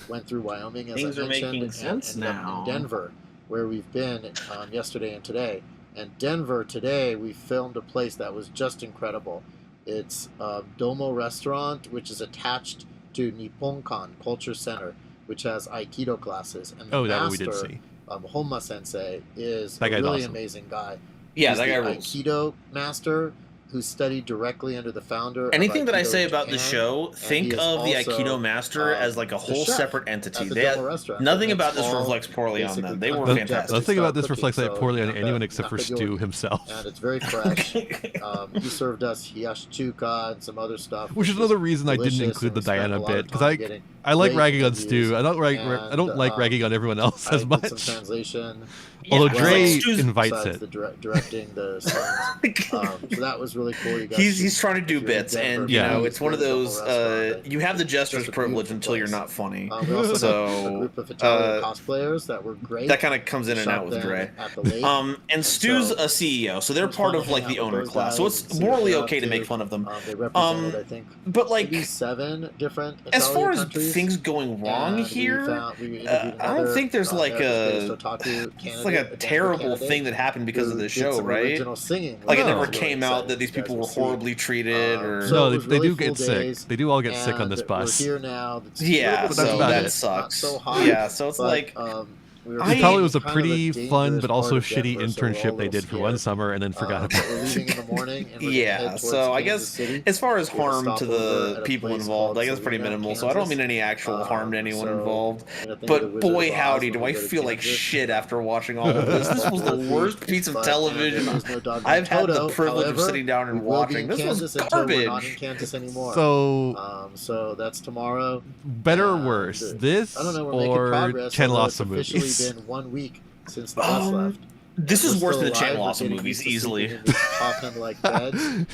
went through Wyoming, as Things I are mentioned, making and sense ended now. up in Denver, where we've been yesterday and today. And Denver today, we filmed a place that was just incredible. It's Domo Restaurant, which is attached to Nipponkan Culture Center, which has Aikido classes. And the that master, we did see. Honma Sensei, is That a guy's really awesome. amazing guy. Yeah, He's that guy the rules. Aikido master who studied directly under the founder. Anything of that I Aikido say in about the Japan, show, and think he is of the also, Aikido master as like a the whole chef separate at entity. the They Domo had, restaurant. nothing It about makes this all reflects poorly on them. They were basically fantastic. The thing about this cooking, reflects so poorly on not anyone bad- except not for bad Stu deal. himself. And it's very fresh. He served us hiyashi-chuka and some other stuff, Which is another reason I didn't include the Diana bit, because I like ragging on Stu. I don't like ragging on everyone else as much. Some translation. Although as well Dre as invites besides it. the directing the songs. So that was really cool. You guys He's trying to do if you're in bits, Denver, and you know please it's one of go to the those. Domo restaurant. You have the It's jester's just a privilege beautiful until you're place. not funny. We also So met a group of Italian cosplayers that were great. that kind of comes in and Shot out with them Dre. at the lake. And Stu's a CEO, so they're part of like the owner class, so it's morally okay to make fun of them. They represented, I think, but like maybe 7 different as far Italian as countries. things going wrong And here, we interviewed I don't another, think there's like America's a Greatest Otaku it's like a candidate, terrible candidate thing that happened because of who the did show, some right? original singing, Like it which never was really came out exciting that these you guys people were will see. horribly treated, or So No, it was they really do get full sick. days, They do all get sick on and this bus. We're here now. It's a Yeah, little bit so humid, that not sucks. so hot, Yeah, so it's but, like we were It probably was a kind of pretty fun dangerous but also part of shitty Denver, so we're all a internship they little did for one scared. summer and then forgot But about we're leaving in the morning, and we're gonna yeah, head towards so I Kansas guess City. as far as We have a harm to stopover the at a people place involved, I called guess pretty Salina, minimal. So I don't Kansas. mean any actual harm to anyone so involved. we're gonna think of the But Wizard boy of Oz howdy, when do we I go to feel like Kansas. shit after watching all of this. This was the worst piece of But, television there's no dog I've had the Toto. privilege of However, sitting down and we will be in watching. This was Kansas until we're not in garbage. Kansas anymore. So that's tomorrow. better or worse, this I don't know, we're making or progress, Channel although it's Awesome officially movies? been 1 week since the bus left. This And is we're worse than still the Channel alive. We're Awesome getting movies, used to sleeping easily. in these coffin-like beds.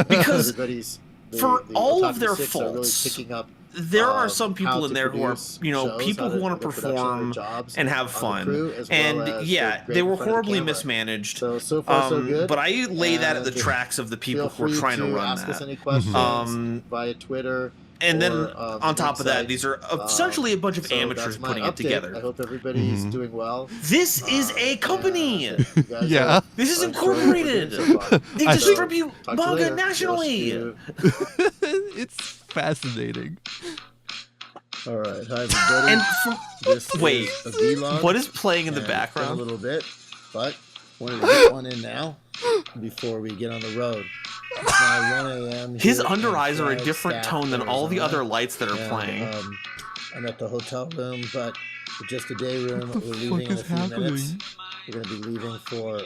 Because everybody's for the all of Otaku their 6 are really faults, picking up there are some how people in to there who are, produce you know, shows, people how who to want do to production, their perform jobs and have on the fun. crew, as well And as yeah, they're great they in were front of the horribly camera. mismanaged. So far, so good. But I lay that at the And tracks of the people feel who are free trying to run ask us that. any questions via Twitter. And then or, on top of that, website. these are essentially a bunch of So amateurs that's my putting it update. together. I hope everybody's doing well. This is a company. Yeah. This is incorporated. They distribute manga nationally. It's fascinating. All right, hi everybody. And this wait, is a vlog, what is playing in the and background? A little bit, but wanted to get one in now before we get on the road. It's now 1 a.m. His here under in eyes are a Flagstaff, different tone than all the Arizona. other lights that are And, playing. I'm at the hotel room, but it's just a day room. We're leaving in a few minutes. We're going to be leaving for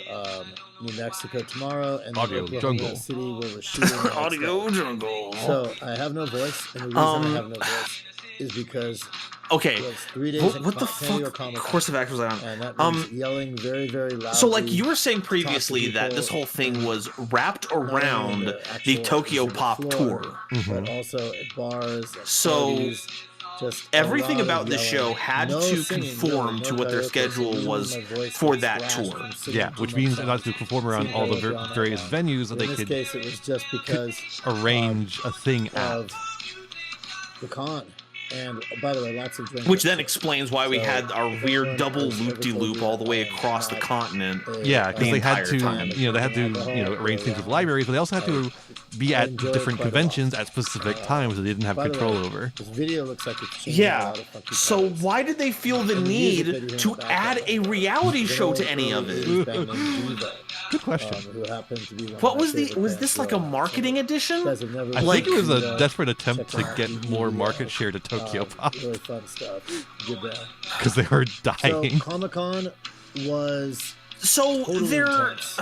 New Mexico tomorrow, and then Audio Oklahoma jungle. City, where we're shooting. the next Audio day. jungle. So I have no voice, and the reason I have no voice is because Okay. it was 3 days What the San Diego fuck Comic-Con, course of action was I and that on? means yelling very, very loudly. So, like you were saying talk to previously that people, this whole thing was wrapped not only around the actual Tokyo exhibit Pop floor, Tour. but also at bars, at So, parties, just a everything lot of about the yelling. show had No to singing, conform really, to no what their karaoke, schedule so was even my voice for gets that thrashed tour. from singing Yeah, too which much means it songs. has to perform around Seems all the like we're on various that venues that In they this could case, it was just because arrange a thing at. of the con. And by the way, lots of drinks. Which then explains why we So, had our if weird anyone double has ever loop-de-loop told all the way you across the I'm continent. not Yeah, a- because the they had entire to, time. they had to, arrange things with libraries, but they also had to be at enjoyed different quite a lot. conventions at specific times that they didn't have By the control way, over. This video looks like it's changing a Yeah. lot of funky So patterns. why did they feel the And the music that you need hear to in the add background. a reality There's an show old to any of early it? 80s band named Devo, Good question. who happened to be one What of my was the? favorite Was bands this like a growing up. marketing edition? You guys have never I Like- think it was a Devo, desperate attempt to check out get more DVDO. market share to Tokyo Pop Really fun stuff. Good band. because they were So dying. Comic-Con was So totally there. intense.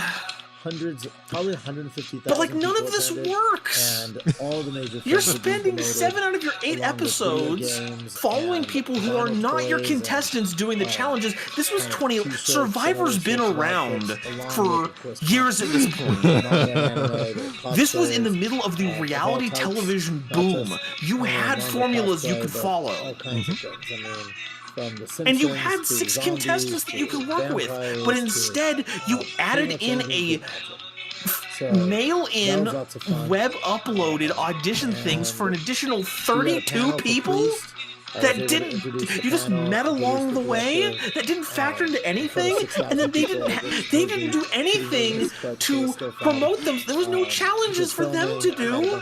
probably 150,000. But like none of this works. And all the major. You're spending 7 out of your 8 episodes following people who are not your contestants doing the challenges. This was 20. Survivor's been around for years at this point. This was in the middle of the reality television boom. You had formulas you could follow. And you had 6 contestants that you could work with, but instead you added in a mail-in, web-uploaded audition things for an additional 32 people that didn't, you just met along the way, that didn't factor into anything, and then they didn't do anything to promote them. There was no challenges for them to do.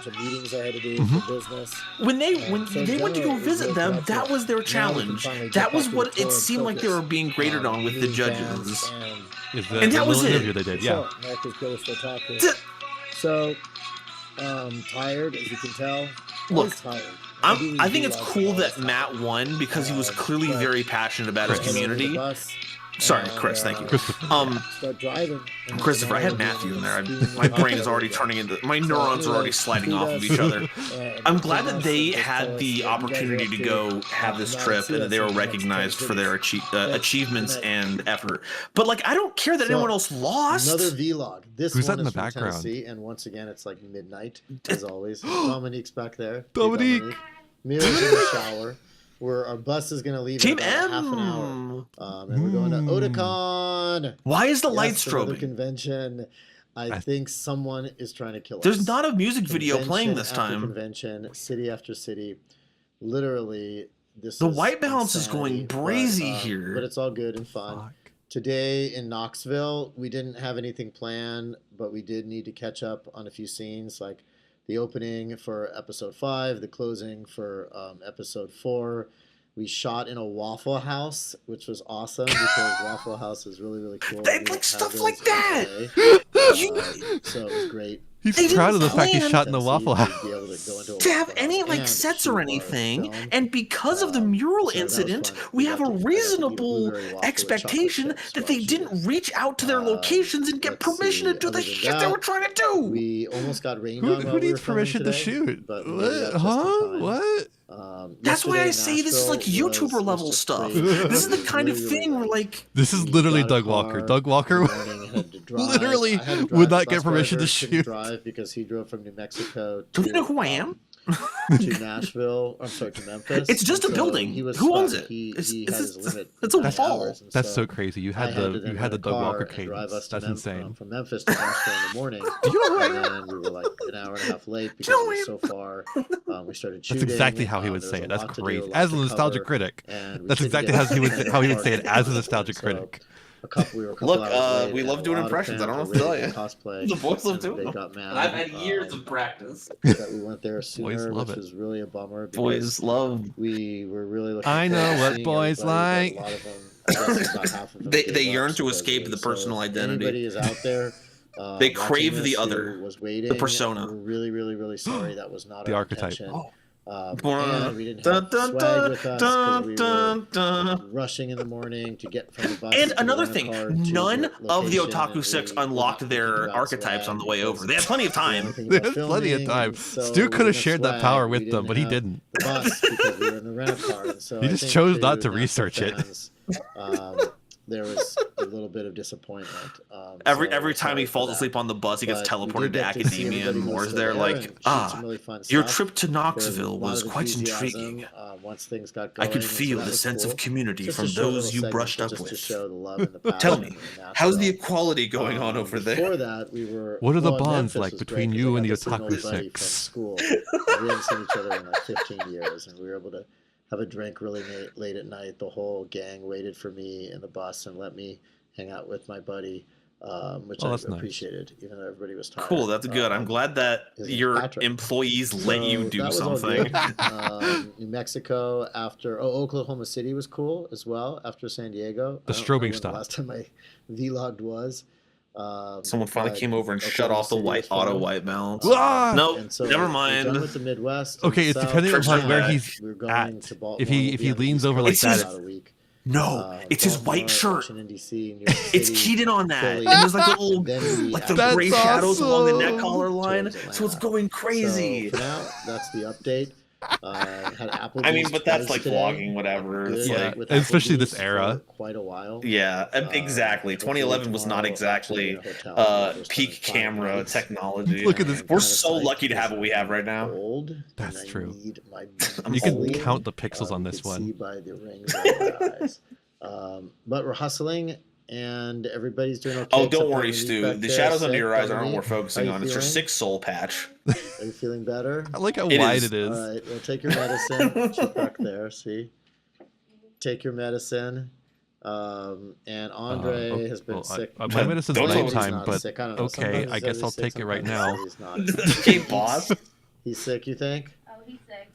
When they went to go visit them, that was their challenge. That was what it seemed like they were being graded on with the judges. And that was it. They did, yeah. So, tired, as you can tell. Look, I think it's cool that Matt won because he was clearly very passionate about his community. Sorry, Chris, thank you. Christopher, I had Matthew in there. My brain is already turning into, my neurons are already sliding off of each other. I'm glad that they had the opportunity to go have this trip and that they were recognized for their achievements and effort. But like, I don't care that anyone else lost. Another vlog. This Who's one that in is the from background? Tennessee, and once again, it's like midnight, as always. Dominique's back there. Dominique! Mira's in the shower. Where our bus is going to leave Team in about half an hour. And we're going to Otakon. Why is the light another strobing? Convention. I think someone is trying to kill us. There's not a music video playing this time. Convention, city after city. Literally, the white balance is going brazy here. But it's all good and fun. Today in Knoxville, we didn't have anything planned, but we did need to catch up on a few scenes, like the opening for episode 5, the closing for episode 4. We shot in a Waffle House, which was awesome because Waffle House is really, really cool. They like stuff like that. So it was great. He's proud of the fact he shot in the Waffle House. To have any like sets or anything, and because of the mural incident, we have a reasonable expectation that they didn't reach out to their locations and get permission to do the shit they were trying to do. We almost got rained on. Who needs permission to shoot? What? Huh? What? That's why I say this is like YouTuber level stuff. This is the kind of thing where like this is literally Doug Walker. Doug Walker literally would not get permission to shoot. Because he drove from New Mexico to, do you know who I am? To Nashville. I'm sorry, to Memphis. It's just a building. Who owns it? It's a wall. That's so crazy. You had the Doug Walker cadence. That's insane. From Memphis to Nashville in the morning. Do you know who I am? And we were like an hour and a half late because it was so far. We started shooting. That's exactly how he would say it. That's crazy. As a nostalgic critic, that's exactly how he would say it as a nostalgic critic. Look, we love doing impressions. I don't know what to tell you. Cosplay. The boys love doing them. Got mad, and I've had years of practice. That we went there sooner, which was really a bummer. Boys love. We were really looking. I know what boys like. A lot of them, they yearn to escape the personal identity. Anybody is out there. They crave the other, the persona. We're really, really, really sorry. That was not the our archetype. intention. And we didn't have swag with us because we were rushing in the morning to get from the bus. And another thing, none of the Otaku 6 unlocked their archetypes on the way over. They had plenty of time. They had plenty of time. Stu could have shared that power with them, but he didn't. The bus because we were in the rent-a-car, and so he just chose not to research it. There was a little bit of disappointment. Every time he falls asleep on the bus, he gets teleported to academia, and Moore's there like, your trip to Knoxville was quite intriguing. Once things got going, I could feel the sense of community from those you brushed up with. Tell me, how's the equality going on over there? Before that, we were. What are the bonds like between you and the Otaku 6? We hadn't seen each other in like 15 years, and we were able to have a drink really late at night. The whole gang waited for me in the bus and let me hang out with my buddy, which I appreciated, even though everybody was tired. Cool, that's good. I'm glad that your employees let you do something. New Mexico after Oklahoma City was cool as well after San Diego. The strobing stop. The last time I vlogged was. Someone finally came over and shut off the auto white balance. Ah! Nope, never mind. With the Midwest. Okay, it's depending upon where he's at. If he leans over like that, No, it's his white shirt. Washington, D.C., New York City, It's keyed in on that. Philly, And there's like the little, then we like the actually gray shadows along the neck awesome. collar line. So it's going crazy. So for now, that's the update. Had Applebee's I mean, but that's twice like today. vlogging, whatever. It's Good like, with especially this Applebee's era. for quite a while. yeah, exactly. 2011 was not exactly peak camera technology. Look at this. We're so lucky to have what we have right now. That's true. I'm You can old. count the pixels on this See one. by the rings of our eyes. But we're hustling, and everybody's doing okay. Oh, except don't for worry, Monique Stu. back The there, shadows under sick. your eyes aren't Dominique, what we're focusing how you on. It's your feeling? 6 soul patch. Are you feeling better? I like how It wide is. it is. All right, well, take your medicine. She's back there, see? Take your medicine. And Andre okay, has been well, sick. my medicine's Don't tell him he's nighttime, not but sick. I don't know. okay, Sometimes I he guess says I'll he's sick, take it right sometimes now. he says he's not. Okay, boss. He's sick, you think?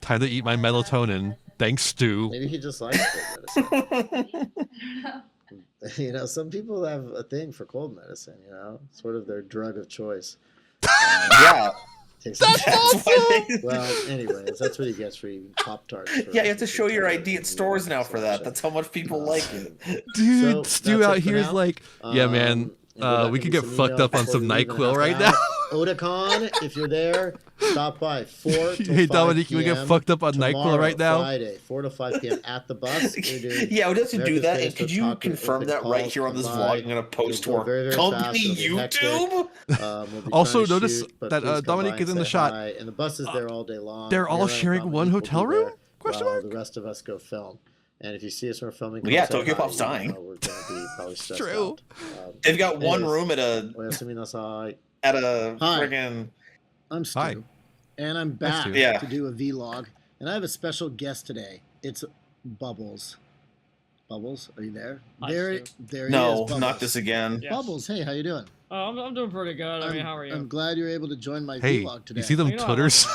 Time to eat my melatonin. Thanks, Stu. Maybe he just likes cold medicine. You know, some people have a thing for cold medicine, you know? Sort of their drug of choice. Yeah. Takes That's awesome! Well, anyways, that's what he gets for eating Pop-Tarts. Yeah, you have to show your ID at stores now for that. That's how much people like it. Dude, So, Stu that's out it for here is now. like, yeah, man, And go back we and could do get some fucked emails up on before some we leave in a NyQuil half right an now. hour. Otakon, if you're there, stop by 4 to Hey, 5 Dominique, can we get p.m. fucked up on NyQuil tomorrow, right now? Friday, 4 to 5 p.m. at the bus. We're doing Yeah, we have to do America's that. And Greatest could you Otaku confirm open that right calls. here on this Come vlog? by. I'm going to post to It'll go our very, very company fast. It'll be hectic. YouTube. We'll be Also, trying to notice shoot, but that, please come Dominique by is and in the say shot. hi. And the bus is there all day long. They're all Mira and sharing one Dominique will hotel be room? there Question while mark? the rest of us go film. And if you see us when we're filming, Well, yeah, come say Tokyo hi. Pop's You know, dying. We're going to be probably stressed true. out. They've got one anyways, room at a Oyasuminasai. friggin' I'm Stu, Hi. and I'm back Stu. Yeah. to do a vlog. And I have a special guest today. It's Bubbles. Bubbles, are you there? Hi, There Stu. he No, is. Bubbles. not this again. Yes. Bubbles, hey, how you doing? I'm doing pretty good. I mean, how are you? I'm glad you're able to join my Hey, vlog today. you see them You know I Twitters?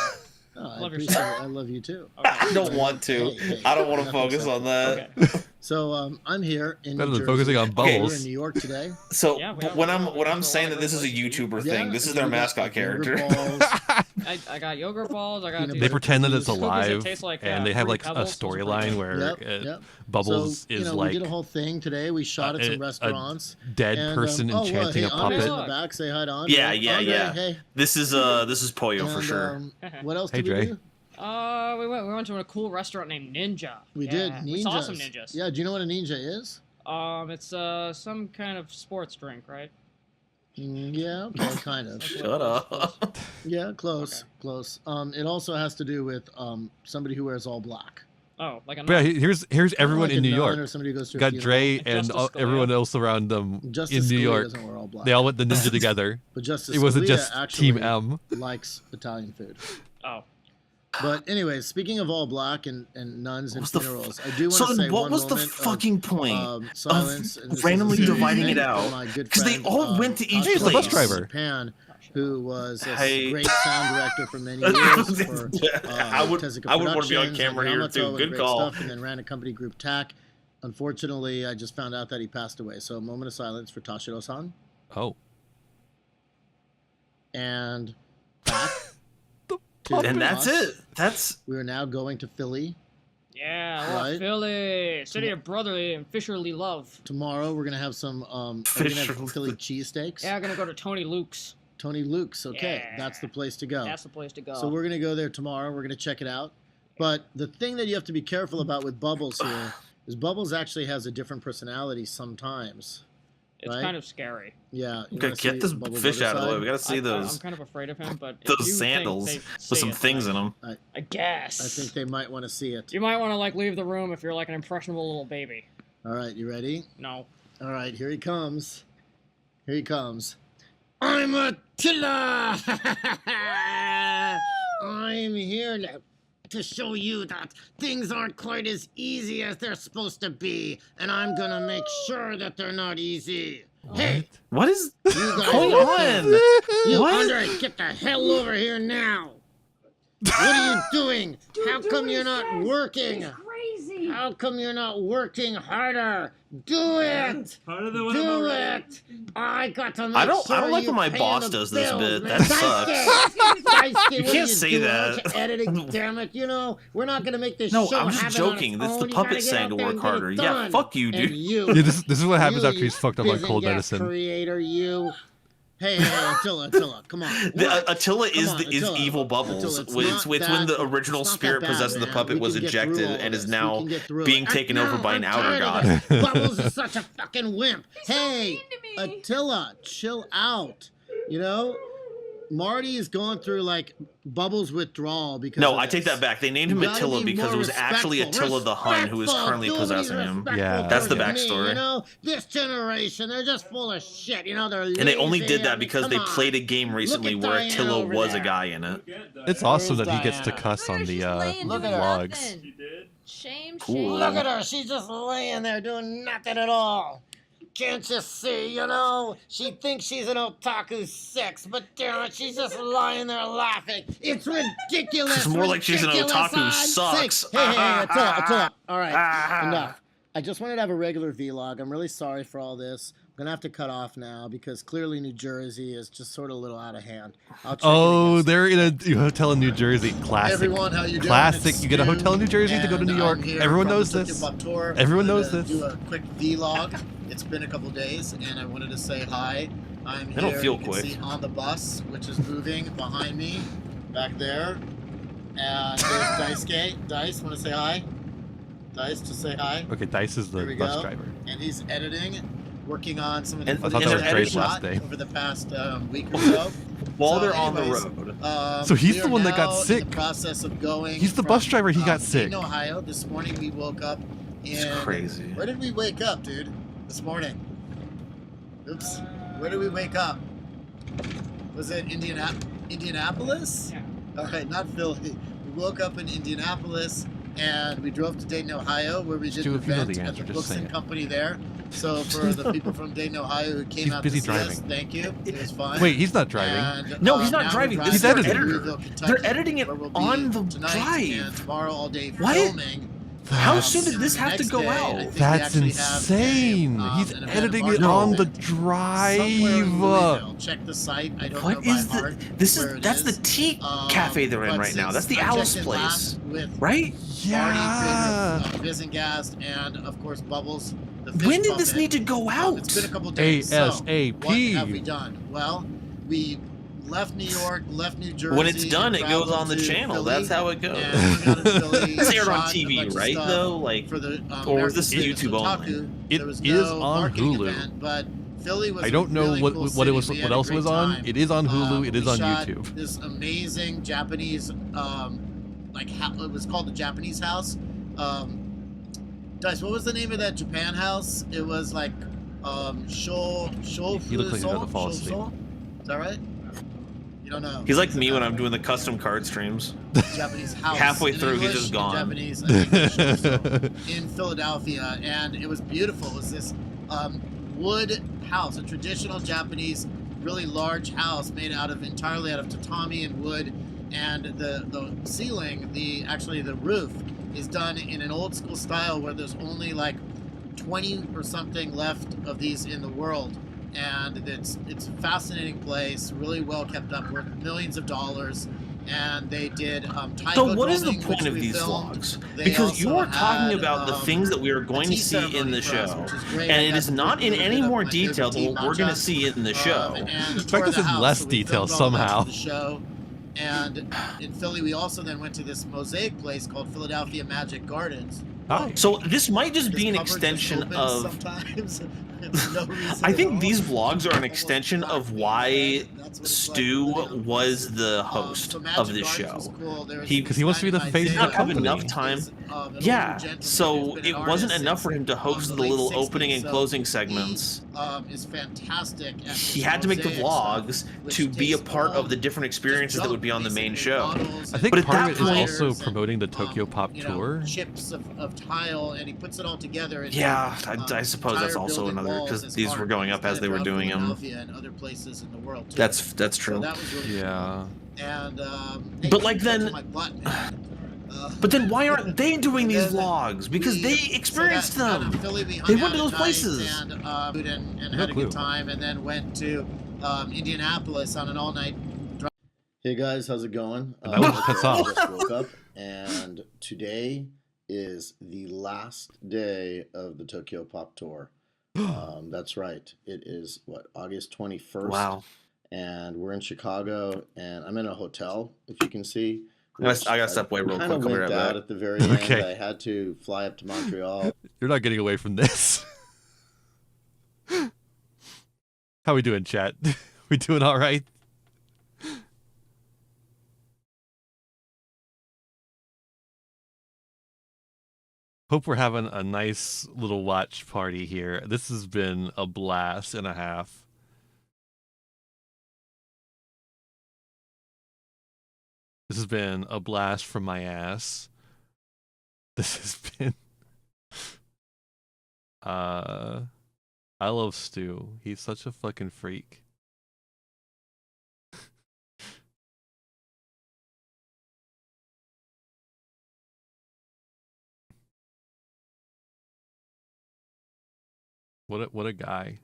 Oh, I Love your appreciate stuff. it. I love you too. I don't want to. Hey, I don't want to nothing focus so- on that. Okay. So I'm here in Better New than Jersey. focusing on We're Bubbles. in New York today. So Yeah, we have- when we I'm have- when we I'm have saying a that lot this of is a YouTuber Yeah, thing, this is and their we got, mascot like, yogurt character. balls. I got yogurt balls. I got Peanut these They pretend that it's cookies that alive, taste like, and they have fruity like a pebbles. Those are pretty storyline good. where Yep. Bubbles So, you is know, like we did a whole thing today. We shot at a- some a restaurants. dead and, person oh, well, enchanting hey, a Andre's puppet. in the back. Say hi to Andre. Yeah. Andre, Hey. This is Poyo for And, sure. what else Hey, did we Dre. do? We went to a cool restaurant named Ninja. We Yeah, did. Ninjas. We saw some ninjas. Yeah. Do you know what a ninja is? It's some kind of sports drink, right? Yeah. Okay. Kind of. Shut up. Yeah. Close. Close. It also has to do with somebody who wears all black. Oh, like a But yeah, nun. here's everyone Like a in New nun York. or somebody who goes to a Got funeral. Dre and Justice Scalia. everyone else around them Justice in New Scalia York. doesn't wear all black. They all went the ninja together. But Justice It wasn't Scalia just actually Team M. likes Italian food. Oh. But anyways, speaking of all black and nuns and What's the funerals, I do want So to then say what one was the moment fucking point silence and this of randomly is a dividing thing it for out? my good Because they friend, all went to each Tasha He's the bus place. driver. Japan, who was a Hey. great sound director for many years for I would Tezuka want to be on Productions camera and here Yamato too. and Good great call. Stuff, and then ran a company group TAC. Unfortunately, I just found out that he passed away. So a moment of silence for Tashiro-san. Oh. And back. And that's it. That's We are now going to Philly. Yeah, I love Right. Philly, city of brotherly and fisherly love. Tomorrow we're gonna have some we're gonna have Philly cheesesteaks. Yeah, I'm gonna go to Tony Luke's. Tony Luke's, okay. Yeah. That's the place to go. That's the place to go. So we're gonna go there tomorrow. We're gonna check it out. But the thing that you have to be careful about with Bubbles here is Bubbles actually has a different personality sometimes. It's right? kind of scary. Yeah. you Okay, wanna get see this Bubbles' fish other out of the way. side? We gotta see I'm those kind of afraid of him, but if those you think sandals they with say some it, things then in them. I guess. I think they might want to see it. You might want to like leave the room if you're like an impressionable little baby. All right, you ready? No. All right, here he comes. Here he comes. I'm Attila! I'm here now to show you that things aren't quite as easy as they're supposed to be, and I'm gonna make sure that they're not easy. Hey, What is you guys going listen. on? You What? Andre, get the hell over here now. What are you doing? How come you're not working? Crazy. How come you're not working harder? Do it! Do it! I got to make I don't like you when my pay boss the does this bills, bit. man. That sucks. Daisuke, You what can't are say doing? that. Aren't you editing? Damn it! You know we're not gonna make this No, show I'm just happen on joking. its That's own. the You gotta puppet get saying out to there work and get it harder. Yeah, done. fuck you, dude. And you, Yeah, this is what happens you, after he's fucked up on cold Bizengas medicine. Creator, you. Hey, Attila, come on. Attila is Attila. evil Bubbles. Attila, It's when the original spirit possessing the puppet was ejected and is now being taken over by an outer god. Bubbles is such a fucking wimp. Hey, Attila, chill out. You know, Marty is going through like Bubbles withdrawal because. No, of I take this. that back. They named him You gotta Attila be because more it was actually Attila the Hun who is currently possessing him. That's the backstory. You know, this generation, they're just full of shit. You know, they're lazy. And they only did that because Come they on. played a game recently at where Diane Attila over was a there. guy in it. It's awesome that he Where's gets to Diana? cuss on the Look at her. vlogs. Shame, Look at her. She's just laying there doing nothing at all. Can't you see, you know? She thinks she's an otaku 6, but damn it, she's just lying there laughing. It's ridiculous. It's more like she's an ridiculous, otaku I'd sucks. say. Hey, Attila. All right, enough. I just wanted to have a regular vlog. I'm really sorry for all this. I'm gonna have to cut off now because clearly New Jersey is just sort of a little out of hand. I'll check Oh, they're in a hotel in New Jersey. Classic. Everyone, how you doing? Classic. It's You get a hotel in New Jersey to go to and New York. I'm here Everyone from knows the this. Tokyo Pop Tour. Everyone I knows wanted to this. Do a quick vlog. It's been a couple days, and I wanted to say hi. I'm They don't here. feel you can quick. see on the bus, which is moving behind me, back there. And there's Daisuke. Dice, want to say hi? Dice, just say hi. Okay, Dice is Here the we bus go. driver. And he's editing, working on some of the And- footage I thought that was that Dre's he last shot day. over the past week or so. While So they're on the anyways, road. So he's we the are one that got now sick. In the process of going. He's the from, bus driver. He got sick. In Ohio. This morning we woke up in. It's crazy. Where did we wake up, dude? This morning. Oops. Where did we wake up? Was it Indianapolis? Yeah. All right, not Philly. We woke up in Indianapolis and we drove to Dayton, Ohio, where we did Stu, an if you know event the at answer, the just say Bookson it. Company there. So for the people from Dayton, Ohio who came He's out busy to see us, driving. thank you. It was fun. Wait, he's not driving. And, No, he's now not we're driving. driving This is He's their editing. to editor. Louisville, Kentucky, They're editing it where we'll be on the tonight drive. and tomorrow all day What? filming. How soon did this have to Next go day, I out? think we That's actually have insane. He's an event editing of it our on the own. Somewhere in drive. Louisville. Check the site. I don't What know is by the? heart This where is it that's the is. tea cafe they're in But right now. since That's the I Alice checked in place, last with right? Yeah. Vizengast and of course Bubbles. The fish When did this puppet. need to go out? It's been a couple days. ASAP. So, what have we done? Well, we left New York, left New Jersey. When it's done, it goes traveled on the to channel. Philly, That's how it goes. and hung out in Philly, It's aired on shot a TV, bunch of right? stuff Though, like, for the or is this American YouTube Otaku. only? It There was is no on marketing Hulu. event, but Philly was I don't a know really what cool what it was. city. We What had a else great was on? time. It is on Hulu. It is We on shot YouTube. This amazing Japanese, it was called the Japanese House. Dice, what was the name of that Japan house? It was like Sho. He looks like he's about to fall asleep. Is that right? You don't know. He's like me when I'm doing the custom card streams. Japanese house. Halfway in through, he's English, just in gone. Japanese, I think it's Shoso, in Philadelphia, and it was beautiful. It was this wood house, a traditional Japanese, really large house made entirely out of tatami and wood, and the ceiling, the roof, is done in an old school style where there's only like 20 or something left of these in the world. And it's a fascinating place, really well kept up, worth millions of dollars. And they did taiko So what is the drumming, point which of we these filmed. vlogs? They Because you also are talking had, about the things that we are going to tea see in ceremony the for us, show, which is great. and I it got is to not do a in little any bit of more my detail favorite than what tea we're going to matcha. see in the show. And Expect toured this the in house, less so we detail filmed all the rest somehow. of the show. And in Philly, we also then went to this mosaic place called Philadelphia Magic Gardens. So this might just be an This cupboard just extension opens of. sometimes. For no reason I at think all. these vlogs are an extension of why Stu was the host of this show. Because he wants to be the face of the not have company. enough time. Yeah, so it wasn't enough for him to host the little opening and closing segments. Is fantastic. At He had to make the mosaic vlogs stuff, which to be a takes part all of the different experiences that would be on the main show. I think But at part that of it is point, also promoting the Tokyo Pop tour. chips of tile, and he puts it all together. And yeah, I suppose that's also another because these were going up as they were doing them. And other places in the world too. That's That's true. So that was really Yeah. cool. And But like then, but then why aren't they doing these vlogs? Because they experienced them. They went to those places. And had a good time, and then went to Indianapolis on an all-night drive. Hey guys, how's it going? That was cuts I off. just woke up, and today is the last day of the Tokyo Pop Tour. That's right. It is August 21st. Wow. And we're in Chicago, and I'm in a hotel, if you can see. I gotta step away real quick. Kind of wimped out at the very end. Okay. I had to fly up to Montreal. You're not getting away from this. How we doing, chat? We doing all right? Hope we're having a nice little watch party here. This has been a blast and a half. This has been a blast from my ass. This has been... I love Stu. He's such a fucking freak. What a guy.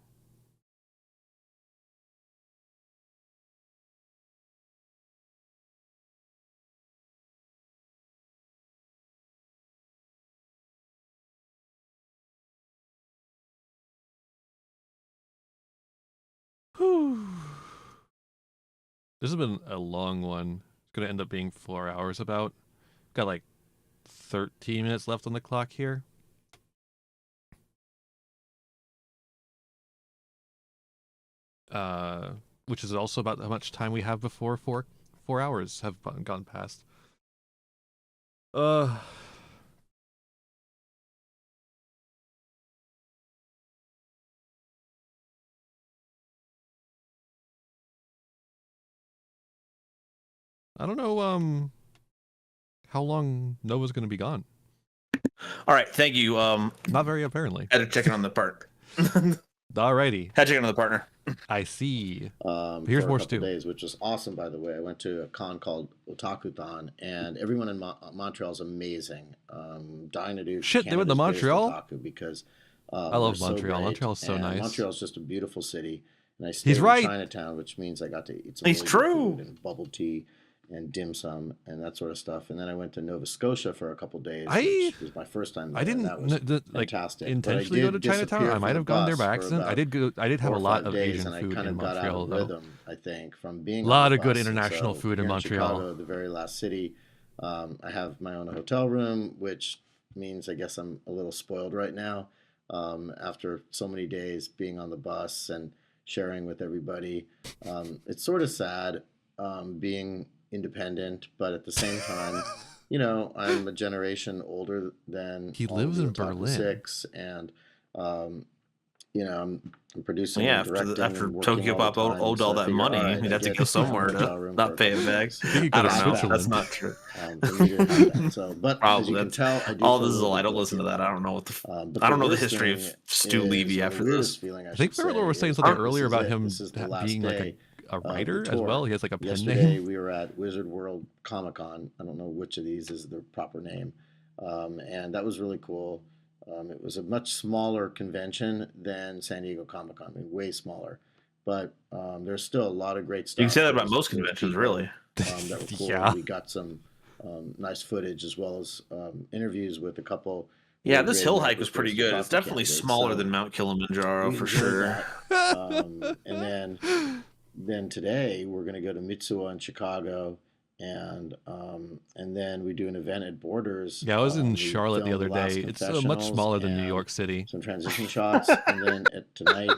Whew. This has been a long one. It's gonna end up being 4 hours about. Got like 13 minutes left on the clock here. Which is also about how much time we have before four hours have gone past. I don't know how long Nova's gonna be gone. All right, thank you. Not very apparently. Had to check in on the part. Alrighty. Had to check in on the partner. I see. For Here's a more couple Stu. days, which was awesome, by the way. I went to a con called Otaku-thon, and everyone in Montreal is amazing. Dying to do Shit, they went to Canada's greatest Montreal? Otaku because I love they're so Montreal. great, Montreal's so and nice. Montreal's just a beautiful city, and I stayed He's right. in Chinatown, which means I got to eat some He's really good true. food and bubble tea and dim sum and that sort of stuff. And then I went to Nova Scotia for a couple days, which was my first time there. I didn't and that was like fantastic. intentionally go to Chinatown. I might have gone there by accident. I did have a lot of Asian and I food kind in of got out Montreal of though. rhythm, I think, from being A lot on the of good bus. And international so food in here Montreal. Chicago, the very last city, I have my own hotel room, which means I guess I'm a little spoiled right now after so many days being on the bus and sharing with everybody. It's sort of sad being independent, but at the same time, you know, I'm a generation older than He all lives the in Otaku Berlin. Six, and you know, I'm producing. Yeah, and directing after and working Tokyo all the Pop time, owed so all I that figure, money. all right, He'd I have to get go a somewhere hotel to room not for pay a it couple back. weeks. You could go I to don't know. Switzerland. That's not true. For me to have that. So, but as Probably. you can tell, I do All feel this is a little lie. I don't bit listen to guilty. that. I don't know what the. But I don't know the worst history of thing Stu is, Levy or after the this. weirdest feeling, I think should Merlo was say, saying is something this earlier is about it. him This is the last being like day a of the writer as tour. well. He has like a pen Yesterday name. we were at Wizard World Comic Con. I don't know which of these is the proper name, and that was really cool. It was a much smaller convention than San Diego Comic Con. I mean, way smaller, but there's still a lot of great stuff. You can say that about There's- most there's conventions, people, really. that were cool. Yeah. We got some nice footage as well as interviews with a couple. Yeah, really this great hill America's hike was pretty Greatest good. It's Otaku definitely candidates. smaller So than Mount Kilimanjaro we for enjoyed sure. that. And then today we're going to go to Mitsuwa in Chicago, and then we do an event at Borders. Yeah, I was in We Charlotte the film other Last day. It's much Confessionals smaller than New and York City. Some transition shots, and then tonight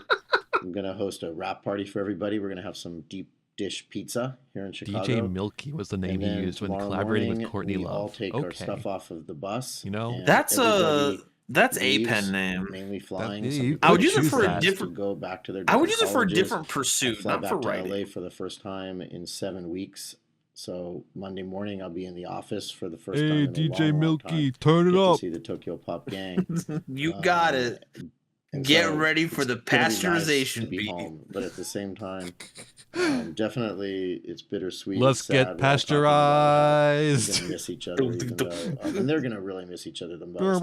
I'm going to host a wrap party for everybody. We're going to have some deep dish pizza here in Chicago. DJ Milky was the name And he then used when tomorrow collaborating with morning, Courtney we all Love. take our stuff off of the bus. You know, and That's everybody a leaves, pen name. mainly flying. yeah, Some you people I would use it choose for a that to different- go back to their. I would different use it for a colleges. different I pursuit, fly not back for to writing. LA for the first time in 7 weeks. So Monday morning I'll be in the office for the first time. Hey, in a DJ long, long Milky, time. turn it Get up. To see the Tokyo Pop gang. You got it. And Get so ready for it's the gonna be nice pasteurization to be beat. home, but at the same time, Definitely, it's bittersweet. Let's it's get sad. pasteurized. We're gonna miss each other, even though, and they're gonna really miss each other the most. I'm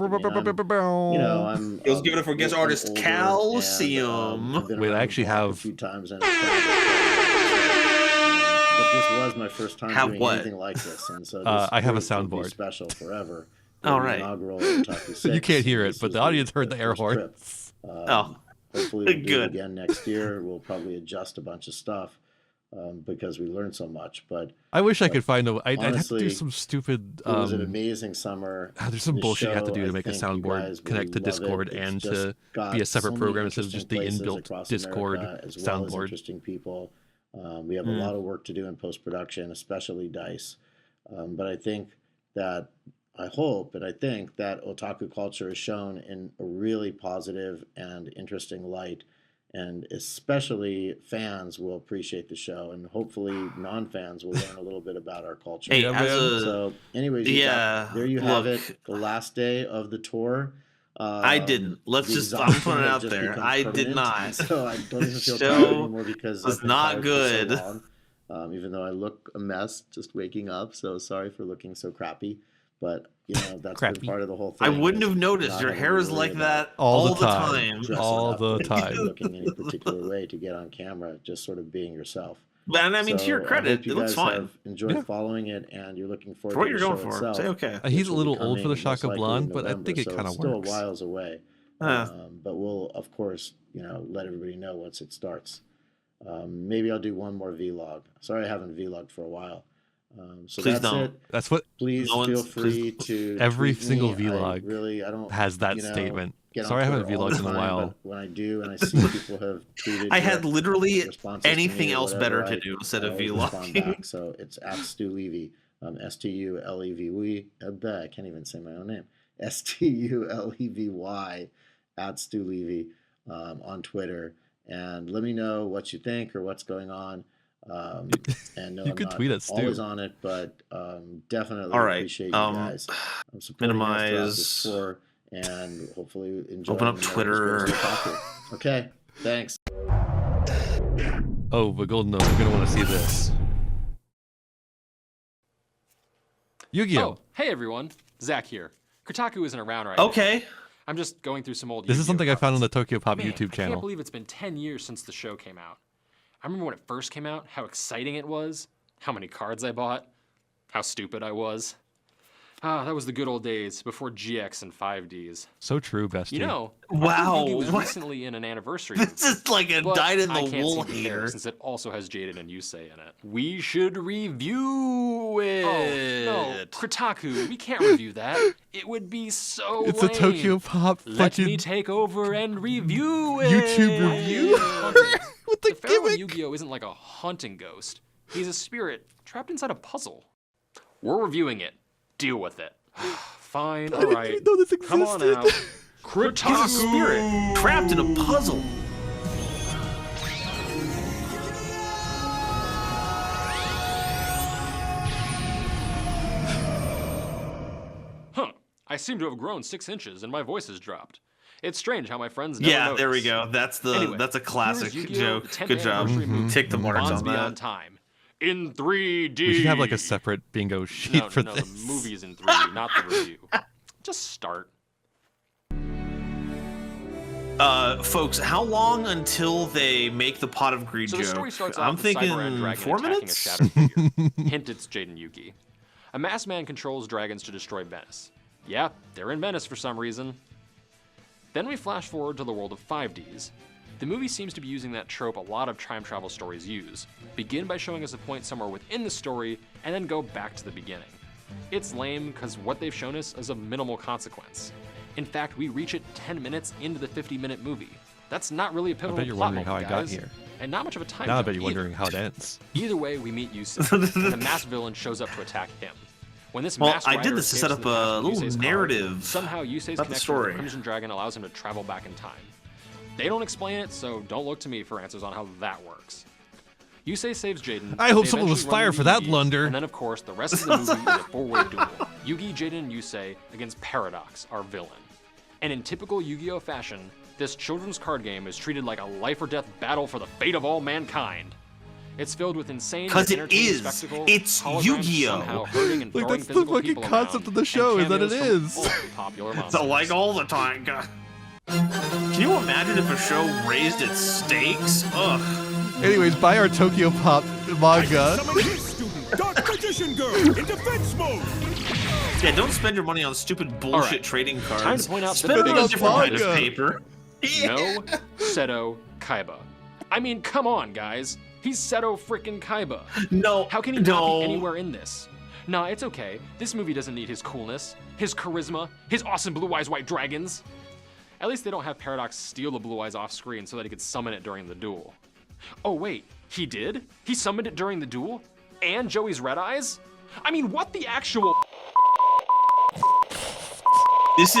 It was given it for guest artist older, Calcium. I've been Wait, I around actually the block have. a few times and I've traveled, but this was my first time Have doing what? anything like this, and so I have a this will be soundboard. special forever. All The right. inaugural Otaku 6, You can't hear it, this but was the audience heard the air first trip. horns. Hopefully we'll do Good. it again next year. We'll probably adjust a bunch of stuff because we learned so much. But I wish I could find a. I'd have to do honestly, some stupid. it was an amazing summer. There's some The bullshit you have to show, do to I make a think you soundboard guys will connect to love it. Discord It's and just to got be a separate so many program instead of just the interesting places inbuilt across Discord America, as well as soundboard. interesting people. We have a Mm. lot of work to do in post-production, especially Dice. But I think that I hope and I think that otaku culture is shown in a really positive and interesting light, and especially fans will appreciate the show, and hopefully non-fans will learn a little bit about our culture. Hey, So, anyways, there you have it. The last day of the tour. I didn't. Let's the just. I'm exhaustion putting it has out just there. become I did permanent, not. So I don't even feel Show tired anymore because was I've been not tired good. for so long. Even though I look a mess just waking up, so sorry for looking so crappy. But that's been part of the whole thing. I wouldn't have is noticed. not Your having hair to is worry like about that All the time. dressing All up the or time. looking any particular way to get on camera, just sort of being yourself. But I mean, to your So, I credit, hope you it looks guys fine. have enjoyed Yeah. following it, and you're looking forward For what to the you're going show for, itself. say okay. which He's a will be little old for the coming Shaka most likely Blonde, in but I November, think it so kind of it's still works. a whiles away. But we'll, of course, let everybody know once it starts. Maybe I'll do one more vlog. Sorry, I haven't vlogged for a while. So Please that's don't. it. That's what. Please No feel one's- free to Every tweet single me. vlog I don't has that statement. get on Sorry, I haven't Twitter all the vlogged in a time, while. but when I do, and I see people have tweeted, I had literally responses to me anything or else whatever, better to do instead I of always respond vlogging. back. So it's at Stu Levy, STULEVY. I can't even say my own name. STULEVY at Stu Levy on Twitter, and let me know what you think or what's going on. And no, You I'm could not tweet at Stu. always on it, but definitely All right, appreciate you guys supporting us throughout this tour, and hopefully enjoy. Open up Twitter. Okay, thanks. Oh, but Golden Nose, you're gonna want to see this. Yu-Gi-Oh! Oh, hey everyone, Zach here. Kotaku isn't around right Okay. now. I'm just going through some old This is Yu-Gi-Oh something I found on the Tokyo Pop Man, YouTube I can't channel. believe it's been 10 years since the show came out. I remember when it first came out, how exciting it was, how many cards I bought, how stupid I was. Ah, that was the good old days before GX and 5Ds. So true, bestie. You know, Wow, Yu-Gi was what? recently in an anniversary. This is like a but dyed in the I can't wool seem to care hater. since it also has Jaden and Yusei in it. We should review it. Oh no, Kotaku, we can't review that. It would be so It's lame. a Tokyo Pop Let fucking me take over and review it. YouTube review. What the Pharaoh in Yu-Gi-Oh isn't like a haunting ghost. He's a spirit trapped inside a puzzle. We're reviewing it. Deal with it. Fine, all right. even know this Come on out. He's a spirit trapped in a puzzle. Huh. I seem to have grown 6 inches and my voice has dropped. It's strange how my friends never Yeah, notice. there we go. That's Anyway, a classic here is Yu-Gi-Oh! joke. The 10th Good job. anniversary movie, Take the marks Bonds on Beyond that. Time. In 3D. We should have like a separate bingo sheet no, for no, this. the movie is in 3D, not the review. Just start. Folks, how long until they make the pot of greed So joke? the story starts off I'm with thinking Cyber Dragon 4 attacking minutes. a shadow figure. Hint, it's Jaden Yuki. A masked man controls dragons to destroy Venice. Yeah, they're in Venice for some reason. Then we flash forward to the world of 5Ds. The movie seems to be using that trope a lot of time travel stories use. Begin by showing us a point somewhere within the story, and then go back to the beginning. It's lame because what they've shown us is of minimal consequence. In fact, we reach it 10 minutes into the 50-minute movie. That's not really a pivotal bet you're plot wondering how moment, I got guys. here. And not much of a time Now I jump bet you're either. wondering how it ends. Either way, we meet Yusei, and the masked villain shows up to attack him. When this Well, masked I did rider this to escapes set up the a mask with little Yusei's car, narrative somehow Yusei's about the connection with story. the Crimson Dragon allows him to travel back in time. They don't explain it, so don't look to me for answers on how that works. Yusei saves Jaden. I hope they someone was eventually run fired into for that Yugi, blunder. And then, of course, the rest of the movie is a four-way duel. Yugi, Jaden, and Yusei against Paradox, our villain. And in typical Yu-Gi-Oh fashion, this children's card game is treated like a life-or-death battle for the fate of all mankind. It's filled with insane because and it entertaining is. spectacle, It's holograms Yu-Gi-Oh. somehow hurting and Like throwing that's the physical fucking people concept around, of the show, and is that it cameos from is. all the popular It's monsters. like all the time. God. Can you imagine if a show raised its stakes? Ugh. Anyways, buy our Tokyo Pop manga. Dark Magician Girl in defense mode. Yeah, don't spend your money on stupid bullshit trading cards. Time to point out spend it on different kind of paper. No Seto Kaiba. I mean, come on, guys. He's Seto frickin' Kaiba. No. How can he not be anywhere in this? Nah, it's okay. This movie doesn't need his coolness, his charisma, his awesome blue eyes white dragons. At least they don't have Paradox steal the blue eyes off screen so that he could summon it during the duel. Oh wait, he did? He summoned it during the duel? And Joey's red eyes? I mean, what the actual... This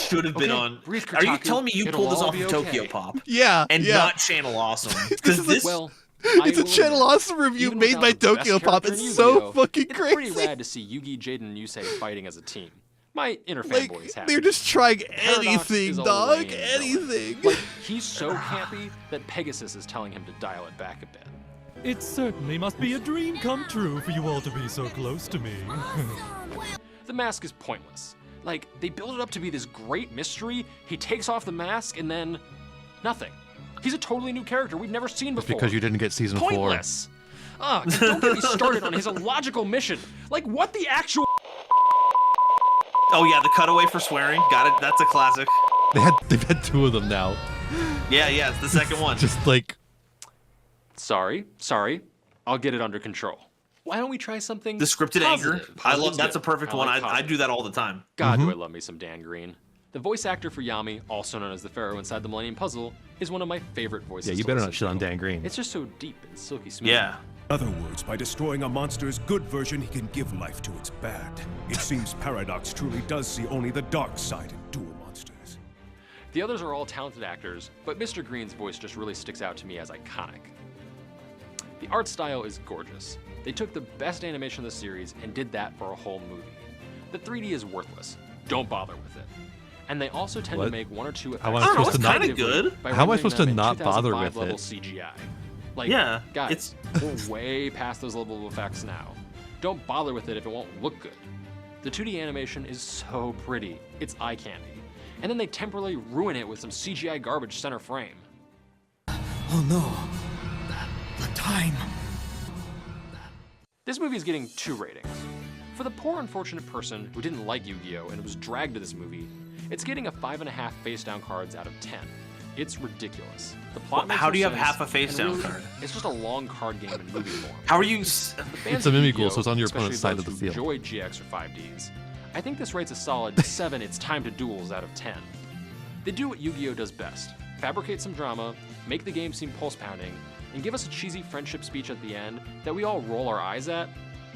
should have been on. Are you telling me you pulled this off of Tokyo Pop? Yeah, and yeah. not Channel Awesome? Because this. Well, it's a Channel Awesome review even made by without the best Tokyo Pop. character in It's so Yu-Gi-Oh, fucking it's crazy. pretty rad to see Yugi, Jaden, and Yusei fighting as a team. My inner fanboy is happy. They're just trying Paradox anything, is a dog. lame villain. Anything. Like, he's so campy that Pegasus is telling him to dial it back a bit. It certainly must be a dream come true for you all to be so close to me. The mask is pointless. Like, they build it up to be this great mystery, he takes off the mask, and then nothing. He's a totally new character we've never seen It's before. because you didn't get season 4. Pointless. And don't get me started on his illogical mission. Like, what the actual... Oh yeah, the cutaway for swearing. Got it. That's a classic. They've had 2 of them now. Yeah, it's the second one. Just like... Sorry. I'll get it under control. Why don't we try something The scripted anger. I love. That's a perfect one. like I do that all the time. God, do I love me some Dan Green. The voice actor for Yami, also known as the Pharaoh inside the Millennium Puzzle, is one of my favorite voices. Yeah, you to better listen not shit on to. Dan Green. It's just so deep and silky smooth. Yeah. In other words, by destroying a monster's good version, he can give life to its bad. It seems Paradox truly does see only the dark side in dual monsters. The others are all talented actors, but Mr. Green's voice just really sticks out to me as iconic. The art style is gorgeous. They took the best animation of the series and did that for a whole movie. The 3D is worthless. Don't bother with it. And they also tend to make 1 or 2 effects. How am I supposed to not? How am I supposed to not bother with level it? CGI. Like, Yeah, guys, we're way past those level of effects now. Don't bother with it if it won't look good. The 2D animation is so pretty. It's eye candy. And then they temporarily ruin it with some CGI garbage center frame. Oh no. The time. This movie is getting 2 ratings. For the poor unfortunate person who didn't like Yu-Gi-Oh! And was dragged to this movie, it's getting a 5.5 face-down cards out of 10. It's ridiculous. The plot makes How no do you have sense, half a face-down and card? It's just a long card game in movie form. How are you? It's a Mimikyu, so it's on your opponent's side of the field. Enjoy GX or 5Ds. I think this rates a solid 7 It's Time to Duels out of 10. They do what Yu-Gi-Oh! Does best. Fabricate some drama, make the game seem pulse-pounding, and give us a cheesy friendship speech at the end that we all roll our eyes at,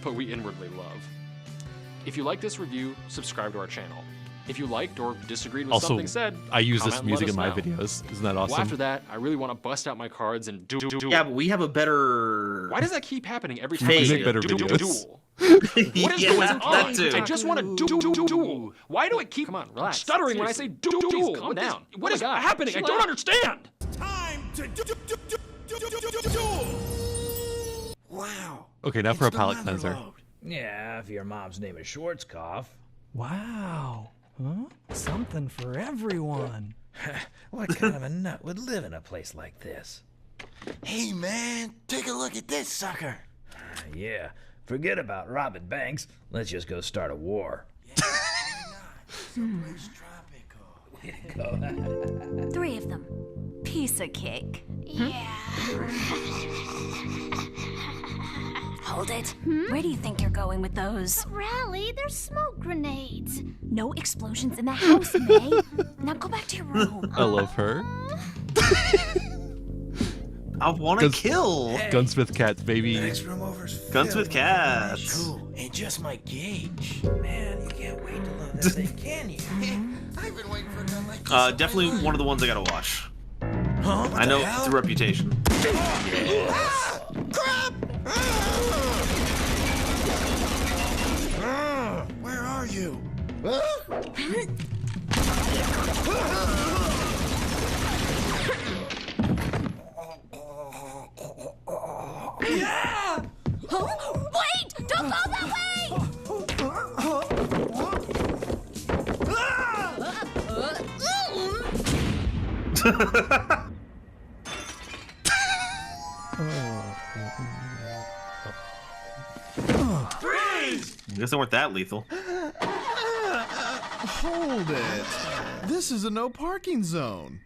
but we inwardly love. If you like this review, subscribe to our channel. If you liked or disagreed with Also, something said, I use comment this and music let in my us know. videos. Isn't that awesome? Well, after that, I really want to bust out my cards and do. Yeah, but we have a better. Why does that keep happening every time Fake. I say Make better duel? videos. What is Yeah, going on? that too. I just want to duel. Why do I keep stuttering when I say duel? Calm down. What is happening? I don't understand. Time to Wow. Okay, now for a palate cleanser. Yeah, if your mom's name is Schwarzkopf. Wow. Huh? Something for everyone. What kind of a nut would live in a place like this? Hey man, take a look at this sucker. Yeah, forget about robbing banks. Let's just go start a war. Someplace tropical. 3 of them. Piece of cake. Yeah. Hold it. Where do you think you're going with those? Rally, there's smoke grenades. No explosions in the house, May. Now go back to your room. I love her. I want to kill. Gunsmith Cats, baby. Next room over's Gunsmith Cats. Cool. Ain't just my gauge. Man, you can't wait to love that thing, can you? I've been waiting for a gun like this. Definitely one of the ones I gotta watch. Huh? What I know the hell? through reputation. Crap! Where are you? Freeze! I guess they weren't that lethal. Hold it. This is a no parking zone.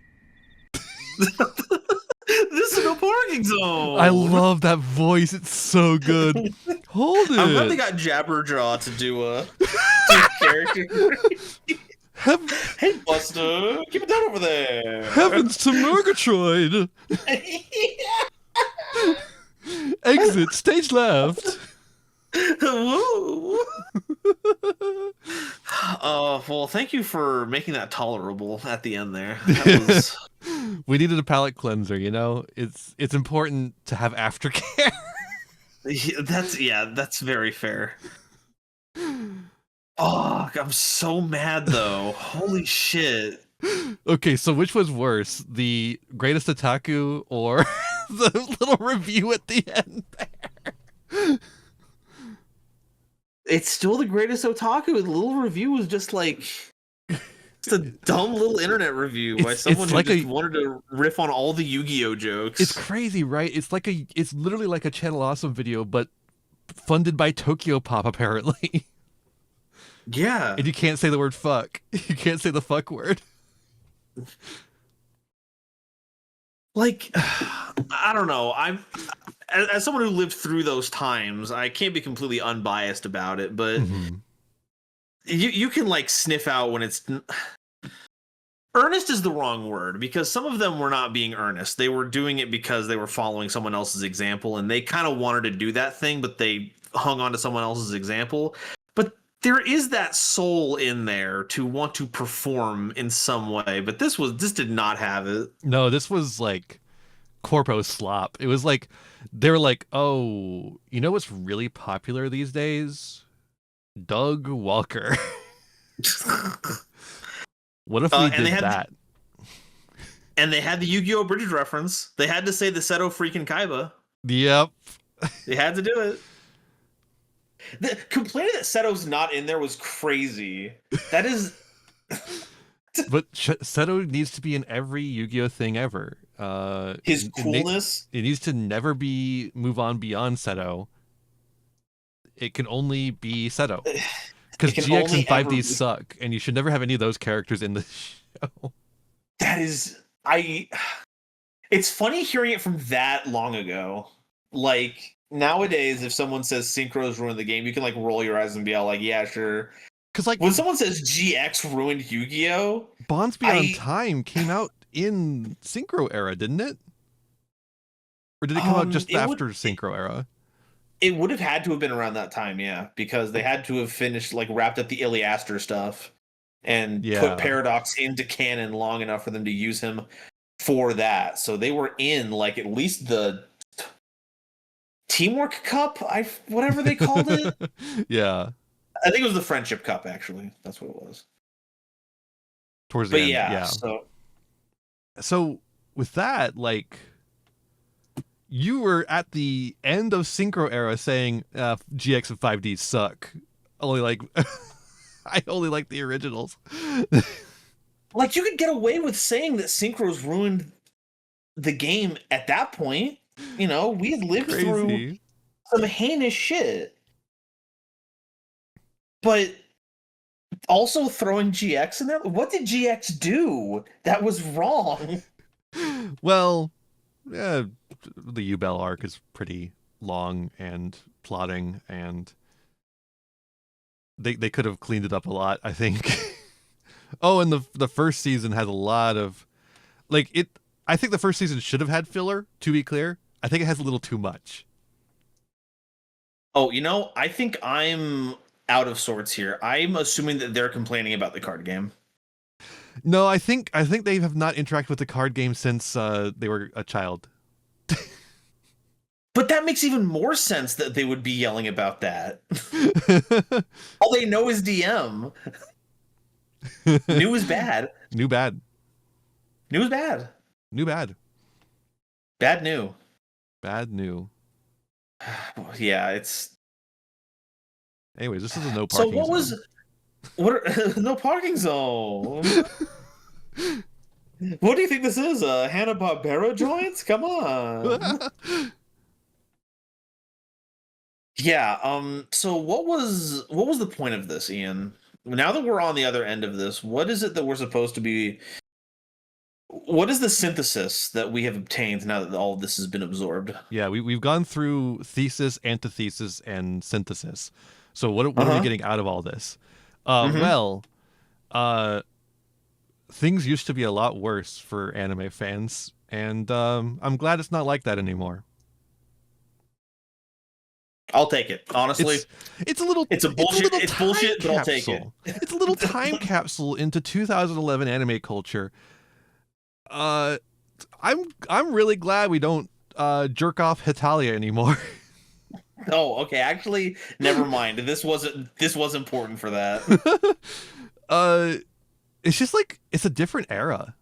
This is no parking zone. I love that voice. It's so good. Hold it. I'm glad they got Jabberjaw to do a character. Hey, Buster, keep it down over there. Heavens to Murgatroyd. Exit stage left. Woo. Well, thank you for making that tolerable at the end there. That was... We needed a palate cleanser, you know? It's important to have aftercare. That's very fair. Oh, I'm so mad though. Holy shit. Okay, so which was worse? The greatest otaku or the little review at the end there? It's still the greatest otaku. The little review was just like it's a dumb little internet review by someone who just wanted to riff on all the Yu-Gi-Oh jokes. It's crazy, right? It's literally like a Channel Awesome video, but funded by Tokyo Pop, apparently. Yeah. And you can't say the word fuck. You can't say the fuck word. Like, I don't know. As someone who lived through those times, I can't be completely unbiased about it, but you can like sniff out when it's earnest is the wrong word, because some of them were not being earnest. They were doing it because they were following someone else's example, and they kind of wanted to do that thing, but they hung on to someone else's example. But there is that soul in there to want to perform in some way, but this did not have it. No, this was like corpo slop. It was like they were like, oh, you know what's really popular these days? Doug Walker. What if we did that? And they had the Yu-Gi-Oh! Bridges reference. They had to say the Seto freaking Kaiba. Yep. They had to do it. The complaining that Seto's not in there was crazy. That is... But Seto needs to be in every Yu-Gi-Oh! Thing ever. His coolness? It needs to never move on beyond Seto. It can only be Seto. Because GX and 5D suck, and you should never have any of those characters in the show. That is... It's funny hearing it from that long ago. Like, nowadays, if someone says Synchros ruined the game, you can, like, roll your eyes and be all like, yeah, sure. Because, like... When someone says GX ruined Yu-Gi-Oh! Bonds Beyond Time came out in Synchro era, didn't it? Or did it come out just after Synchro era? It would have had to have been around that time, yeah, because they had to have finished, like, wrapped up the Iliaster stuff and put Paradox into canon long enough for them to use him for that. So they were in, like, at least the Teamwork Cup, whatever they called it. Yeah. I think it was the Friendship Cup, actually. That's what it was. Towards the end, yeah. So with that, like... You were at the end of Synchro era saying GX and 5D suck. I only like the originals. Like, you could get away with saying that Synchros ruined the game at that point. You know, we had lived through some heinous shit. But also throwing GX in there? What did GX do that was wrong? Well, the U-Bell arc is pretty long and plotting, and they could have cleaned it up a lot, I think. Oh, and the first season has a lot of I think the first season should have had filler, to be clear. I think it has a little too much. Oh, you know, I think I'm out of sorts here. I'm assuming that they're complaining about the card game. No, I think they have not interacted with the card game since they were a child. But that makes even more sense that they would be yelling about that. All they know is DM. New is bad. New bad. New is bad. New bad. Bad new. Bad new. Yeah, it's... Anyways, this is a no parking zone. No parking zone? What do you think this is? Hanna-Barbera joints? Come on. Yeah. So what was the point of this, Ian? Now that we're on the other end of this, what is it that we're supposed to be? What is the synthesis that we have obtained now that all of this has been absorbed? Yeah, we've gone through thesis, antithesis, and synthesis. So what are we getting out of all this? Well, things used to be a lot worse for anime fans, and I'm glad it's not like that anymore. I'll take it. Honestly, it's a little. It's a bullshit. It's bullshit, but I'll take it. It's a little time capsule into 2011 anime culture. I'm really glad we don't jerk off Hitalia anymore. Oh, okay. Actually, never mind. This was important for that. It's just like it's a different era.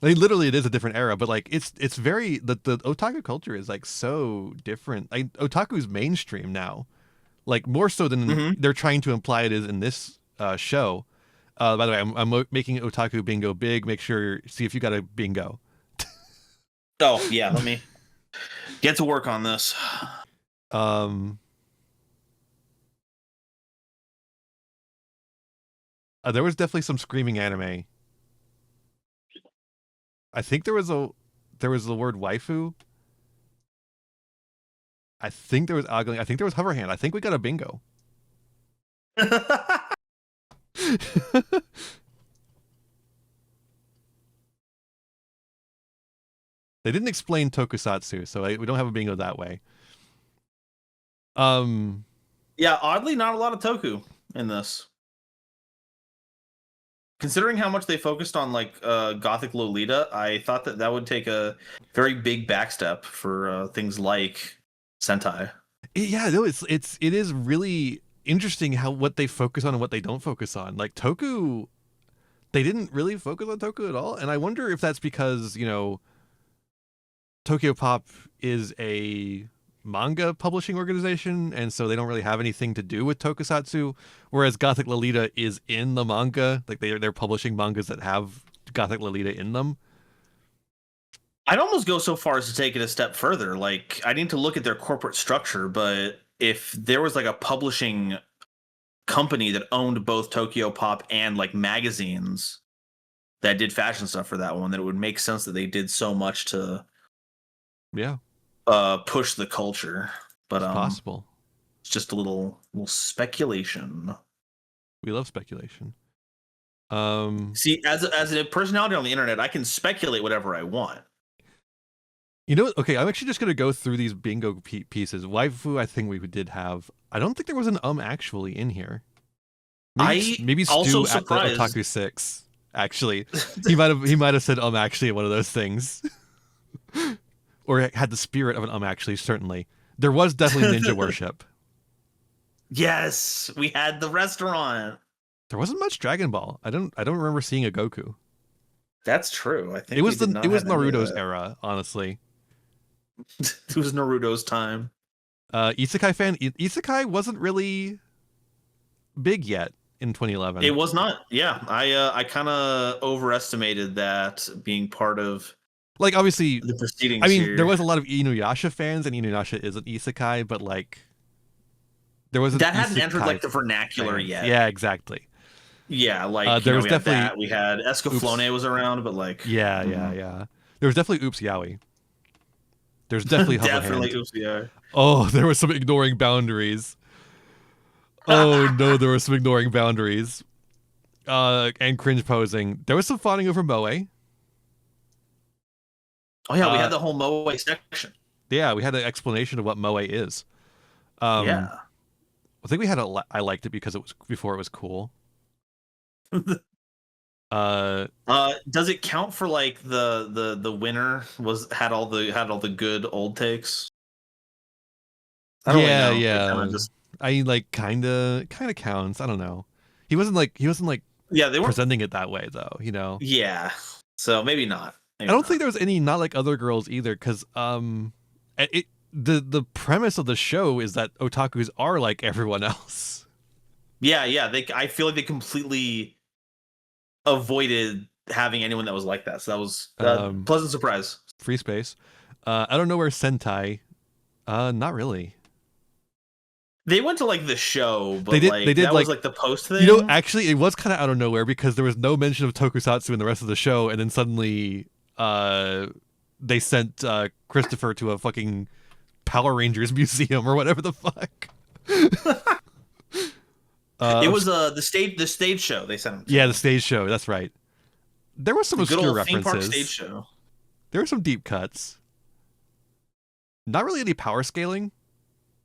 Like literally, it is a different era, but like it's very the otaku culture is like so different. Like otaku's mainstream now, like more so than they're trying to imply it is in this show. By the way, I'm making Otaku Bingo big. Make sure, see if you got a bingo. Oh, yeah, let me get to work on this. There was definitely some screaming anime. I think there was the word waifu. I think there was ogling. I think there was hover hand. I think we got a bingo. They didn't explain tokusatsu, so we don't have a bingo that way. Yeah, oddly, not a lot of toku in this. Considering how much they focused on like Gothic Lolita, I thought that would take a very big backstep for things like Sentai. Yeah, no, it is really interesting what they focus on and what they don't focus on. Like Toku, they didn't really focus on Toku at all, and I wonder if that's because, you know, Tokyo Pop is a manga publishing organization, and so they don't really have anything to do with tokusatsu, whereas Gothic Lolita is in the manga. Like they're publishing mangas that have Gothic Lolita in them. I'd almost go so far as to take it a step further. Like, I need to look at their corporate structure, but if there was like a publishing company that owned both Tokyo Pop and like magazines that did fashion stuff for that one, then it would make sense that they did so much to push the culture. But it's possible. It's just a little speculation. We love speculation. See, as a personality on the internet, I can speculate whatever I want. You know, okay, I'm actually just going to go through these bingo pieces. Waifu, I think we did have. I don't think there was an actually in here. Maybe Stu at the Otaku 6, actually. He might have said actually in one of those things. Or had the spirit of an actually, certainly. There was definitely ninja worship. Yes, we had the restaurant. There wasn't much Dragon Ball. I don't remember seeing a Goku. That's true. I think it was Naruto's era, honestly. It was Naruto's time. Isekai fan. Isekai wasn't really big yet in 2011. It was not. Yeah, I kind of overestimated that being part of. Like, obviously, the proceedings. I mean, here. There was a lot of Inuyasha fans, and Inuyasha is an isekai, but like, there wasn't that hadn't entered like the vernacular yet. Yeah, exactly. Yeah, like there was definitely we had Escaflowne was around, but like yeah. There was definitely Oops Yaoi. There's definitely definitely Oops Yaoi. Oh, there was some ignoring boundaries. Oh no, there was some ignoring boundaries. And cringe posing. There was some fawning over Moe. Oh yeah, we had the whole Moe section. Yeah, we had an explanation of what Moe is. Yeah, I think we had I liked it because it was before it was cool. Does it count for like the winner had all the good old takes? I don't really know. I like kind of counts. I don't know. He wasn't like they presenting it that way though. You know. Yeah. So maybe not. I don't think there was any not like other girls either, because the premise of the show is that otakus are like everyone else. Yeah. I feel like they completely avoided having anyone that was like that. So that was a pleasant surprise. Free space. I don't know where Sentai. Not really. They went to like the show, but they did that like, was like the post thing. You know, actually, it was kind of out of nowhere because there was no mention of tokusatsu in the rest of the show, and then suddenly they sent Christopher to a fucking Power Rangers museum or whatever the fuck. It was the stage show they sent him to. Yeah, the stage show. That's right. There was some obscure references. Theme park stage show. There were some deep cuts. Not really any power scaling.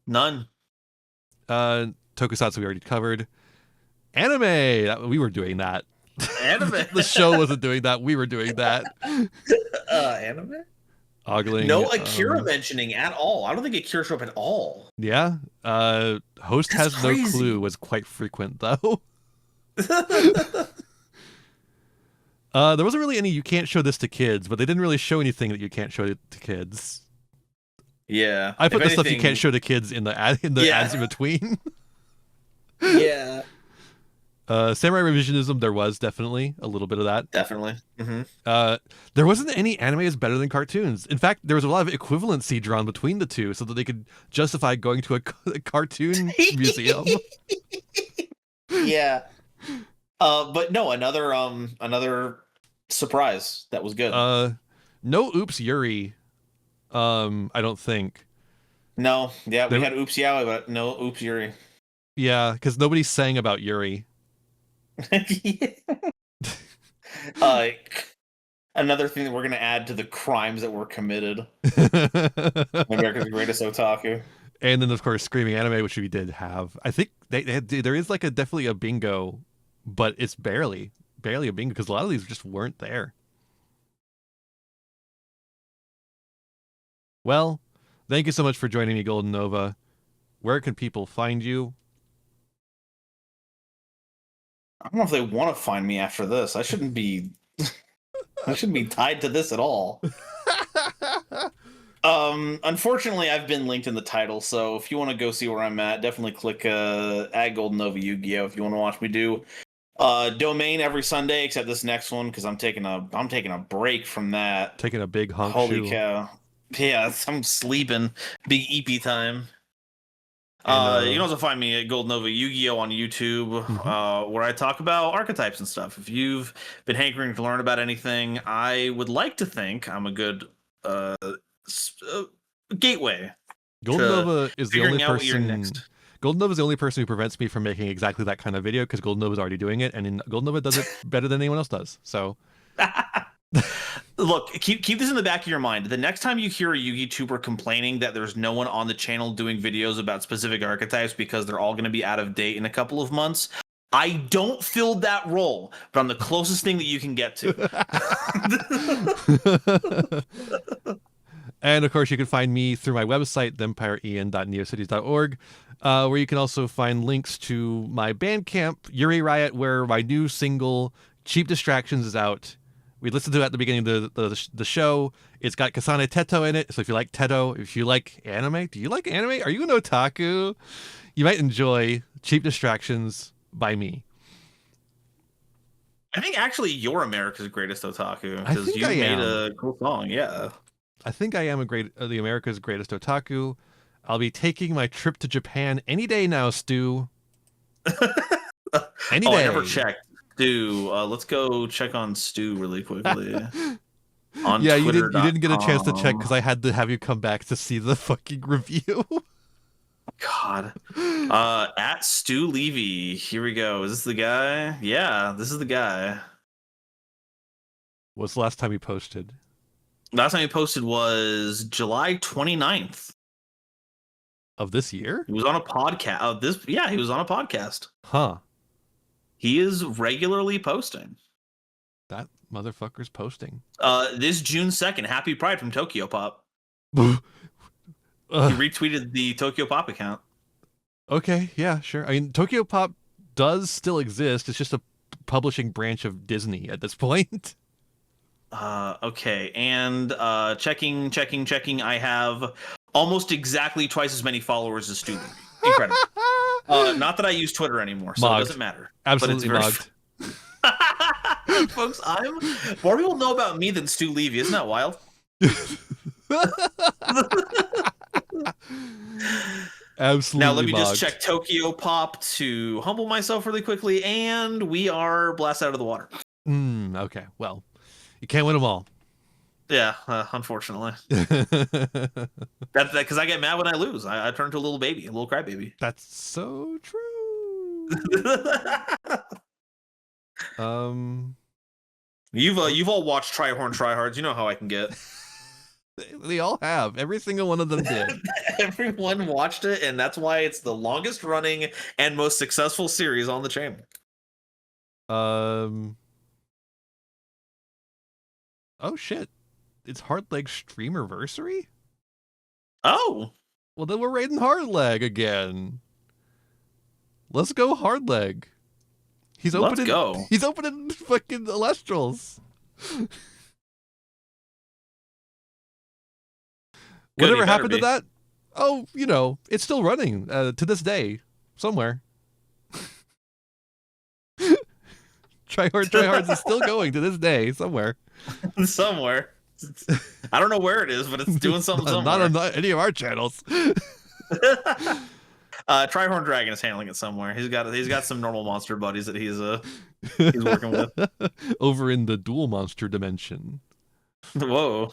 None. Tokusatsu we already covered. Anime, we were doing that. Anime. The show wasn't doing that. We were doing that. Anime. Ogling. No Akira mentioning at all. I don't think Akira showed up at all. Yeah. Host That's has crazy. no clue was quite frequent though. There wasn't really any you can't show this to kids, but they didn't really show anything that you can't show to kids. Yeah. I put If the stuff you anything- can't show to kids in the ads in between. Yeah. Samurai revisionism, there was definitely a little bit of that. Definitely. Mm-hmm. There wasn't any anime is better than cartoons. In fact, there was a lot of equivalency drawn between the two so that they could justify going to a cartoon museum. Yeah. But no, another surprise that was good. No Oops Yuri. I don't think. No, yeah, we There- had Oops Yaoi, but no Oops Yuri. Yeah, because nobody sang about Yuri. Another thing that we're gonna add to the crimes that were committed. America's Greatest Otaku. And then of course Screaming Anime, which we did have. I think there is like definitely a bingo, but it's barely a bingo because a lot of these just weren't there. Well, thank you so much for joining me, Golden Nova. Where can people find you? I don't know if they want to find me after this. I shouldn't be tied to this at all. Unfortunately, I've been linked in the title, so if you want to go see where I'm at, definitely click at Golden Nova Yu-Gi-Oh! If you want to watch me do domain every Sunday, except this next one because I'm taking a break from that. Taking a big honk Holy shoe. cow! Yeah, I'm sleeping. Big EP time. And, you can also find me at Gold Nova Yu-Gi-Oh! On YouTube, where I talk about archetypes and stuff. If you've been hankering to learn about anything, I would like to think I'm a good gateway. Golden Nova is the only figuring out what you're person. next. Golden Nova is the only person who prevents me from making exactly that kind of video because Golden Nova is already doing it, and Golden Nova does it better than anyone else does. So. Look, keep this in the back of your mind. The next time you hear a Yu-Gi tuber complaining that there's no one on the channel doing videos about specific archetypes because they're all going to be out of date in a couple of months, I don't fill that role, but I'm the closest thing that you can get to. And of course, you can find me through my website, thempireian.neocities.org, where you can also find links to my Bandcamp, Yuri Riot, where my new single, Cheap Distractions, is out. We listened to it at the beginning of the show. It's got Kasane Teto in it, so if you like Teto, if you like anime, do you like anime? Are you an otaku? You might enjoy Cheap Distractions by me. I think actually you're America's Greatest Otaku I because think you I made am. a cool song. Yeah. I think I am the America's Greatest Otaku. I'll be taking my trip to Japan any day now, Stu. Any day. I never checked. Stu, let's go check on Stu really quickly. On Yeah, you didn't get a chance to check Twitter.com. because I had to have you come back to see the fucking review. God. At Stu Levy. Here we go. Is this the guy? Yeah, this is the guy. What's the last time you posted? Last time he posted was July 29th. Of this year? He was on a podcast. He was on a podcast. Huh. He is regularly posting. That motherfucker's posting. This June 2nd, Happy Pride from Tokyo Pop. He retweeted the Tokyo Pop account. Okay, yeah, sure. I mean, Tokyo Pop does still exist. It's just a publishing branch of Disney at this point. Okay, and checking. I have almost exactly twice as many followers as Stu. Incredible. Not that I use Twitter anymore, so Mogged. it doesn't matter. Absolutely but mogged. it's very Folks, more people know about me than Stu Levy. Isn't that wild? Absolutely. Now let me just check Tokyo Pop to humble myself really quickly, and we are blasted out of the water. Okay, well, you can't win them all. Yeah, unfortunately. That's because I get mad when I lose. I turn into a little baby, a little crybaby. That's so true. You've all watched Tryhards. You know how I can get. They all have. Every single one of them did. Everyone watched it, and that's why it's the longest running and most successful series on the channel. Oh shit. It's Hardleg Streamerversary? Oh. Well, then we're raiding Hardleg again. Let's go Hardleg. He's opening fucking Elestrals. Whatever happened to that? Oh, it's still running to this day somewhere. Tryhards is still going to this day somewhere. Somewhere. I don't know where it is, but it's doing something somewhere. Not on any of our channels. Tryhorn Dragon is handling it somewhere. He's got some normal monster buddies that he's working with over in the dual monster dimension. Whoa!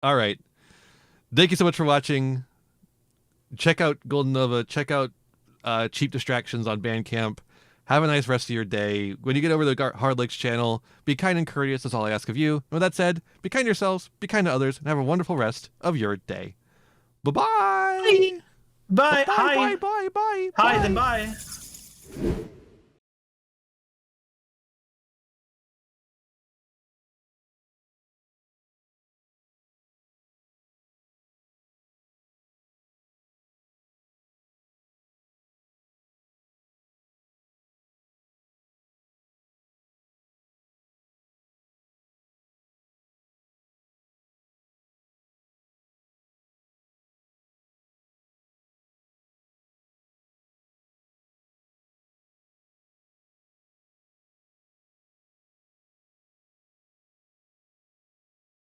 All right, thank you so much for watching. Check out Golden Nova. Check out Cheap Distractions on Bandcamp. Have a nice rest of your day. When you get over to the Hardlegs channel, be kind and courteous. That's all I ask of you. And with that said, be kind to yourselves, be kind to others, and have a wonderful rest of your day. Bye-bye. Bye. Bye. Hi. Bye. Bye. Bye. Hi. Then bye.